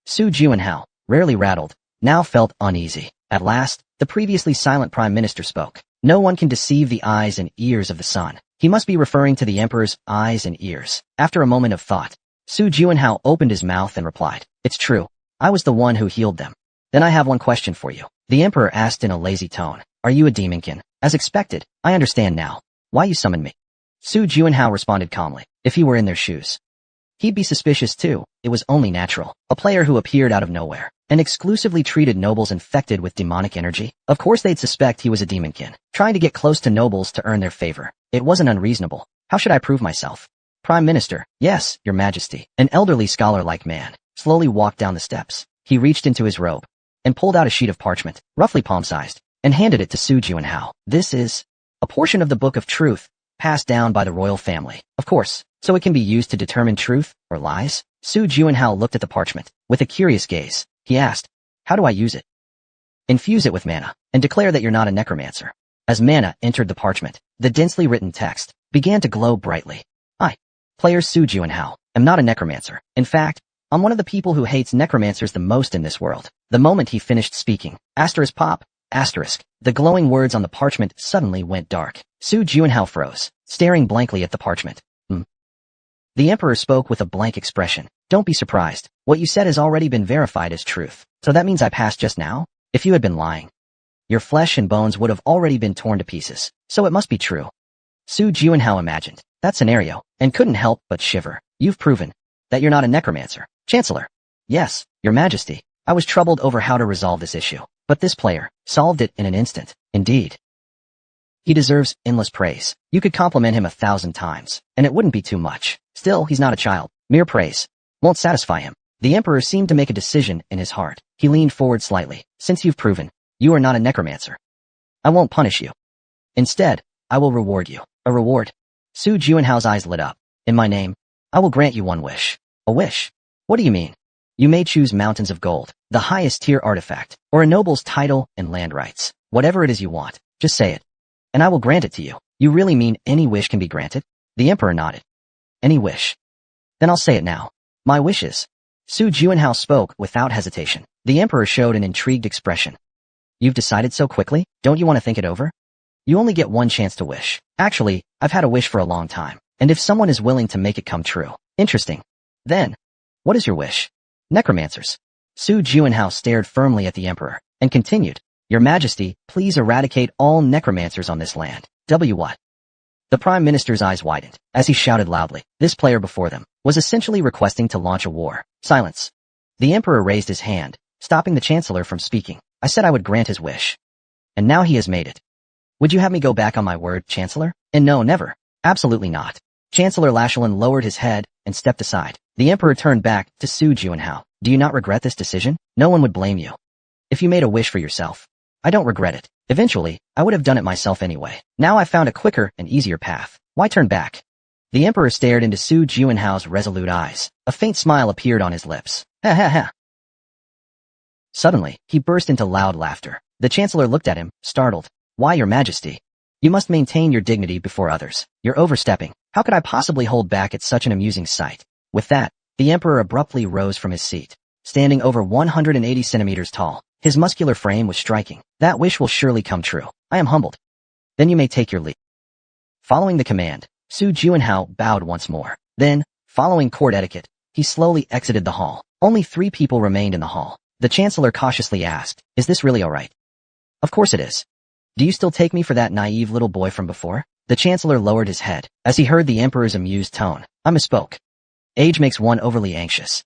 Su Juanhao, rarely rattled, now felt uneasy. At last, the previously silent prime minister spoke. No one can deceive the eyes and ears of the sun. He must be referring to the emperor's eyes and ears. After a moment of thought, Su Juanhao opened his mouth and replied, "It's true. I was the one who healed them." "Then I have one question for you," the emperor asked in a lazy tone. "Are you a demonkin?" "As expected. I understand now. Why you summoned me." Su Juanhao responded calmly. If he were in their shoes, he'd be suspicious too. It was only natural. A player who appeared out of nowhere and exclusively treated nobles infected with demonic energy. Of course they'd suspect he was a demonkin, trying to get close to nobles to earn their favor. It wasn't unreasonable. How should I prove myself? Prime Minister. Yes, Your Majesty. An elderly scholar-like man slowly walked down the steps. He reached into his robe and pulled out a sheet of parchment, roughly palm-sized, and handed it to Su Juanhao. This is a portion of the Book of Truth, passed down by the royal family. Of course, so it can be used to determine truth or lies. Su Juanhao looked at the parchment with a curious gaze. He asked, "How do I use it?" "Infuse it with mana, and declare that you're not a necromancer." As mana entered the parchment, the densely written text began to glow brightly. "I, player Su Juanhao, am not a necromancer. In fact, I'm one of the people who hates necromancers the most in this world." The moment he finished speaking, asterisk pop, asterisk, the glowing words on the parchment suddenly went dark. Su Juanhao froze, staring blankly at the parchment. The emperor spoke with a blank expression. "Don't be surprised. What you said has already been verified as truth. So that means I passed just now? If you had been lying, your flesh and bones would have already been torn to pieces. So it must be true." Su Juanhao imagined that scenario and couldn't help but shiver. "You've proven that you're not a necromancer, Chancellor." "Yes, Your Majesty. I was troubled over how to resolve this issue, but this player solved it in an instant. Indeed, he deserves endless praise. You could compliment him 1,000 times, and it wouldn't be too much. Still, he's not a child. Mere praise won't satisfy him." The emperor seemed to make a decision in his heart. He leaned forward slightly. "Since you've proven you are not a necromancer, I won't punish you. Instead, I will reward you." "A reward?" Su Juanhao's eyes lit up. "In my name, I will grant you one wish." "A wish? What do you mean?" "You may choose mountains of gold, the highest tier artifact, or a noble's title and land rights. Whatever it is you want, just say it, and I will grant it to you." "You really mean any wish can be granted?" The emperor nodded. "Any wish. Then I'll say it now. My wishes." Su Juanhao spoke without hesitation. The emperor showed an intrigued expression. "You've decided so quickly? Don't you want to think it over? You only get one chance to wish." "Actually, I've had a wish for a long time, and if someone is willing to make it come true." "Interesting. Then, what is your wish?" "Necromancers." Su Juanhao stared firmly at the emperor and continued, "Your Majesty, please eradicate all necromancers on this land." What? The prime minister's eyes widened as he shouted loudly. This player before them was essentially requesting to launch a war. Silence. The emperor raised his hand, stopping the chancellor from speaking. "I said I would grant his wish, and now he has made it. Would you have me go back on my word, Chancellor?" "And no, never. Absolutely not." Chancellor Lashalin lowered his head and stepped aside. The emperor turned back to Su Juanhao. "Do you not regret this decision? No one would blame you if you made a wish for yourself." "I don't regret it. Eventually, I would have done it myself anyway. Now I've found a quicker and easier path. Why turn back?" The emperor stared into Su Juanhao's resolute eyes. A faint smile appeared on his lips. "Ha ha ha." Suddenly, he burst into loud laughter. The chancellor looked at him, startled. "Why, Your Majesty? You must maintain your dignity before others. You're overstepping. How could I possibly hold back at such an amusing sight?" With that, the emperor abruptly rose from his seat. Standing over 180 centimeters tall, His muscular frame was striking. That wish will surely come true. I am humbled. Then you may take your leave. Following the command, Su Juanhao bowed once more. Then, following court etiquette, he slowly exited the hall. Only 3 people remained in the hall. The Chancellor cautiously asked, "Is this really all right?" "Of course it is. Do you still take me for that naive little boy from before?" The Chancellor lowered his head as he heard the Emperor's amused tone. "I misspoke. Age makes one overly anxious.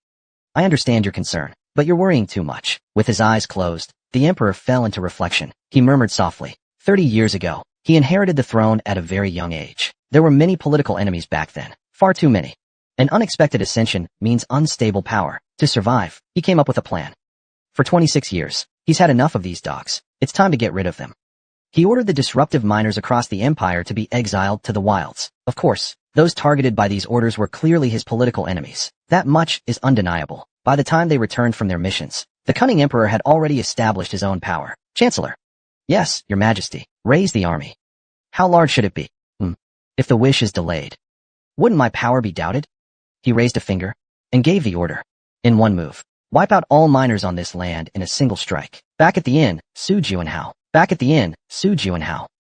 I understand your concern, but you're worrying too much." With his eyes closed, the Emperor fell into reflection. He murmured softly, 30 years ago, he inherited the throne at a very young age. There were many political enemies back then, far too many. An unexpected ascension means unstable power. To survive, he came up with a plan. For 26 years, he's had enough of these dogs. It's time to get rid of them. He ordered the disruptive miners across the empire to be exiled to the wilds. Of course, those targeted by these orders were clearly his political enemies. That much is undeniable. By the time they returned from their missions, the cunning emperor had already established his own power. "Chancellor." "Yes, your majesty. Raise the army." "How large should it be?" If the wish is delayed, wouldn't my power be doubted?" He raised a finger and gave the order. In one move, wipe out all miners on this land in a single strike. Back at the inn, Su Juanhao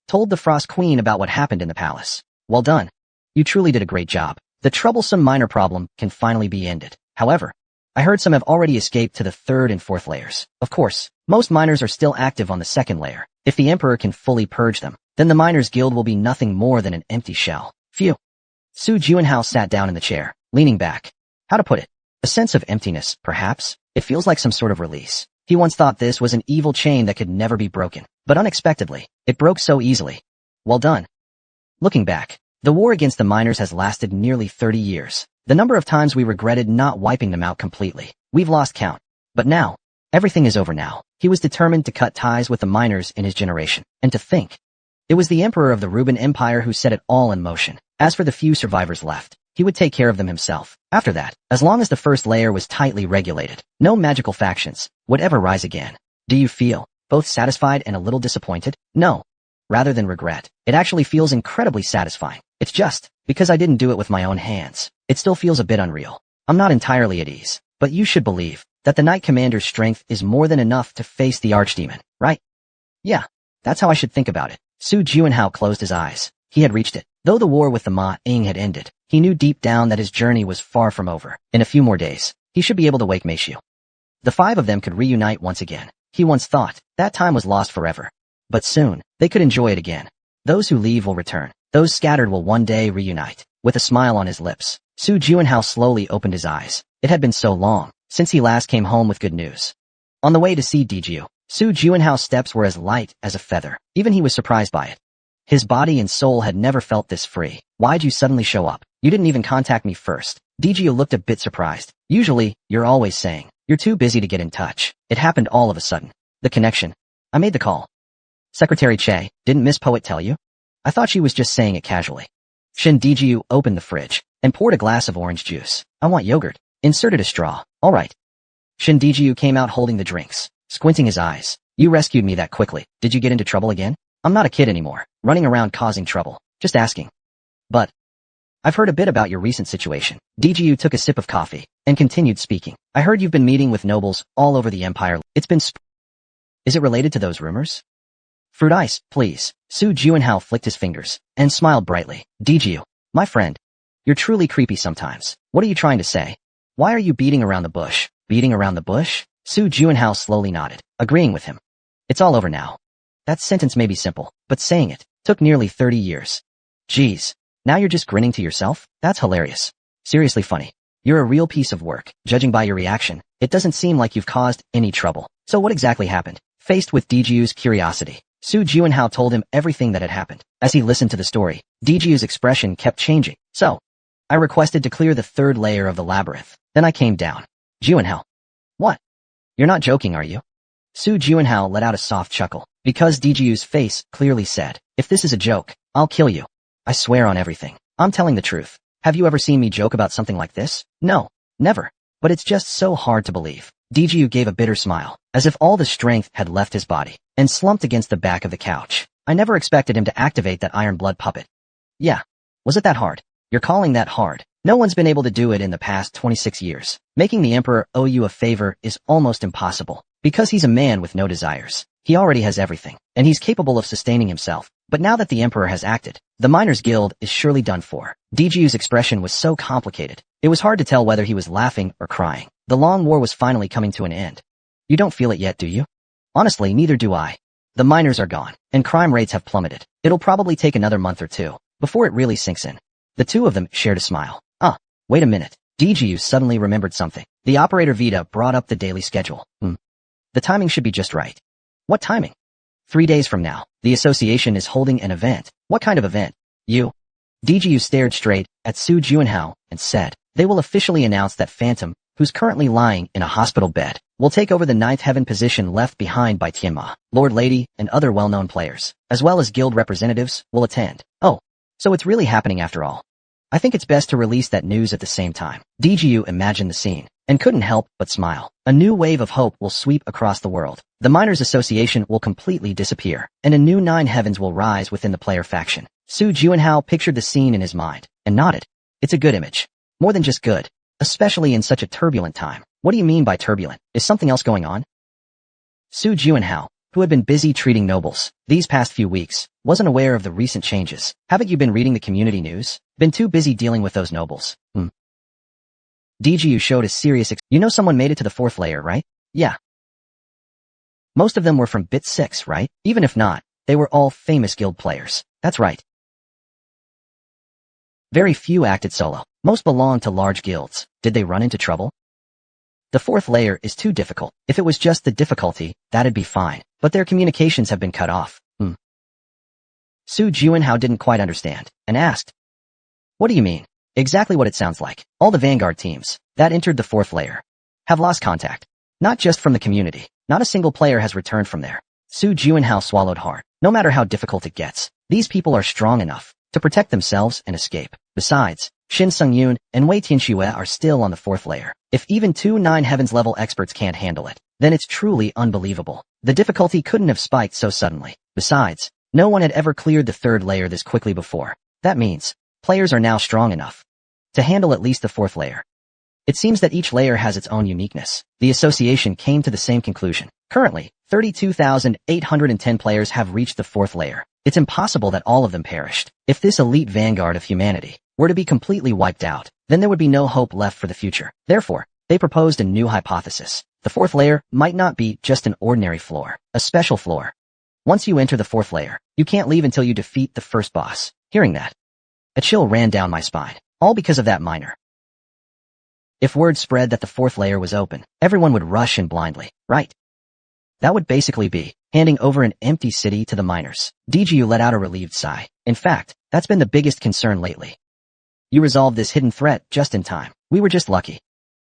told the Frost Queen about what happened in the palace. "Well done. You truly did a great job. The troublesome miner problem can finally be ended. However, I heard some have already escaped to the 3rd and 4th layers. Of course, most miners are still active on the 2nd layer. If the Emperor can fully purge them, then the Miners' Guild will be nothing more than an empty shell." Phew. Su Juanhao sat down in the chair, leaning back. How to put it? A sense of emptiness, perhaps? It feels like some sort of release. He once thought this was an evil chain that could never be broken, but unexpectedly, it broke so easily. Well done. Looking back, the war against the miners has lasted nearly 30 years. The number of times we regretted not wiping them out completely, we've lost count. But now, everything is over now. He was determined to cut ties with the miners in his generation. And to think, it was the Emperor of the Reuben Empire who set it all in motion. As for the few survivors left, he would take care of them himself. After that, as long as the 1st layer was tightly regulated, no magical factions would ever rise again. Do you feel both satisfied and a little disappointed? No. Rather than regret, it actually feels incredibly satisfying. It's just because I didn't do it with my own hands. It still feels a bit unreal. I'm not entirely at ease, but you should believe that the Knight Commander's strength is more than enough to face the Archdemon, right? Yeah, that's how I should think about it. Su Juanhao closed his eyes. He had reached it. Though the war with the Ma-ing had ended, he knew deep down that his journey was far from over. In a few more days, he should be able to wake Meishu. The 5 of them could reunite once again. He once thought that time was lost forever. But soon, they could enjoy it again. Those who leave will return. Those scattered will one day reunite. With a smile on his lips, Su Juanhao slowly opened his eyes. It had been so long since he last came home with good news. On the way to see Diju, Su Juanhao's steps were as light as a feather. Even he was surprised by it. His body and soul had never felt this free. "Why'd you suddenly show up? You didn't even contact me first." Diju looked a bit surprised. "Usually, you're always saying, you're too busy to get in touch. It happened all of a sudden. The connection. I made the call." "Secretary Che, didn't Miss Poet tell you?" "I thought she was just saying it casually." Shin Diju opened the fridge and poured a glass of orange juice. "I want yogurt." Inserted a straw. "All right." Shin Diju came out holding the drinks, squinting his eyes. "You rescued me that quickly. Did you get into trouble again?" "I'm not a kid anymore, running around causing trouble. Just asking." "But I've heard a bit about your recent situation." Diju took a sip of coffee and continued speaking. "I heard you've been meeting with nobles all over the empire. It's been Is it related to those rumors?" "Fruit ice, please." Su Juanhao flicked his fingers and smiled brightly. "Diju, my friend, you're truly creepy sometimes. What are you trying to say? Why are you beating around the bush?" "Beating around the bush?" Su Juanhao slowly nodded, agreeing with him. "It's all over now." That sentence may be simple, but saying it took nearly 30 years. Geez, now you're just grinning to yourself? That's hilarious. Seriously funny. You're a real piece of work. Judging by your reaction, it doesn't seem like you've caused any trouble. So what exactly happened? Faced with Diju's curiosity, Su Juanhao told him everything that had happened. As he listened to the story, Diju's expression kept changing. "So, I requested to clear the 3rd layer of the labyrinth. Then I came down." "Juanhao. What? You're not joking, are you?" Su Juanhao let out a soft chuckle, because Diju's face clearly said, "If this is a joke, I'll kill you. I swear on everything. I'm telling the truth. Have you ever seen me joke about something like this?" "No, never. But it's just so hard to believe." Diju gave a bitter smile, as if all the strength had left his body, and slumped against the back of the couch. "I never expected him to activate that iron blood puppet." "Yeah. Was it that hard?" "You're calling that hard? No one's been able to do it in the past 26 years. Making the Emperor owe you a favor is almost impossible." Because he's a man with no desires. He already has everything, and he's capable of sustaining himself. But now that the Emperor has acted, the Miners Guild is surely done for. DGU's expression was so complicated. It was hard to tell whether he was laughing or crying. The long war was finally coming to an end. You don't feel it yet, do you? Honestly, neither do I. The miners are gone, and crime rates have plummeted. It'll probably take another month or two before it really sinks in. The two of them shared a smile. Wait a minute. DGU suddenly remembered something. The operator Vita brought up the daily schedule. The timing should be just right. What timing? 3 days from now, the association is holding an event. What kind of event? DGU stared straight at Su Juanhao and said, they will officially announce that Phantom, who's currently lying in a hospital bed, will take over the ninth heaven position left behind by Tianma. Lord Lady and other well-known players, as well as guild representatives, will attend. Oh, so it's really happening after all. I think it's best to release that news at the same time. DGU imagined the scene, and couldn't help but smile. A new wave of hope will sweep across the world. The Miners Association will completely disappear, and a new 9 heavens will rise within the player faction. Su Juanhao pictured the scene in his mind, and nodded. It's a good image. More than just good. Especially in such a turbulent time. What do you mean by turbulent? Is something else going on? Su Juanhao, who had been busy treating nobles these past few weeks, wasn't aware of the recent changes. Haven't you been reading the community news? Been too busy dealing with those nobles? DGU showed a serious You know someone made it to the 4th layer, right? Yeah. Most of them were from Bit 6, right? Even if not, they were all famous guild players. That's right. Very few acted solo. Most belonged to large guilds. Did they run into trouble? The 4th layer is too difficult. If it was just the difficulty, that'd be fine. But their communications have been cut off. Su Juanhao didn't quite understand, and asked. What do you mean? Exactly what it sounds like. All the Vanguard teams that entered the 4th layer have lost contact. Not just from the community. Not a single player has returned from there. Su Juanhao swallowed hard. No matter how difficult it gets, these people are strong enough to protect themselves and escape. Besides, Shin Sung-yoon and Wei Tianxue are still on the 4th layer. If even 2 9 heavens level experts can't handle it, then it's truly unbelievable. The difficulty couldn't have spiked so suddenly. Besides, no one had ever cleared the 3rd layer this quickly before. That means, players are now strong enough to handle at least the 4th layer. It seems that each layer has its own uniqueness. The association came to the same conclusion. Currently, 32,810 players have reached the 4th layer. It's impossible that all of them perished. If this elite vanguard of humanity were to be completely wiped out, then there would be no hope left for the future. Therefore, they proposed a new hypothesis. The 4th layer might not be just an ordinary floor, a special floor. Once you enter the 4th layer, you can't leave until you defeat the first boss. Hearing that, a chill ran down my spine. All because of that miner. If word spread that the 4th layer was open, everyone would rush in blindly, right? That would basically be handing over an empty city to the miners. DGU let out a relieved sigh. In fact, that's been the biggest concern lately. You resolved this hidden threat just in time. We were just lucky.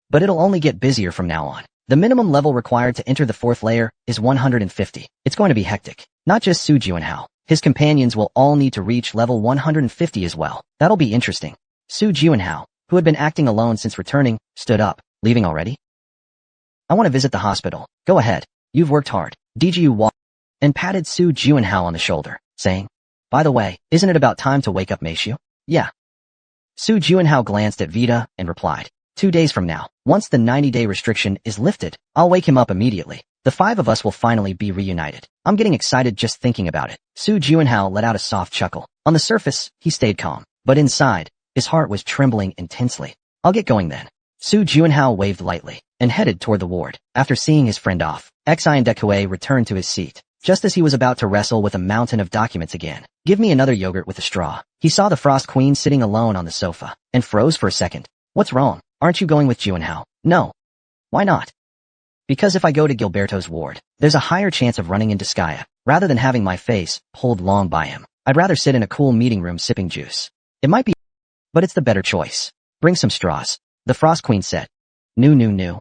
But it'll only get busier from now on. The minimum level required to enter the 4th layer is 150. It's going to be hectic. Not just Su Juanhao. His companions will all need to reach level 150 as well. That'll be interesting. Su Juanhao, who had been acting alone since returning, stood up. Leaving already? I want to visit the hospital. Go ahead. You've worked hard. DGU walked and patted Su Juanhao on the shoulder, saying, by the way, isn't it about time to wake up Meishu? Yeah. Su Juanhao glanced at Vita and replied, 2 days from now, once the 90-day restriction is lifted, I'll wake him up immediately. The 5 of us will finally be reunited. I'm getting excited just thinking about it. Su Juanhao let out a soft chuckle. On the surface, he stayed calm, but inside, his heart was trembling intensely. I'll get going then. Su Juanhao waved lightly and headed toward the ward. After seeing his friend off, Xian Dekue returned to his seat, just as he was about to wrestle with a mountain of documents again. Give me another yogurt with a straw. He saw the Frost Queen sitting alone on the sofa, and froze for a second. What's wrong? Aren't you going with Juanhao? No. Why not? Because if I go to Gilberto's ward, there's a higher chance of running into Skya, rather than having my face pulled long by him. I'd rather sit in a cool meeting room sipping juice. It might be, but it's the better choice. Bring some straws, the Frost Queen said. No.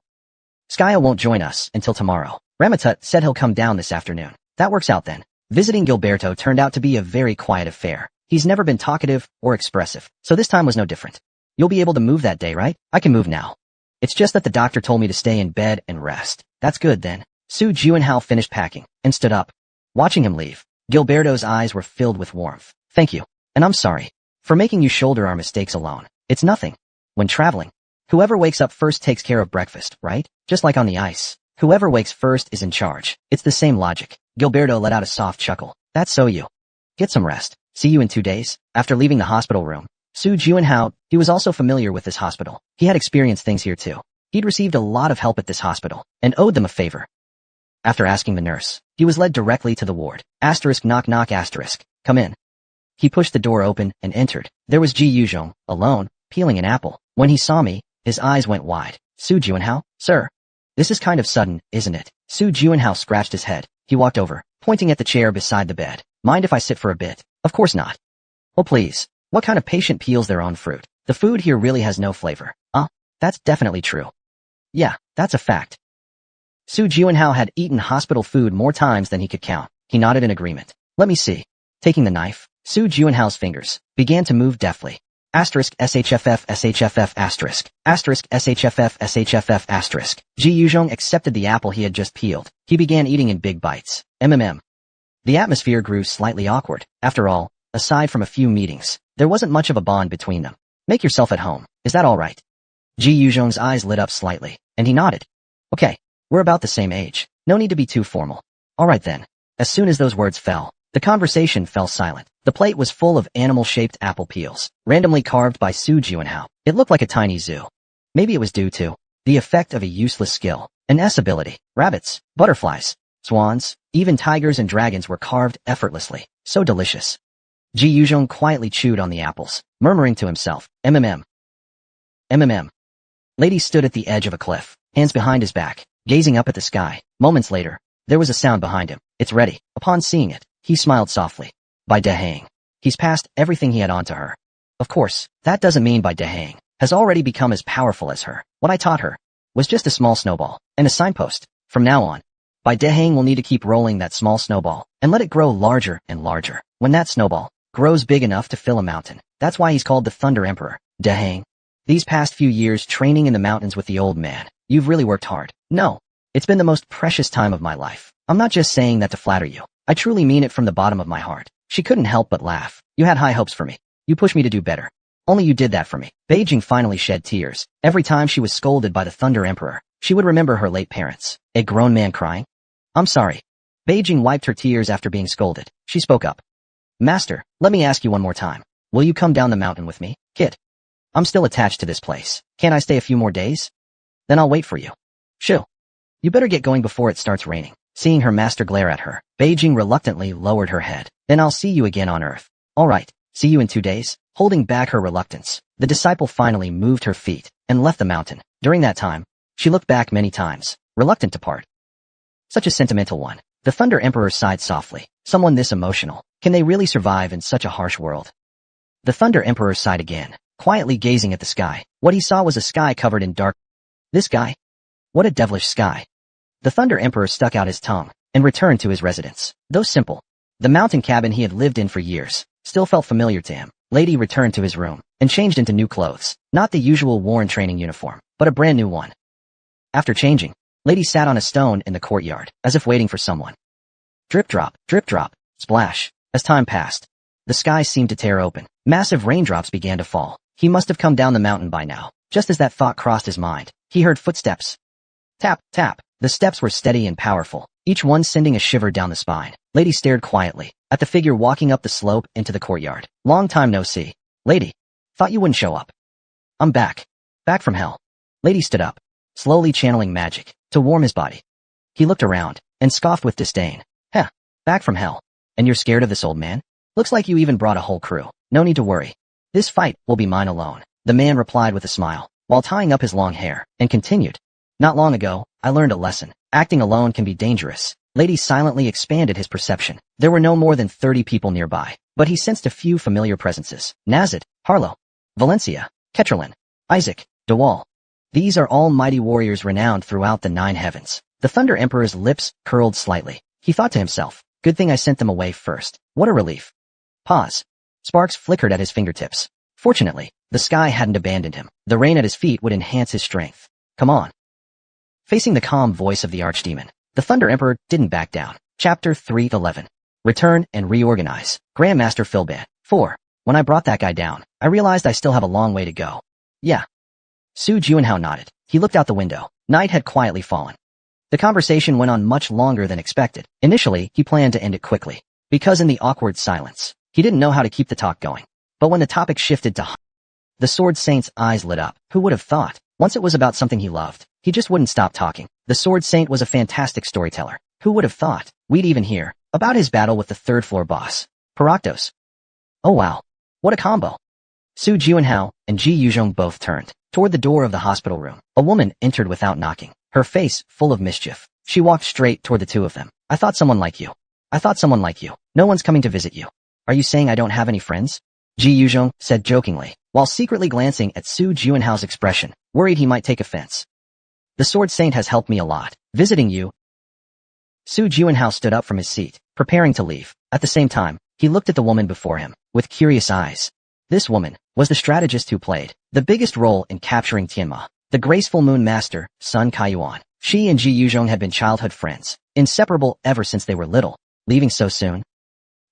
Skya won't join us until tomorrow. Ramatut said he'll come down this afternoon. That works out then. Visiting Gilberto turned out to be a very quiet affair. He's never been talkative or expressive, so this time was no different. You'll be able to move that day, right? I can move now. It's just that the doctor told me to stay in bed and rest. That's good then. Su Juanhao finished packing and stood up. Watching him leave, Gilberto's eyes were filled with warmth. Thank you. And I'm sorry for making you shoulder our mistakes alone. It's nothing. When traveling, whoever wakes up first takes care of breakfast, right? Just like on the ice. Whoever wakes first is in charge. It's the same logic. Gilberto let out a soft chuckle. That's so you. Get some rest. See you in 2 days. After leaving the hospital room, Su Juanhao, he was also familiar with this hospital. He had experienced things here too. He'd received a lot of help at this hospital, and owed them a favor. After asking the nurse, he was led directly to the ward. Asterisk knock knock asterisk. Come in. He pushed the door open and entered. There was Ji Yuzhong, alone, peeling an apple. When he saw me, his eyes went wide. Su Juanhao? Sir. This is kind of sudden, isn't it? Su Juanhao scratched his head. He walked over, pointing at the chair beside the bed. Mind if I sit for a bit? Of course not. Oh please. What kind of patient peels their own fruit? The food here really has no flavor. That's definitely true. Yeah, that's a fact. Su Juanhao had eaten hospital food more times than he could count. He nodded in agreement. Let me see. Taking the knife, Su Juanhao's fingers began to move deftly. Asterisk SHFF SHFF asterisk. Asterisk SHFF SHFF asterisk. Ji Yuzhong accepted the apple he had just peeled. He began eating in big bites. The atmosphere grew slightly awkward. After all, aside from a few meetings, there wasn't much of a bond between them. Make yourself at home. Is that all right? Ji Yuzhong's eyes lit up slightly, and he nodded. Okay, we're about the same age. No need to be too formal. All right then. As soon as those words fell, the conversation fell silent. The plate was full of animal-shaped apple peels, randomly carved by Su Juanhao. It looked like a tiny zoo. Maybe it was due to the effect of a useless skill, an S ability. Rabbits, butterflies, swans, even tigers and dragons were carved effortlessly. So delicious. Ji Yuzhong quietly chewed on the apples, murmuring to himself, MMM. Lady stood at the edge of a cliff, hands behind his back, gazing up at the sky. Moments later, there was a sound behind him. It's ready. Upon seeing it, he smiled softly. By Dehang. He's passed everything he had on to her. Of course, that doesn't mean by Dehang has already become as powerful as her. What I taught her was just a small snowball and a signpost. From now on, By Dehang will need to keep rolling that small snowball and let it grow larger and larger. When that snowball grows big enough to fill a mountain, that's why he's called the Thunder Emperor. Dehang. These past few years training in the mountains with the old man, you've really worked hard. No. It's been the most precious time of my life. I'm not just saying that to flatter you. I truly mean it from the bottom of my heart. She couldn't help but laugh. You had high hopes for me. You pushed me to do better. Only you did that for me. Beijing finally shed tears. Every time she was scolded by the Thunder Emperor, she would remember her late parents. A grown man crying. I'm sorry. Beijing wiped her tears after being scolded. She spoke up. Master, let me ask you one more time. Will you come down the mountain with me? Kid. I'm still attached to this place. Can't I stay a few more days? Then I'll wait for you. Shoo. You better get going before it starts raining. Seeing her master glare at her, Beijing reluctantly lowered her head. Then I'll see you again on Earth. All right. See you in 2 days. Holding back her reluctance, the disciple finally moved her feet and left the mountain. During that time, she looked back many times, reluctant to part. Such a sentimental one. The Thunder Emperor sighed softly. Someone this emotional. Can they really survive in such a harsh world? The Thunder Emperor sighed again, quietly gazing at the sky. What he saw was a sky covered in dark. This sky? What a devilish sky. The Thunder Emperor stuck out his tongue and returned to his residence. Though simple, the mountain cabin he had lived in for years still felt familiar to him. Lady returned to his room and changed into new clothes. Not the usual worn training uniform, but a brand new one. After changing, Lady sat on a stone in the courtyard, as if waiting for someone. Drip drop, splash. As time passed, the sky seemed to tear open. Massive raindrops began to fall. He must have come down the mountain by now. Just as that thought crossed his mind, he heard footsteps. Tap, tap. The steps were steady and powerful, each one sending a shiver down the spine. Lady stared quietly at the figure walking up the slope into the courtyard. Long time no see. Lady. Thought you wouldn't show up. I'm back. Back from hell. Lady stood up, slowly channeling magic to warm his body. He looked around and scoffed with disdain. Heh. Back from hell. And you're scared of this old man? Looks like you even brought a whole crew. No need to worry. This fight will be mine alone. The man replied with a smile, while tying up his long hair, and continued. Not long ago, I learned a lesson. Acting alone can be dangerous. Lady silently expanded his perception. There were no more than 30 people nearby, but he sensed a few familiar presences. Nazid, Harlow, Valencia, Ketrelin, Isaac, DeWall. These are all mighty warriors renowned throughout the 9 heavens. The Thunder Emperor's lips curled slightly. He thought to himself, good thing I sent them away first. What a relief. Pause. Sparks flickered at his fingertips. Fortunately, the sky hadn't abandoned him. The rain at his feet would enhance his strength. Come on. Facing the calm voice of the Archdemon, the Thunder Emperor didn't back down. Chapter 3:11. Return and reorganize. Grandmaster Philban. 4. When I brought that guy down, I realized I still have a long way to go. Yeah. Su Juanhao nodded. He looked out the window. Night had quietly fallen. The conversation went on much longer than expected. Initially, he planned to end it quickly, because in the awkward silence, he didn't know how to keep the talk going. But when the topic shifted to the Sword Saint's eyes lit up. Who would have thought? Once it was about something he loved, he just wouldn't stop talking. The Sword Saint was a fantastic storyteller. Who would have thought? We'd even hear about his battle with the third-floor boss, Paractos. Oh wow. What a combo. Su Juanhao and Ji Yuzhong both turned toward the door of the hospital room. A woman entered without knocking, her face full of mischief. She walked straight toward the two of them. I thought someone like you. No one's coming to visit you. Are you saying I don't have any friends? Ji Yuzhong said jokingly, while secretly glancing at Su Juanhao's expression, worried he might take offense. The Sword Saint has helped me a lot. Visiting you. Su Juanhao stood up from his seat, preparing to leave. At the same time, he looked at the woman before him, with curious eyes. This woman was the strategist who played the biggest role in capturing Tianma, the graceful moon master, Sun Kaiyuan. She and Ji Yuzhong had been childhood friends, inseparable ever since they were little. Leaving so soon?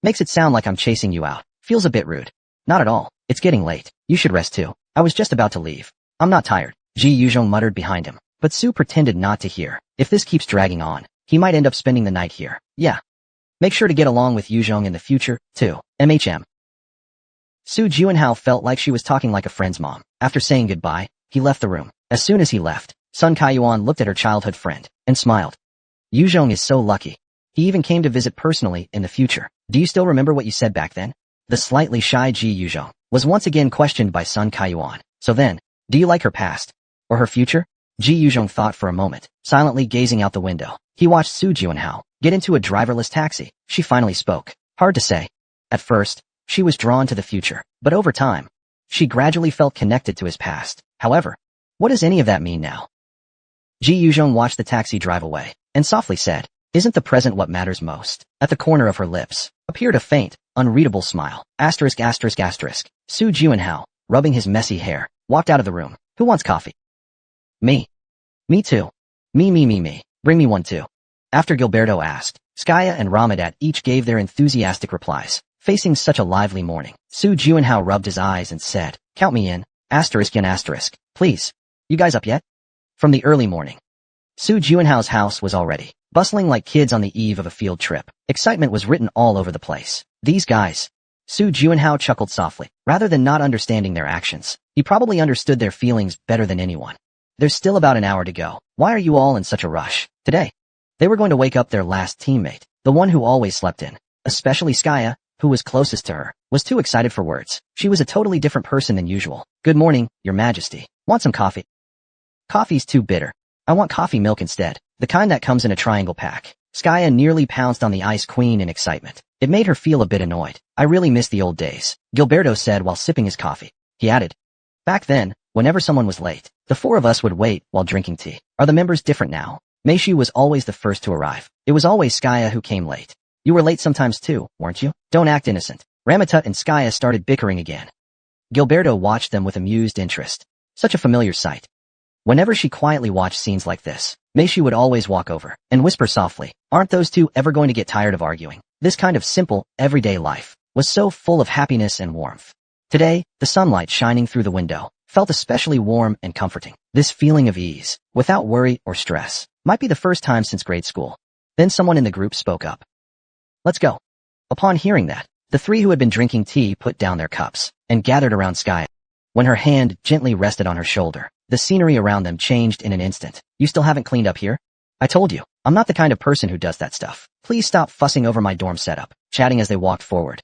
Makes it sound like I'm chasing you out. Feels a bit rude. Not at all. It's getting late. You should rest too. I was just about to leave. I'm not tired. Ji Yuzhong muttered behind him, but Su pretended not to hear. If this keeps dragging on, he might end up spending the night here. Yeah. Make sure to get along with Yuzhong in the future, too. MHM. Su Juanhao felt like she was talking like a friend's mom. After saying goodbye, he left the room. As soon as he left, Sun Kaiyuan looked at her childhood friend and smiled. Yuzhong is so lucky. He even came to visit personally in the future. Do you still remember what you said back then? The slightly shy Ji Yuzhong was once again questioned by Sun Kaiyuan. So then, do you like her past? Or her future? Ji Yuzhong thought for a moment, silently gazing out the window. He watched Su Juanhao get into a driverless taxi. She finally spoke. Hard to say. At first, she was drawn to the future, but over time, she gradually felt connected to his past. However, what does any of that mean now? Ji Yuzhong watched the taxi drive away, and softly said, isn't the present what matters most? At the corner of her lips appeared a faint, unreadable smile. Asterisk. Su Juanhao, rubbing his messy hair, walked out of the room. Who wants coffee? Me. Me too. Me. Bring me one too. After Gilberto asked, Skaya and Ramadat each gave their enthusiastic replies. Facing such a lively morning, Su Juanhao rubbed his eyes and said, count me in. Asterisk. Please. You guys up yet? From the early morning, Su Juanhao's house was already bustling like kids on the eve of a field trip. Excitement was written all over the place. These guys. Su Juanhao chuckled softly. Rather than not understanding their actions, he probably understood their feelings better than anyone. There's still about an hour to go. Why are you all in such a rush? Today, they were going to wake up their last teammate, the one who always slept in. Especially Skaya, who was closest to her, was too excited for words. She was a totally different person than usual. Good morning, Your Majesty. Want some coffee? Coffee's too bitter. I want coffee milk instead, the kind that comes in a triangle pack. Skaya nearly pounced on the Ice Queen in excitement. It made her feel a bit annoyed. I really miss the old days, Gilberto said while sipping his coffee. He added, back then, whenever someone was late, the four of us would wait while drinking tea. Are the members different now? Meishu was always the first to arrive. It was always Skaya who came late. You were late sometimes too, weren't you? Don't act innocent. Ramatut and Skaya started bickering again. Gilberto watched them with amused interest. Such a familiar sight. Whenever she quietly watched scenes like this, Meishu would always walk over and whisper softly, aren't those two ever going to get tired of arguing? This kind of simple, everyday life was so full of happiness and warmth. Today, the sunlight shining through the window felt especially warm and comforting. This feeling of ease, without worry or stress, might be the first time since grade school. Then someone in the group spoke up. Let's go. Upon hearing that, the three who had been drinking tea put down their cups and gathered around Skaya. When her hand gently rested on her shoulder, the scenery around them changed in an instant. You still haven't cleaned up here? I told you, I'm not the kind of person who does that stuff. Please stop fussing over my dorm setup, chatting as they walked forward.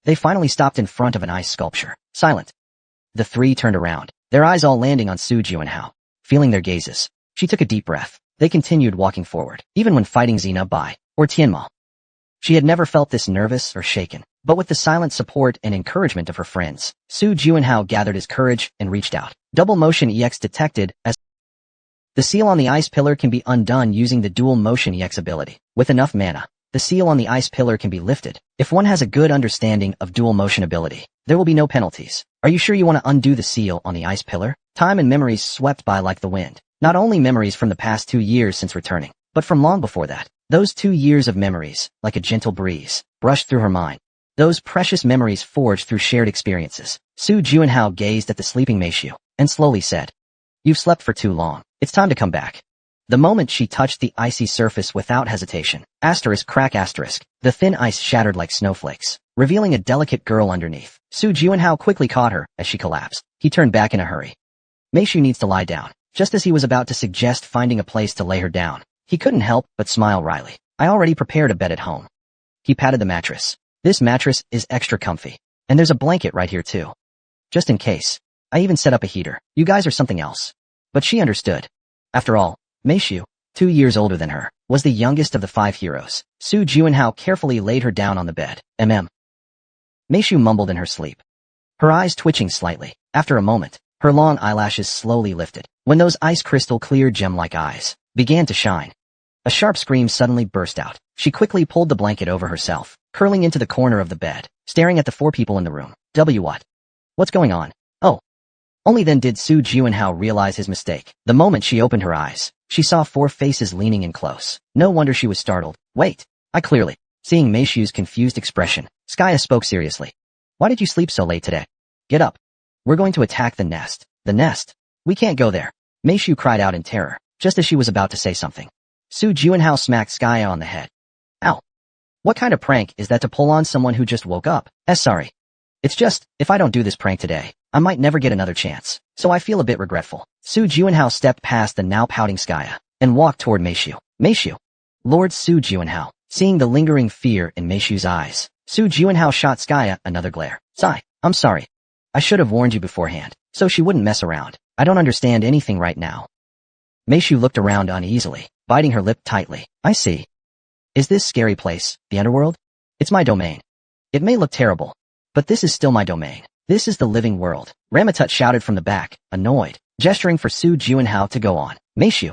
They finally stopped in front of an ice sculpture. Silent. The three turned around, their eyes all landing on Su Juanhao. Feeling their gazes, she took a deep breath. They continued walking forward, even when fighting Xena Bai or Tianma. She had never felt this nervous or shaken, but with the silent support and encouragement of her friends, Su Juanhao gathered his courage and reached out. Double motion EX detected as the seal on the ice pillar can be undone using the dual motion EX ability. With enough mana, the seal on the ice pillar can be lifted. If one has a good understanding of dual motion ability, there will be no penalties. Are you sure you want to undo the seal on the ice pillar? Time and memories swept by like the wind. Not only memories from the past 2 years since returning, but from long before that. Those 2 years of memories, like a gentle breeze, brushed through her mind. Those precious memories forged through shared experiences. Su Juanhao gazed at the sleeping Meishu and slowly said, you've slept for too long. It's time to come back. The moment she touched the icy surface without hesitation, crack asterisk, the thin ice shattered like snowflakes, revealing a delicate girl underneath. Su Juanhao quickly caught her as she collapsed. He turned back in a hurry. Meishu needs to lie down. Just as he was about to suggest finding a place to lay her down, he couldn't help but smile wryly. I already prepared a bed at home. He patted the mattress. This mattress is extra comfy. And there's a blanket right here too. Just in case. I even set up a heater. You guys are something else. But she understood. After all, Meishu, 2 years older than her, was the youngest of the 5 heroes. Su Juanhao carefully laid her down on the bed. Meishu mumbled in her sleep, her eyes twitching slightly. After a moment, her long eyelashes slowly lifted. When those ice crystal clear gem-like eyes began to shine, a sharp scream suddenly burst out. She quickly pulled the blanket over herself, curling into the corner of the bed, staring at the 4 people in the room. What? What's going on? Oh. Only then did Su Juanhao realize his mistake. The moment she opened her eyes, she saw 4 faces leaning in close. No wonder she was startled. Wait. Seeing Meishu's confused expression, Skya spoke seriously. Why did you sleep so late today? Get up. We're going to attack the nest. The nest? We can't go there. Meishu cried out in terror, just as she was about to say something. Su Juanhao smacked Skya on the head. Ow. What kind of prank is that to pull on someone who just woke up? Sorry. It's just, if I don't do this prank today, I might never get another chance, so I feel a bit regretful. Su Juanhao stepped past the now pouting Skya and walked toward Meishu. Meishu. Lord Su Juanhao. Seeing the lingering fear in Meishu's eyes, Su Juanhao shot Skya another glare. Sigh. I'm sorry. I should have warned you beforehand, so she wouldn't mess around. I don't understand anything right now. Meishu looked around uneasily, biting her lip tightly. I see. Is this scary place, the underworld? It's my domain. It may look terrible, but this is still my domain. This is the living world. Ramatut shouted from the back, annoyed, gesturing for Su Juanhao to go on. Meishu.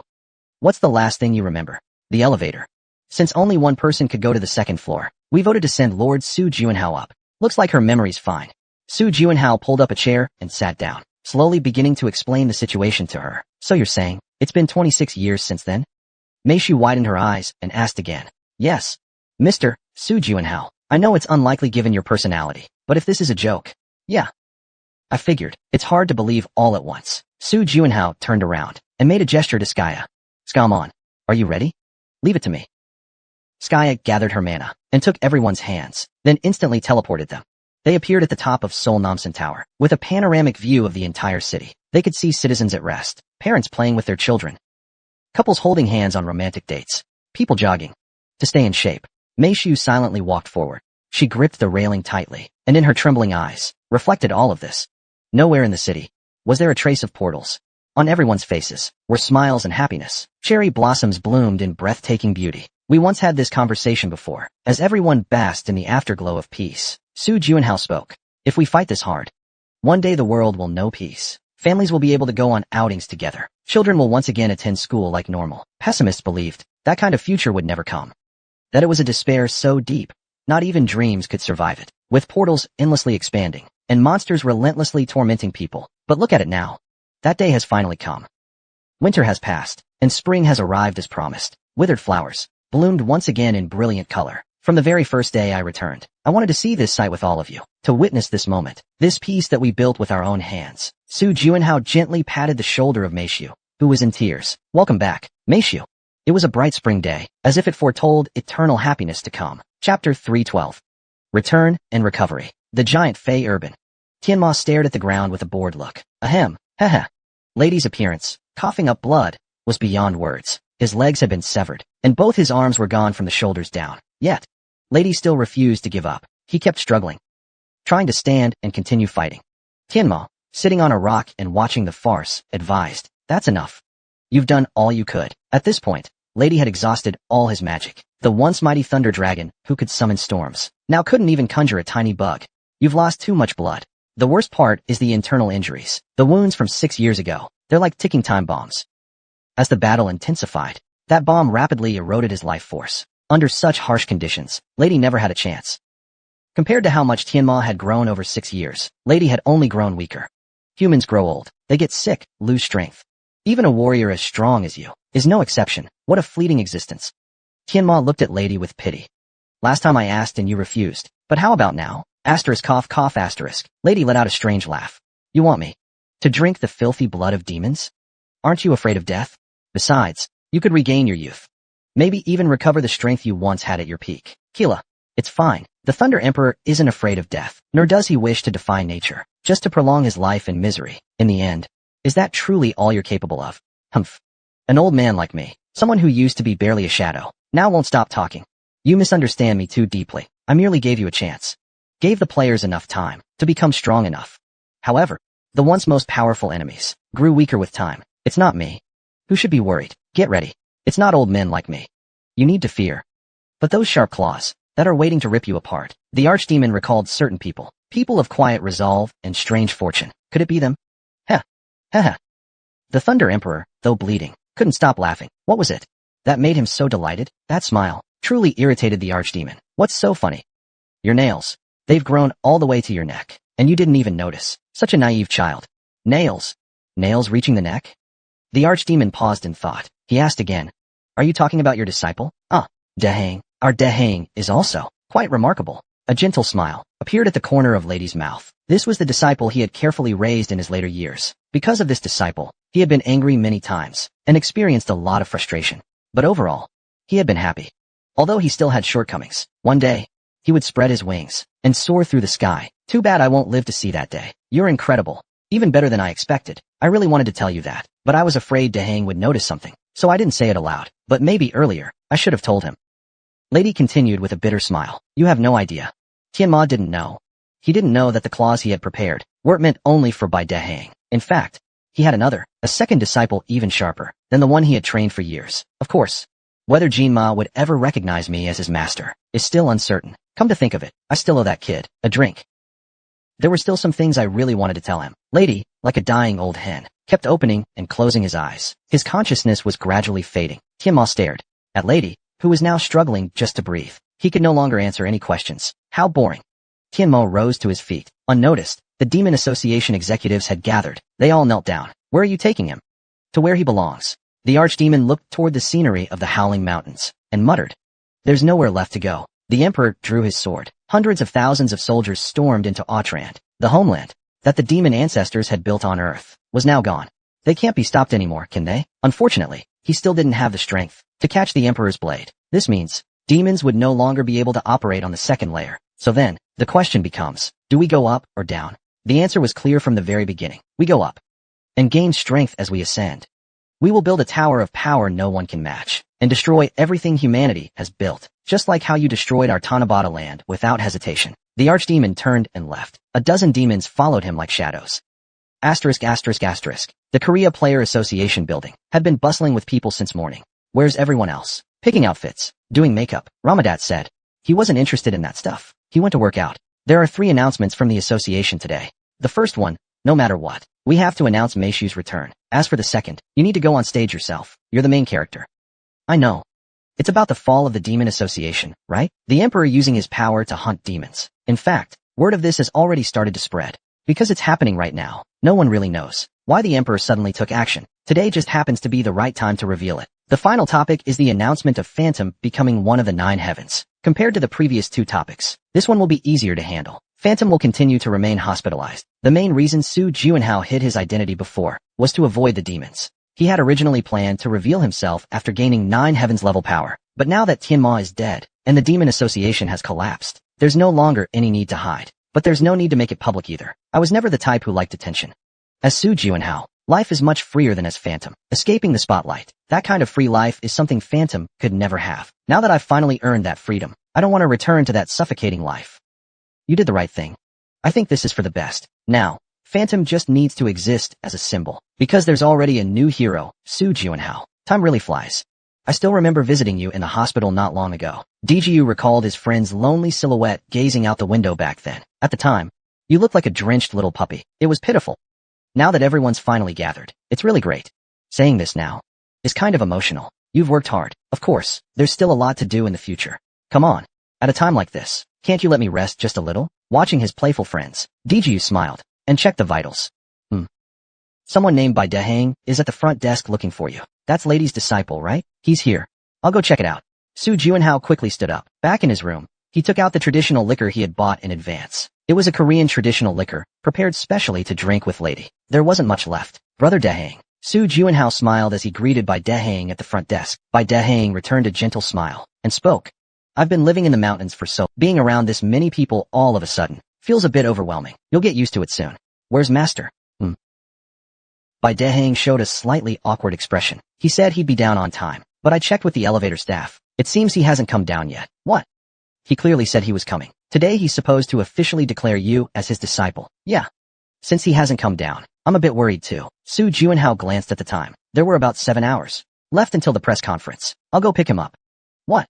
What's the last thing you remember? The elevator. Since only one person could go to the 2nd floor, we voted to send Lord Su Juanhao up. Looks like her memory's fine. Su Juanhao pulled up a chair and sat down, slowly beginning to explain the situation to her. So you're saying, it's been 26 years since then? Meishu widened her eyes and asked again. Yes. Mr. Su Juanhao, I know it's unlikely given your personality, but if this is a joke. Yeah. I figured. It's hard to believe all at once. Su Juanhao turned around and made a gesture to Skya. Come on. Are you ready? Leave it to me. Skya gathered her mana and took everyone's hands, then instantly teleported them. They appeared at the top of Seoul Namsan Tower, with a panoramic view of the entire city. They could see citizens at rest, parents playing with their children, couples holding hands on romantic dates, people jogging to stay in shape. Meishu silently walked forward. She gripped the railing tightly, and in her trembling eyes, reflected all of this. Nowhere in the city was there a trace of portals. On everyone's faces were smiles and happiness. Cherry blossoms bloomed in breathtaking beauty. We once had this conversation before, as everyone basked in the afterglow of peace. Su Juanhao spoke. If we fight this hard, one day the world will know peace. Families will be able to go on outings together. Children will once again attend school like normal. Pessimists believed that kind of future would never come. That it was a despair so deep, not even dreams could survive it. With portals endlessly expanding, and monsters relentlessly tormenting people. But look at it now. That day has finally come. Winter has passed, and spring has arrived as promised. Withered flowers bloomed once again in brilliant color. From the very first day I returned, I wanted to see this sight with all of you, to witness this moment, this peace that we built with our own hands. Su Juanhao gently patted the shoulder of Meishu, who was in tears. Welcome back, Meishu. It was a bright spring day, as if it foretold eternal happiness to come. Chapter 312. Return and Recovery. The giant Fey Urban. Tianma stared at the ground with a bored look. Ahem, heh. Lady's appearance, coughing up blood, was beyond words. His legs had been severed, and both his arms were gone from the shoulders down. Yet, Lady still refused to give up. He kept struggling, trying to stand and continue fighting. Tianma, sitting on a rock and watching the farce, advised, that's enough. You've done all you could. At this point, Lady had exhausted all his magic. The once mighty thunder dragon, who could summon storms, now couldn't even conjure a tiny bug. You've lost too much blood. The worst part is the internal injuries. The wounds from 6 years ago. They're like ticking time bombs. As the battle intensified, that bomb rapidly eroded his life force. Under such harsh conditions, Lady never had a chance. Compared to how much Tianma had grown over 6 years, Lady had only grown weaker. Humans grow old. They get sick, lose strength. Even a warrior as strong as you is no exception. What a fleeting existence. Tianma looked at Lady with pity. Last time I asked and you refused. But how about now? Asterisk cough cough asterisk. Lady let out a strange laugh. You want me to drink the filthy blood of demons? Aren't you afraid of death? Besides, You could regain your youth. Maybe even recover the strength you once had at your peak. Kila. It's fine. The Thunder Emperor isn't afraid of death, nor does he wish to defy nature, just to prolong his life in misery. In the end, is that truly all you're capable of? Humph. An old man like me, someone who used to be barely a shadow, now won't stop talking. You misunderstand me too deeply. I merely gave you a chance. Gave the players enough time to become strong enough. However, the once most powerful enemies grew weaker with time. It's not me. Who should be worried? Get ready. It's not old men like me. You need to fear. But those sharp claws that are waiting to rip you apart. The archdemon recalled certain people. People of quiet resolve and strange fortune. Could it be them? Heh. Heh. The Thunder Emperor, though bleeding, couldn't stop laughing. What was it that made him so delighted? That smile truly irritated the archdemon. What's so funny? Your nails. They've grown all the way to your neck, and you didn't even notice. Such a naive child. Nails? Nails reaching the neck? The archdemon paused in thought. He asked again, are you talking about your disciple? Dehang. Our Dehang is also quite remarkable. A gentle smile appeared at the corner of Lady's mouth. This was the disciple he had carefully raised in his later years. Because of this disciple, he had been angry many times and experienced a lot of frustration. But overall, he had been happy. Although he still had shortcomings, one day, he would spread his wings and soar through the sky. Too bad I won't live to see that day. You're incredible. Even better than I expected. I really wanted to tell you that, but I was afraid Dehang would notice something, so I didn't say it aloud. But maybe earlier, I should have told him. Lady continued with a bitter smile. You have no idea. Tianma didn't know. He didn't know that the claws he had prepared weren't meant only for Bai Dehang. In fact, he had a second disciple even sharper than the one he had trained for years. Of course, whether Jinma would ever recognize me as his master is still uncertain. Come to think of it, I still owe that kid a drink. There were still some things I really wanted to tell him. Lady, like a dying old hen, kept opening and closing his eyes. His consciousness was gradually fading. Tianma stared at Lady, who was now struggling just to breathe. He could no longer answer any questions. How boring. Tianma rose to his feet. Unnoticed, the Demon Association executives had gathered. They all knelt down. Where are you taking him? To where he belongs. The archdemon looked toward the scenery of the Howling Mountains and muttered. There's nowhere left to go. The Emperor drew his sword. Hundreds of thousands of soldiers stormed into Autrand. The homeland that the demon ancestors had built on Earth was now gone. They can't be stopped anymore, can they? Unfortunately, he still didn't have the strength to catch the Emperor's blade. This means demons would no longer be able to operate on the second layer. So then, the question becomes, do we go up or down? The answer was clear from the very beginning. We go up and gain strength as we ascend. We will build a tower of power no one can match and destroy everything humanity has built, just like how you destroyed our Tanabata land without hesitation. The archdemon turned and left. A dozen demons followed him like shadows. Asterisk. The Korea Player Association building had been bustling with people since morning. Where's everyone else? Picking outfits, doing makeup, Ramadat said. He wasn't interested in that stuff. He went to work out. There are 3 announcements from the association today. The first one, no matter what, we have to announce Meishu's return. As for the second, you need to go on stage yourself. You're the main character. I know. It's about the fall of the Demon Association, right? The Emperor using his power to hunt demons. In fact, word of this has already started to spread. Because it's happening right now, no one really knows why the Emperor suddenly took action. Today just happens to be the right time to reveal it. The final topic is the announcement of Phantom becoming one of the 9 heavens. Compared to the previous 2 topics, this one will be easier to handle. Phantom will continue to remain hospitalized. The main reason Su Juanhao hid his identity before was to avoid the demons. He had originally planned to reveal himself after gaining 9 heavens level power, but now that Tianma is dead and the Demon Association has collapsed, there's no longer any need to hide. But there's no need to make it public either. I was never the type who liked attention. As Su Juanhao, life is much freer than as Phantom. Escaping the spotlight, that kind of free life is something Phantom could never have. Now that I've finally earned that freedom, I don't want to return to that suffocating life. You did the right thing. I think this is for the best. Now, Phantom just needs to exist as a symbol. Because there's already a new hero, Su Juanhao. Time really flies. I still remember visiting you in the hospital not long ago. DGU recalled his friend's lonely silhouette gazing out the window back then. At the time, you looked like a drenched little puppy. It was pitiful. Now that everyone's finally gathered, it's really great. Saying this now is kind of emotional. You've worked hard. Of course, there's still a lot to do in the future. Come on. At a time like this, can't you let me rest just a little? Watching his playful friends, DGU smiled and checked the vitals. Someone named by Dehang is at the front desk looking for you. That's Lady's disciple, right? He's here. I'll go check it out. Su Juanhao quickly stood up. Back in his room, he took out the traditional liquor he had bought in advance. It was a Korean traditional liquor, prepared specially to drink with Lady. There wasn't much left. Brother Dehang, Su Juanhao smiled as he greeted Bai Dehang at the front desk. Bai Dehang returned a gentle smile and spoke. I've been living in the mountains for so being around this many people all of a sudden feels a bit overwhelming. You'll get used to it soon. Where's Master? Bai Dehang showed a slightly awkward expression. He said he'd be down on time, but I checked with the elevator staff. It seems he hasn't come down yet. What? He clearly said he was coming. Today he's supposed to officially declare you as his disciple. Yeah. Since he hasn't come down, I'm a bit worried too. Su Juanhao glanced at the time. There were about 7 hours left until the press conference. I'll go pick him up. What?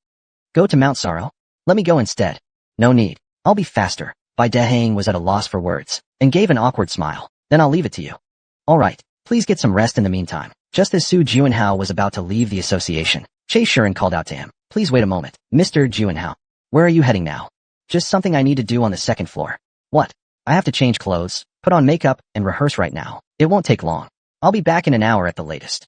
Go to Mount Sorrow? Let me go instead. No need. I'll be faster. Bai Dehang was at a loss for words and gave an awkward smile. Then I'll leave it to you. All right. Please get some rest in the meantime. Just as Su Juanhao was about to leave the association, Che Shuren called out to him. Please wait a moment. Mr. Juanhao. Where are you heading now? Just something I need to do on the second floor. What? I have to change clothes, put on makeup, and rehearse right now. It won't take long. I'll be back in an hour at the latest.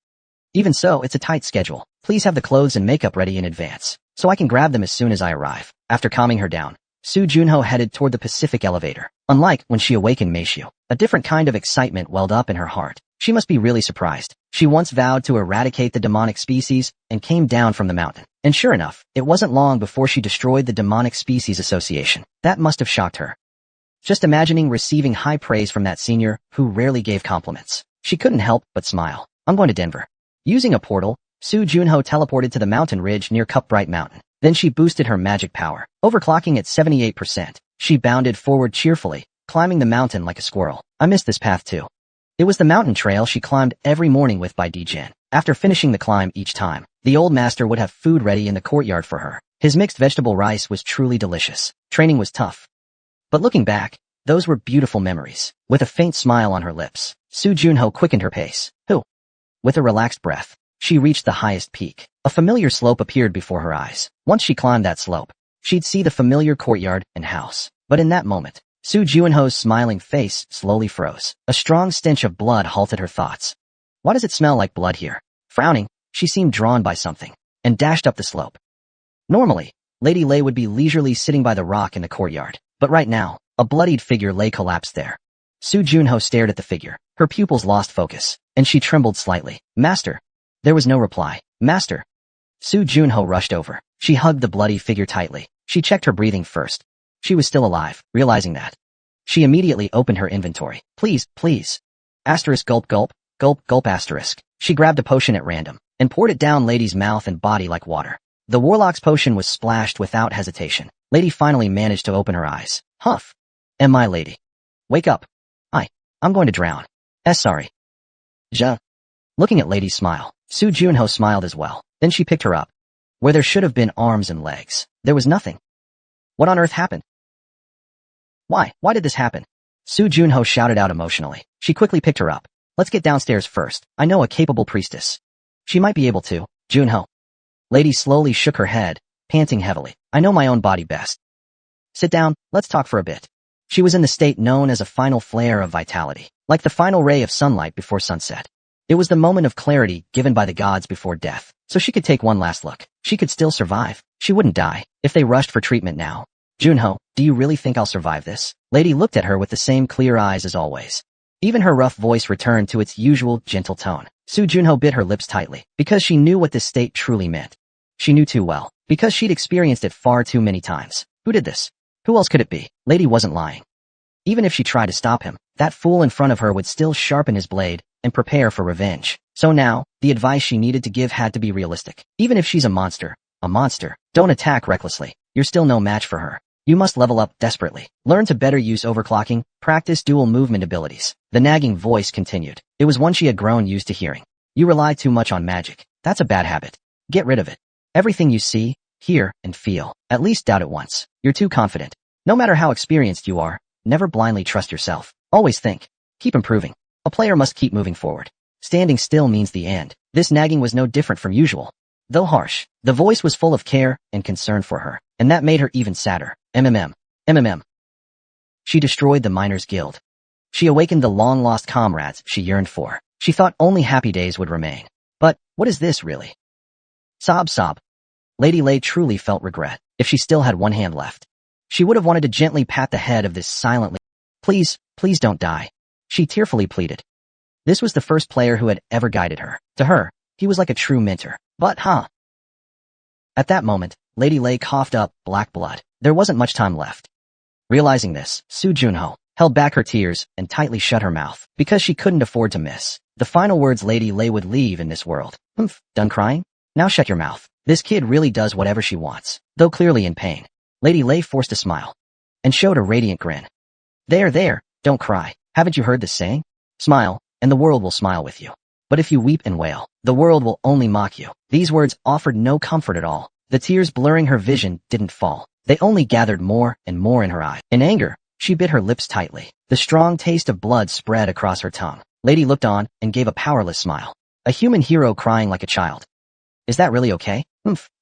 Even so, it's a tight schedule. Please have the clothes and makeup ready in advance, so I can grab them as soon as I arrive. After calming her down, Su Juanhao headed toward the Pacific elevator. Unlike when she awakened Meishu, a different kind of excitement welled up in her heart. She must be really surprised. She once vowed to eradicate the demonic species and came down from the mountain. And sure enough, it wasn't long before she destroyed the Demonic Species Association. That must have shocked her. Just imagining receiving high praise from that senior who rarely gave compliments. She couldn't help but smile. I'm going to Denver. Using a portal, Su Juanhao teleported to the mountain ridge near Cupbright Mountain. Then she boosted her magic power, overclocking at 78%. She bounded forward cheerfully, climbing the mountain like a squirrel. I missed this path too. It was the mountain trail she climbed every morning with Bai Dejin. After finishing the climb each time, the old master would have food ready in the courtyard for her. His mixed vegetable rice was truly delicious. Training was tough. But looking back, those were beautiful memories. With a faint smile on her lips, Su Juanhao quickened her pace. With a relaxed breath, she reached the highest peak. A familiar slope appeared before her eyes. Once she climbed that slope, she'd see the familiar courtyard and house. But in that moment, Su Juanhao's smiling face slowly froze. A strong stench of blood halted her thoughts. Why does it smell like blood here? Frowning, she seemed drawn by something, and dashed up the slope. Normally, Lady Lei would be leisurely sitting by the rock in the courtyard, but right now, a bloodied figure lay collapsed there. Su Juanhao stared at the figure. Her pupils lost focus, and she trembled slightly. Master! There was no reply. Master! Su Juanhao rushed over. She hugged the bloody figure tightly. She checked her breathing first. She was still alive. Realizing that, she immediately opened her inventory. Please, please. Asterisk gulp gulp, gulp gulp asterisk. She grabbed a potion at random, and poured it down Lady's mouth and body like water. The warlock's potion was splashed without hesitation. Lady finally managed to open her eyes. Huff. My lady. Wake up. I'm going to drown. Sorry. Looking at Lady's smile, Su Juanhao smiled as well. Then she picked her up. Where there should have been arms and legs, there was nothing. What on earth happened? Why did this happen? Su Juanhao shouted out emotionally. She quickly picked her up. Let's get downstairs first. I know a capable priestess. She might be able to. Juanhao. Lady slowly shook her head, panting heavily. I know my own body best. Sit down, let's talk for a bit. She was in the state known as a final flare of vitality, like the final ray of sunlight before sunset. It was the moment of clarity given by the gods before death, so she could take one last look. She could still survive. She wouldn't die if they rushed for treatment now. Juanhao, do you really think I'll survive this? Lady looked at her with the same clear eyes as always. Even her rough voice returned to its usual gentle tone. Su Juanhao bit her lips tightly, because she knew what this state truly meant. She knew too well, because she'd experienced it far too many times. Who did this? Who else could it be? Lady wasn't lying. Even if she tried to stop him, that fool in front of her would still sharpen his blade and prepare for revenge. So now, the advice she needed to give had to be realistic. Even if she's a monster, don't attack recklessly. You're still no match for her. You must level up desperately. Learn to better use overclocking, practice dual movement abilities. The nagging voice continued. It was one she had grown used to hearing. You rely too much on magic. That's a bad habit. Get rid of it. Everything you see, hear, and feel, at least doubt it once. You're too confident. No matter how experienced you are, never blindly trust yourself. Always think. Keep improving. A player must keep moving forward. Standing still means the end. This nagging was no different from usual. Though harsh, the voice was full of care and concern for her, and that made her even sadder. MMM. She destroyed the Miners' Guild. She awakened the long-lost comrades she yearned for. She thought only happy days would remain. But, what is this really? Sob. Lady Lei truly felt regret. If she still had one hand left, she would have wanted to gently pat the head of this silently. Please don't die. She tearfully pleaded. This was the first player who had ever guided her. To her, he was like a true mentor. But, At that moment, Lady Lei coughed up black blood. There wasn't much time left. Realizing this, Su Junho held back her tears and tightly shut her mouth because she couldn't afford to miss the final words Lady Lei would leave in this world. Done crying? Now shut your mouth. This kid really does whatever she wants, though clearly in pain. Lady Lei forced a smile and showed a radiant grin. There, don't cry. Haven't you heard this saying? Smile, and the world will smile with you. But if you weep and wail, the world will only mock you. These words offered no comfort at all. The tears blurring her vision didn't fall. They only gathered more and more in her eyes. In anger, she bit her lips tightly. The strong taste of blood spread across her tongue. Lady looked on and gave a powerless smile. A human hero crying like a child. Is that really okay?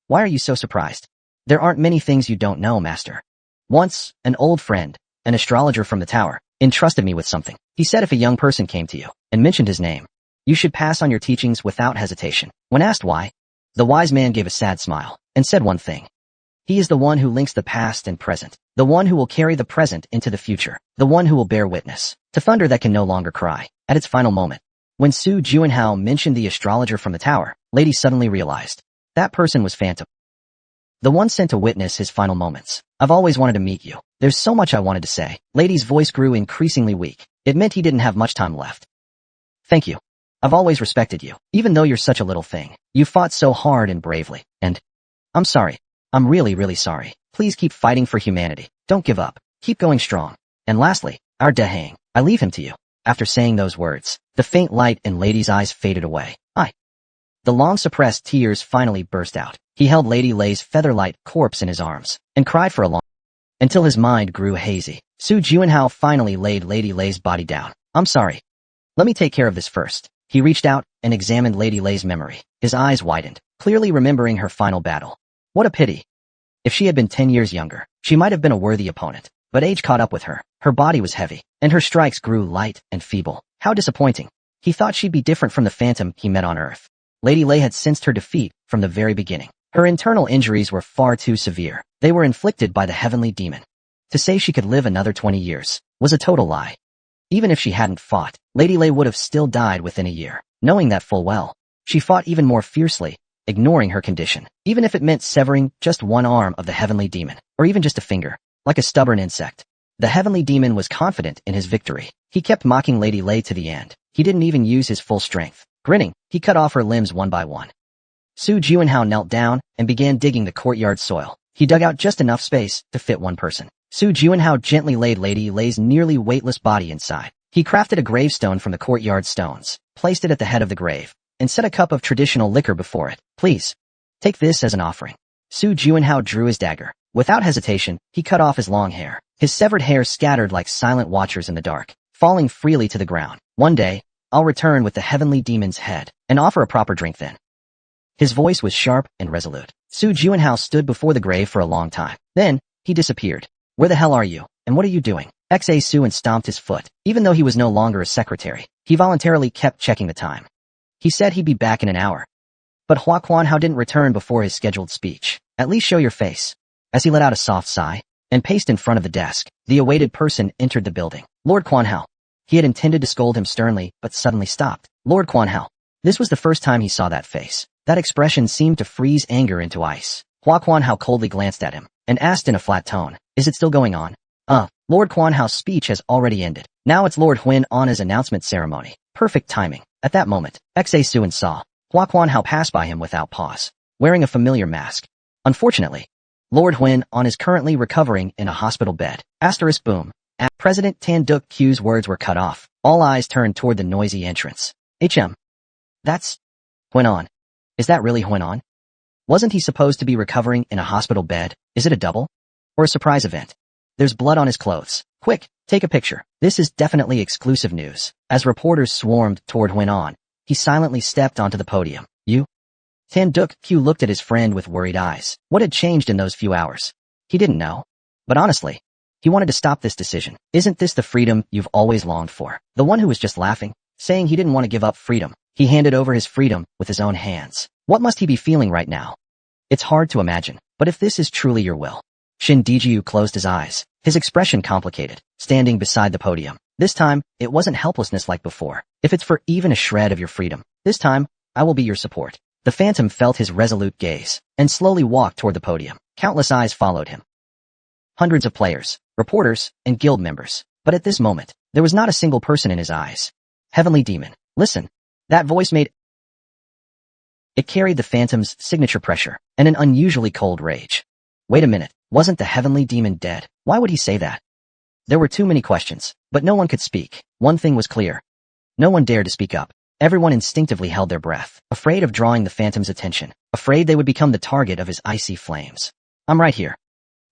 Why are you so surprised? There aren't many things you don't know, master. Once, an old friend, an astrologer from the tower, entrusted me with something. He said if a young person came to you and mentioned his name, you should pass on your teachings without hesitation. When asked why, the wise man gave a sad smile and said one thing. He is the one who links the past and present, the one who will carry the present into the future, the one who will bear witness to thunder that can no longer cry at its final moment. When Su Junhao mentioned the astrologer from the tower, Lady suddenly realized that person was Phantom, the one sent to witness his final moments. I've always wanted to meet you. There's so much I wanted to say. Lady's voice grew increasingly weak. It meant he didn't have much time left. Thank you. I've always respected you, even though you're such a little thing. You fought so hard and bravely, and I'm sorry. I'm really sorry. Please keep fighting for humanity. Don't give up. Keep going strong. And lastly, our Dehang. I leave him to you. After saying those words, the faint light in Lady's eyes faded away. The long-suppressed tears finally burst out. He held Lady Lei's featherlight corpse in his arms and cried for a long until his mind grew hazy. Su Junhao finally laid Lady Lei's body down. I'm sorry. Let me take care of this first. He reached out and examined Lady Lei's memory. His eyes widened, clearly remembering her final battle. What a pity. If she had been 10 years younger, she might have been a worthy opponent. But age caught up with her. Her body was heavy, and her strikes grew light and feeble. How disappointing. He thought she'd be different from the Phantom he met on Earth. Lady Lei had sensed her defeat from the very beginning. Her internal injuries were far too severe. They were inflicted by the heavenly demon. To say she could live another 20 years was a total lie. Even if she hadn't fought, Lady Lei would have still died within a year. Knowing that full well, she fought even more fiercely, ignoring her condition, even if it meant severing just one arm of the heavenly demon, or even just a finger, like a stubborn insect. The heavenly demon was confident in his victory. He kept mocking Lady Lei to the end. He didn't even use his full strength. Grinning, he cut off her limbs one by one. Su Junhao knelt down and began digging the courtyard soil. He dug out just enough space to fit one person. Su Junhao gently laid Lady Lei's nearly weightless body inside. He crafted a gravestone from the courtyard stones, placed it at the head of the grave, and set a cup of traditional liquor before it. Please, take this as an offering. Su Junhao drew his dagger. Without hesitation, he cut off his long hair. His severed hair scattered like silent watchers in the dark, falling freely to the ground. One day, I'll return with the heavenly demon's head and offer a proper drink then. His voice was sharp and resolute. Su Junhao stood before the grave for a long time. Then, he disappeared. Where the hell are you? And what are you doing? Xa Suan stomped his foot. Even though he was no longer a secretary, he voluntarily kept checking the time. He said he'd be back in an hour. But Hua Quanhao didn't return before his scheduled speech. At least show your face. As he let out a soft sigh and paced in front of the desk, the awaited person entered the building. Lord Quanhao. He had intended to scold him sternly, but suddenly stopped. Lord Quanhao. This was the first time he saw that face. That expression seemed to freeze anger into ice. Hua Quanhao coldly glanced at him and asked in a flat tone, is it still going on? Lord Quanhao's speech has already ended. Now it's Lord Huin Anna's announcement ceremony. Perfect timing. At that moment, Xa Suan saw Hua Quanhao pass by him without pause, wearing a familiar mask. Unfortunately, Lord Huin An is currently recovering in a hospital bed. Asterisk boom. President Tan Duk Q's words were cut off. All eyes turned toward the noisy entrance. That's Huin An. Is that really Huin An? Wasn't he supposed to be recovering in a hospital bed? Is it a double? Or a surprise event? There's blood on his clothes. Quick, take a picture. This is definitely exclusive news. As reporters swarmed toward Huin An, he silently stepped onto the podium. You? Tan Duk Q looked at his friend with worried eyes. What had changed in those few hours? He didn't know. But honestly, he wanted to stop this decision. Isn't this the freedom you've always longed for? The one who was just laughing, saying he didn't want to give up freedom. He handed over his freedom with his own hands. What must he be feeling right now? It's hard to imagine, but if this is truly your will. Shin Dijiu closed his eyes, his expression complicated, standing beside the podium. This time, it wasn't helplessness like before. If it's for even a shred of your freedom, this time, I will be your support. The Phantom felt his resolute gaze and slowly walked toward the podium. Countless eyes followed him. Hundreds of players, reporters, and guild members. But at this moment, there was not a single person in his eyes. Heavenly Demon, listen. That voice made... It carried the Phantom's signature pressure and an unusually cold rage. Wait a minute, wasn't the Heavenly Demon dead? Why would he say that? There were too many questions, but no one could speak. One thing was clear. No one dared to speak up. Everyone instinctively held their breath, afraid of drawing the Phantom's attention, afraid they would become the target of his icy flames. I'm right here.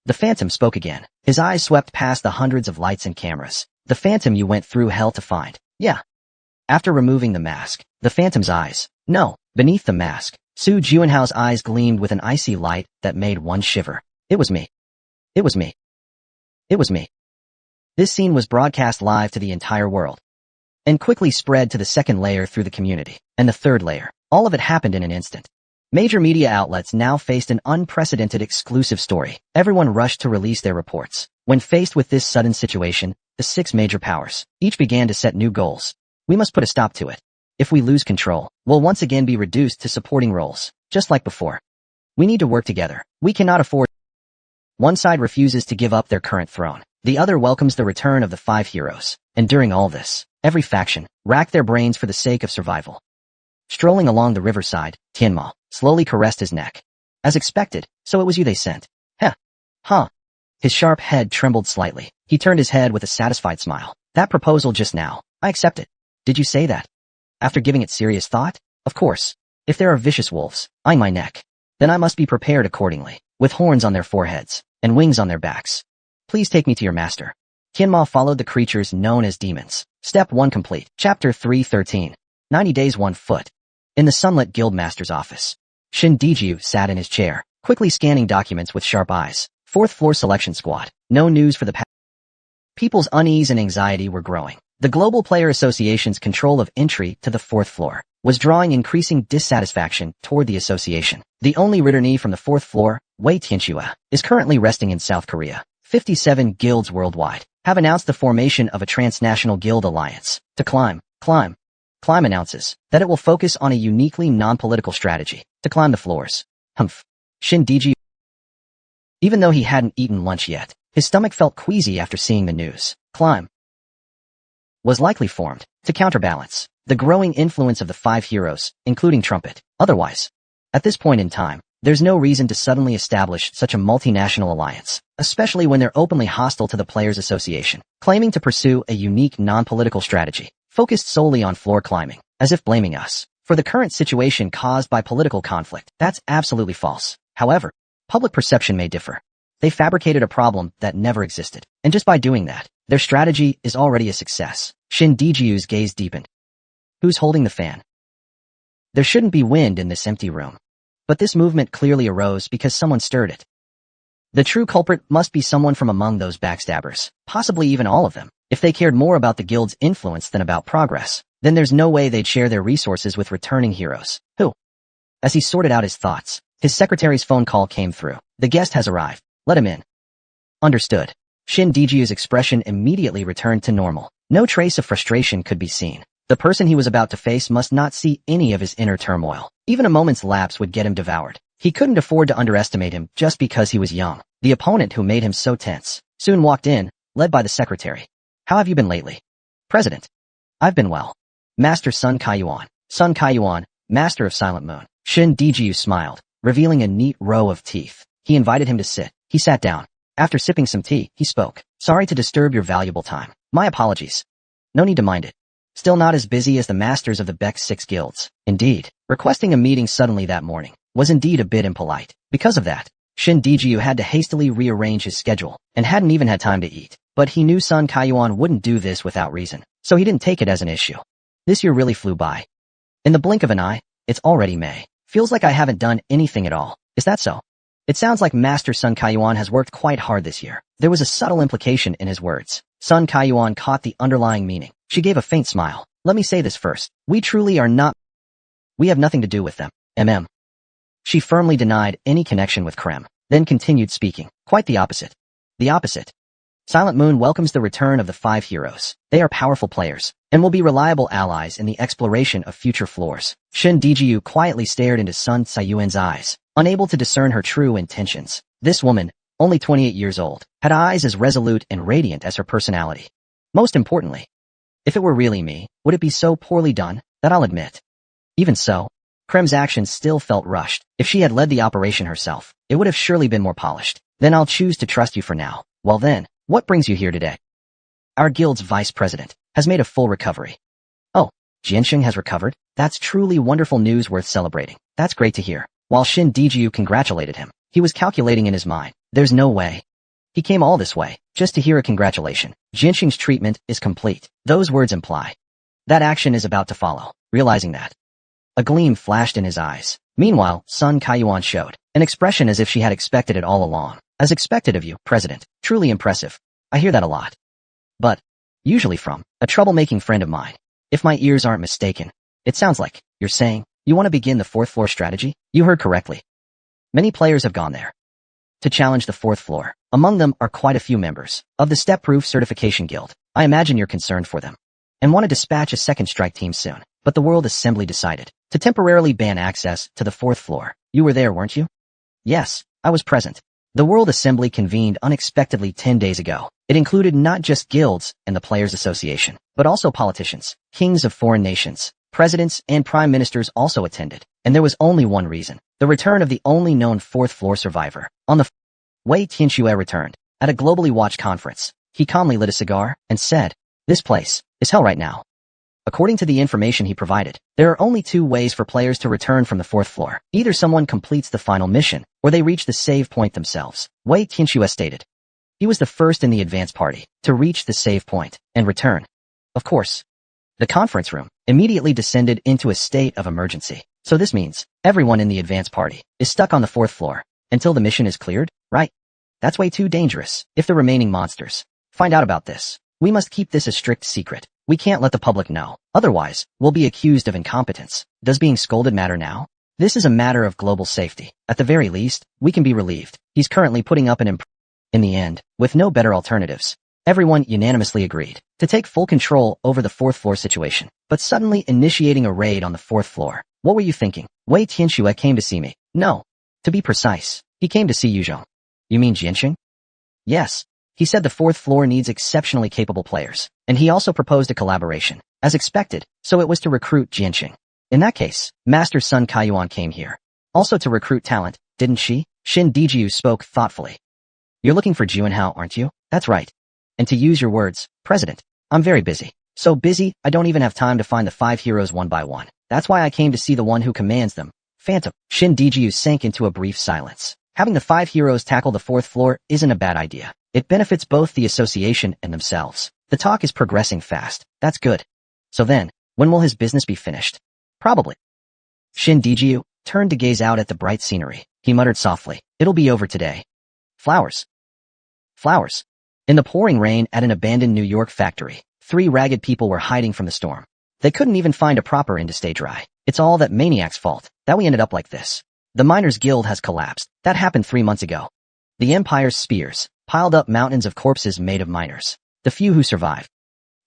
The Phantom spoke again. His eyes swept past the hundreds of lights and cameras. The Phantom you went through hell to find. Yeah. After removing the mask, the Phantom's eyes. No, beneath the mask, Su Juanhao's eyes gleamed with an icy light that made one shiver. It was me. It was me. It was me. This scene was broadcast live to the entire world and quickly spread to the second layer through the community and the third layer. All of it happened in an instant. Major media outlets now faced an unprecedented exclusive story. Everyone rushed to release their reports. When faced with this sudden situation, the 6 major powers each began to set new goals. We must put a stop to it. If we lose control, we'll once again be reduced to supporting roles, just like before. We need to work together. We cannot afford. One side refuses to give up their current throne. The other welcomes the return of the 5 heroes. And during all this, every faction racked their brains for the sake of survival. Strolling along the riverside, Tianma slowly caressed his neck. As expected, so it was you they sent. Heh. Huh. His sharp head trembled slightly. He turned his head with a satisfied smile. That proposal just now, I accept it. Did you say that? After giving it serious thought? Of course. If there are vicious wolves eyeing my neck, then I must be prepared accordingly, with horns on their foreheads and wings on their backs. Please take me to your master. Tianma followed the creatures known as demons. Step 1 complete. Chapter 313. 90 days 1 foot. In the sunlit guildmaster's office, Shin Diju sat in his chair, quickly scanning documents with sharp eyes. 4th floor selection squad. No news for the past. People's unease and anxiety were growing. The Global Player Association's control of entry to the 4th floor was drawing increasing dissatisfaction toward the association. The only returnee from the 4th floor, Wei Tianxue, is currently resting in South Korea. 57 guilds worldwide have announced the formation of a transnational guild alliance to climb announces that it will focus on a uniquely non-political strategy to climb the floors. Humph. Shin Diji. Even though he hadn't eaten lunch yet, his stomach felt queasy after seeing the news. Climb was likely formed to counterbalance the growing influence of the 5 heroes, including Trumpet. Otherwise, at this point in time, there's no reason to suddenly establish such a multinational alliance, especially when they're openly hostile to the Players Association, claiming to pursue a unique non-political strategy focused solely on floor climbing, as if blaming us for the current situation caused by political conflict. That's absolutely false. However, public perception may differ. They fabricated a problem that never existed, and just by doing that, their strategy is already a success. Shin Dijiu's gaze deepened. Who's holding the fan? There shouldn't be wind in this empty room. But this movement clearly arose because someone stirred it. The true culprit must be someone from among those backstabbers, possibly even all of them. If they cared more about the guild's influence than about progress, then there's no way they'd share their resources with returning heroes. Who? As he sorted out his thoughts, his secretary's phone call came through. The guest has arrived. Let him in. Understood. Shin Dijiu's expression immediately returned to normal. No trace of frustration could be seen. The person he was about to face must not see any of his inner turmoil. Even a moment's lapse would get him devoured. He couldn't afford to underestimate him just because he was young. The opponent who made him so tense soon walked in, led by the secretary. How have you been lately? President. I've been well. Master Sun Kaiyuan. Sun Kaiyuan, Master of Silent Moon. Shin Dijiu smiled, revealing a neat row of teeth. He invited him to sit. He sat down. After sipping some tea, he spoke. Sorry to disturb your valuable time. My apologies. No need to mind it. Still not as busy as the masters of the Beck's 6 guilds. Indeed, requesting a meeting suddenly that morning was indeed a bit impolite. Because of that, Shin Dijiu had to hastily rearrange his schedule and hadn't even had time to eat. But he knew Sun Kaiyuan wouldn't do this without reason, so he didn't take it as an issue. This year really flew by. In the blink of an eye, it's already May. Feels like I haven't done anything at all. Is that so? It sounds like Master Sun Kaiyuan has worked quite hard this year. There was a subtle implication in his words. Sun Kaiyuan caught the underlying meaning. She gave a faint smile. Let me say this first. We truly are not. We have nothing to do with them. She firmly denied any connection with Krem, then continued speaking. Quite the opposite. The opposite. Silent Moon welcomes the return of the 5 heroes. They are powerful players, and will be reliable allies in the exploration of future floors. Shin Diju quietly stared into Sun Tsuyuan's eyes, unable to discern her true intentions. This woman, only 28 years old, had eyes as resolute and radiant as her personality. Most importantly, if it were really me, would it be so poorly done? That I'll admit. Even so, Krem's actions still felt rushed. If she had led the operation herself, it would have surely been more polished. Then I'll choose to trust you for now. Well then, what brings you here today? Our guild's vice president has made a full recovery. Oh, Jianxing has recovered? That's truly wonderful news worth celebrating. That's great to hear. While Shin Diju congratulated him, he was calculating in his mind. There's no way. He came all this way, just to hear a congratulation. Jianxing's treatment is complete. Those words imply that action is about to follow. Realizing that, a gleam flashed in his eyes. Meanwhile, Sun Kaiyuan showed an expression as if she had expected it all along. As expected of you, President. Truly impressive. I hear that a lot. But, usually from a troublemaking friend of mine. If my ears aren't mistaken, it sounds like you're saying you want to begin the 4th floor strategy? You heard correctly. Many players have gone there to challenge the 4th floor. Among them are quite a few members of the Step-Proof Certification Guild. I imagine you're concerned for them and want to dispatch a second strike team soon. But the World Assembly decided to temporarily ban access to the 4th floor. You were there, weren't you? Yes, I was present. The World Assembly convened unexpectedly 10 days ago. It included not just guilds and the Players Association, but also politicians, kings of foreign nations, presidents, and prime ministers also attended. And there was only one reason: the return of the only known 4th floor survivor. On the Wei Tianxue returned. At a globally watched conference, he calmly lit a cigar and said, "This place is hell right now." According to the information he provided, there are only 2 ways for players to return from the 4th floor. Either someone completes the final mission, or they reach the save point themselves. Wei Tianxue stated. He was the first in the advance party to reach the save point and return. Of course, the conference room immediately descended into a state of emergency. So this means everyone in the advance party is stuck on the 4th floor until the mission is cleared, right? That's way too dangerous. If the remaining monsters find out about this, we must keep this a strict secret. We can't let the public know. Otherwise, we'll be accused of incompetence. Does being scolded matter now? This is a matter of global safety. At the very least, we can be relieved. He's currently putting up an In the end, with no better alternatives, everyone unanimously agreed to take full control over the 4th floor situation, but suddenly initiating a raid on the 4th floor. What were you thinking? Wei Tianxue came to see me. No. To be precise, he came to see Yuzhong. You mean Jianxing? Yes. He said the 4th floor needs exceptionally capable players, and he also proposed a collaboration, as expected, so it was to recruit Jianxing. In that case, Master Sun Kaiyuan came here. Also to recruit talent, didn't she? Shin Diju spoke thoughtfully. You're looking for Juanhao, aren't you? That's right. And to use your words, President, I'm very busy. So busy, I don't even have time to find the 5 heroes one by one. That's why I came to see the one who commands them, Phantom. Shin Diju sank into a brief silence. Having the 5 heroes tackle the 4th floor isn't a bad idea. It benefits both the association and themselves. The talk is progressing fast. That's good. So then, when will his business be finished? Probably. Shin Diju turned to gaze out at the bright scenery. He muttered softly, "It'll be over today." Flowers. Flowers. In the pouring rain at an abandoned New York factory, 3 ragged people were hiding from the storm. They couldn't even find a proper inn to stay dry. It's all that maniac's fault that we ended up like this. The Miners Guild has collapsed. That happened 3 months ago. The Empire's spears piled up mountains of corpses made of miners. The few who survived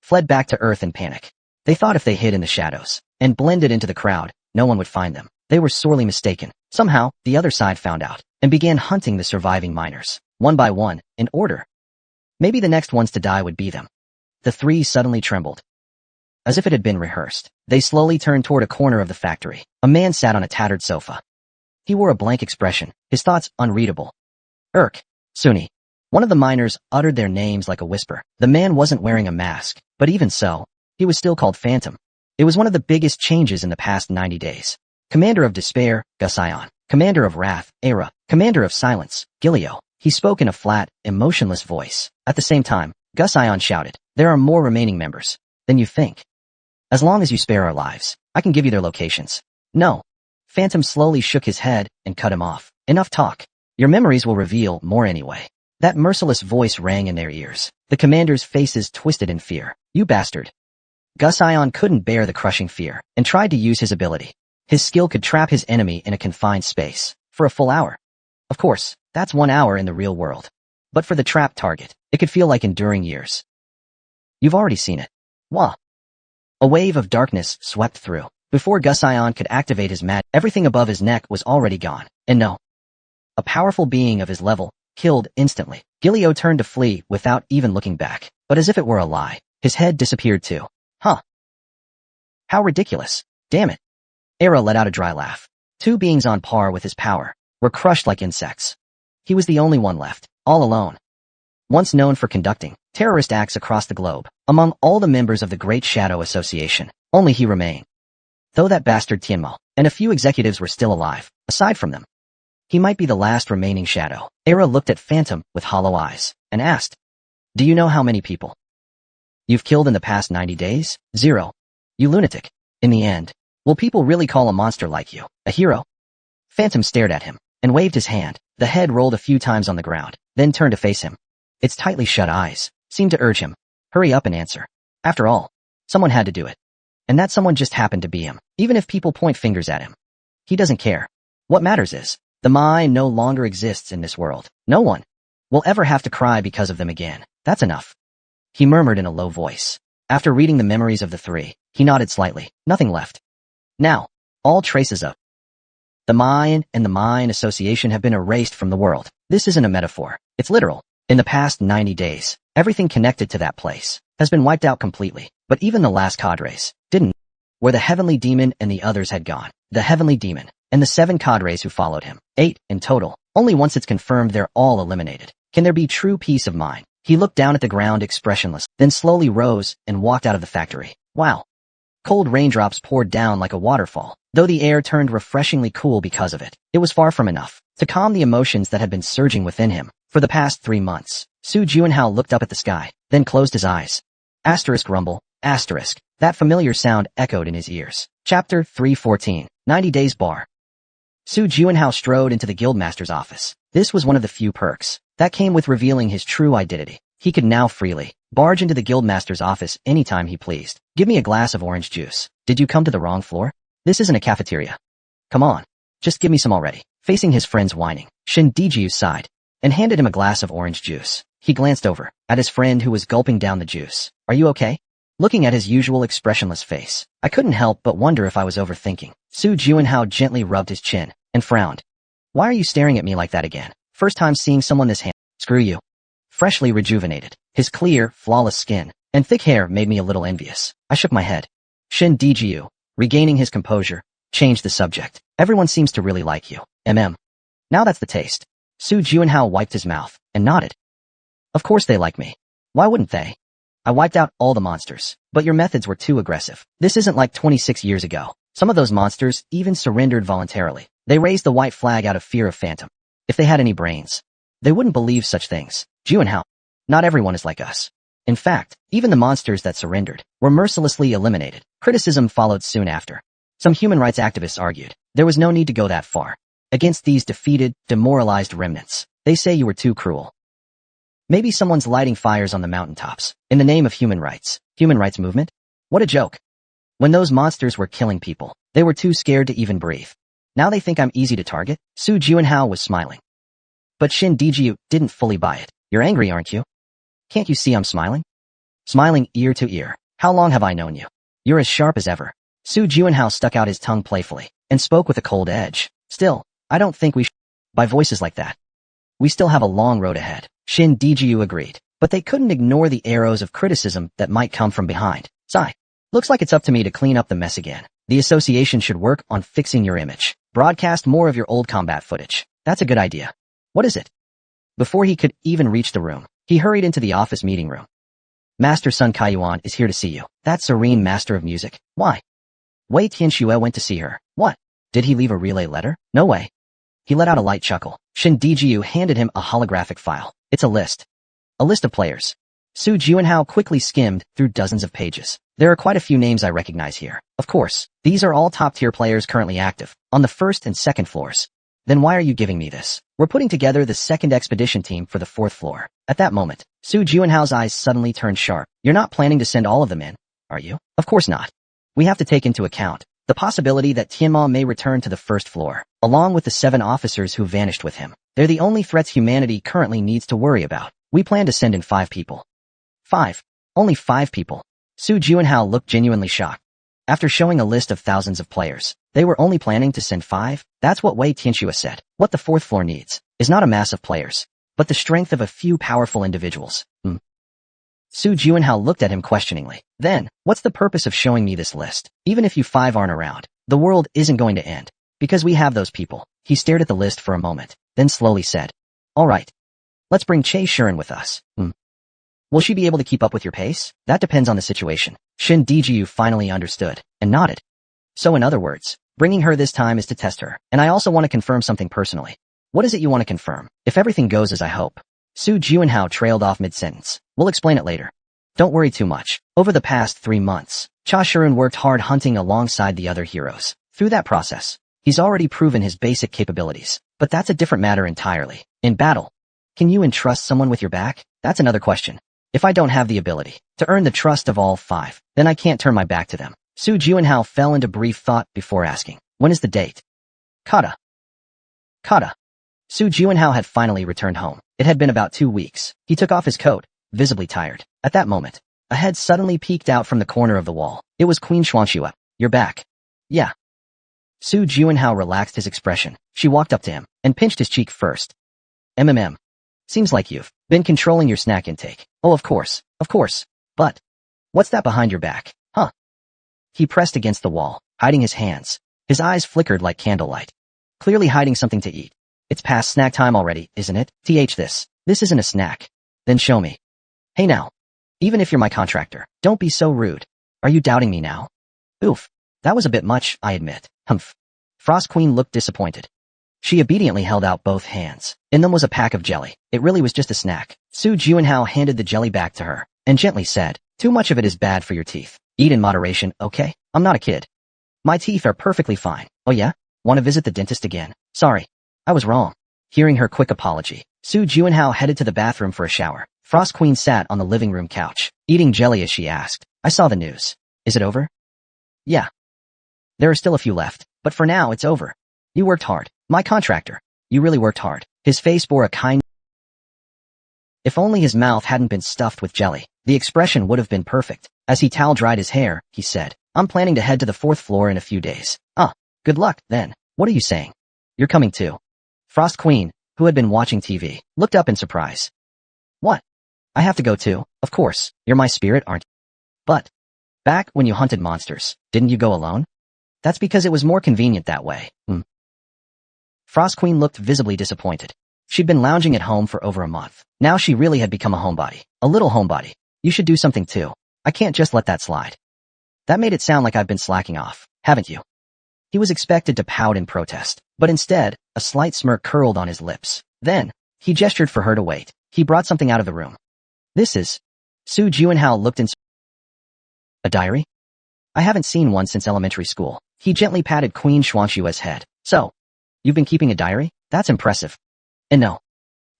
fled back to Earth in panic. They thought if they hid in the shadows and blended into the crowd, no one would find them. They were sorely mistaken. Somehow, the other side found out and began hunting the surviving miners, one by one, in order. Maybe the next ones to die would be them. The 3 suddenly trembled. As if it had been rehearsed, they slowly turned toward a corner of the factory. A man sat on a tattered sofa. He wore a blank expression, his thoughts unreadable. Suni. One of the miners uttered their names like a whisper. The man wasn't wearing a mask, but even so, he was still called Phantom. It was one of the biggest changes in the past 90 days. Commander of Despair, Gusion. Commander of Wrath, Era. Commander of Silence, Gilio. He spoke in a flat, emotionless voice. At the same time, Gusion shouted, "There are more remaining members than you think. As long as you spare our lives, I can give you their locations." "No." Phantom slowly shook his head and cut him off. "Enough talk. Your memories will reveal more anyway." That merciless voice rang in their ears. The commanders' faces twisted in fear. "You bastard." Gusion couldn't bear the crushing fear and tried to use his ability. His skill could trap his enemy in a confined space for a full hour. Of course, that's 1 hour in the real world. But for the trapped target, It could feel like enduring years. You've already seen it. Wah. A wave of darkness swept through. Before Gusion could activate his magic, everything above his neck was already gone. And no. A powerful being of his level, killed instantly. Gilio turned to flee without even looking back. But as if it were a lie, his head disappeared too. Huh. How ridiculous. Damn it. Era let out a dry laugh. Two beings on par with his power were crushed like insects. He was the only one left, all alone. Once known for conducting terrorist acts across the globe, among all the members of the Great Shadow Association, only he remained. Though that bastard Tianmo and a few executives were still alive, aside from them, he might be the last remaining shadow. Era looked at Phantom with hollow eyes and asked, "Do you know how many people you've killed in the past 90 days? 0. You lunatic. In the end, will people really call a monster like you a hero?" Phantom stared at him and waved his hand. The head rolled a few times on the ground, then turned to face him. Its tightly shut eyes seemed to urge him, "Hurry up and answer." After all, someone had to do it. And that someone just happened to be him. Even if people point fingers at him, he doesn't care. What matters is, the mind no longer exists in this world. No one will ever have to cry because of them again. That's enough. He murmured in a low voice. After reading the memories of the three, he nodded slightly. Nothing left. Now, all traces of the Mayan and the Mayan Association have been erased from the world. This isn't a metaphor. It's literal. In the past 90 days, everything connected to that place has been wiped out completely. But even the last cadres didn't. Where the Heavenly Demon and the others had gone. The Heavenly Demon and the 7 cadres who followed him. 8 in total. Only once it's confirmed they're all eliminated can there be true peace of mind. He looked down at the ground expressionless, then slowly rose and walked out of the factory. Wow. Cold raindrops poured down like a waterfall. Though the air turned refreshingly cool because of it, it was far from enough to calm the emotions that had been surging within him for the past 3 months. Su Juanhao looked up at the sky, then closed his eyes. Asterisk rumble, asterisk. That familiar sound echoed in his ears. Chapter 314, 90 Days Bar. Su Juanhao strode into the guildmaster's office. This was one of the few perks that came with revealing his true identity. He could now freely barge into the guildmaster's office anytime he pleased. "Give me a glass of orange juice. Did you come to the wrong floor? This isn't a cafeteria. Come on, just give me some already." Facing his friend's whining, Shin Dijiu sighed and handed him a glass of orange juice. He glanced over at his friend who was gulping down the juice. "Are you okay?" Looking at his usual expressionless face, "I couldn't help but wonder if I was overthinking." Su Juanhao gently rubbed his chin and frowned. "Why are you staring at me like that again? First time seeing someone this handsome." "Screw you." Freshly rejuvenated, his clear, flawless skin and thick hair made me a little envious. I shook my head. Shin Dijiu, regaining his composure, changed the subject. "Everyone seems to really like you. Now that's the taste." Su Juanhao wiped his mouth and nodded. "Of course they like me. Why wouldn't they? I wiped out all the monsters, but your methods were too aggressive. This isn't like 26 years ago. Some of those monsters even surrendered voluntarily. They raised the white flag out of fear of Phantom. If they had any brains, they wouldn't believe such things." Juanhao, not everyone is like us. In fact, even the monsters that surrendered were mercilessly eliminated. Criticism followed soon after. Some human rights activists argued there was no need to go that far against these defeated, demoralized remnants. They say you were too cruel. Maybe someone's lighting fires on the mountaintops in the name of human rights. Human rights movement? What a joke. When those monsters were killing people, they were too scared to even breathe. Now they think I'm easy to target? Su Juanhao was smiling. But Shin Dijiu didn't fully buy it. "You're angry, aren't you? Can't you see I'm smiling?" "Smiling ear to ear. How long have I known you? You're as sharp as ever." Su Juanhao stuck out his tongue playfully and spoke with a cold edge. "Still, I don't think we should buy voices like that. We still have a long road ahead." Shin Dijiu agreed, but they couldn't ignore the arrows of criticism that might come from behind. "Sigh. Looks like it's up to me to clean up the mess again. The association should work on fixing your image. Broadcast more of your old combat footage. That's a good idea. What is it?" Before he could even reach the room, he hurried into the office meeting room. "Master Sun Kaiyuan is here to see you. That serene master of music. Why? Wei Tianxue went to see her. What? Did he leave a relay letter? No way." He let out a light chuckle. Shin Dijiu handed him a holographic file. "It's a list. A list of players." Su Juanhao quickly skimmed through dozens of pages. "There are quite a few names I recognize here. Of course, these are all top-tier players currently active on the first and second floors. Then why are you giving me this? We're putting together the second expedition team for the 4th floor." At that moment, Su Juanhao's eyes suddenly turned sharp. "You're not planning to send all of them in, are you?" "Of course not. We have to take into account the possibility that Tianma may return to the 1st floor, along with the 7 officers who vanished with him. They're the only threats humanity currently needs to worry about." We plan to send in 5 people. 5. Only 5 people. Su Juanhao looked genuinely shocked. After showing a list of thousands of players, they were only planning to send 5? That's what Wei Tianxue said. What the 4th floor needs is not a mass of players, but the strength of a few powerful individuals. Su Juanhao looked at him questioningly. Then, what's the purpose of showing me this list? Even if you 5 aren't around, the world isn't going to end. Because we have those people. He stared at the list for a moment, then slowly said, all right. Let's bring Che Shiren with us. Will she be able to keep up with your pace? That depends on the situation. Shin Diju finally understood, and nodded. So in other words, bringing her this time is to test her, and I also want to confirm something personally. What is it you want to confirm? If everything goes as I hope. Su Juanhao trailed off mid-sentence. We'll explain it later. Don't worry too much. Over the past 3 months, Cha Shiren worked hard hunting alongside the other heroes. Through that process, he's already proven his basic capabilities. But that's a different matter entirely. In battle, can you entrust someone with your back? That's another question. If I don't have the ability to earn the trust of all 5, then I can't turn my back to them. Su Juanhao fell into brief thought before asking, when is the date? Kata. Su Juanhao had finally returned home. It had been about 2 weeks. He took off his coat, visibly tired. At that moment, a head suddenly peeked out from the corner of the wall. It was Queen Xuanxue. You're back. Yeah. Su Juanhao relaxed his expression. She walked up to him and pinched his cheek first. Seems like you've been controlling your snack intake. Oh, of course. But what's that behind your back? Huh? He pressed against the wall, hiding his hands. His eyes flickered like candlelight. Clearly hiding something to eat. It's past snack time already, isn't it? This isn't a snack. Then show me. Hey now. Even if you're my contractor, don't be so rude. Are you doubting me now? Oof. That was a bit much, I admit. Humph. Frost Queen looked disappointed. She obediently held out both hands. In them was a pack of jelly. It really was just a snack. Su Juanhao handed the jelly back to her, and gently said, too much of it is bad for your teeth. Eat in moderation, okay? I'm not a kid. My teeth are perfectly fine. Oh yeah? Want to visit the dentist again? Sorry. I was wrong. Hearing her quick apology, Su Juanhao headed to the bathroom for a shower. Frost Queen sat on the living room couch, eating jelly as she asked, I saw the news. Is it over? Yeah. There are still a few left, but for now it's over. You worked hard. My contractor. You really worked hard. His face bore a kind. If only his mouth hadn't been stuffed with jelly, the expression would have been perfect. As he towel-dried his hair, he said, I'm planning to head to the 4th floor in a few days. Good luck, then. What are you saying? You're coming too. Frost Queen, who had been watching TV, looked up in surprise. What? I have to go too? Of course. You're my spirit, aren't you? But back when you hunted monsters, didn't you go alone? That's because it was more convenient that way. Frost Queen looked visibly disappointed. She'd been lounging at home for over a month. Now she really had become a homebody. A little homebody. You should do something too. I can't just let that slide. That made it sound like I've been slacking off, haven't you? He was expected to pout in protest, but instead, a slight smirk curled on his lips. Then, he gestured for her to wait. He brought something out of the room. This is... Su Juanhao looked in... A diary? I haven't seen one since elementary school. He gently patted Queen Xuanxue's head. So, you've been keeping a diary? That's impressive. And no.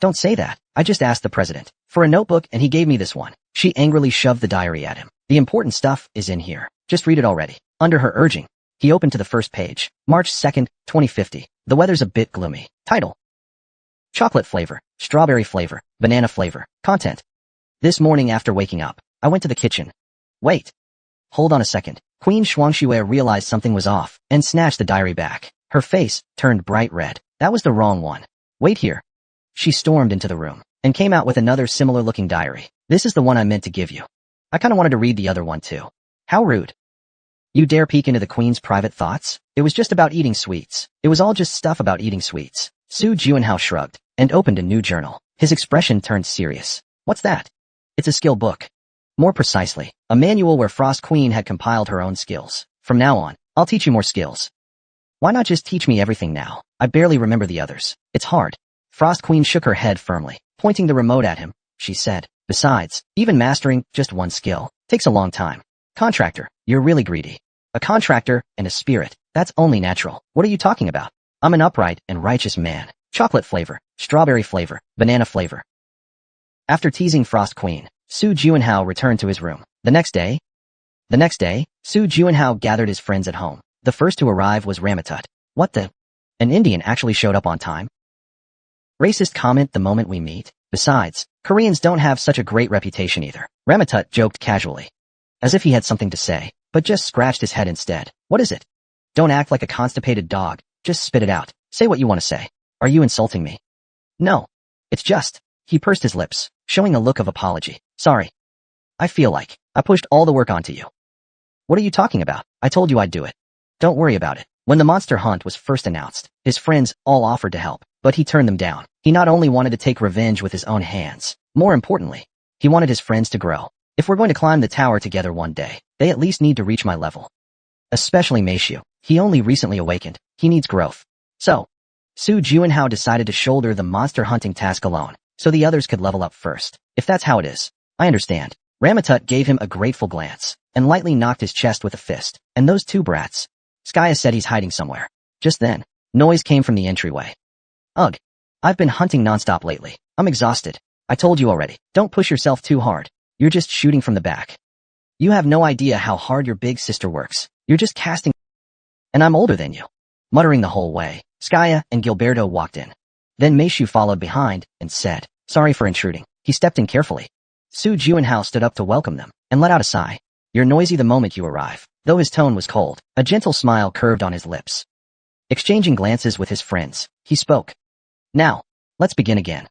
Don't say that. I just asked the president for a notebook and he gave me this one. She angrily shoved the diary at him. The important stuff is in here. Just read it already. Under her urging, he opened to the first page. March 2nd, 2050. The weather's a bit gloomy. Title. Chocolate flavor, strawberry flavor, banana flavor. Content. This morning after waking up, I went to the kitchen. Wait. Hold on a second. Queen Xuanxue realized something was off and snatched the diary back. Her face turned bright red. That was the wrong one. Wait here. She stormed into the room and came out with another similar-looking diary. This is the one I meant to give you. I kinda wanted to read the other one too. How rude. You dare peek into the queen's private thoughts? It was just about eating sweets. It was all just stuff about eating sweets. Su Juanhao shrugged and opened a new journal. His expression turned serious. What's that? It's a skill book. More precisely, a manual where Frost Queen had compiled her own skills. From now on, I'll teach you more skills. Why not just teach me everything now? I barely remember the others. It's hard. Frost Queen shook her head firmly, pointing the remote at him. She said, besides, even mastering just one skill takes a long time. Contractor, you're really greedy. A contractor and a spirit, that's only natural. What are you talking about? I'm an upright and righteous man. Chocolate flavor, strawberry flavor, banana flavor. After teasing Frost Queen, Su Juanhao returned to his room. The next day, Su Juanhao gathered his friends at home. The first to arrive was Ramatut. What the? An Indian actually showed up on time? Racist comment the moment we meet? Besides, Koreans don't have such a great reputation either. Ramatut joked casually, as if he had something to say, but just scratched his head instead. What is it? Don't act like a constipated dog. Just spit it out. Say what you want to say. Are you insulting me? No. It's just. He pursed his lips, showing a look of apology. Sorry. I feel like I pushed all the work onto you. What are you talking about? I told you I'd do it. Don't worry about it. When the monster hunt was first announced, his friends all offered to help, but he turned them down. He not only wanted to take revenge with his own hands, more importantly, he wanted his friends to grow. If we're going to climb the tower together one day, they at least need to reach my level. Especially Meishu. He only recently awakened. He needs growth. So, Su Juinhao decided to shoulder the monster hunting task alone, so the others could level up first. If that's how it is, I understand. Ramatut gave him a grateful glance, and lightly knocked his chest with a fist. And those two brats. Skya said he's hiding somewhere. Just then, noise came from the entryway. Ugh. I've been hunting nonstop lately. I'm exhausted. I told you already. Don't push yourself too hard. You're just shooting from the back. You have no idea how hard your big sister works. You're just casting. And I'm older than you. Muttering the whole way, Skya and Gilberto walked in. Then Meishu followed behind and said, sorry for intruding. He stepped in carefully. Su Juinhao stood up to welcome them and let out a sigh. You're noisy the moment you arrive. Though his tone was cold, a gentle smile curved on his lips. Exchanging glances with his friends, he spoke. Now, let's begin again.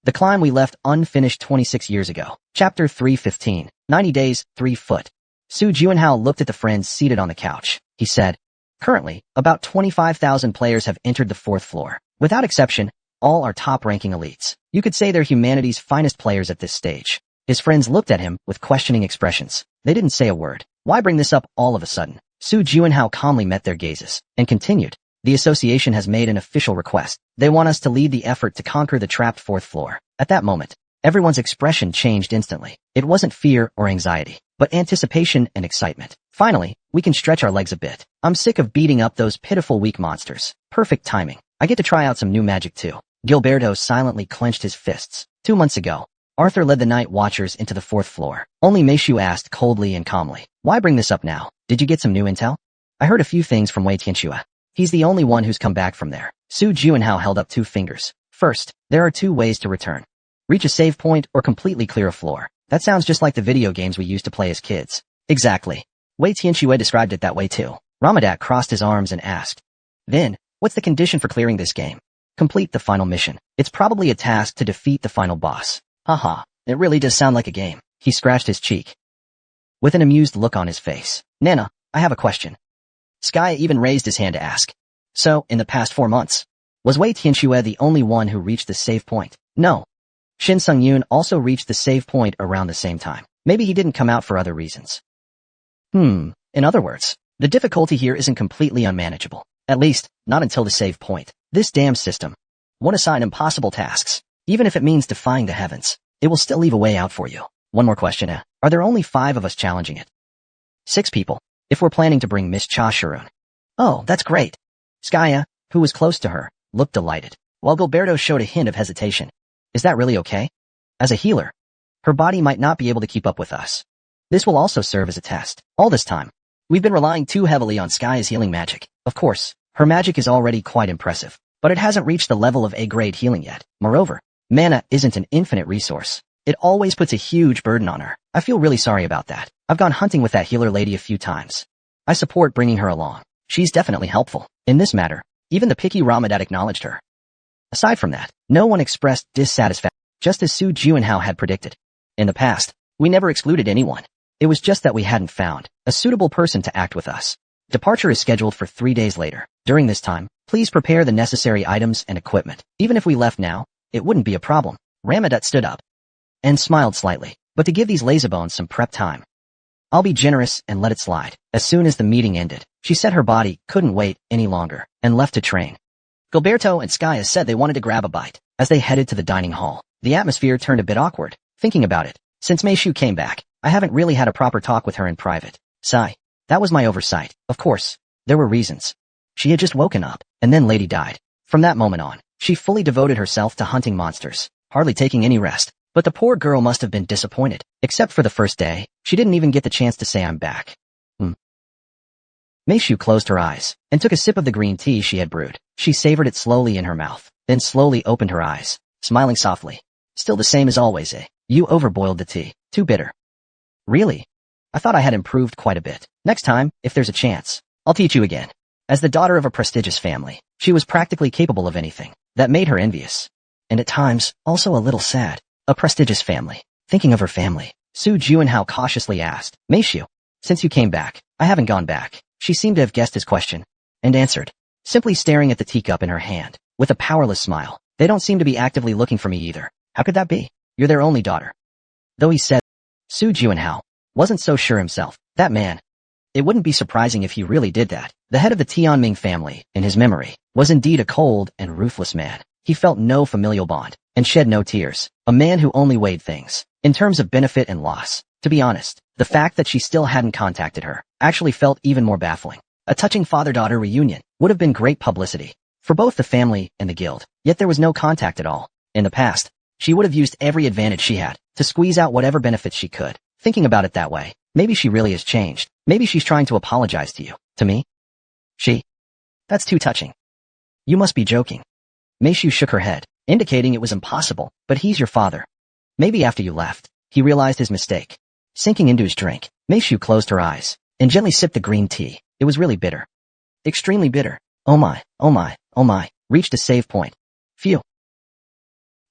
The climb we left unfinished 26 years ago. Chapter 315, 90 Days, 3 Foot. Su Juinhao looked at the friends seated on the couch. He said, currently, about 25,000 players have entered the 4th floor. Without exception, all are top-ranking elites. You could say they're humanity's finest players at this stage. His friends looked at him with questioning expressions. They didn't say a word. Why bring this up all of a sudden? Su Juinhao calmly met their gazes and continued. The association has made an official request. They want us to lead the effort to conquer the trapped 4th floor. At that moment, everyone's expression changed instantly. It wasn't fear or anxiety, but anticipation and excitement. Finally, we can stretch our legs a bit. I'm sick of beating up those pitiful weak monsters. Perfect timing. I get to try out some new magic too. Gilberto silently clenched his fists. 2 months ago, Arthur led the night watchers into the 4th floor. Only Meishu asked coldly and calmly, why bring this up now? Did you get some new intel? I heard a few things from Wei Tianxue. He's the only one who's come back from there. Su Juinhao held up 2 fingers. First, there are 2 ways to return. Reach a save point or completely clear a floor. That sounds just like the video games we used to play as kids. Exactly. Wei Tianxue described it that way too. Ramadak crossed his arms and asked, then, what's the condition for clearing this game? Complete the final mission. It's probably a task to defeat the final boss. Haha, it really does sound like a game. He scratched his cheek with an amused look on his face. Nana, I have a question. Skya even raised his hand to ask. So, in the past 4 months, was Wei Tianxue the only one who reached the save point? No. Shin Sung-yoon also reached the save point around the same time. Maybe he didn't come out for other reasons. In other words, the difficulty here isn't completely unmanageable. At least, not until the save point. This damn system won't assign impossible tasks. Even if it means defying the heavens, it will still leave a way out for you. One more question. Are there only 5 of us challenging it? 6 people, if we're planning to bring Miss Cha Shirun. Oh, that's great. Skya, who was close to her, looked delighted, while Gilberto showed a hint of hesitation. Is that really okay? As a healer, her body might not be able to keep up with us. This will also serve as a test. All this time, we've been relying too heavily on Skya's healing magic. Of course, her magic is already quite impressive, but it hasn't reached the level of A-grade healing yet. Moreover, mana isn't an infinite resource. It always puts a huge burden on her. I feel really sorry about that. I've gone hunting with that healer lady a few times. I support bringing her along. She's definitely helpful. In this matter, even the picky Ramadat acknowledged her. Aside from that, no one expressed dissatisfaction, just as Su Juinhao had predicted. In the past, we never excluded anyone. It was just that we hadn't found a suitable person to act with us. Departure is scheduled for 3 days later. During this time, please prepare the necessary items and equipment. Even if we left now, it wouldn't be a problem. Ramadat stood up and smiled slightly, but to give these lazybones some prep time. I'll be generous and let it slide. As soon as the meeting ended, she said her body couldn't wait any longer and left to train. Gilberto and Skya said they wanted to grab a bite. As they headed to the dining hall, the atmosphere turned a bit awkward. Thinking about it, since Meishu came back, I haven't really had a proper talk with her in private. Sigh. That was my oversight. Of course, there were reasons. She had just woken up, and then Lady died. From that moment on, she fully devoted herself to hunting monsters, hardly taking any rest. But the poor girl must have been disappointed. Except for the first day, she didn't even get the chance to say I'm back. Meishu closed her eyes and took a sip of the green tea she had brewed. She savored it slowly in her mouth, then slowly opened her eyes, smiling softly. Still the same as always, eh? You overboiled the tea. Too bitter. Really? I thought I had improved quite a bit. Next time, if there's a chance, I'll teach you again. As the daughter of a prestigious family, she was practically capable of anything. That made her envious. And at times, also a little sad. A prestigious family. Thinking of her family, Su Juanhao cautiously asked, Meishu, since you came back, I haven't gone back. She seemed to have guessed his question, and answered, simply staring at the teacup in her hand, with a powerless smile. They don't seem to be actively looking for me either. How could that be? You're their only daughter. Though he said, Su Juanhao wasn't so sure himself. That man. It wouldn't be surprising if he really did that. The head of the Tianming family, in his memory, was indeed a cold and ruthless man. He felt no familial bond, and shed no tears. A man who only weighed things in terms of benefit and loss. To be honest, the fact that she still hadn't contacted her actually felt even more baffling. A touching father-daughter reunion would have been great publicity for both the family and the guild, yet there was no contact at all. In the past, she would have used every advantage she had to squeeze out whatever benefits she could. Thinking about it that way, maybe she really has changed. Maybe she's trying to apologize to you. To me? That's too touching. You must be joking. Meishu shook her head, indicating it was impossible, but he's your father. Maybe after you left, he realized his mistake. Sinking into his drink, Meishu closed her eyes and gently sipped the green tea. It was really bitter. Extremely bitter. Oh my, oh my, oh my. Reached a save point. Phew.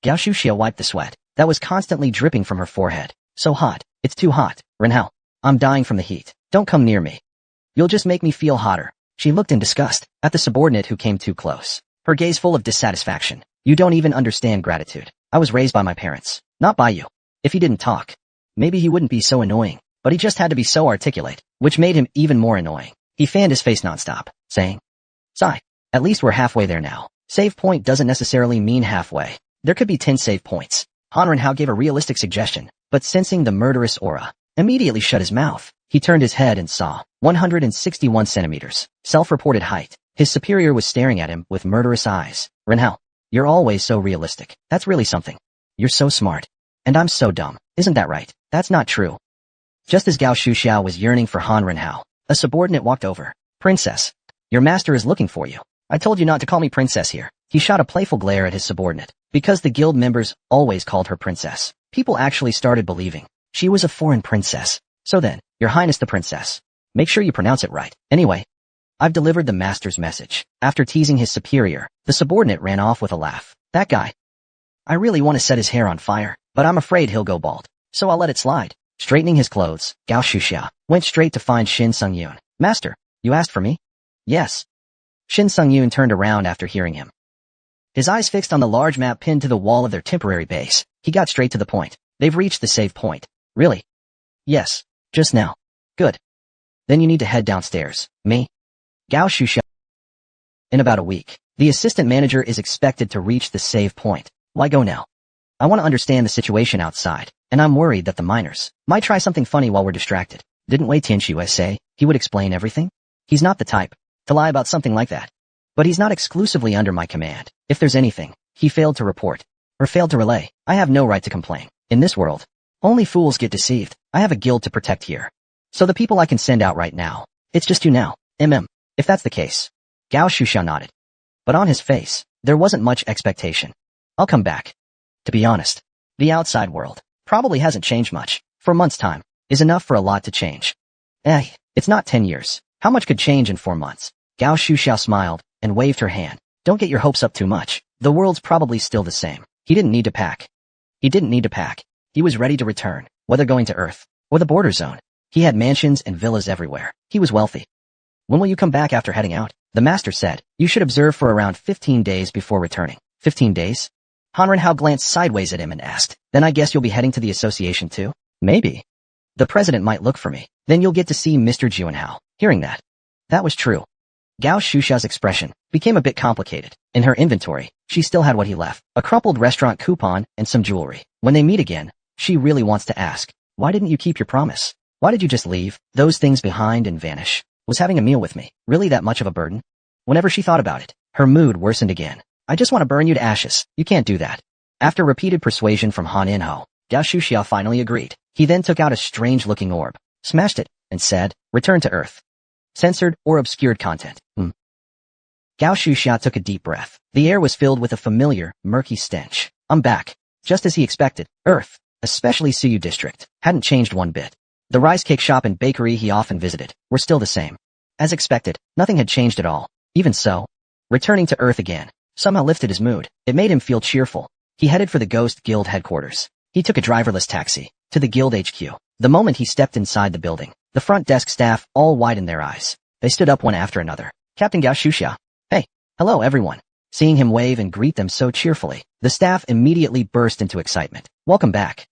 Gao Shuxia wiped the sweat that was constantly dripping from her forehead. So hot. It's too hot. Renhao. I'm dying from the heat. Don't come near me. You'll just make me feel hotter. She looked in disgust at the subordinate who came too close. Her gaze full of dissatisfaction. You don't even understand gratitude. I was raised by my parents, not by you. If he didn't talk, maybe he wouldn't be so annoying, but he just had to be so articulate, which made him even more annoying. He fanned his face nonstop, saying, Sigh. At least we're halfway there now. Save point doesn't necessarily mean halfway. There could be 10 save points. Han Renhao gave a realistic suggestion, but sensing the murderous aura, immediately shut his mouth. He turned his head and saw 161 centimeters, self-reported height. His superior was staring at him with murderous eyes. Renhao, you're always so realistic. That's really something. You're so smart. And I'm so dumb. Isn't that right? That's not true. Just as Gao Shuxiao was yearning for Han Renhao, a subordinate walked over. Princess, your master is looking for you. I told you not to call me princess here. He shot a playful glare at his subordinate. Because the guild members always called her princess, people actually started believing she was a foreign princess. So then, your highness the princess. Make sure you pronounce it right. Anyway, I've delivered the master's message. After teasing his superior, the subordinate ran off with a laugh. That guy. I really want to set his hair on fire, but I'm afraid he'll go bald. So I'll let it slide. Straightening his clothes, Gao Shuxia went straight to find Shin Sung-yoon. Master, you asked for me? Yes. Shin Sung-yoon turned around after hearing him. His eyes fixed on the large map pinned to the wall of their temporary base. He got straight to the point. They've reached the save point. Really? Yes. Just now. Good. Then you need to head downstairs. Me? Gao Shuxia. In about a week, the assistant manager is expected to reach the save point. Why go now? I want to understand the situation outside, and I'm worried that the miners might try something funny while we're distracted. Didn't Wei Tianxue say he would explain everything? He's not the type to lie about something like that. But he's not exclusively under my command. If there's anything he failed to report or failed to relay, I have no right to complain. In this world, only fools get deceived. I have a guild to protect here. So the people I can send out right now, it's just you now. If that's the case. Gao Shuxiao nodded. But on his face, there wasn't much expectation. I'll come back. To be honest, the outside world probably hasn't changed much. For a month's time is enough for a lot to change. It's not 10 years. How much could change in 4 months? Gao Shuxiao smiled and waved her hand. Don't get your hopes up too much. The world's probably still the same. He didn't need to pack. He was ready to return, whether going to Earth or the border zone. He had mansions and villas everywhere. He was wealthy. When will you come back after heading out? The master said, you should observe for around 15 days before returning. 15 days? Han Renhao glanced sideways at him and asked, then I guess you'll be heading to the association too? Maybe. The president might look for me. Then you'll get to see Mr. Juanhao. Hearing that. That was true. Gao Shuxiao's expression became a bit complicated. In her inventory, she still had what he left, a crumpled restaurant coupon and some jewelry. When they meet again, she really wants to ask, why didn't you keep your promise? Why did you just leave those things behind and vanish? Was having a meal with me really that much of a burden? Whenever she thought about it, her mood worsened again. I just want to burn you to ashes. You can't do that. After repeated persuasion from Han Inho, Gao Shuxiao finally agreed. He then took out a strange-looking orb, smashed it, and said, return to Earth. Censored or obscured content. Gao Shuxiao took a deep breath. The air was filled with a familiar, murky stench. I'm back. Just as he expected, Earth, especially Suyu District, hadn't changed one bit. The rice cake shop and bakery he often visited were still the same. As expected, nothing had changed at all. Even so, returning to Earth again somehow lifted his mood. It made him feel cheerful. He headed for the Ghost Guild headquarters. He took a driverless taxi to the Guild HQ. The moment he stepped inside the building, the front desk staff all widened their eyes. They stood up one after another. Captain Gao Shuxia. Hey, hello everyone. Seeing him wave and greet them so cheerfully, the staff immediately burst into excitement. Welcome back.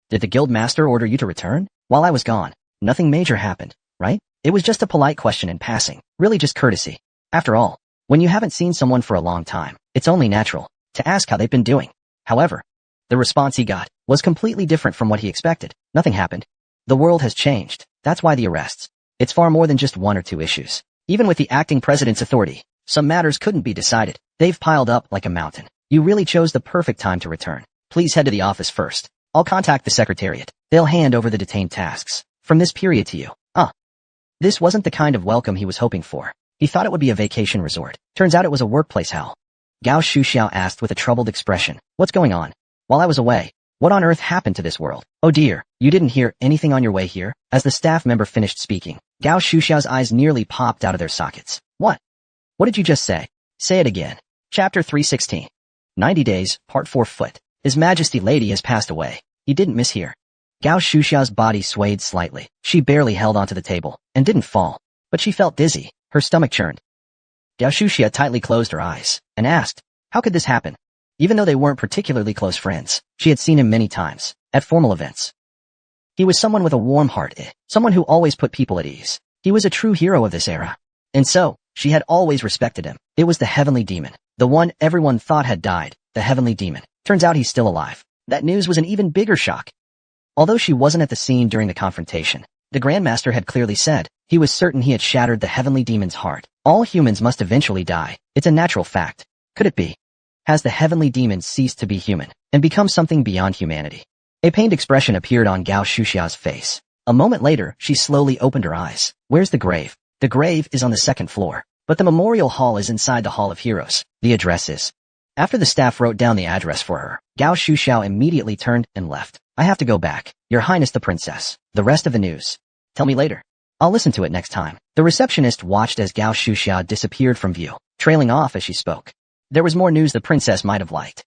Did the guild master order you to return? While I was gone, nothing major happened, right? It was just a polite question in passing, really just courtesy. After all, when you haven't seen someone for a long time, it's only natural to ask how they've been doing. However, the response he got was completely different from what he expected. Nothing happened. The world has changed. That's why the arrests. It's far more than just one or two issues. Even with the acting president's authority, some matters couldn't be decided. They've piled up like a mountain. You really chose the perfect time to return. Please head to the office first. I'll contact the secretariat. They'll hand over the detained tasks from this period to you. This wasn't the kind of welcome he was hoping for. He thought it would be a vacation resort. Turns out it was a workplace hell. Gao Shuxiao asked with a troubled expression. What's going on? While I was away, what on earth happened to this world? Oh dear, you didn't hear anything on your way here? As the staff member finished speaking, Gao Shuxiao's eyes nearly popped out of their sockets. What? What did you just say? Say it again. Chapter 316. 90 Days, Part 4 Foot. His Majesty Lady has passed away. He didn't mishear. Gao Shuxiao's body swayed slightly. She barely held onto the table and didn't fall, but she felt dizzy. Her stomach churned. Gao Shuxia tightly closed her eyes and asked, how could this happen? Even though they weren't particularly close friends, she had seen him many times at formal events. He was someone with a warm heart, someone who always put people at ease. He was a true hero of this era. And so, she had always respected him. It was the Heavenly Demon, the one everyone thought had died, the Heavenly Demon. Turns out he's still alive. That news was an even bigger shock. Although she wasn't at the scene during the confrontation, the Grandmaster had clearly said he was certain he had shattered the Heavenly Demon's heart. All humans must eventually die. It's a natural fact. Could it be? Has the Heavenly Demon ceased to be human and become something beyond humanity? A pained expression appeared on Gao Shuxiao's face. A moment later, she slowly opened her eyes. Where's the grave? The grave is on the second floor, but the memorial hall is inside the Hall of Heroes. The address is. After the staff wrote down the address for her, Gao Shuxiao immediately turned and left. I have to go back. Your Highness the Princess. The rest of the news. Tell me later. I'll listen to it next time. The receptionist watched as Gao Shuxiao disappeared from view, trailing off as she spoke. There was more news the princess might have liked.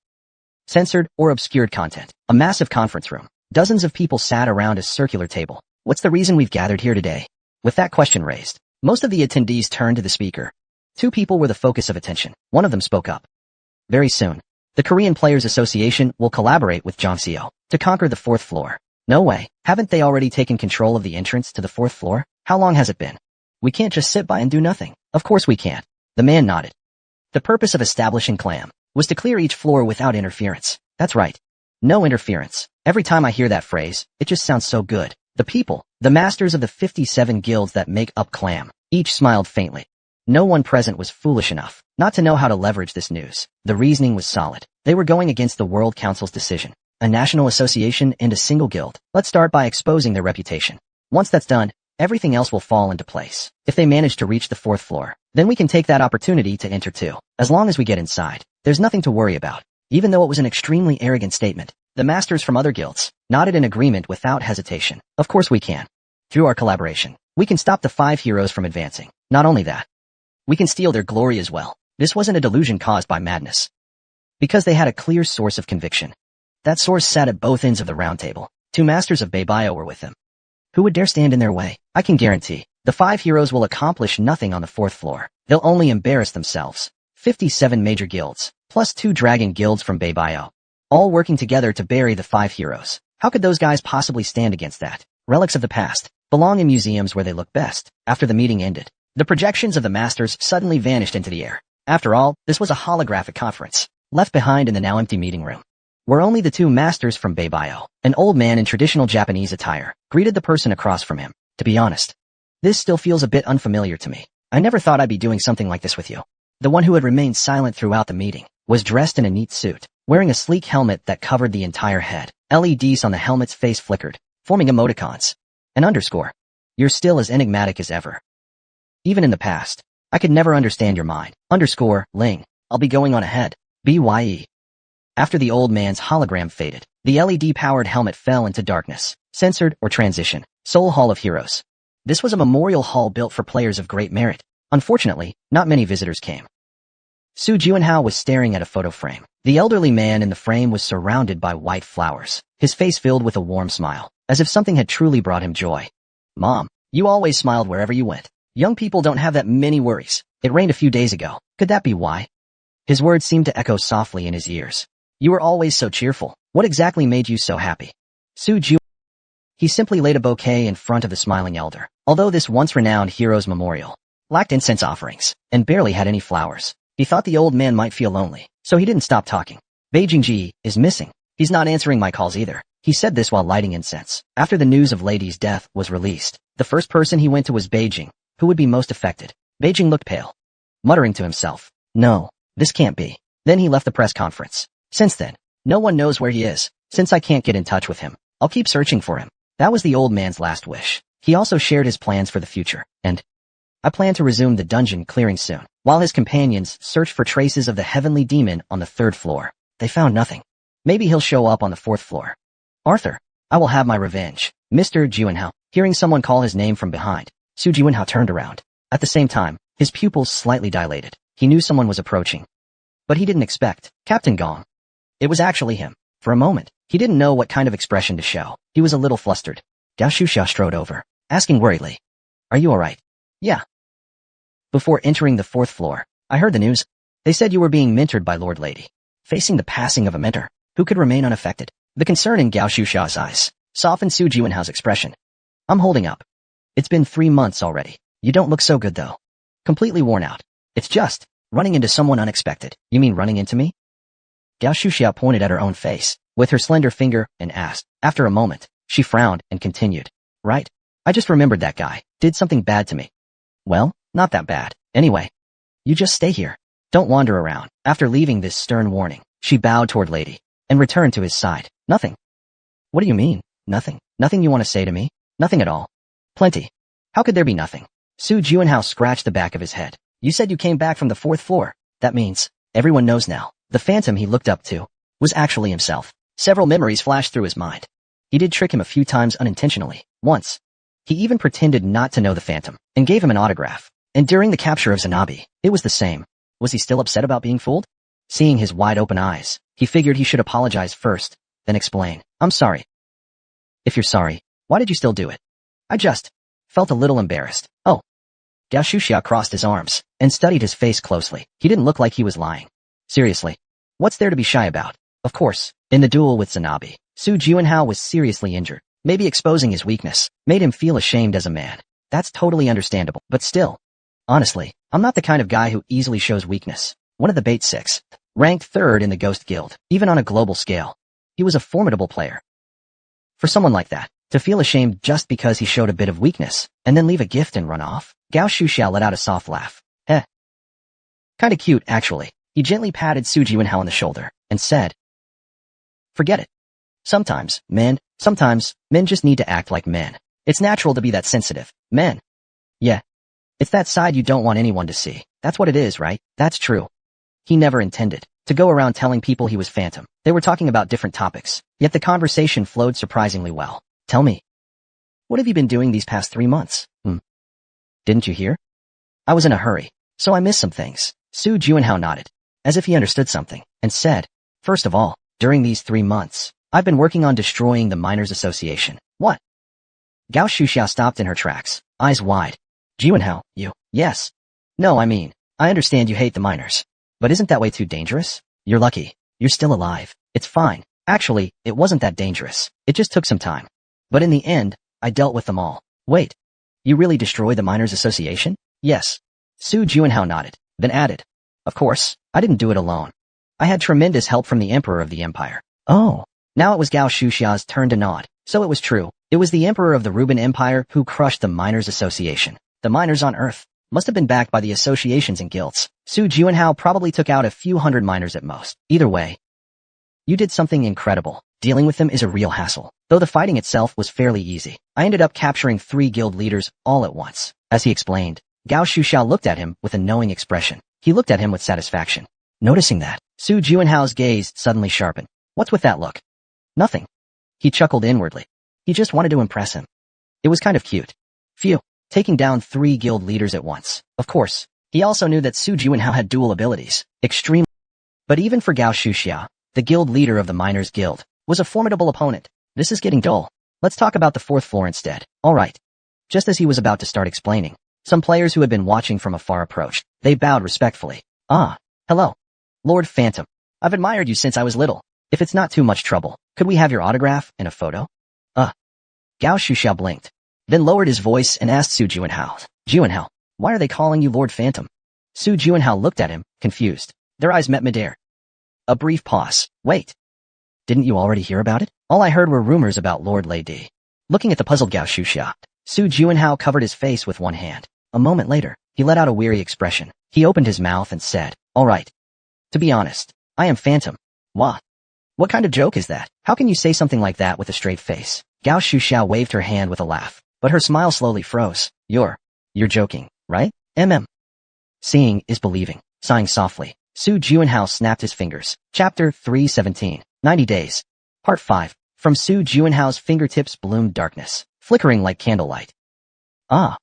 Censored or obscured content. A massive conference room. Dozens of people sat around a circular table. What's the reason we've gathered here today? With that question raised, most of the attendees turned to the speaker. Two people were the focus of attention. One of them spoke up. Very soon, the Korean Players Association will collaborate with Jeonseo to conquer the fourth floor. No way. Haven't they already taken control of the entrance to the fourth floor? How long has it been? We can't just sit by and do nothing. Of course we can't. The man nodded. The purpose of establishing CLAM was to clear each floor without interference. That's right. No interference. Every time I hear that phrase, it just sounds so good. The people, the masters of the 57 guilds that make up CLAM, each smiled faintly. No one present was foolish enough not to know how to leverage this news. The reasoning was solid. They were going against the World Council's decision. A national association and a single guild. Let's start by exposing their reputation. Once that's done, everything else will fall into place. If they manage to reach the fourth floor, then we can take that opportunity to enter too. As long as we get inside, there's nothing to worry about. Even though it was an extremely arrogant statement, the masters from other guilds nodded in agreement without hesitation. Of course we can. Through our collaboration, we can stop the 5 heroes from advancing. Not only that, we can steal their glory as well. This wasn't a delusion caused by madness, because they had a clear source of conviction. That source sat at both ends of the round table. 2 masters of Beibao were with them. Who would dare stand in their way? I can guarantee, the 5 heroes will accomplish nothing on the 4th floor. They'll only embarrass themselves. 57 major guilds, plus 2 dragon guilds from Beibao, all working together to bury the 5 heroes. How could those guys possibly stand against that? Relics of the past belong in museums where they look best. After the meeting ended, the projections of the masters suddenly vanished into the air. After all, this was a holographic conference. Left behind in the now empty meeting room were only the 2 masters from Beibao. An old man in traditional Japanese attire greeted the person across from him. To be honest, this still feels a bit unfamiliar to me. I never thought I'd be doing something like this with you. The one who had remained silent throughout the meeting was dressed in a neat suit, wearing a sleek helmet that covered the entire head. LEDs on the helmet's face flickered, forming emoticons. An underscore. You're still as enigmatic as ever. Even in the past, I could never understand your mind. Underscore, Ling. I'll be going on ahead. BYE. After the old man's hologram faded, the LED-powered helmet fell into darkness. Censored or transition. Seoul Hall of Heroes. This was a memorial hall built for players of great merit. Unfortunately, not many visitors came. Su Juinhao was staring at a photo frame. The elderly man in the frame was surrounded by white flowers, his face filled with a warm smile, as if something had truly brought him joy. Mom, you always smiled wherever you went. Young people don't have that many worries. It rained a few days ago. Could that be why? His words seemed to echo softly in his ears. You were always so cheerful. What exactly made you so happy? Su Ju. He simply laid a bouquet in front of the smiling elder. Although this once-renowned hero's memorial lacked incense offerings and barely had any flowers, he thought the old man might feel lonely, so he didn't stop talking. Beijingji is missing. He's not answering my calls either. He said this while lighting incense. After the news of Lady's death was released, the first person he went to was Beijing, who would be most affected. Beijing looked pale, muttering to himself, "No, this can't be." Then he left the press conference. Since then, no one knows where he is. Since I can't get in touch with him, I'll keep searching for him. That was the old man's last wish. He also shared his plans for the future, and I plan to resume the dungeon clearing soon. While his companions searched for traces of the heavenly demon on the 3rd floor, they found nothing. Maybe he'll show up on the 4th floor. Arthur, I will have my revenge. Mr. Juinhao. Hearing someone call his name from behind, Su Juinhao turned around. At the same time, his pupils slightly dilated. He knew someone was approaching, but he didn't expect Captain Gong. It was actually him. For a moment, he didn't know what kind of expression to show. He was a little flustered. Gao Shuxia strode over, asking worriedly, "Are you alright?" "Yeah." Before entering the 4th floor, I heard the news. They said you were being mentored by Lord Lady. Facing the passing of a mentor, who could remain unaffected? The concern in Gao Shuxia's eyes softened Su Juinhao's expression. I'm holding up. It's been 3 months already. You don't look so good though. Completely worn out. It's just running into someone unexpected. You mean running into me? Gao Shuxia pointed at her own face with her slender finger and asked. After a moment, she frowned and continued. Right. I just remembered that guy did something bad to me. Well, not that bad. Anyway, you just stay here. Don't wander around. After leaving this stern warning, she bowed toward Lady and returned to his side. Nothing. What do you mean? Nothing. Nothing you want to say to me? Nothing at all. Plenty. How could there be nothing? Su Juinhao scratched the back of his head. You said you came back from the 4th floor. That means everyone knows now. The phantom he looked up to was actually himself. Several memories flashed through his mind. He did trick him a few times unintentionally. Once, he even pretended not to know the phantom and gave him an autograph. And during the capture of Zanabi, it was the same. Was he still upset about being fooled? Seeing his wide-open eyes, he figured he should apologize first, then explain. I'm sorry. If you're sorry, why did you still do it? I just felt a little embarrassed. Oh. Gao Shuxia crossed his arms and studied his face closely. He didn't look like he was lying. Seriously. What's there to be shy about? Of course, in the duel with Zanabi, Su Juinhao was seriously injured. Maybe exposing his weakness made him feel ashamed as a man. That's totally understandable. But still, honestly, I'm not the kind of guy who easily shows weakness. One of the Bait 6, ranked 3rd in the Ghost Guild, even on a global scale. He was a formidable player. For someone like that, to feel ashamed just because he showed a bit of weakness, and then leave a gift and run off? Gao Shuxia let out a soft laugh. Kinda cute, actually. He gently patted Su Juinhao on the shoulder, and said, Forget it. Sometimes men just need to act like men. It's natural to be that sensitive. Men. Yeah. It's that side you don't want anyone to see. That's what it is, right? That's true. He never intended to go around telling people he was Phantom. They were talking about different topics, yet the conversation flowed surprisingly well. Tell me, what have you been doing these past 3 months? Didn't you hear? I was in a hurry, so I missed some things. Su Juinhao nodded, as if he understood something, and said, First of all, during these 3 months, I've been working on destroying the Miners Association. What? Gao Shuxia stopped in her tracks, eyes wide. Juinhao, you? Yes. No, I mean, I understand you hate the miners. But isn't that way too dangerous? You're lucky. You're still alive. It's fine. Actually, it wasn't that dangerous. It just took some time. But in the end, I dealt with them all. Wait. You really destroyed the Miners Association? Yes. Su Juinhao nodded, then added. Of course, I didn't do it alone. I had tremendous help from the Emperor of the Empire. Oh. Now it was Gao Shuxia's turn to nod. So it was true. It was the Emperor of the Reuben Empire who crushed the Miners Association. The miners on Earth must have been backed by the associations and guilds. Su Juinhao probably took out a few hundred miners at most. Either way, you did something incredible. Dealing with them is a real hassle. Though the fighting itself was fairly easy, I ended up capturing 3 guild leaders all at once. As he explained, Gao Shuxia looked at him with a knowing expression. He looked at him with satisfaction. Noticing that, Su Juanhao's gaze suddenly sharpened. What's with that look? Nothing. He chuckled inwardly. He just wanted to impress him. It was kind of cute. Phew, taking down 3 guild leaders at once. Of course, he also knew that Su Juanhao had dual abilities, extreme. But even for Gao Shuxiao, the guild leader of the Miners Guild, was a formidable opponent. This is getting dull. Let's talk about the 4th floor instead. Alright. Just as he was about to start explaining, some players who had been watching from afar approached. They bowed respectfully. Ah, hello. Lord Phantom. I've admired you since I was little. If it's not too much trouble, could we have your autograph and a photo? Gao Shuxiao blinked, then lowered his voice and asked Su Juanhao. Juanhao, why are they calling you Lord Phantom? Su Juanhao looked at him, confused. Their eyes met midair. A brief pause. Wait. Didn't you already hear about it? All I heard were rumors about Lord Lady. Looking at the puzzled Gao Shuxiao, Su Juanhao covered his face with one hand. A moment later, he let out a weary expression. He opened his mouth and said, all right. To be honest, I am Phantom. What kind of joke is that? How can you say something like that with a straight face? Gao Shuxiao waved her hand with a laugh, but her smile slowly froze. You're joking, right? Seeing is believing. Sighing softly, Su Juanhao snapped his fingers. Chapter 317. 90 Days. Part 5. From Su Juanhao's fingertips bloomed darkness, flickering like candlelight. Ah.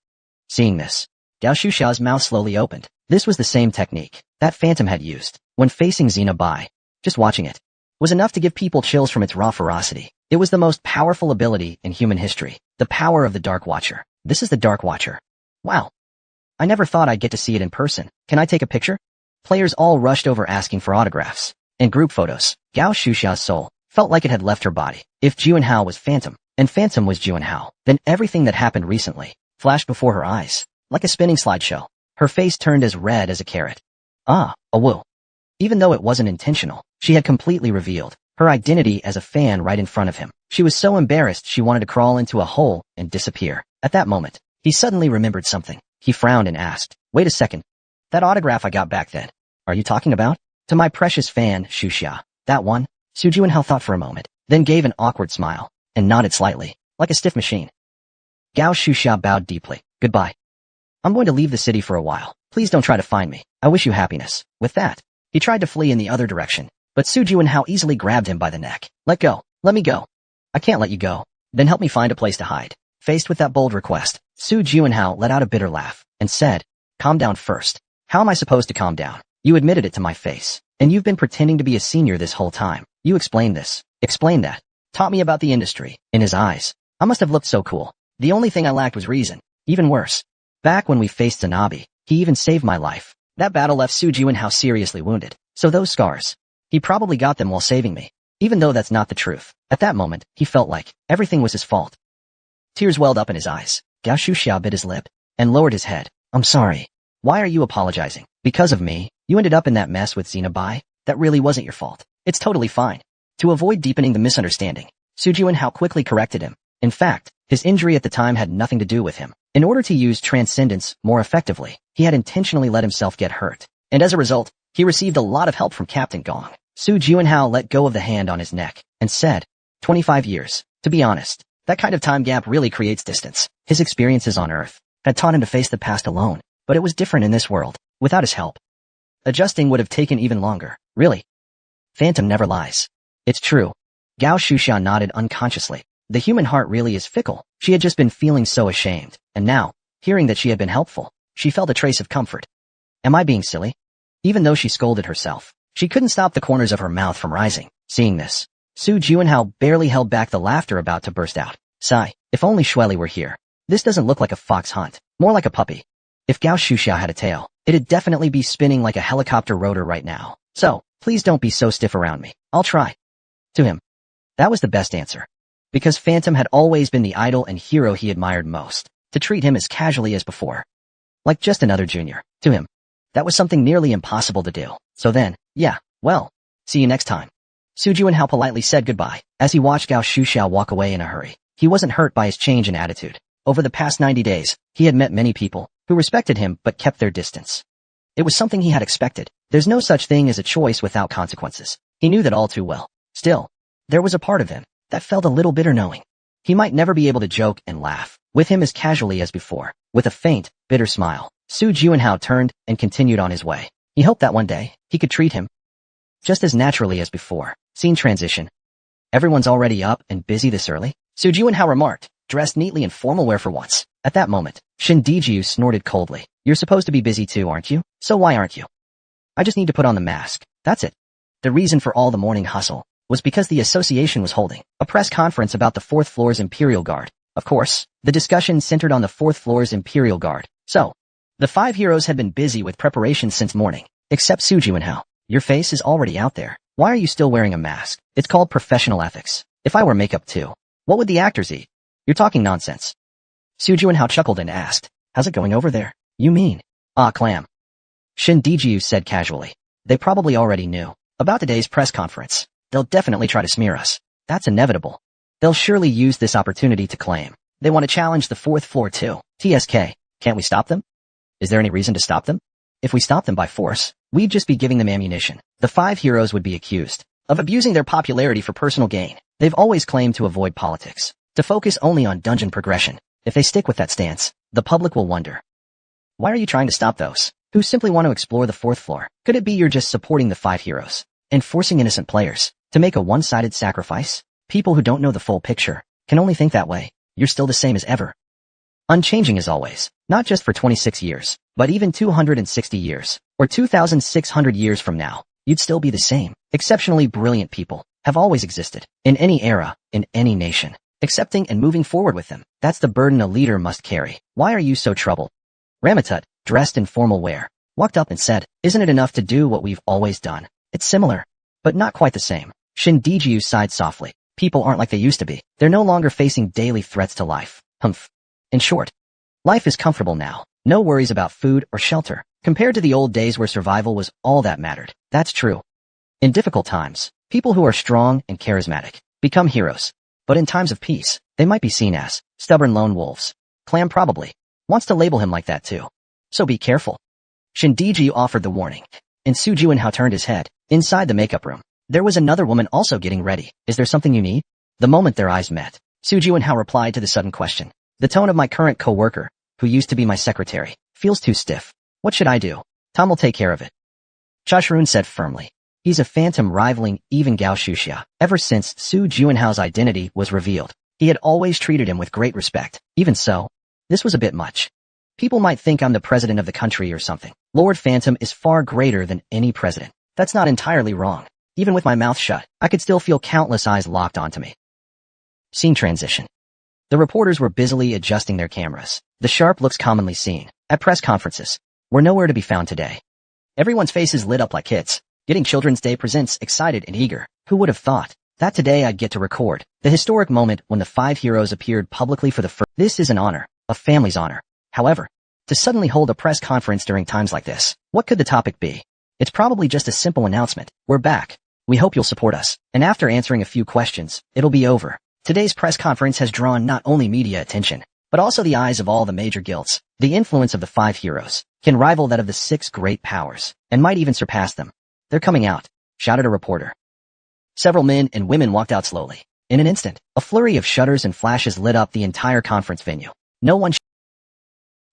Seeing this, Gao Shuxiao's mouth slowly opened. This was the same technique that Phantom had used when facing Xena Bai. Just watching it was enough to give people chills from its raw ferocity. It was the most powerful ability in human history, the power of the Dark Watcher. This is the Dark Watcher. Wow. I never thought I'd get to see it in person. Can I take a picture? Players all rushed over asking for autographs and group photos. Gao Shuxiao's soul felt like it had left her body. If Juanhao was Phantom, and Phantom was Juanhao, then everything that happened recently flashed before her eyes, like a spinning slideshow. Her face turned as red as a carrot. Ah, a woo. Even though it wasn't intentional, she had completely revealed her identity as a fan right in front of him. She was so embarrassed she wanted to crawl into a hole and disappear. At that moment, he suddenly remembered something. He frowned and asked, wait a second. That autograph I got back then. Are you talking about? To my precious fan, Shuxia. That one? Su Juanhao thought for a moment, then gave an awkward smile, and nodded slightly, like a stiff machine. Gao Shuxia bowed deeply. Goodbye. I'm going to leave the city for a while. Please don't try to find me. I wish you happiness. With that, he tried to flee in the other direction, but Su Juanhao easily grabbed him by the neck. Let go. Let me go. I can't let you go. Then help me find a place to hide. Faced with that bold request, Su Juanhao let out a bitter laugh and said, calm down first. How am I supposed to calm down? You admitted it to my face, and you've been pretending to be a senior this whole time. You explained this, explained that, taught me about the industry. In his eyes, I must have looked so cool. The only thing I lacked was reason. Even worse. Back when we faced Zanabi, he even saved my life. That battle left Su Juanhao seriously wounded. So those scars, he probably got them while saving me. Even though that's not the truth. At that moment, he felt like everything was his fault. Tears welled up in his eyes. Gao Shuxiao bit his lip and lowered his head. I'm sorry. Why are you apologizing? Because of me, you ended up in that mess with Xena Bai? That really wasn't your fault. It's totally fine. To avoid deepening the misunderstanding, Su Juanhao quickly corrected him. In fact, his injury at the time had nothing to do with him. In order to use transcendence more effectively, he had intentionally let himself get hurt. And as a result, he received a lot of help from Captain Gong. Su Juanhao let go of the hand on his neck and said, 25 years. To be honest, that kind of time gap really creates distance. His experiences on Earth had taught him to face the past alone, but it was different in this world, without his help. Adjusting would have taken even longer. Really? Phantom never lies. It's true. Gao Shuxiao nodded unconsciously. The human heart really is fickle. She had just been feeling so ashamed, and now, hearing that she had been helpful, she felt a trace of comfort. Am I being silly? Even though she scolded herself, she couldn't stop the corners of her mouth from rising. Seeing this, Su Juanhao barely held back the laughter about to burst out. Sigh, if only Shueli were here. This doesn't look like a fox hunt, more like a puppy. If Gao Shuxiao had a tail, it'd definitely be spinning like a helicopter rotor right now. So, please don't be so stiff around me. I'll try. To him. That was the best answer. Because Phantom had always been the idol and hero he admired most. To treat him as casually as before. Like just another junior. To him. That was something nearly impossible to do. So then, yeah, well, see you next time. Su Juanhao politely said goodbye, as he watched Gao Shuxiao walk away in a hurry. He wasn't hurt by his change in attitude. Over the past 90 days, he had met many people who respected him but kept their distance. It was something he had expected. There's no such thing as a choice without consequences. He knew that all too well. Still, there was a part of him that felt a little bitter knowing he might never be able to joke and laugh with him as casually as before. With a faint, bitter smile, Su Juanhao turned and continued on his way. He hoped that one day, he could treat him just as naturally as before. Scene transition. Everyone's already up and busy this early? Su Juinhao remarked, dressed neatly in formal wear for once. At that moment, Shin Dijiu snorted coldly. You're supposed to be busy too, aren't you? So why aren't you? I just need to put on the mask. That's it. The reason for all the morning hustle was because the association was holding a press conference about the 4th floor's Imperial Guard. Of course, the discussion centered on the 4th floor's Imperial Guard. So, the 5 heroes had been busy with preparations since morning, except Su Juinhao. Your face is already out there. Why are you still wearing a mask? It's called professional ethics. If I were makeup too, what would the actors eat? You're talking nonsense. Su Juinhao chuckled and asked, how's it going over there? You mean? Ah, clam. Shin Dijiu said casually. They probably already knew about today's press conference. They'll definitely try to smear us. That's inevitable. They'll surely use this opportunity to claim they want to challenge the 4th floor too. TSK, can't we stop them? Is there any reason to stop them? If we stop them by force, we'd just be giving them ammunition. The 5 heroes would be accused of abusing their popularity for personal gain. They've always claimed to avoid politics, to focus only on dungeon progression. If they stick with that stance, the public will wonder. Why are you trying to stop those who simply want to explore the 4th floor? Could it be you're just supporting the 5 heroes and forcing innocent players to make a one-sided sacrifice? People who don't know the full picture can only think that way. You're still the same as ever. Unchanging as always, not just for 26 years, but even 260 years, or 2,600 years from now, you'd still be the same. Exceptionally brilliant people have always existed, in any era, in any nation. Accepting and moving forward with them, that's the burden a leader must carry. Why are you so troubled? Ramatut, dressed in formal wear, walked up and said, isn't it enough to do what we've always done? It's similar, but not quite the same. Shin Dijiu sighed softly. People aren't like they used to be. They're no longer facing daily threats to life. Humph. In short, life is comfortable now. No worries about food or shelter, compared to the old days where survival was all that mattered. That's true. In difficult times, people who are strong and charismatic become heroes. But in times of peace, they might be seen as stubborn lone wolves. Clam probably wants to label him like that too. So be careful. Shin Dijiu offered the warning, and Su Juinhao turned his head. Inside the makeup room, there was another woman also getting ready. Is there something you need? The moment their eyes met, Su Juinhao replied to the sudden question. The tone of my current co-worker, who used to be my secretary, feels too stiff. What should I do? Tom will take care of it. Chashrun said firmly. He's a phantom rivaling even Gao Shuxia. Ever since Su Juinhao's identity was revealed, he had always treated him with great respect. Even so, this was a bit much. People might think I'm the president of the country or something. Lord Phantom is far greater than any president. That's not entirely wrong. Even with my mouth shut, I could still feel countless eyes locked onto me. Scene transition. The reporters were busily adjusting their cameras. The sharp looks commonly seen at press conferences were nowhere to be found today. Everyone's faces lit up like kids. Getting Children's Day presents excited and eager. Who would have thought that today I'd get to record the historic moment when the 5 heroes appeared publicly for the first. This is an honor, a family's honor. However, to suddenly hold a press conference during times like this, what could the topic be? It's probably just a simple announcement. We're back. We hope you'll support us. And after answering a few questions, it'll be over. Today's press conference has drawn not only media attention, but also the eyes of all the major guilds. The influence of the 5 heroes can rival that of the 6 great powers, and might even surpass them. They're coming out, shouted a reporter. Several men and women walked out slowly. In an instant, a flurry of shutters and flashes lit up the entire conference venue. No one.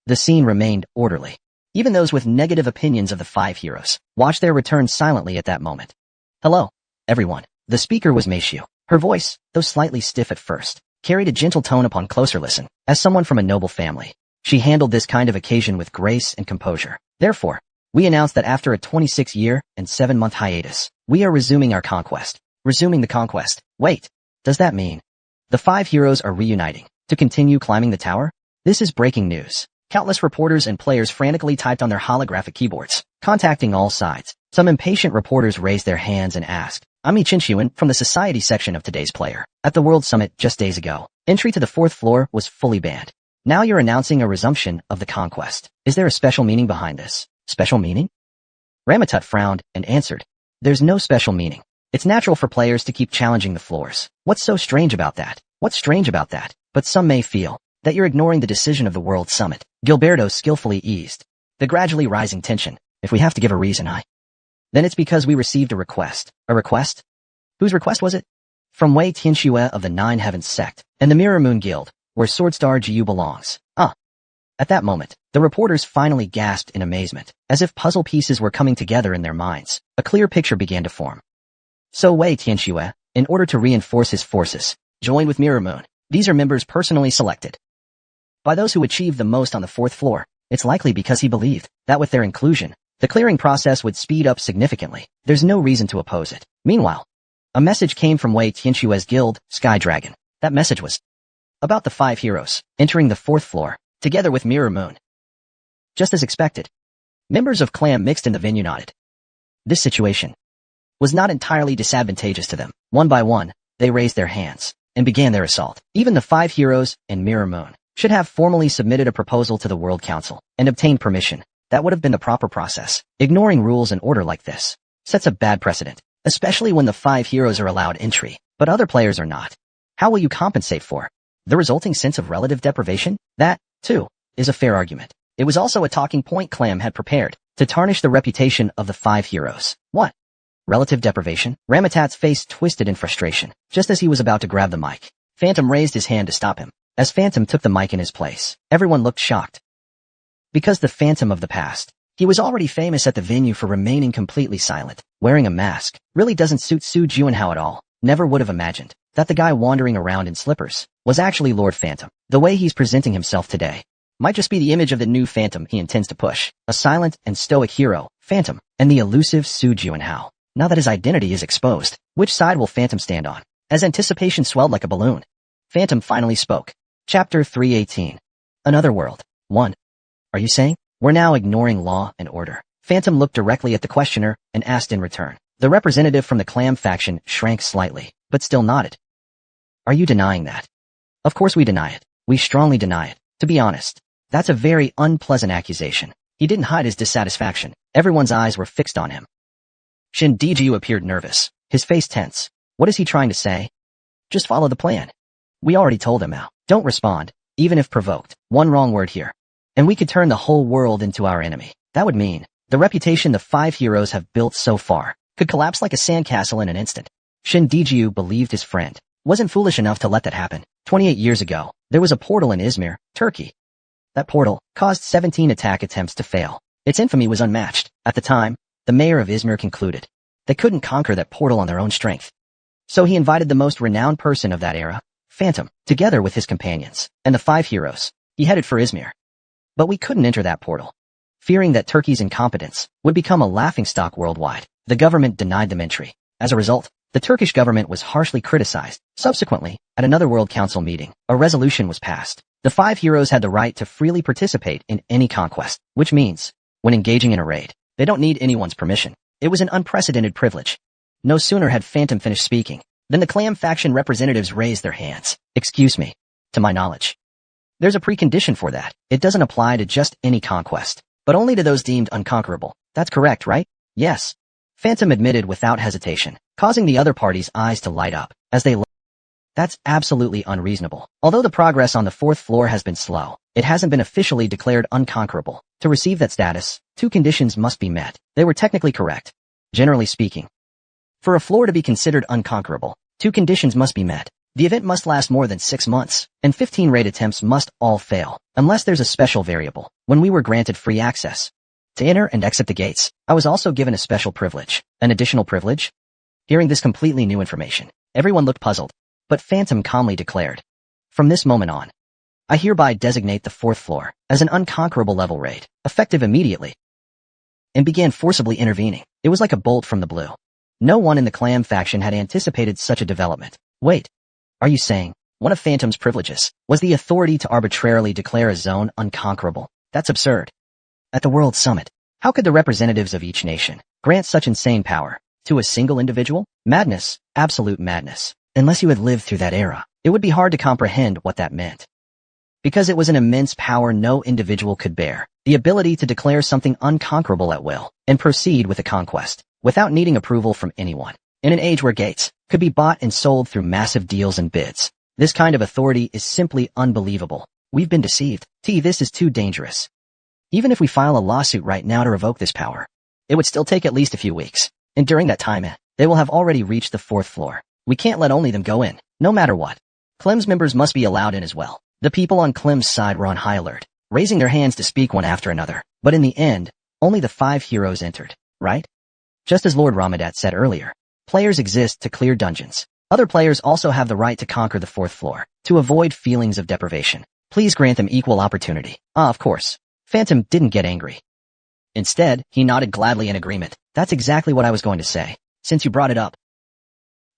The scene remained orderly. Even those with negative opinions of the 5 heroes watched their return silently at that moment. Hello, everyone. The speaker was Meishu. Her voice, though slightly stiff at first, carried a gentle tone upon closer listen. As someone from a noble family, she handled this kind of occasion with grace and composure. Therefore, we announced that after a 26-year and 7-month hiatus, we are resuming our conquest. Resuming the conquest. Wait, does that mean the 5 heroes are reuniting to continue climbing the tower? This is breaking news. Countless reporters and players frantically typed on their holographic keyboards, contacting all sides. Some impatient reporters raised their hands and asked, I'm Ichinchuan from the society section of today's player. At the World Summit just days ago, entry to the 4th floor was fully banned. Now you're announcing a resumption of the conquest. Is there a special meaning behind this? Special meaning? Ramatut frowned and answered, there's no special meaning. It's natural for players to keep challenging the floors. What's so strange about that? What's strange about that? But some may feel that you're ignoring the decision of the World Summit. Gilberto skillfully eased the gradually rising tension. If we have to give a reason, then it's because we received a request. A request? Whose request was it? From Wei Tianxue of the 9 Heavens sect and the Mirror Moon Guild, where Swordstar Jiu belongs. At that moment, the reporters finally gasped in amazement, as if puzzle pieces were coming together in their minds. A clear picture began to form. So Wei Tianxue, in order to reinforce his forces, joined with Mirror Moon. These are members personally selected by those who achieved the most on the 4th floor. It's likely because he believed that with their inclusion, the clearing process would speed up significantly. There's no reason to oppose it. Meanwhile, a message came from Wei Tianxue's guild, Sky Dragon. That message was about the 5 heroes entering the 4th floor, together with Mirror Moon. Just as expected, members of Clam Mixed in the venue nodded. This situation was not entirely disadvantageous to them. One by one, they raised their hands and began their assault. Even the 5 heroes and Mirror Moon should have formally submitted a proposal to the World Council and obtained permission. That would have been the proper process. Ignoring rules and order like this sets a bad precedent, especially when the 5 heroes are allowed entry, but other players are not. How will you compensate for the resulting sense of relative deprivation? That, too, is a fair argument. It was also a talking point Clam had prepared to tarnish the reputation of the 5 heroes. What? Relative deprivation? Ramatat's face twisted in frustration, just as he was about to grab the mic. Phantom raised his hand to stop him. As Phantom took the mic in his place, everyone looked shocked. Because the Phantom of the past, he was already famous at the venue for remaining completely silent. Wearing a mask really doesn't suit Su Juanhao at all. Never would have imagined that the guy wandering around in slippers was actually Lord Phantom. The way he's presenting himself today might just be the image of the new Phantom he intends to push. A silent and stoic hero, Phantom, and the elusive Su Juanhao. Now that his identity is exposed, which side will Phantom stand on? As anticipation swelled like a balloon, Phantom finally spoke. Chapter 318. Another World. 1. Are you saying we're now ignoring law and order? Phantom looked directly at the questioner and asked in return. The representative from the Clam faction shrank slightly, but still nodded. Are you denying that? Of course we deny it. We strongly deny it. To be honest, that's a very unpleasant accusation. He didn't hide his dissatisfaction. Everyone's eyes were fixed on him. Shin Diju appeared nervous, his face tense. What is he trying to say? Just follow the plan. We already told him how. Don't respond, even if provoked. One wrong word here, and we could turn the whole world into our enemy. That would mean the reputation the 5 heroes have built so far could collapse like a sandcastle in an instant. Shin Diju believed his friend wasn't foolish enough to let that happen. 28 years ago, there was a portal in Izmir, Turkey. That portal caused 17 attack attempts to fail. Its infamy was unmatched. At the time, the mayor of Izmir concluded they couldn't conquer that portal on their own strength. So he invited the most renowned person of that era, Phantom, together with his companions, and the 5 heroes. He headed for Izmir. But we couldn't enter that portal. Fearing that Turkey's incompetence would become a laughingstock worldwide, the government denied them entry. As a result, the Turkish government was harshly criticized. Subsequently, at another World Council meeting, a resolution was passed. The 5 heroes had the right to freely participate in any conquest, which means, when engaging in a raid, they don't need anyone's permission. It was an unprecedented privilege. No sooner had Phantom finished speaking than the Clam faction representatives raised their hands. Excuse me. To my knowledge, there's a precondition for that. It doesn't apply to just any conquest, but only to those deemed unconquerable. That's correct, right? Yes. Phantom admitted without hesitation, causing the other party's eyes to light up as they looked. That's absolutely unreasonable. Although the progress on the 4th floor has been slow, it hasn't been officially declared unconquerable. To receive that status, 2 conditions must be met. They were technically correct. Generally speaking, for a floor to be considered unconquerable, 2 conditions must be met. The event must last more than 6 months, and 15 raid attempts must all fail, unless there's a special variable. When we were granted free access to enter and exit the gates, I was also given a special privilege. An additional privilege? Hearing this completely new information, everyone looked puzzled, but Phantom calmly declared, from this moment on, I hereby designate the 4th floor as an unconquerable level raid, effective immediately, and began forcibly intervening. It was like a bolt from the blue. No one in the Clam faction had anticipated such a development. Wait, are you saying one of Phantom's privileges was the authority to arbitrarily declare a zone unconquerable? That's absurd. At the World Summit, how could the representatives of each nation grant such insane power to a single individual? Madness, absolute madness. Unless you had lived through that era, it would be hard to comprehend what that meant. Because it was an immense power no individual could bear, the ability to declare something unconquerable at will and proceed with a conquest without needing approval from anyone. In an age where gates could be bought and sold through massive deals and bids, this kind of authority is simply unbelievable. We've been deceived. This is too dangerous. Even if we file a lawsuit right now to revoke this power, it would still take at least a few weeks. And during that time, they will have already reached the 4th floor. We can't let only them go in, no matter what. Clem's members must be allowed in as well. The people on Clem's side were on high alert. raising their hands to speak one after another. But in the end, only the 5 heroes entered, right? Just as Lord Ramadat said earlier, players exist to clear dungeons. Other players also have the right to conquer the 4th floor, to avoid feelings of deprivation. Please grant them equal opportunity. Of course. Phantom didn't get angry. Instead, he nodded gladly in agreement. That's exactly what I was going to say, since you brought it up.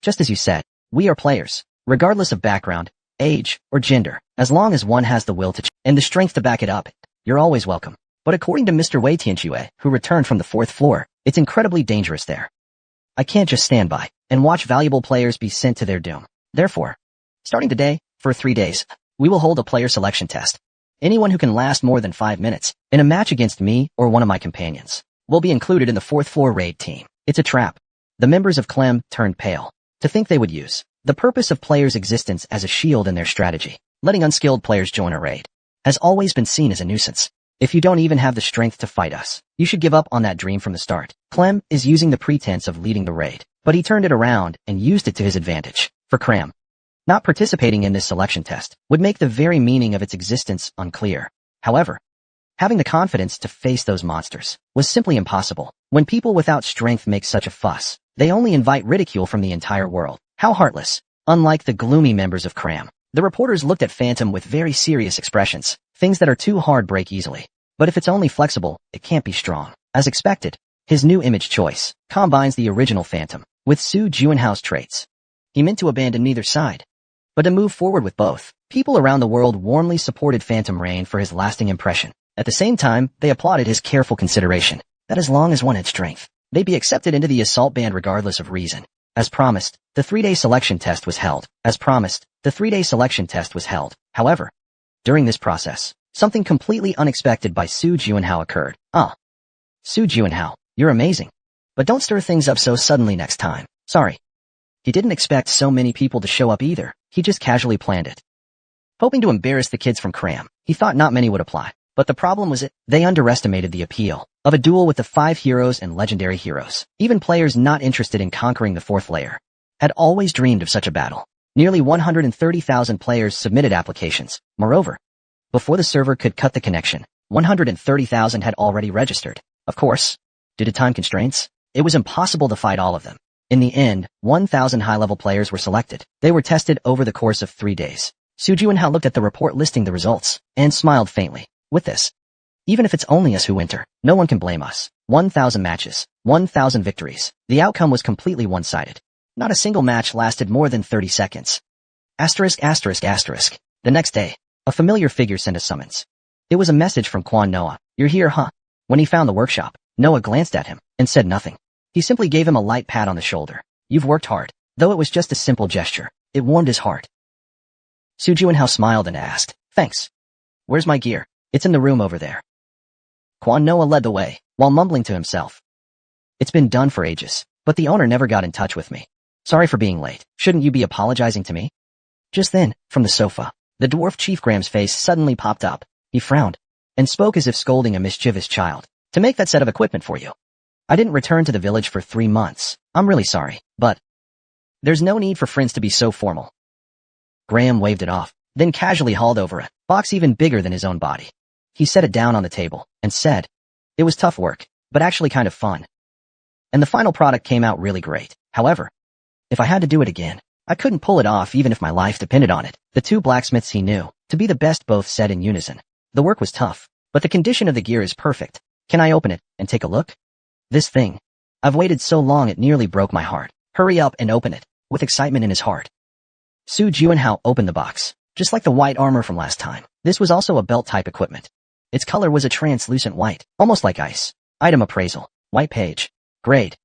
Just as you said, we are players, regardless of background, age, or gender, as long as one has the will to and the strength to back it up. You're always welcome. But according to Mr. Wei Tianxue, who returned from the 4th floor, it's incredibly dangerous there. I can't just stand by and watch valuable players be sent to their doom. Therefore, starting today, for 3 days, we will hold a player selection test. Anyone who can last more than 5 minutes in a match against me or one of my companions will be included in the 4th floor raid team. It's a trap. The members of Clem turned pale. To think they would use the purpose of players' existence as a shield in their strategy, letting unskilled players join a raid, has always been seen as a nuisance. If you don't even have the strength to fight us, you should give up on that dream from the start. Clem is using the pretense of leading the raid, but he turned it around and used it to his advantage. For Cram, not participating in this selection test would make the very meaning of its existence unclear. However, having the confidence to face those monsters was simply impossible. When people without strength make such a fuss, they only invite ridicule from the entire world. How heartless. Unlike the gloomy members of Cram, the reporters looked at Phantom with very serious expressions. Things that are too hard break easily. But if it's only flexible, it can't be strong. As expected, his new image choice combines the original Phantom with Su Juanhao's traits. He meant to abandon neither side, but to move forward with both. People around the world warmly supported Phantom Rain for his lasting impression. At the same time, they applauded his careful consideration that as long as one had strength, they'd be accepted into the assault band regardless of reason. As promised, the 3-day selection test was held. However, during this process, something completely unexpected by Su Juanhao occurred. Su Juanhao, you're amazing. But don't stir things up so suddenly next time. Sorry. He didn't expect so many people to show up either. He just casually planned it. Hoping to embarrass the kids from Cram, he thought not many would apply. But the problem was they underestimated the appeal of a duel with the 5 heroes and legendary heroes. Even players not interested in conquering the 4th layer had always dreamed of such a battle. Nearly 130,000 players submitted applications. Moreover, before the server could cut the connection, 130,000 had already registered. Of course, due to time constraints, it was impossible to fight all of them. In the end, 1,000 high-level players were selected. They were tested over the course of 3 days. Su Juanhao looked at the report listing the results and smiled faintly. With this, even if it's only us who enter, no one can blame us. 1,000 matches, 1,000 victories. The outcome was completely one-sided. Not a single match lasted more than 30 seconds. The next day, a familiar figure sent a summons. It was a message from Quan Noah. You're here, huh? When he found the workshop, Noah glanced at him and said nothing. He simply gave him a light pat on the shoulder. You've worked hard. Though it was just a simple gesture, it warmed his heart. Su Juanhao smiled and asked, thanks. Where's my gear? It's in the room over there. Quan Noah led the way, while mumbling to himself. It's been done for ages, but the owner never got in touch with me. Sorry for being late. Shouldn't you be apologizing to me? Just then, from the sofa, the dwarf Chief Graham's face suddenly popped up. He frowned and spoke as if scolding a mischievous child. To make that set of equipment for you. I didn't return to the village for 3 months. I'm really sorry, but there's no need for friends to be so formal. Graham waved it off, then casually hauled over a box even bigger than his own body. He set it down on the table and said, it was tough work, but actually kind of fun. And the final product came out really great. However, if I had to do it again, I couldn't pull it off even if my life depended on it. The 2 blacksmiths he knew to be the best both said in unison. The work was tough, but the condition of the gear is perfect. Can I open it and take a look? This thing. I've waited so long it nearly broke my heart. Hurry up and open it, with excitement in his heart. Su Juanhao opened the box, just like the white armor from last time. This was also a belt-type equipment. Its color was a translucent white, almost like ice. Item appraisal. White page. Grade.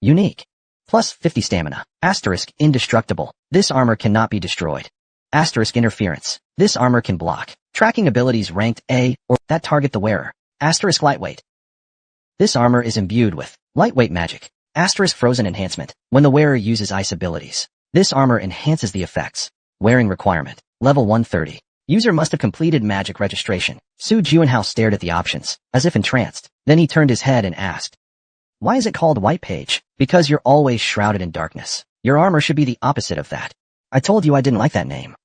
Unique. Plus 50 stamina. Asterisk indestructible. This armor cannot be destroyed. Asterisk interference. This armor can block. Tracking abilities ranked A or that target the wearer. Asterisk lightweight. This armor is imbued with lightweight magic. Asterisk frozen enhancement. When the wearer uses ice abilities, this armor enhances the effects. Wearing requirement. Level 130. User must have completed magic registration. Su Juanhao stared at the options, as if entranced. Then he turned his head and asked, why is it called white page? Because you're always shrouded in darkness. Your armor should be the opposite of that. I told you I didn't like that name.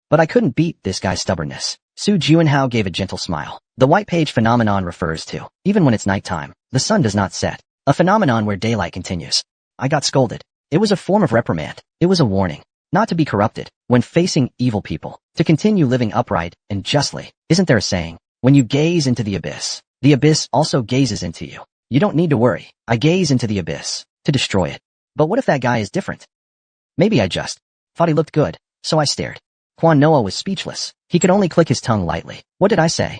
But I couldn't beat this guy's stubbornness. Su Juanhao gave a gentle smile. The white page phenomenon refers to, even when it's nighttime, the sun does not set. A phenomenon where daylight continues. I got scolded. It was a form of reprimand. It was a warning. Not to be corrupted, when facing evil people. To continue living upright and justly. Isn't there a saying? When you gaze into the abyss also gazes into you. You don't need to worry. I gaze into the abyss. To destroy it. But what if that guy is different? Maybe I just thought he looked good, so I stared. Kwon Noah was speechless. He could only click his tongue lightly. What did I say?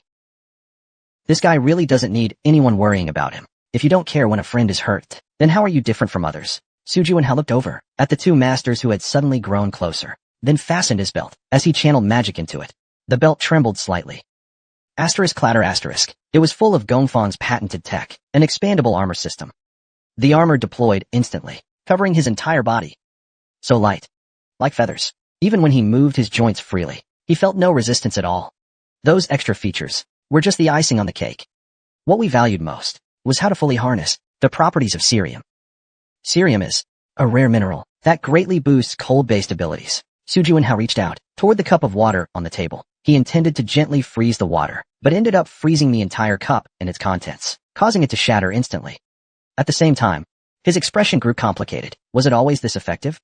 This guy really doesn't need anyone worrying about him. If you don't care when a friend is hurt, then how are you different from others? Suju and Hao looked over at the two masters who had suddenly grown closer, then fastened his belt as he channeled magic into it. The belt trembled slightly. Asterisk clatter asterisk. It was full of Gongfang's patented tech, an expandable armor system. The armor deployed instantly, covering his entire body. So light. Like feathers. Even when he moved his joints freely, he felt no resistance at all. Those extra features were just the icing on the cake. What we valued most was how to fully harness the properties of cerium. Cerium is a rare mineral that greatly boosts cold-based abilities. Suju and Hao reached out toward the cup of water on the table. He intended to gently freeze the water, but ended up freezing the entire cup and its contents, causing it to shatter instantly. At the same time, his expression grew complicated. Was it always this effective?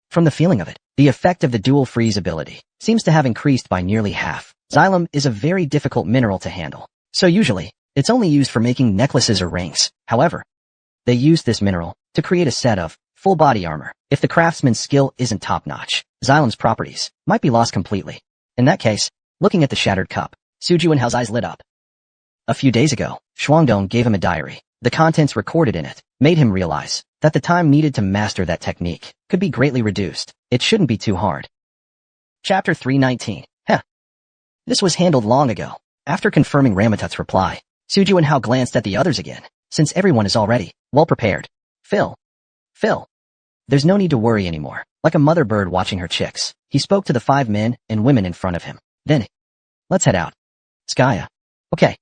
From the feeling of it, the effect of the dual freeze ability seems to have increased by nearly half. Xylem is a very difficult mineral to handle, so usually, it's only used for making necklaces or rings. However, they used this mineral to create a set of full body armor. If the craftsman's skill isn't top-notch, Xylem's properties might be lost completely. In that case, looking at the shattered cup, Suju and Hao's eyes lit up. A few days ago, Shuangdong gave him a diary. The contents recorded in it made him realize that the time needed to master that technique could be greatly reduced. It shouldn't be too hard. Chapter 319. This was handled long ago. After confirming Ramatut's reply, Suju and Hao glanced at the others again. Since everyone is already well prepared. Phil. There's no need to worry anymore. Like a mother bird watching her chicks, he spoke to the 5 men and women in front of him. Then, let's head out. Skaya. Okay.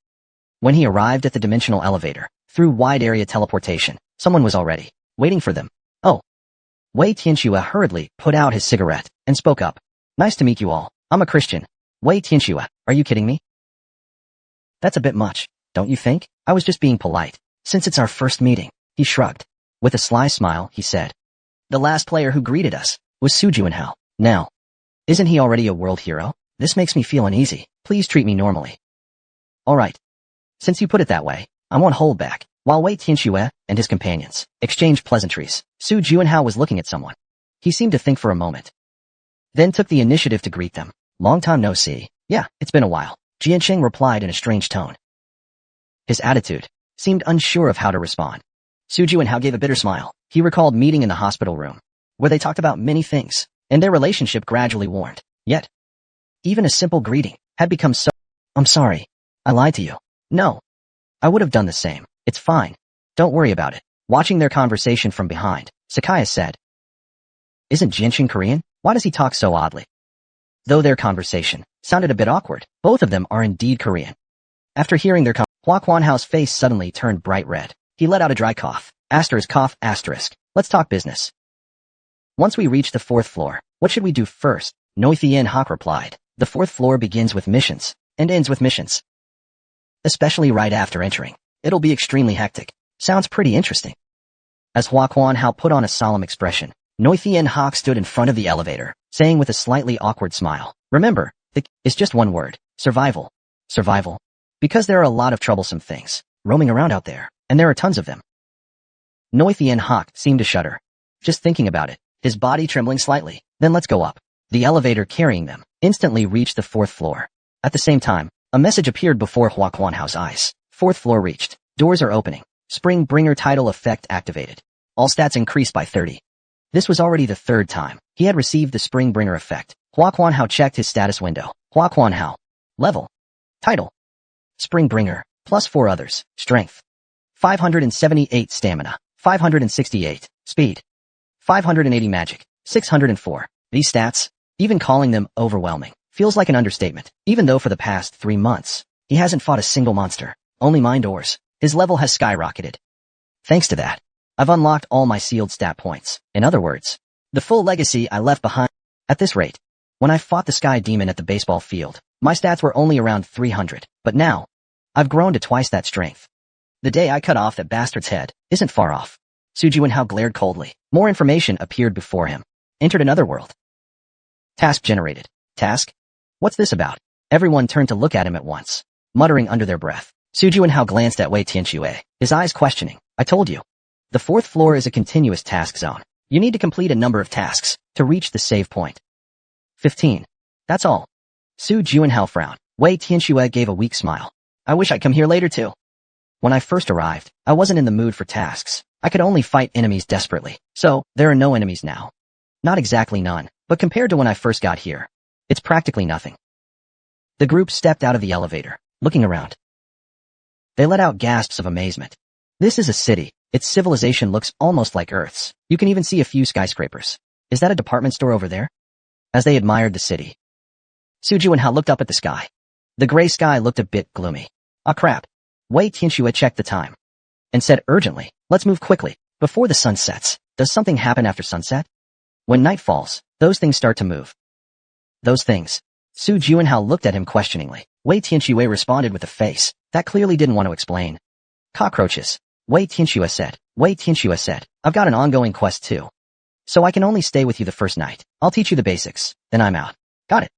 When he arrived at the dimensional elevator, through wide area teleportation, someone was already waiting for them. Oh. Wei Tianxue hurriedly put out his cigarette and spoke up. Nice to meet you all. I'm a Christian. Wei Tianxue, are you kidding me? That's a bit much, don't you think? I was just being polite. Since it's our first meeting, he shrugged. With a sly smile, he said. The last player who greeted us was Suju and Hao. Now, isn't he already a world hero? This makes me feel uneasy. Please treat me normally. Alright. Since you put it that way, I won't hold back. While Wei Tianxue and his companions exchanged pleasantries, Suju and Hao was looking at someone. He seemed to think for a moment. Then took the initiative to greet them. Long time no see. Yeah, it's been a while. Jiansheng replied in a strange tone. His attitude seemed unsure of how to respond. Suju and Hao gave a bitter smile. He recalled meeting in the hospital room, where they talked about many things, and their relationship gradually warmed. Yet, even a simple greeting had become so— I'm sorry. I lied to you. No. I would have done the same. It's fine. Don't worry about it. Watching their conversation from behind, Sakaya said. Isn't Jiansheng Korean? Why does he talk so oddly? Though their conversation sounded a bit awkward, both of them are indeed Korean. After hearing their Hua Kwanhao's face suddenly turned bright red. He let out a dry cough. Cough. Let's talk business. Once we reach the 4th floor, what should we do first? Noithien Hawk replied. The 4th floor begins with missions, and ends with missions. Especially right after entering. It'll be extremely hectic. Sounds pretty interesting. As Hua Kwanhao put on a solemn expression, Noithien Hawk stood in front of the elevator, saying with a slightly awkward smile, remember, it's just one word. Survival. Survival. Because there are a lot of troublesome things roaming around out there, and there are tons of them. Noithien Hawk seemed to shudder. Just thinking about it, his body trembling slightly. Then let's go up. The elevator carrying them instantly reached the 4th floor. At the same time, a message appeared before Hua Kwanhao's eyes. 4th floor reached. Doors are opening. Spring Bringer title effect activated. All stats increased by 30. This was already the 3rd time he had received the Spring Bringer effect. Hua Kwanhao checked his status window. Hua Kwanhao. Level. Title. Spring Bringer. Plus 4 others. Strength. 578 stamina. 568 speed. 580 magic. 604. These stats, even calling them overwhelming, feels like an understatement. Even though for the past 3 months, he hasn't fought a single monster. Only mind ores. His level has skyrocketed. Thanks to that, I've unlocked all my sealed stat points. In other words, the full legacy I left behind. At this rate, when I fought the Sky Demon at the baseball field, my stats were only around 300. But now, I've grown to twice that strength. The day I cut off that bastard's head isn't far off. Su Jianhao glared coldly. More information appeared before him. Entered another world. Task generated. Task? What's this about? Everyone turned to look at him at once, muttering under their breath. Su Jianhao glanced at Wei Tianxue, his eyes questioning. I told you. The 4th floor is a continuous task zone. You need to complete a number of tasks to reach the save point. 15. That's all. Su Jianhao frowned. Wei Tianxue gave a weak smile. I wish I'd come here later too. When I first arrived, I wasn't in the mood for tasks. I could only fight enemies desperately. So, there are no enemies now. Not exactly none, but compared to when I first got here, it's practically nothing. The group stepped out of the elevator, looking around. They let out gasps of amazement. This is a city. Its civilization looks almost like Earth's. You can even see a few skyscrapers. Is that a department store over there? As they admired the city, Su Jianhao looked up at the sky. The gray sky looked a bit gloomy. Ah crap. Wei Tianxue checked the time and said urgently, let's move quickly, before the sun sets. Does something happen after sunset? When night falls, those things start to move. Those things. Su Jianhao looked at him questioningly. Wei Tianxue responded with a face that clearly didn't want to explain. Cockroaches. Wei Tianxue said, I've got an ongoing quest too. So I can only stay with you the first night. I'll teach you the basics, then I'm out. Got it.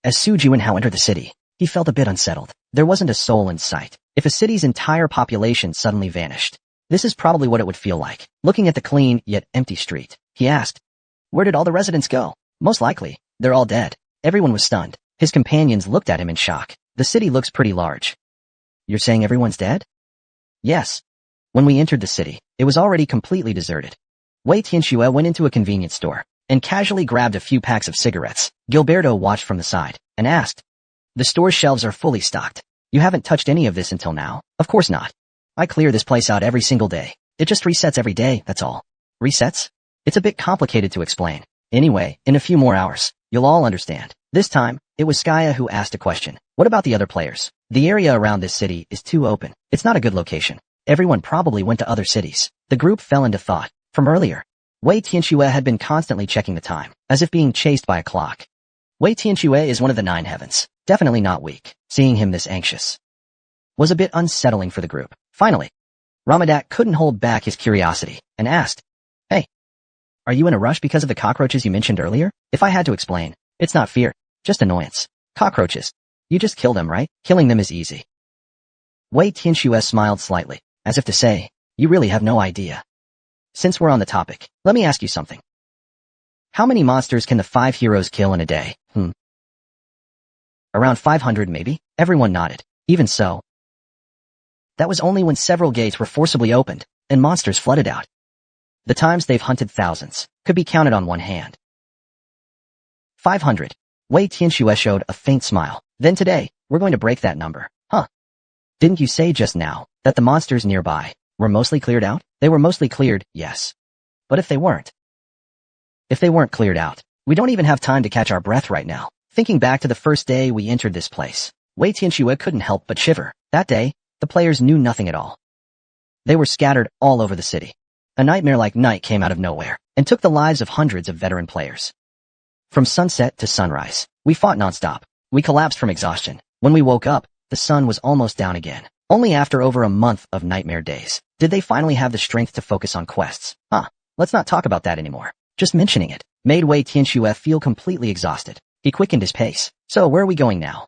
As Su Jianhao entered the city, he felt a bit unsettled. There wasn't a soul in sight. If a city's entire population suddenly vanished, this is probably what it would feel like. Looking at the clean yet empty street, he asked, where did all the residents go? Most likely, they're all dead. Everyone was stunned. His companions looked at him in shock. The city looks pretty large. You're saying everyone's dead? Yes. When we entered the city, it was already completely deserted. Wei Tianxue went into a convenience store and casually grabbed a few packs of cigarettes. Gilberto watched from the side and asked, the store's shelves are fully stocked. You haven't touched any of this until now? Of course not. I clear this place out every single day. It just resets every day, that's all. Resets? It's a bit complicated to explain. Anyway, in a few more hours, you'll all understand. This time, it was Skya who asked a question. What about the other players? The area around this city is too open. It's not a good location. Everyone probably went to other cities. The group fell into thought. From earlier, Wei Tianxue had been constantly checking the time, as if being chased by a clock. Wei Tianxue is one of the 9 heavens. Definitely not weak. Seeing him this anxious was a bit unsettling for the group. Finally, Ramadak couldn't hold back his curiosity and asked, hey, are you in a rush because of the cockroaches you mentioned earlier? If I had to explain, it's not fear, just annoyance. Cockroaches. You just kill them, right? Killing them is easy. Wei Tianxue smiled slightly, as if to say, you really have no idea. Since we're on the topic, let me ask you something. How many monsters can the 5 heroes kill in a day? Around 500 maybe? Everyone nodded. Even so, that was only when several gates were forcibly opened, and monsters flooded out. The times they've hunted thousands could be counted on one hand. 500. Wei Tianxue showed a faint smile. Then today, we're going to break that number. Huh? Didn't you say just now that the monsters nearby were mostly cleared out? They were mostly cleared, yes. But if they weren't cleared out, we don't even have time to catch our breath right now. Thinking back to the first day we entered this place, Wei Tianxue couldn't help but shiver. That day, the players knew nothing at all. They were scattered all over the city. A nightmare-like night came out of nowhere and took the lives of hundreds of veteran players. From sunset to sunrise, we fought nonstop. We collapsed from exhaustion. When we woke up, the sun was almost down again. Only after over a month of nightmare days did they finally have the strength to focus on quests. Let's not talk about that anymore. Just mentioning it made Wei Tianxue feel completely exhausted. He quickened his pace. So where are we going now?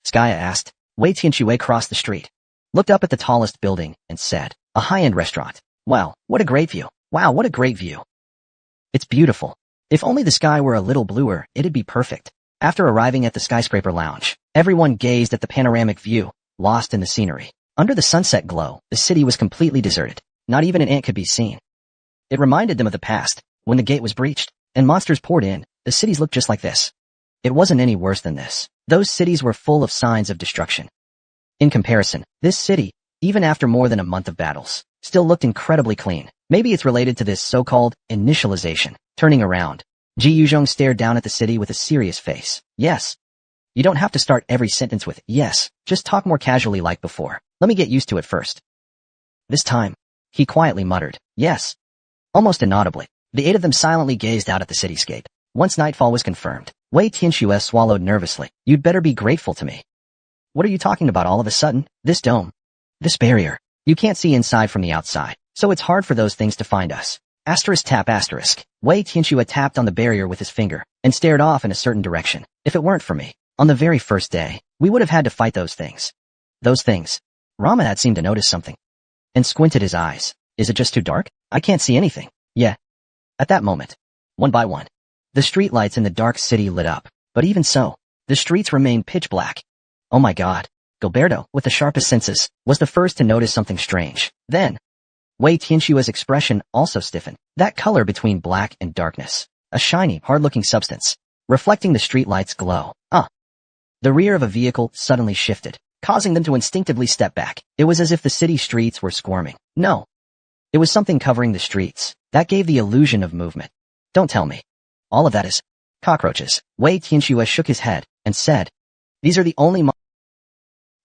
Skya asked. Wei Tianxue crossed the street, looked up at the tallest building, and said, a high-end restaurant. Wow, what a great view. Wow, what a great view. It's beautiful. If only the sky were a little bluer, it'd be perfect. After arriving at the skyscraper lounge, everyone gazed at the panoramic view, lost in the scenery. Under the sunset glow, the city was completely deserted. Not even an ant could be seen. It reminded them of the past, when the gate was breached, and monsters poured in. The cities looked just like this. It wasn't any worse than this. Those cities were full of signs of destruction. In comparison, this city, even after more than a month of battles, still looked incredibly clean. Maybe it's related to this so-called initialization. Turning around, Ji Yuzhong stared down at the city with a serious face. Yes. You don't have to start every sentence with yes, just talk more casually like before. Let me get used to it first. This time, he quietly muttered, yes. Almost inaudibly, the 8 of them silently gazed out at the cityscape. Once nightfall was confirmed, Wei Tianxue swallowed nervously. You'd better be grateful to me. What are you talking about all of a sudden? This dome. This barrier. You can't see inside from the outside, so it's hard for those things to find us. Asterisk tap asterisk. Wei Tianxue tapped on the barrier with his finger and stared off in a certain direction. If it weren't for me, on the very first day, we would have had to fight those things. Those things. Ramadad seemed to notice something and squinted his eyes. Is it just too dark? I can't see anything. Yeah. At that moment, one by one, the streetlights in the dark city lit up. But even so, the streets remained pitch black. Oh my god. Gilberto, with the sharpest senses, was the first to notice something strange. Then, Wei Tianxue's expression also stiffened. That color between black and darkness. A shiny, hard-looking substance, reflecting the streetlight's glow. The rear of a vehicle suddenly shifted, causing them to instinctively step back. It was as if the city streets were squirming. No. It was something covering the streets. That gave the illusion of movement. Don't tell me. All of that is cockroaches. Wei Tianxue shook his head and said, these are the only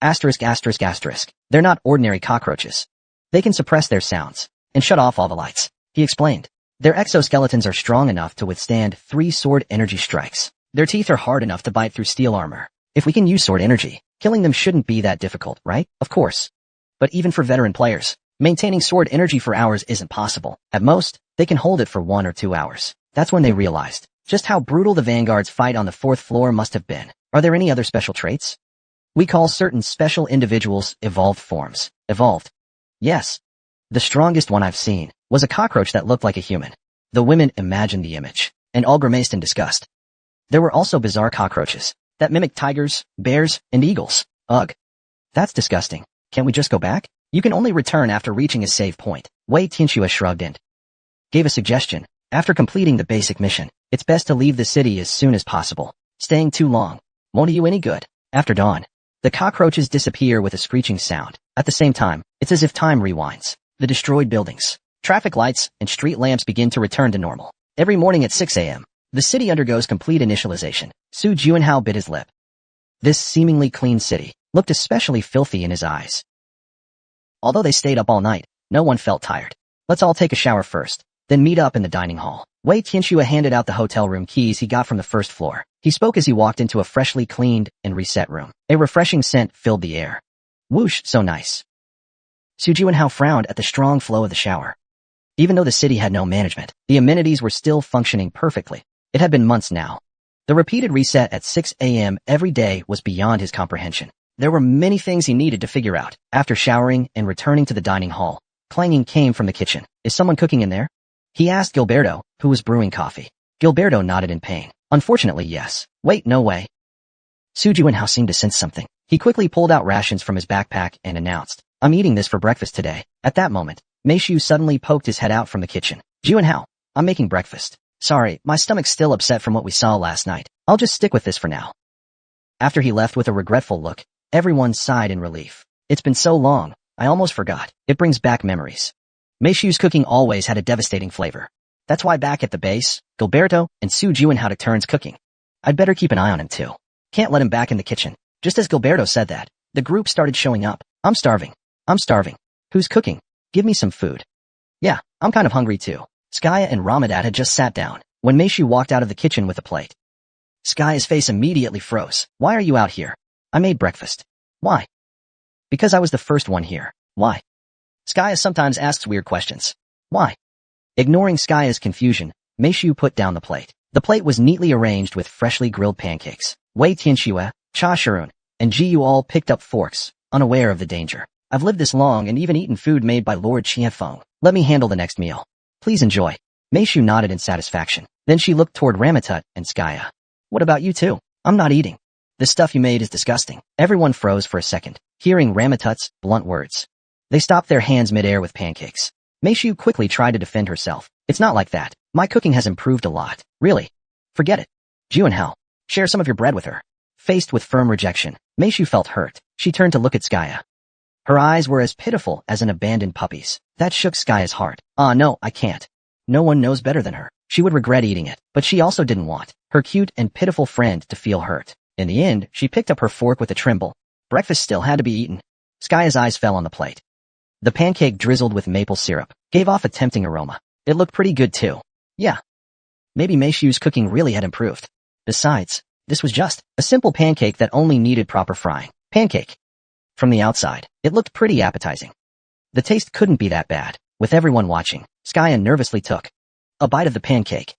asterisk. They're not ordinary cockroaches. They can suppress their sounds and shut off all the lights. He explained. Their exoskeletons are strong enough to withstand 3 sword energy strikes. Their teeth are hard enough to bite through steel armor. If we can use sword energy, killing them shouldn't be that difficult, right? Of course. But even for veteran players, maintaining sword energy for hours isn't possible. At most, they can hold it for 1 or 2 hours. That's when they realized just how brutal the Vanguard's fight on the 4th floor must have been. Are there any other special traits? We call certain special individuals evolved forms. Evolved. Yes. The strongest one I've seen was a cockroach that looked like a human. The women imagined the image and all grimaced in disgust. There were also bizarre cockroaches that mimicked tigers, bears, and eagles. Ugh. That's disgusting. Can't we just go back? You can only return after reaching a save point. Wei Tianxue shrugged and gave a suggestion. After completing the basic mission, it's best to leave the city as soon as possible. Staying too long won't do you any good. After dawn, the cockroaches disappear with a screeching sound. At the same time, it's as if time rewinds. The destroyed buildings, traffic lights, and street lamps begin to return to normal. Every morning at 6 a.m., the city undergoes complete initialization. Su Juanhao bit his lip. This seemingly clean city looked especially filthy in his eyes. Although they stayed up all night, no one felt tired. Let's all take a shower first, then meet up in the dining hall. Wei Tianxue handed out the hotel room keys he got from the 1st floor. He spoke as he walked into a freshly cleaned and reset room. A refreshing scent filled the air. Whoosh, so nice. Su Juanhao frowned at the strong flow of the shower. Even though the city had no management, the amenities were still functioning perfectly. It had been months now. The repeated reset at 6 a.m. every day was beyond his comprehension. There were many things he needed to figure out. After showering and returning to the dining hall, clanging came from the kitchen. Is someone cooking in there? He asked Gilberto, who was brewing coffee. Gilberto nodded in pain. Unfortunately, yes. Wait, no way. Su Juanhao seemed to sense something. He quickly pulled out rations from his backpack and announced, I'm eating this for breakfast today. At that moment, Meishu suddenly poked his head out from the kitchen. Juanhao, I'm making breakfast. Sorry, my stomach's still upset from what we saw last night. I'll just stick with this for now. After he left with a regretful look, everyone sighed in relief. It's been so long, I almost forgot. It brings back memories. Meishu's cooking always had a devastating flavor. That's why back at the base, Gilberto and Su Juanhao took turns cooking. I'd better keep an eye on him too. Can't let him back in the kitchen. Just as Gilberto said that, the group started showing up. I'm starving. Who's cooking? Give me some food. Yeah, I'm kind of hungry too. Skaya and Ramadan had just sat down when Meishu walked out of the kitchen with a plate. Skaya's face immediately froze. Why are you out here? I made breakfast. Why? Because I was the first one here. Why? Skaya sometimes asks weird questions. Why? Ignoring Skaya's confusion, Meishu put down the plate. The plate was neatly arranged with freshly grilled pancakes. Wei Tianxue, Cha Shirun, and Jiyu all picked up forks, unaware of the danger. I've lived this long and even eaten food made by Lord Chiafeng. Let me handle the next meal. Please enjoy. Meishu nodded in satisfaction. Then she looked toward Ramatut and Skaya. What about you two? I'm not eating. The stuff you made is disgusting. Everyone froze for a second, hearing Ramatut's blunt words. They stopped their hands midair with pancakes. Meishu quickly tried to defend herself. It's not like that. My cooking has improved a lot. Really? Forget it. Juanhao, share some of your bread with her. Faced with firm rejection, Meishu felt hurt. She turned to look at Skaya. Her eyes were as pitiful as an abandoned puppy's. That shook Skaya's heart. No, I can't. No one knows better than her. She would regret eating it, but she also didn't want her cute and pitiful friend to feel hurt. In the end, she picked up her fork with a tremble. Breakfast still had to be eaten. Skaya's eyes fell on the plate. The pancake drizzled with maple syrup gave off a tempting aroma. It looked pretty good too. Yeah. Maybe Meishu's cooking really had improved. Besides, this was just a simple pancake that only needed proper frying. Pancake. From the outside, it looked pretty appetizing. The taste couldn't be that bad. With everyone watching, Skya nervously took a bite of the pancake.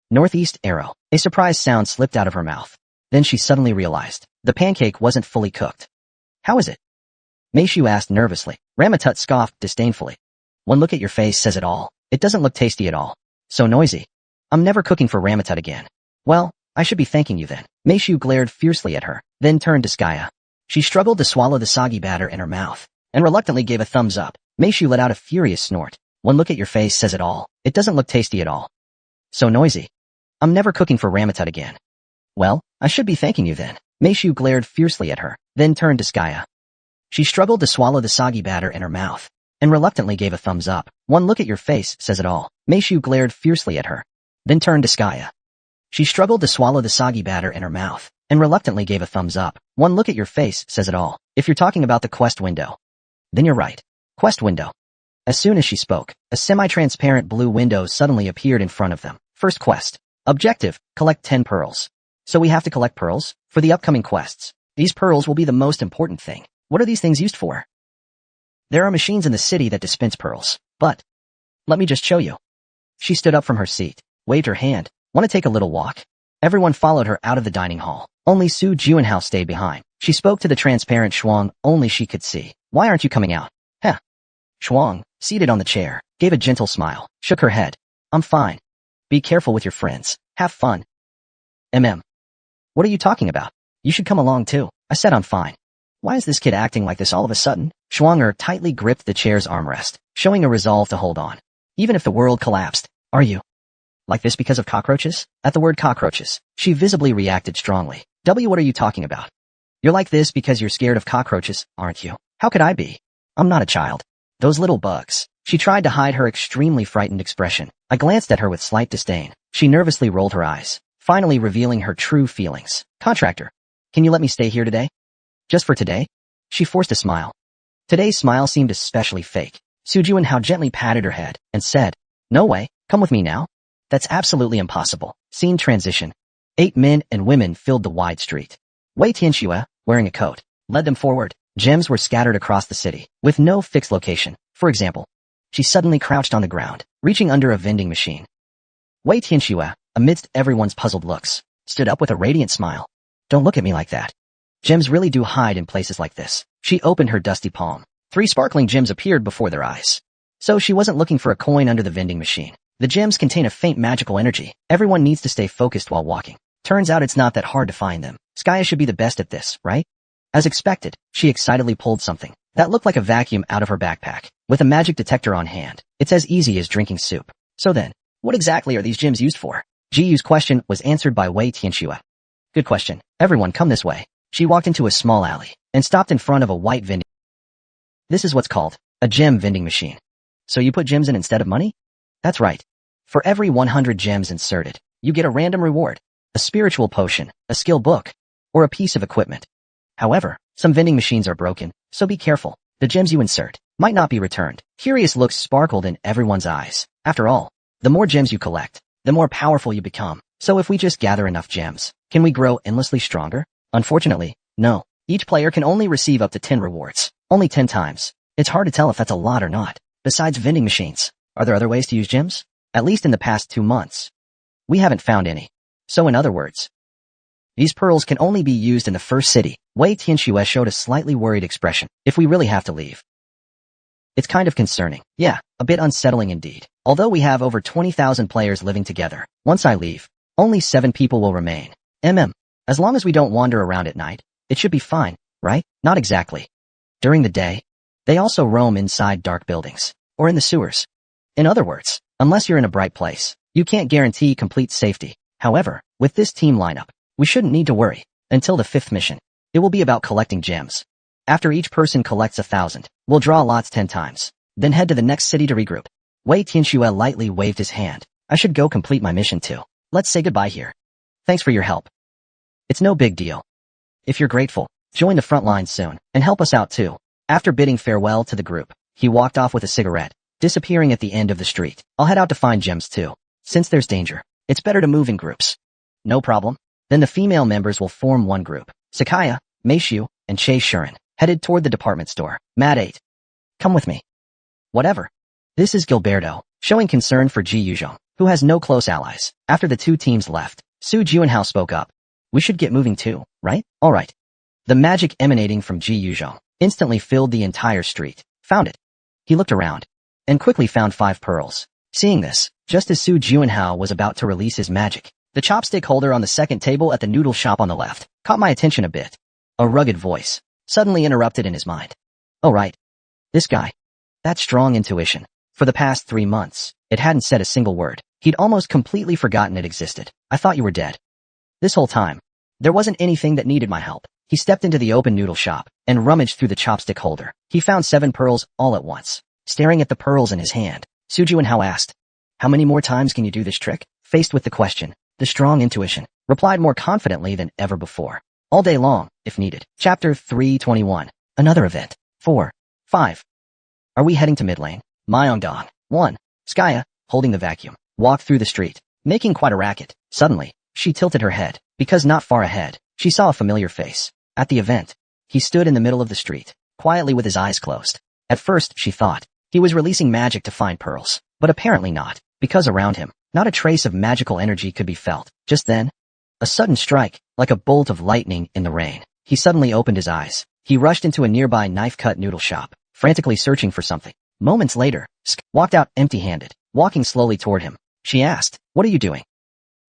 Northeast arrow. A surprised sound slipped out of her mouth. Then she suddenly realized the pancake wasn't fully cooked. How is it? Meishu asked nervously. Ramatut scoffed disdainfully. One look at your face says it all. It doesn't look tasty at all. So noisy. I'm never cooking for Ramatut again. Well, I should be thanking you then. Meishu glared fiercely at her, then turned to Skya. She struggled to swallow the soggy batter in her mouth, and reluctantly gave a thumbs up. Meishu let out a furious snort. One look at your face says it all. It doesn't look tasty at all. So noisy. I'm never cooking for Ramatut again. Well, I should be thanking you then. Meishu glared fiercely at her, then turned to Skya. She struggled to swallow the soggy batter in her mouth, and reluctantly gave a thumbs up. One look at your face says it all. Meishu glared fiercely at her, then turned to Skya. She struggled to swallow the soggy batter in her mouth, and reluctantly gave a thumbs up. One look at your face says it all. If you're talking about the quest window, then you're right. Quest window. As soon as she spoke, a semi-transparent blue window suddenly appeared in front of them. First quest. Objective, collect 10 pearls. So we have to collect pearls? For the upcoming quests. These pearls will be the most important thing. What are these things used for? There are machines in the city that dispense pearls, but let me just show you. She stood up from her seat, waved her hand. Want to take a little walk? Everyone followed her out of the dining hall. Only Su Juanhao stayed behind. She spoke to the transparent Shuang only she could see. Why aren't you coming out? Heh. Shuang, seated on the chair, gave a gentle smile, shook her head. I'm fine. Be careful with your friends. Have fun. What are you talking about? You should come along too. I said I'm fine. Why is this kid acting like this all of a sudden? Shuanger tightly gripped the chair's armrest, showing a resolve to hold on. Even if the world collapsed, are you like this because of cockroaches? At the word cockroaches, she visibly reacted strongly. What are you talking about? You're like this because you're scared of cockroaches, aren't you? How could I be? I'm not a child. Those little bugs. She tried to hide her extremely frightened expression. I glanced at her with slight disdain. She nervously rolled her eyes, finally revealing her true feelings. Contractor, can you let me stay here today? Just for today? She forced a smile. Today's smile seemed especially fake. Su Juanhao gently patted her head and said, No way, come with me now. That's absolutely impossible. Scene transition. 8 men and women filled the wide street. Wei Tianxue, wearing a coat, led them forward. Gems were scattered across the city, with no fixed location. For example, she suddenly crouched on the ground, reaching under a vending machine. Wei Tianxue, amidst everyone's puzzled looks, stood up with a radiant smile. Don't look at me like that. Gems really do hide in places like this. She opened her dusty palm. 3 sparkling gems appeared before their eyes. So she wasn't looking for a coin under the vending machine. The gems contain a faint magical energy. Everyone needs to stay focused while walking. Turns out it's not that hard to find them. Skya should be the best at this, right? As expected, she excitedly pulled something that looked like a vacuum out of her backpack. With a magic detector on hand, it's as easy as drinking soup. So then, what exactly are these gems used for? Jiyu's question was answered by Wei Tianxue. Good question. Everyone come this way. She walked into a small alley and stopped in front of a white vending. This is what's called a gem vending machine. So you put gems in instead of money? That's right. For every 100 gems inserted, you get a random reward, a spiritual potion, a skill book, or a piece of equipment. However, some vending machines are broken, so be careful. The gems you insert might not be returned. Curious looks sparkled in everyone's eyes. After all, the more gems you collect, the more powerful you become. So if we just gather enough gems, can we grow endlessly stronger? Unfortunately, no. Each player can only receive up to 10 rewards. Only 10 times. It's hard to tell if that's a lot or not. Besides vending machines, are there other ways to use gems? At least in the past 2 months, we haven't found any. So in other words, these pearls can only be used in the first city. Wei Tianxue showed a slightly worried expression. If we really have to leave, it's kind of concerning. Yeah, a bit unsettling indeed. Although we have over 20,000 players living together, once I leave, only 7 people will remain. As long as we don't wander around at night, it should be fine, right? Not exactly. During the day, they also roam inside dark buildings, or in the sewers. In other words, unless you're in a bright place, you can't guarantee complete safety. However, with this team lineup, we shouldn't need to worry. Until the 5th mission, it will be about collecting gems. After each person collects 1,000, we'll draw lots 10 times, then head to the next city to regroup. Wei Tianxue lightly waved his hand. I should go complete my mission too. Let's say goodbye here. Thanks for your help. It's no big deal. If you're grateful, join the front lines soon, and help us out too. After bidding farewell to the group, he walked off with a cigarette, disappearing at the end of the street. I'll head out to find gems too. Since there's danger, it's better to move in groups. No problem. Then the female members will form one group. Sakaya, Meishu, and Che Shuren headed toward the department store. Mad 8. Come with me. Whatever. This is Gilberto, showing concern for Ji Yuzhong, who has no close allies. After the two teams left, Su Juanhao spoke up. We should get moving too, right? Alright. The magic emanating from Ji Yuzhong instantly filled the entire street. Found it. He looked around and quickly found 5 pearls. Seeing this, just as Su Juanhao was about to release his magic, the chopstick holder on the second table at the noodle shop on the left caught my attention a bit. A rugged voice suddenly interrupted in his mind. Oh right. This guy. That strong intuition. For the past 3 months, it hadn't said a single word. He'd almost completely forgotten it existed. I thought you were dead. This whole time, there wasn't anything that needed my help. He stepped into the open noodle shop and rummaged through the chopstick holder. He found 7 pearls all at once. Staring at the pearls in his hand, Su Juanhao asked, how many more times can you do this trick? Faced with the question, the strong intuition replied more confidently than ever before. All day long, if needed. Chapter 321. Another event. 4. 5. Are we heading to mid lane? Myeongdong. 1. Skya, holding the vacuum, walked through the street, making quite a racket. Suddenly, she tilted her head, because not far ahead, she saw a familiar face. At the event, he stood in the middle of the street, quietly with his eyes closed. At first, she thought he was releasing magic to find pearls, but apparently not, because around him, not a trace of magical energy could be felt. Just then, a sudden strike, like a bolt of lightning in the rain. He suddenly opened his eyes. He rushed into a nearby knife-cut noodle shop, frantically searching for something. Moments later, Sk walked out empty-handed, walking slowly toward him. She asked, what are you doing?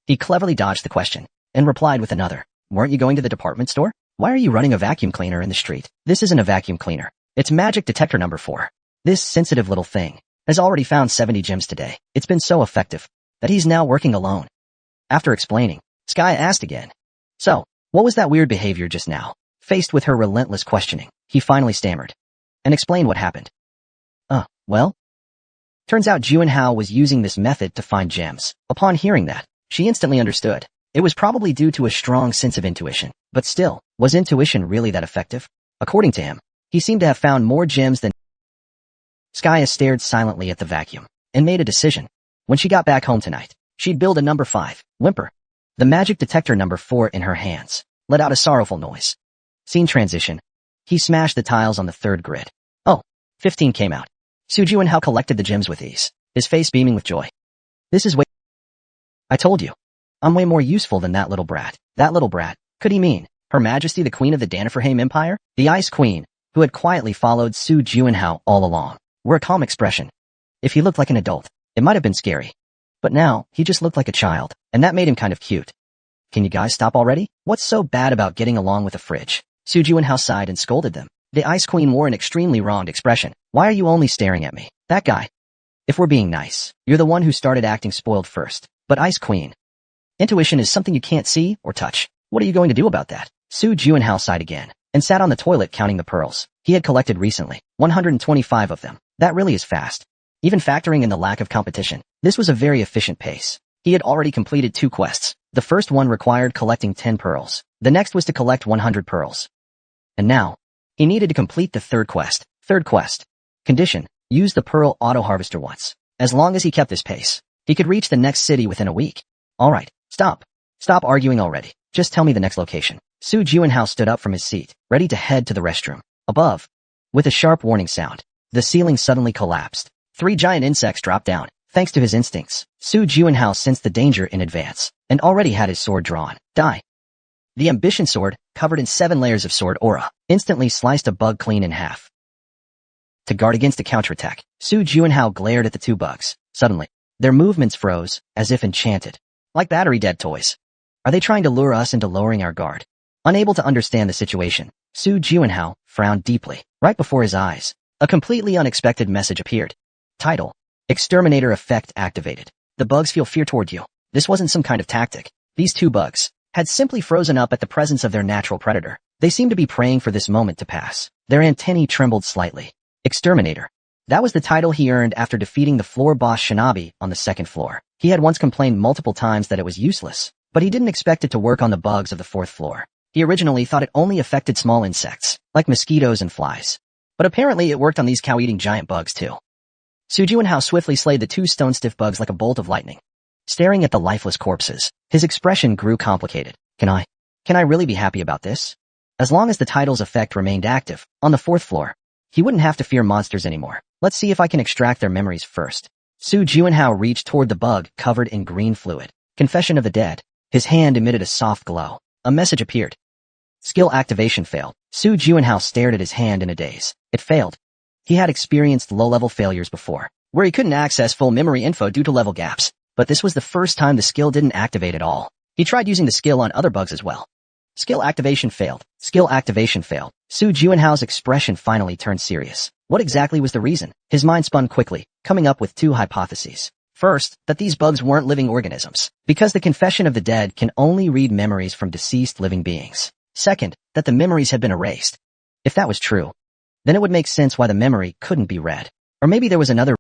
He cleverly dodged the question, and replied with another. Weren't you going to the department store? Why are you running a vacuum cleaner in the street? This isn't a vacuum cleaner. It's magic detector number 4. This sensitive little thing has already found 70 gems today. It's been so effective that he's now working alone. After explaining, Skya asked again. So, what was that weird behavior just now? Faced with her relentless questioning, he finally stammered and explained what happened. Well? Turns out Juanhao was using this method to find gems. Upon hearing that, she instantly understood. It was probably due to a strong sense of intuition. But still, was intuition really that effective? According to him, he seemed to have found more gems than... Skya stared silently at the vacuum and made a decision. When she got back home tonight, she'd build a number 5, whimper. The magic detector number 4 in her hands let out a sorrowful noise. Scene transition. He smashed the tiles on the 3rd grid. 15 came out. Su Juanhao collected the gems with ease, his face beaming with joy. This is way... I told you. I'm way more useful than that little brat. That little brat. Could he mean Her Majesty the Queen of the Daniferheim Empire? The Ice Queen, who had quietly followed Su Juanhao all along, wore a calm expression. If he looked like an adult, it might have been scary. But now, he just looked like a child, and that made him kind of cute. Can you guys stop already? What's so bad about getting along with a fridge? Su Juanhao sighed and scolded them. The Ice Queen wore an extremely wronged expression. Why are you only staring at me? That guy. If we're being nice, you're the one who started acting spoiled first. But Ice Queen, intuition is something you can't see or touch. What are you going to do about that? Su Juanhao sighed again, and sat on the toilet counting the pearls he had collected recently. 125 of them. That really is fast. Even factoring in the lack of competition, this was a very efficient pace. He had already completed 2 quests. The first one required collecting 10 pearls. The next was to collect 100 pearls. And now, he needed to complete the 3rd quest. 3rd quest. Condition: use the pearl auto-harvester once. As long as he kept this pace, he could reach the next city within a week. Alright, stop. Stop arguing already. Just tell me the next location. Su Juanhao stood up from his seat, ready to head to the restroom. Above, with a sharp warning sound, the ceiling suddenly collapsed. 3 giant insects dropped down. Thanks to his instincts, Su Juanhao sensed the danger in advance, and already had his sword drawn. Die. The ambition sword, covered in 7 layers of sword aura, instantly sliced a bug clean in half. To guard against a counterattack, Su Juanhao glared at the 2 bugs. Suddenly, their movements froze, as if enchanted. Like battery-dead toys. Are they trying to lure us into lowering our guard? Unable to understand the situation, Su Juanhao frowned deeply. Right before his eyes, a completely unexpected message appeared. Title: Exterminator effect activated. The bugs feel fear toward you. This wasn't some kind of tactic. These 2 bugs had simply frozen up at the presence of their natural predator. They seemed to be praying for this moment to pass. Their antennae trembled slightly. Exterminator. That was the title he earned after defeating the floor boss Shinobi on the 2nd floor. He had once complained multiple times that it was useless, but he didn't expect it to work on the bugs of the 4th floor. He originally thought it only affected small insects, like mosquitoes and flies. But apparently it worked on these cow-eating giant bugs too. Su Juanhao swiftly slayed the 2 stone-stiff bugs like a bolt of lightning. Staring at the lifeless corpses, his expression grew complicated. Can I really be happy about this? As long as the title's effect remained active, on the 4th floor, he wouldn't have to fear monsters anymore. Let's see if I can extract their memories first. Su Juanhao reached toward the bug covered in green fluid. Confession of the Dead. His hand emitted a soft glow. A message appeared. Skill activation failed. Su Juanhao stared at his hand in a daze. It failed. He had experienced low-level failures before, where he couldn't access full memory info due to level gaps. But this was the first time the skill didn't activate at all. He tried using the skill on other bugs as well. Skill activation failed. Skill activation failed. Su Juanhao's expression finally turned serious. What exactly was the reason? His mind spun quickly, coming up with 2 hypotheses. First, that these bugs weren't living organisms, because the Confession of the Dead can only read memories from deceased living beings. Second, that the memories had been erased. If that was true, then it would make sense why the memory couldn't be read. Or maybe there was another.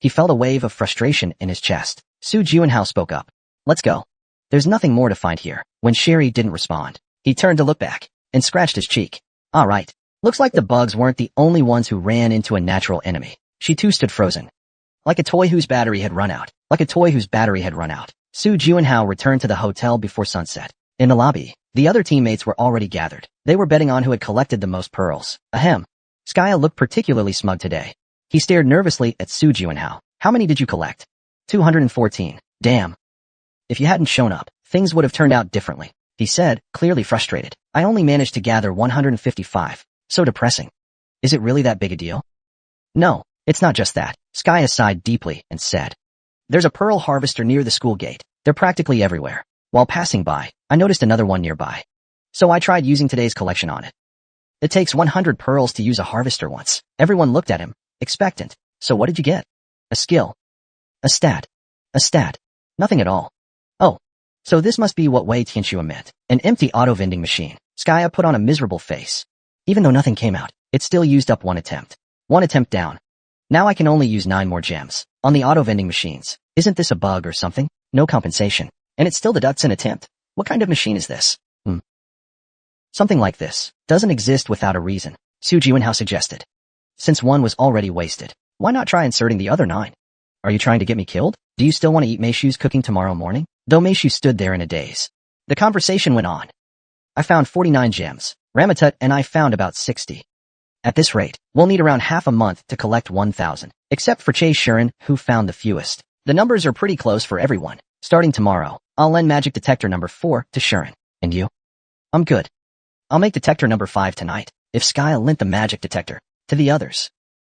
He felt a wave of frustration in his chest. Su Juanhao spoke up. Let's go. There's nothing more to find here. When Sherry didn't respond, he turned to look back and scratched his cheek. All right. Looks like the bugs weren't the only ones who ran into a natural enemy. She too stood frozen. Like a toy whose battery had run out. Like a toy whose battery had run out. Su Juanhao returned to the hotel before sunset. In the lobby, the other teammates were already gathered. They were betting on who had collected the most pearls. Ahem. Skya looked particularly smug today. He stared nervously at Su Juanhao. How many did you collect? 214. Damn. If you hadn't shown up, things would have turned out differently, he said, clearly frustrated. I only managed to gather 155. So depressing. Is it really that big a deal? No, it's not just that. Skya sighed deeply and said, there's a pearl harvester near the school gate. They're practically everywhere. While passing by, I noticed another one nearby. So I tried using today's collection on it. It takes 100 pearls to use a harvester once. Everyone looked at him, expectant. So what did you get? A skill. A stat. A stat. Nothing at all. Oh. So this must be what Wei Tianxue meant. An empty auto-vending machine. Skya put on a miserable face. Even though nothing came out, it still used up 1 attempt. 1 attempt down. Now I can only use 9 more gems. On the auto-vending machines. Isn't this a bug or something? No compensation. And it still deducts an attempt? What kind of machine is this? Something like this. Doesn't exist without a reason. Su Juanhao suggested. Since 1 was already wasted, why not try inserting the other 9? Are you trying to get me killed? Do you still want to eat Meishu's cooking tomorrow morning? Though Meishu stood there in a daze. The conversation went on. I found 49 gems. Ramatut and I found about 60. At this rate, we'll need around half a month to collect 1,000. Except for Che Shuren, who found the fewest. The numbers are pretty close for everyone. Starting tomorrow, I'll lend magic detector number 4 to Shuren. And you? I'm good. I'll make detector number 5 tonight. If Skya lent the magic detector to the others,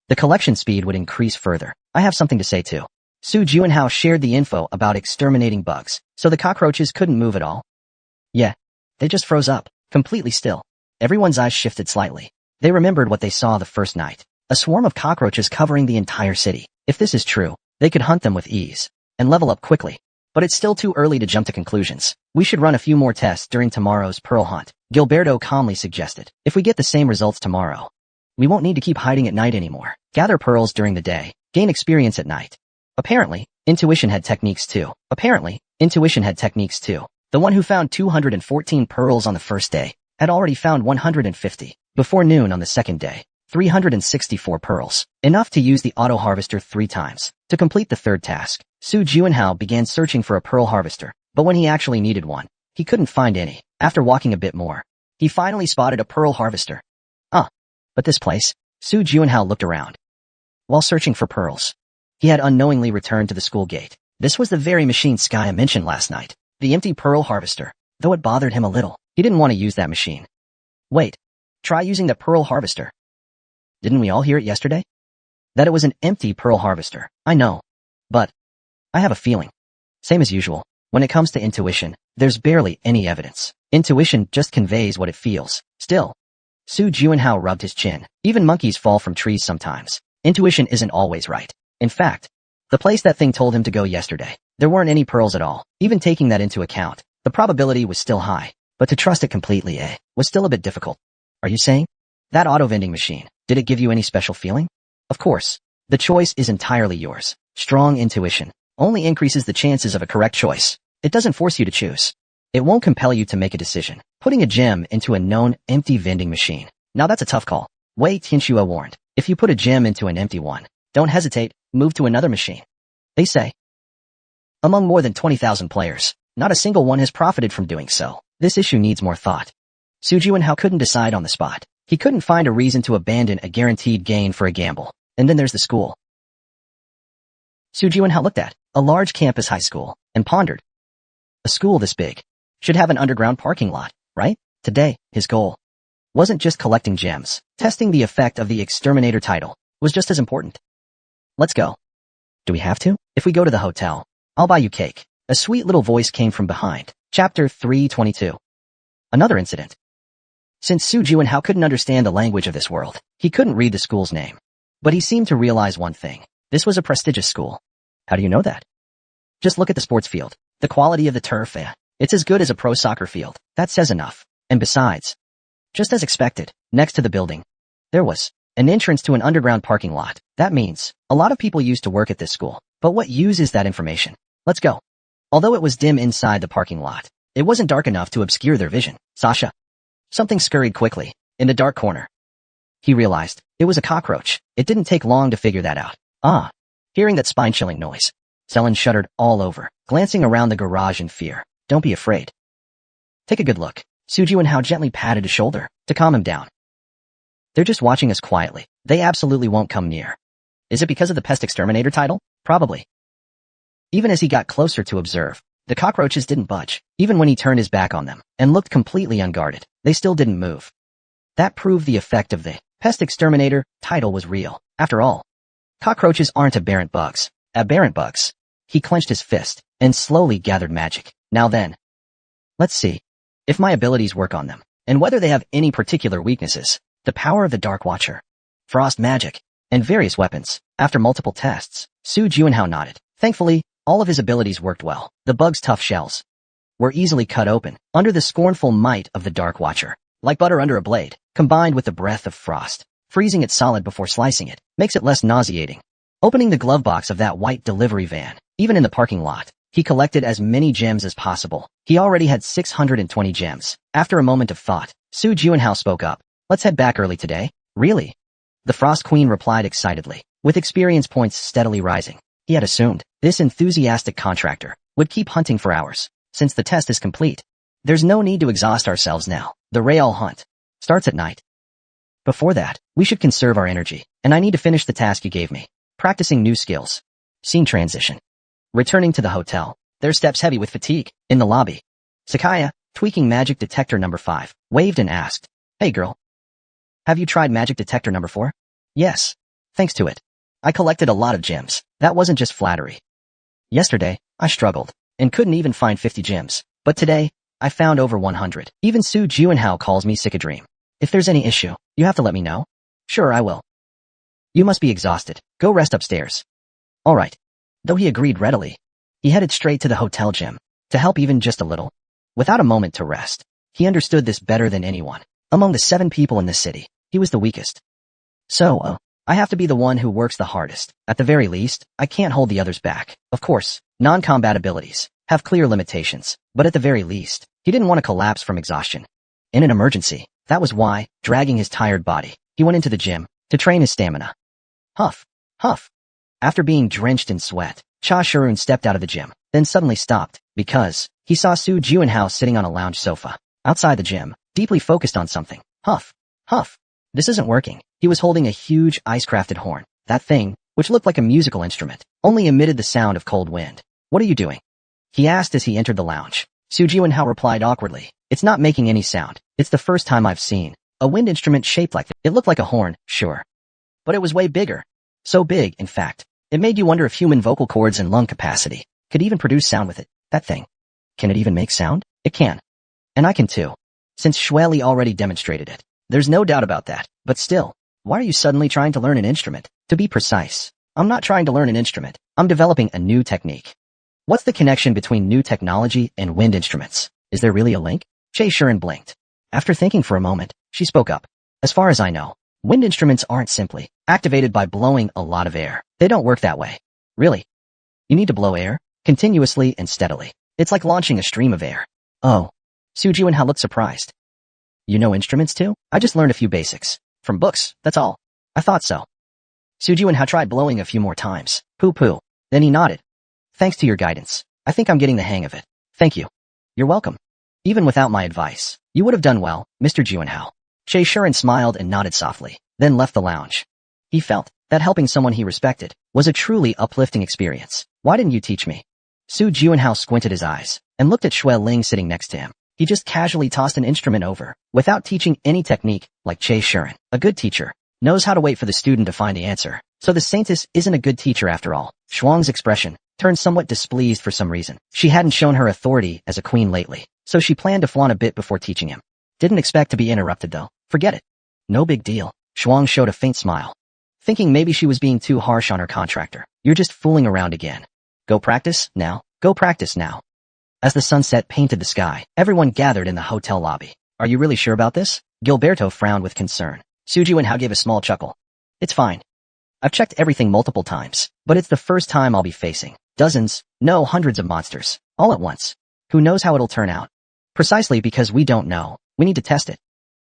the collection speed would increase further. I have something to say too. Su Juanhao shared the info about exterminating bugs, so the cockroaches couldn't move at all. Yeah. They just froze up, completely still. Everyone's eyes shifted slightly. They remembered what they saw the first night. A swarm of cockroaches covering the entire city. If this is true, they could hunt them with ease and level up quickly. But it's still too early to jump to conclusions. We should run a few more tests during tomorrow's pearl hunt, Gilberto calmly suggested. If we get the same results tomorrow, we won't need to keep hiding at night anymore. Gather pearls during the day, gain experience at night. Apparently, intuition had techniques too. The one who found 214 pearls on the first day had already found 150. Before noon on the second day, 364 pearls. Enough to use the auto harvester 3 times. To complete the third task, Su Juanhao began searching for a pearl harvester, but when he actually needed one, he couldn't find any. After walking a bit more, he finally spotted a pearl harvester. But this place? Su Juanhao looked around. While searching for pearls, he had unknowingly returned to the school gate. This was the very machine Skya mentioned last night. The empty pearl harvester. Though it bothered him a little, he didn't want to use that machine. Wait. Try using the pearl harvester. Didn't we all hear it yesterday? That it was an empty pearl harvester. I know. But I have a feeling. Same as usual. When it comes to intuition, there's barely any evidence. Intuition just conveys what it feels. Still, Su Juanhao rubbed his chin. Even monkeys fall from trees sometimes. Intuition isn't always right. In fact, the place that thing told him to go yesterday, there weren't any pearls at all. Even taking that into account, the probability was still high. But to trust it completely, was still a bit difficult. Are you saying? That auto-vending machine, did it give you any special feeling? Of course. The choice is entirely yours. Strong intuition only increases the chances of a correct choice. It doesn't force you to choose. It won't compel you to make a decision. Putting a gem into a known empty vending machine. Now that's a tough call. Wei Tianxue warned. If you put a gem into an empty one, don't hesitate, move to another machine. They say. Among more than 20,000 players, not a single one has profited from doing so. This issue needs more thought. Su Juinhao couldn't decide on the spot. He couldn't find a reason to abandon a guaranteed gain for a gamble. And then there's the school. Su Juinhao looked at a large campus high school and pondered. A school this big should have an underground parking lot, right? Today, his goal wasn't just collecting gems. Testing the effect of the exterminator title was just as important. Let's go. Do we have to? If we go to the hotel, I'll buy you cake. A sweet little voice came from behind. Chapter 322. Another incident. Since Su Juinhao couldn't understand the language of this world, he couldn't read the school's name. But he seemed to realize one thing. This was a prestigious school. How do you know that? Just look at the sports field. The quality of the turf, it's as good as a pro soccer field. That says enough. And besides, just as expected, next to the building, there was an entrance to an underground parking lot. That means a lot of people used to work at this school. But what use is that information? Let's go. Although it was dim inside the parking lot, it wasn't dark enough to obscure their vision. Sasha. Something scurried quickly in the dark corner. He realized it was a cockroach. It didn't take long to figure that out. Hearing that spine-chilling noise, Selen shuddered all over, glancing around the garage in fear. Don't be afraid. Take a good look. Su Juinhao gently patted his shoulder to calm him down. They're just watching us quietly. They absolutely won't come near. Is it because of the pest exterminator title? Probably. Even as he got closer to observe, the cockroaches didn't budge. Even when he turned his back on them and looked completely unguarded, they still didn't move. That proved the effect of the pest exterminator title was real. After all, cockroaches aren't aberrant bugs. Aberrant bugs. He clenched his fist and slowly gathered magic. Now then, let's see if my abilities work on them, and whether they have any particular weaknesses. The power of the Dark Watcher, frost magic, and various weapons. After multiple tests, Su Juinhao nodded. Thankfully, all of his abilities worked well. The bug's tough shells were easily cut open under the scornful might of the Dark Watcher. Like butter under a blade, combined with the breath of frost, freezing it solid before slicing it makes it less nauseating. Opening the glove box of that white delivery van, even in the parking lot, he collected as many gems as possible. He already had 620 gems. After a moment of thought, Su Juinhao spoke up. Let's head back early today. Really? The Frost Queen replied excitedly, with experience points steadily rising. He had assumed this enthusiastic contractor would keep hunting for hours. Since the test is complete, there's no need to exhaust ourselves now. The Real hunt starts at night. Before that, we should conserve our energy, and I need to finish the task you gave me. Practicing new skills. Scene transition. Returning to the hotel, their steps heavy with fatigue. In the lobby, Sakaya, tweaking magic detector number 5, waved and asked, "Hey girl, have you tried magic detector number 4? Yes. Thanks to it, I collected a lot of gems. That wasn't just flattery. Yesterday, I struggled and couldn't even find 50 gems. But today, I found over 100. Even Su Juinhao calls me Sickadream. If there's any issue, you have to let me know." "Sure, I will." "You must be exhausted. Go rest upstairs." "All right." Though he agreed readily, he headed straight to the hotel gym to help even just a little. Without a moment to rest, he understood this better than anyone. Among the 7 people in the city, he was the weakest. So, I have to be the one who works the hardest. At the very least, I can't hold the others back. Of course, non-combat abilities have clear limitations, but at the very least, he didn't want to collapse from exhaustion. In an emergency, that was why, dragging his tired body, he went into the gym to train his stamina. Huff, huff. After being drenched in sweat, Cha Shirun stepped out of the gym, then suddenly stopped, because he saw Su Juinhao sitting on a lounge sofa outside the gym, deeply focused on something. Huff, huff. This isn't working. He was holding a huge ice-crafted horn. That thing, which looked like a musical instrument, only emitted the sound of cold wind. "What are you doing?" he asked as he entered the lounge. Su Juinhao replied awkwardly, "It's not making any sound. It's the first time I've seen a wind instrument shaped like that." It looked like a horn, sure, but it was way bigger. So big, in fact, it made you wonder if human vocal cords and lung capacity could even produce sound with it. That thing. Can it even make sound? It can. And I can too. Since Shueli already demonstrated it. There's no doubt about that. But still, why are you suddenly trying to learn an instrument? To be precise, I'm not trying to learn an instrument. I'm developing a new technique. What's the connection between new technology and wind instruments? Is there really a link? Che Shuren blinked. After thinking for a moment, she spoke up. As far as I know, wind instruments aren't simply activated by blowing a lot of air. They don't work that way. Really? You need to blow air? Continuously and steadily. It's like launching a stream of air. Oh. Su Juinhao looked surprised. You know instruments too? I just learned a few basics. From books, that's all. I thought so. Su Juinhao tried blowing a few more times. Poo-poo. Then he nodded. Thanks to your guidance, I think I'm getting the hang of it. Thank you. You're welcome. Even without my advice, You would have done well, Mr. Juanhao. Che Shuren smiled and nodded softly, then left the lounge. He felt that helping someone he respected was a truly uplifting experience. Why didn't you teach me? Su Juanhao squinted his eyes and looked at Shui Ling sitting next to him. He just casually tossed an instrument over, without teaching any technique, like Che Shuren. A good teacher knows how to wait for the student to find the answer. So the saintess isn't a good teacher after all. Shuang's expression turned somewhat displeased for some reason. She hadn't shown her authority as a queen lately, so she planned to flaunt a bit before teaching him. Didn't expect to be interrupted though. Forget it. No big deal. Shuang showed a faint smile, thinking maybe she was being too harsh on her contractor. You're just fooling around again. Go practice now. Go practice now. As the sunset painted the sky, everyone gathered in the hotel lobby. Are you really sure about this? Gilberto frowned with concern. Su Juanhao gave a small chuckle. It's fine. I've checked everything multiple times, but it's the first time I'll be facing dozens, no hundreds of monsters, all at once. Who knows how it'll turn out? Precisely because we don't know, we need to test it.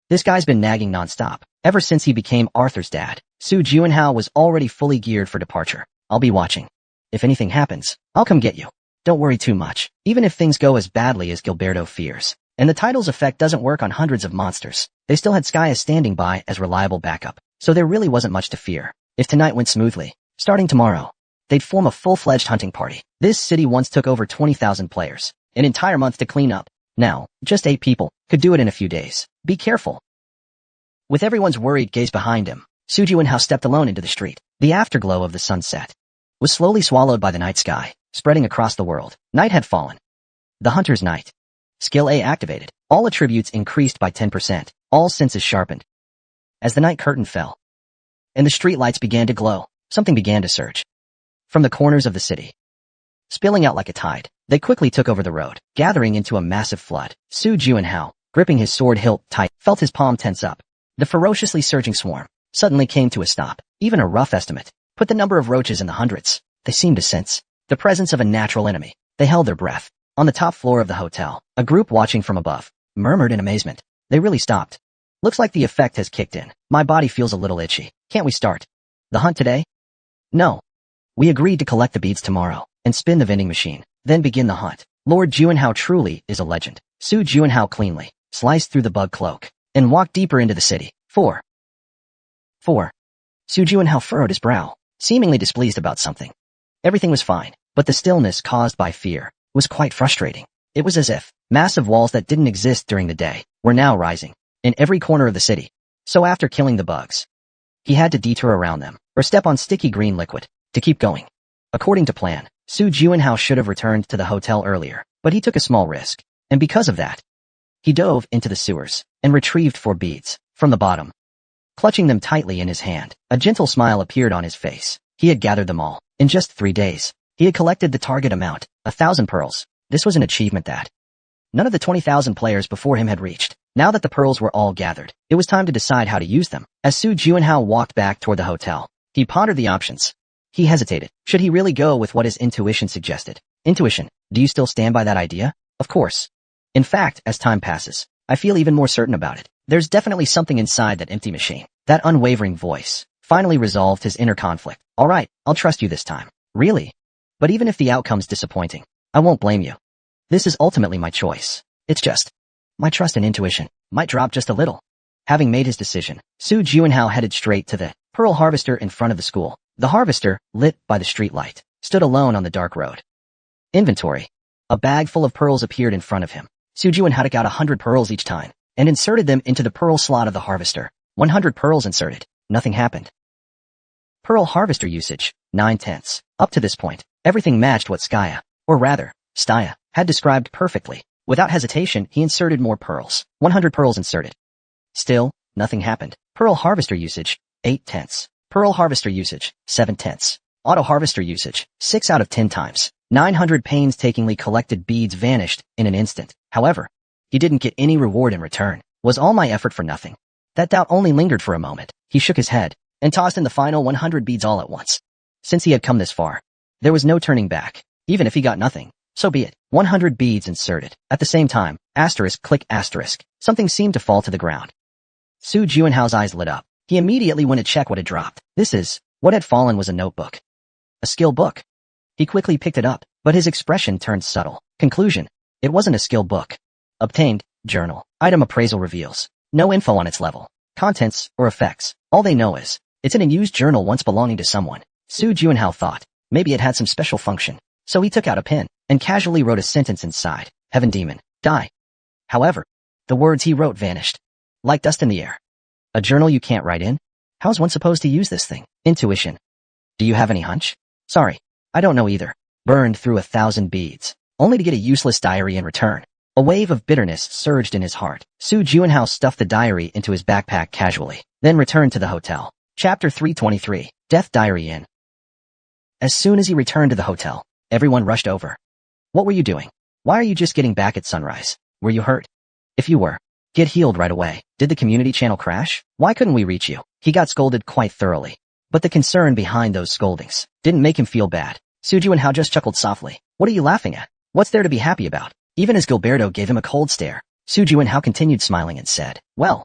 This guy's been nagging nonstop, ever since he became Arthur's dad. Su Juanhao was already fully geared for departure. I'll be watching. If anything happens, I'll come get you. Don't worry too much, even if things go as badly as Gilberto fears. And the title's effect doesn't work on hundreds of monsters. They still had Skya standing by as reliable backup, so there really wasn't much to fear. If tonight went smoothly, starting tomorrow, they'd form a full-fledged hunting party. This city once took over 20,000 players, an entire month to clean up. Now, just 8 people could do it in a few days. Be careful. With everyone's worried gaze behind him, Su Juanhao stepped alone into the street. The afterglow of the sunset was slowly swallowed by the night sky, spreading across the world. Night had fallen. The Hunter's Night. Skill A activated. All attributes increased by 10%. All senses sharpened. As the night curtain fell, and the street lights began to glow, something began to surge from the corners of the city. Spilling out like a tide, they quickly took over the road, gathering into a massive flood. Su Juanhao, gripping his sword hilt tight, felt his palm tense up. The ferociously surging swarm suddenly came to a stop. Even a rough estimate put the number of roaches in the hundreds. They seemed to sense the presence of a natural enemy. They held their breath. On the top floor of the hotel, a group watching from above murmured in amazement. They really stopped. Looks like the effect has kicked in. My body feels a little itchy. Can't we start the hunt today? No. We agreed to collect the beads tomorrow and spin the vending machine, then begin the hunt. Lord Juanhao truly is a legend. Su Juanhao cleanly sliced through the bug cloak and walked deeper into the city. 4. Su Juanhao furrowed his brow, seemingly displeased about something. Everything was fine, but the stillness caused by fear was quite frustrating. It was as if massive walls that didn't exist during the day were now rising in every corner of the city. So after killing the bugs, he had to detour around them or step on sticky green liquid to keep going. According to plan, Su Juanhao should have returned to the hotel earlier, but he took a small risk, and because of that, he dove into the sewers and retrieved 4 beads from the bottom. Clutching them tightly in his hand, a gentle smile appeared on his face. He had gathered them all. In just 3 days, he had collected the target amount, 1,000 pearls. This was an achievement that none of the 20,000 players before him had reached. Now that the pearls were all gathered, it was time to decide how to use them. As Su Juanhao walked back toward the hotel, he pondered the options. He hesitated. Should he really go with what his intuition suggested? Intuition, do you still stand by that idea? Of course. In fact, as time passes, I feel even more certain about it. There's definitely something inside that empty machine. That unwavering voice finally resolved his inner conflict. All right, I'll trust you this time. Really? But even if the outcome's disappointing, I won't blame you. This is ultimately my choice. It's just my trust and intuition might drop just a little. Having made his decision, Su Juanhao headed straight to the pearl harvester in front of the school. The harvester, lit by the streetlight, stood alone on the dark road. Inventory. A bag full of pearls appeared in front of him. Su Juanhao took out 100 pearls each time and inserted them into the pearl slot of the harvester. 100 pearls inserted. Nothing happened. Pearl harvester usage, 9/10. Up to this point, everything matched what Skya, or rather, Stya, had described perfectly. Without hesitation, he inserted more pearls. 100 pearls inserted. Still, nothing happened. Pearl harvester usage, 8/10. Pearl harvester usage, 7/10. Auto harvester usage, 6 out of 10 times. 900 painstakingly collected beads vanished in an instant. However, he didn't get any reward in return. Was all my effort for nothing? That doubt only lingered for a moment. He shook his head and tossed in the final 100 beads all at once. Since he had come this far, there was no turning back. Even if he got nothing, so be it. 100 beads inserted. At the same time, asterisk click asterisk, something seemed to fall to the ground. Su Juanhao's eyes lit up. He immediately went to check what had dropped. What had fallen was a notebook. A skill book. He quickly picked it up, but his expression turned subtle. Conclusion. It wasn't a skill book. Obtained, Journal. Item appraisal reveals. No info on its level, contents, or effects. All they know is, it's in a used journal once belonging to someone. Su Juinhao thought, maybe it had some special function. So he took out a pen, and casually wrote a sentence inside. Heaven demon, die. However, the words he wrote vanished. Like dust in the air. A journal you can't write in? How's one supposed to use this thing? Intuition. Do you have any hunch? Sorry, I don't know either. Burned through 1,000 beads, only to get a useless diary in return. A wave of bitterness surged in his heart. Su Juinhao stuffed the diary into his backpack casually, then returned to the hotel. Chapter 323, Death Diary In. As soon as he returned to the hotel, everyone rushed over. What were you doing? Why are you just getting back at sunrise? Were you hurt? If you were, get healed right away. Did the community channel crash? Why couldn't we reach you? He got scolded quite thoroughly. But the concern behind those scoldings didn't make him feel bad. Su Juinhao just chuckled softly. What are you laughing at? What's there to be happy about? Even as Gilberto gave him a cold stare, Su Juinhao continued smiling and said, well,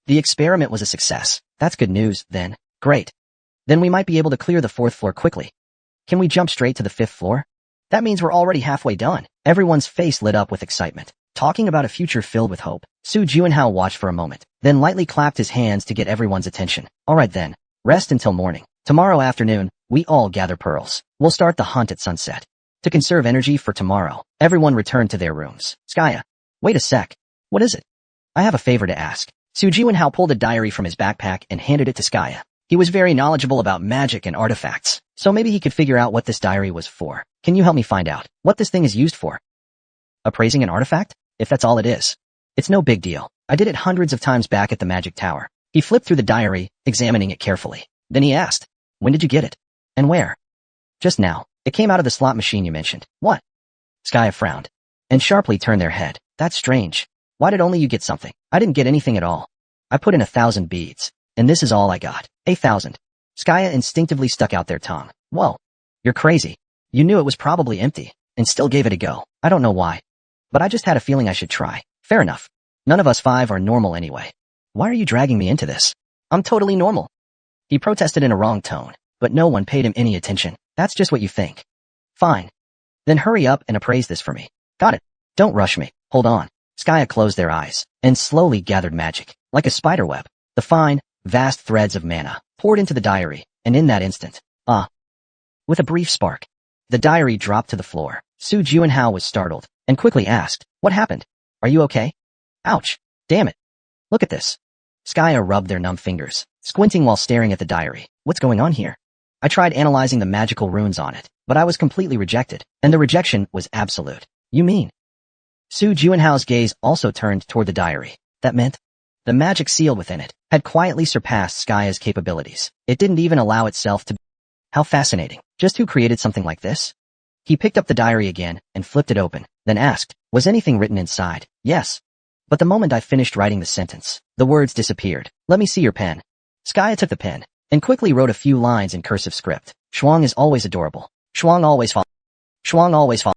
the experiment was a success. That's good news, then. Great. Then we might be able to clear the 4th floor quickly. Can we jump straight to the 5th floor? That means we're already halfway done. Everyone's face lit up with excitement. Talking about a future filled with hope, Su Juinhao watched for a moment, then lightly clapped his hands to get everyone's attention. Alright then, rest until morning. Tomorrow afternoon, we all gather pearls. We'll start the hunt at sunset. To conserve energy for tomorrow, everyone returned to their rooms. Skya, wait a sec. What is it? I have a favor to ask. Su Juinhao pulled a diary from his backpack and handed it to Skya. He was very knowledgeable about magic and artifacts, so maybe he could figure out what this diary was for. Can you help me find out what this thing is used for? Appraising an artifact? If that's all it is. It's no big deal. I did it hundreds of times back at the magic tower. He flipped through the diary, examining it carefully. Then he asked, when did you get it? And where? Just now. It came out of the slot machine you mentioned. What? Skya frowned and sharply turned their head. That's strange. Why did only you get something? I didn't get anything at all. I put in 1,000 beads, and this is all I got. 1,000. Skya instinctively stuck out their tongue. Whoa. You're crazy. You knew it was probably empty, and still gave it a go. I don't know why. But I just had a feeling I should try. Fair enough. None of us 5 are normal anyway. Why are you dragging me into this? I'm totally normal. He protested in a wrong tone, but no one paid him any attention. That's just what you think. Fine. Then hurry up and appraise this for me. Got it. Don't rush me. Hold on. Skya closed their eyes and slowly gathered magic. Like a spider web, the fine, vast threads of mana poured into the diary, and in that instant, with a brief spark, the diary dropped to the floor. Su Juinhao was startled and quickly asked, what happened? Are you okay? Ouch. Damn it. Look at this. Skya rubbed their numb fingers, squinting while staring at the diary. What's going on here? I tried analyzing the magical runes on it, but I was completely rejected, and the rejection was absolute. You mean? Su Juinhao's gaze also turned toward the diary. That meant the magic sealed within it had quietly surpassed Skya's capabilities. It didn't even allow itself to. How fascinating. Just who created something like this? He picked up the diary again and flipped it open, then asked, was anything written inside? Yes. But the moment I finished writing the sentence, the words disappeared. Let me see your pen. Skya took the pen and quickly wrote a few lines in cursive script. Shuang is always adorable. Shuang always follows.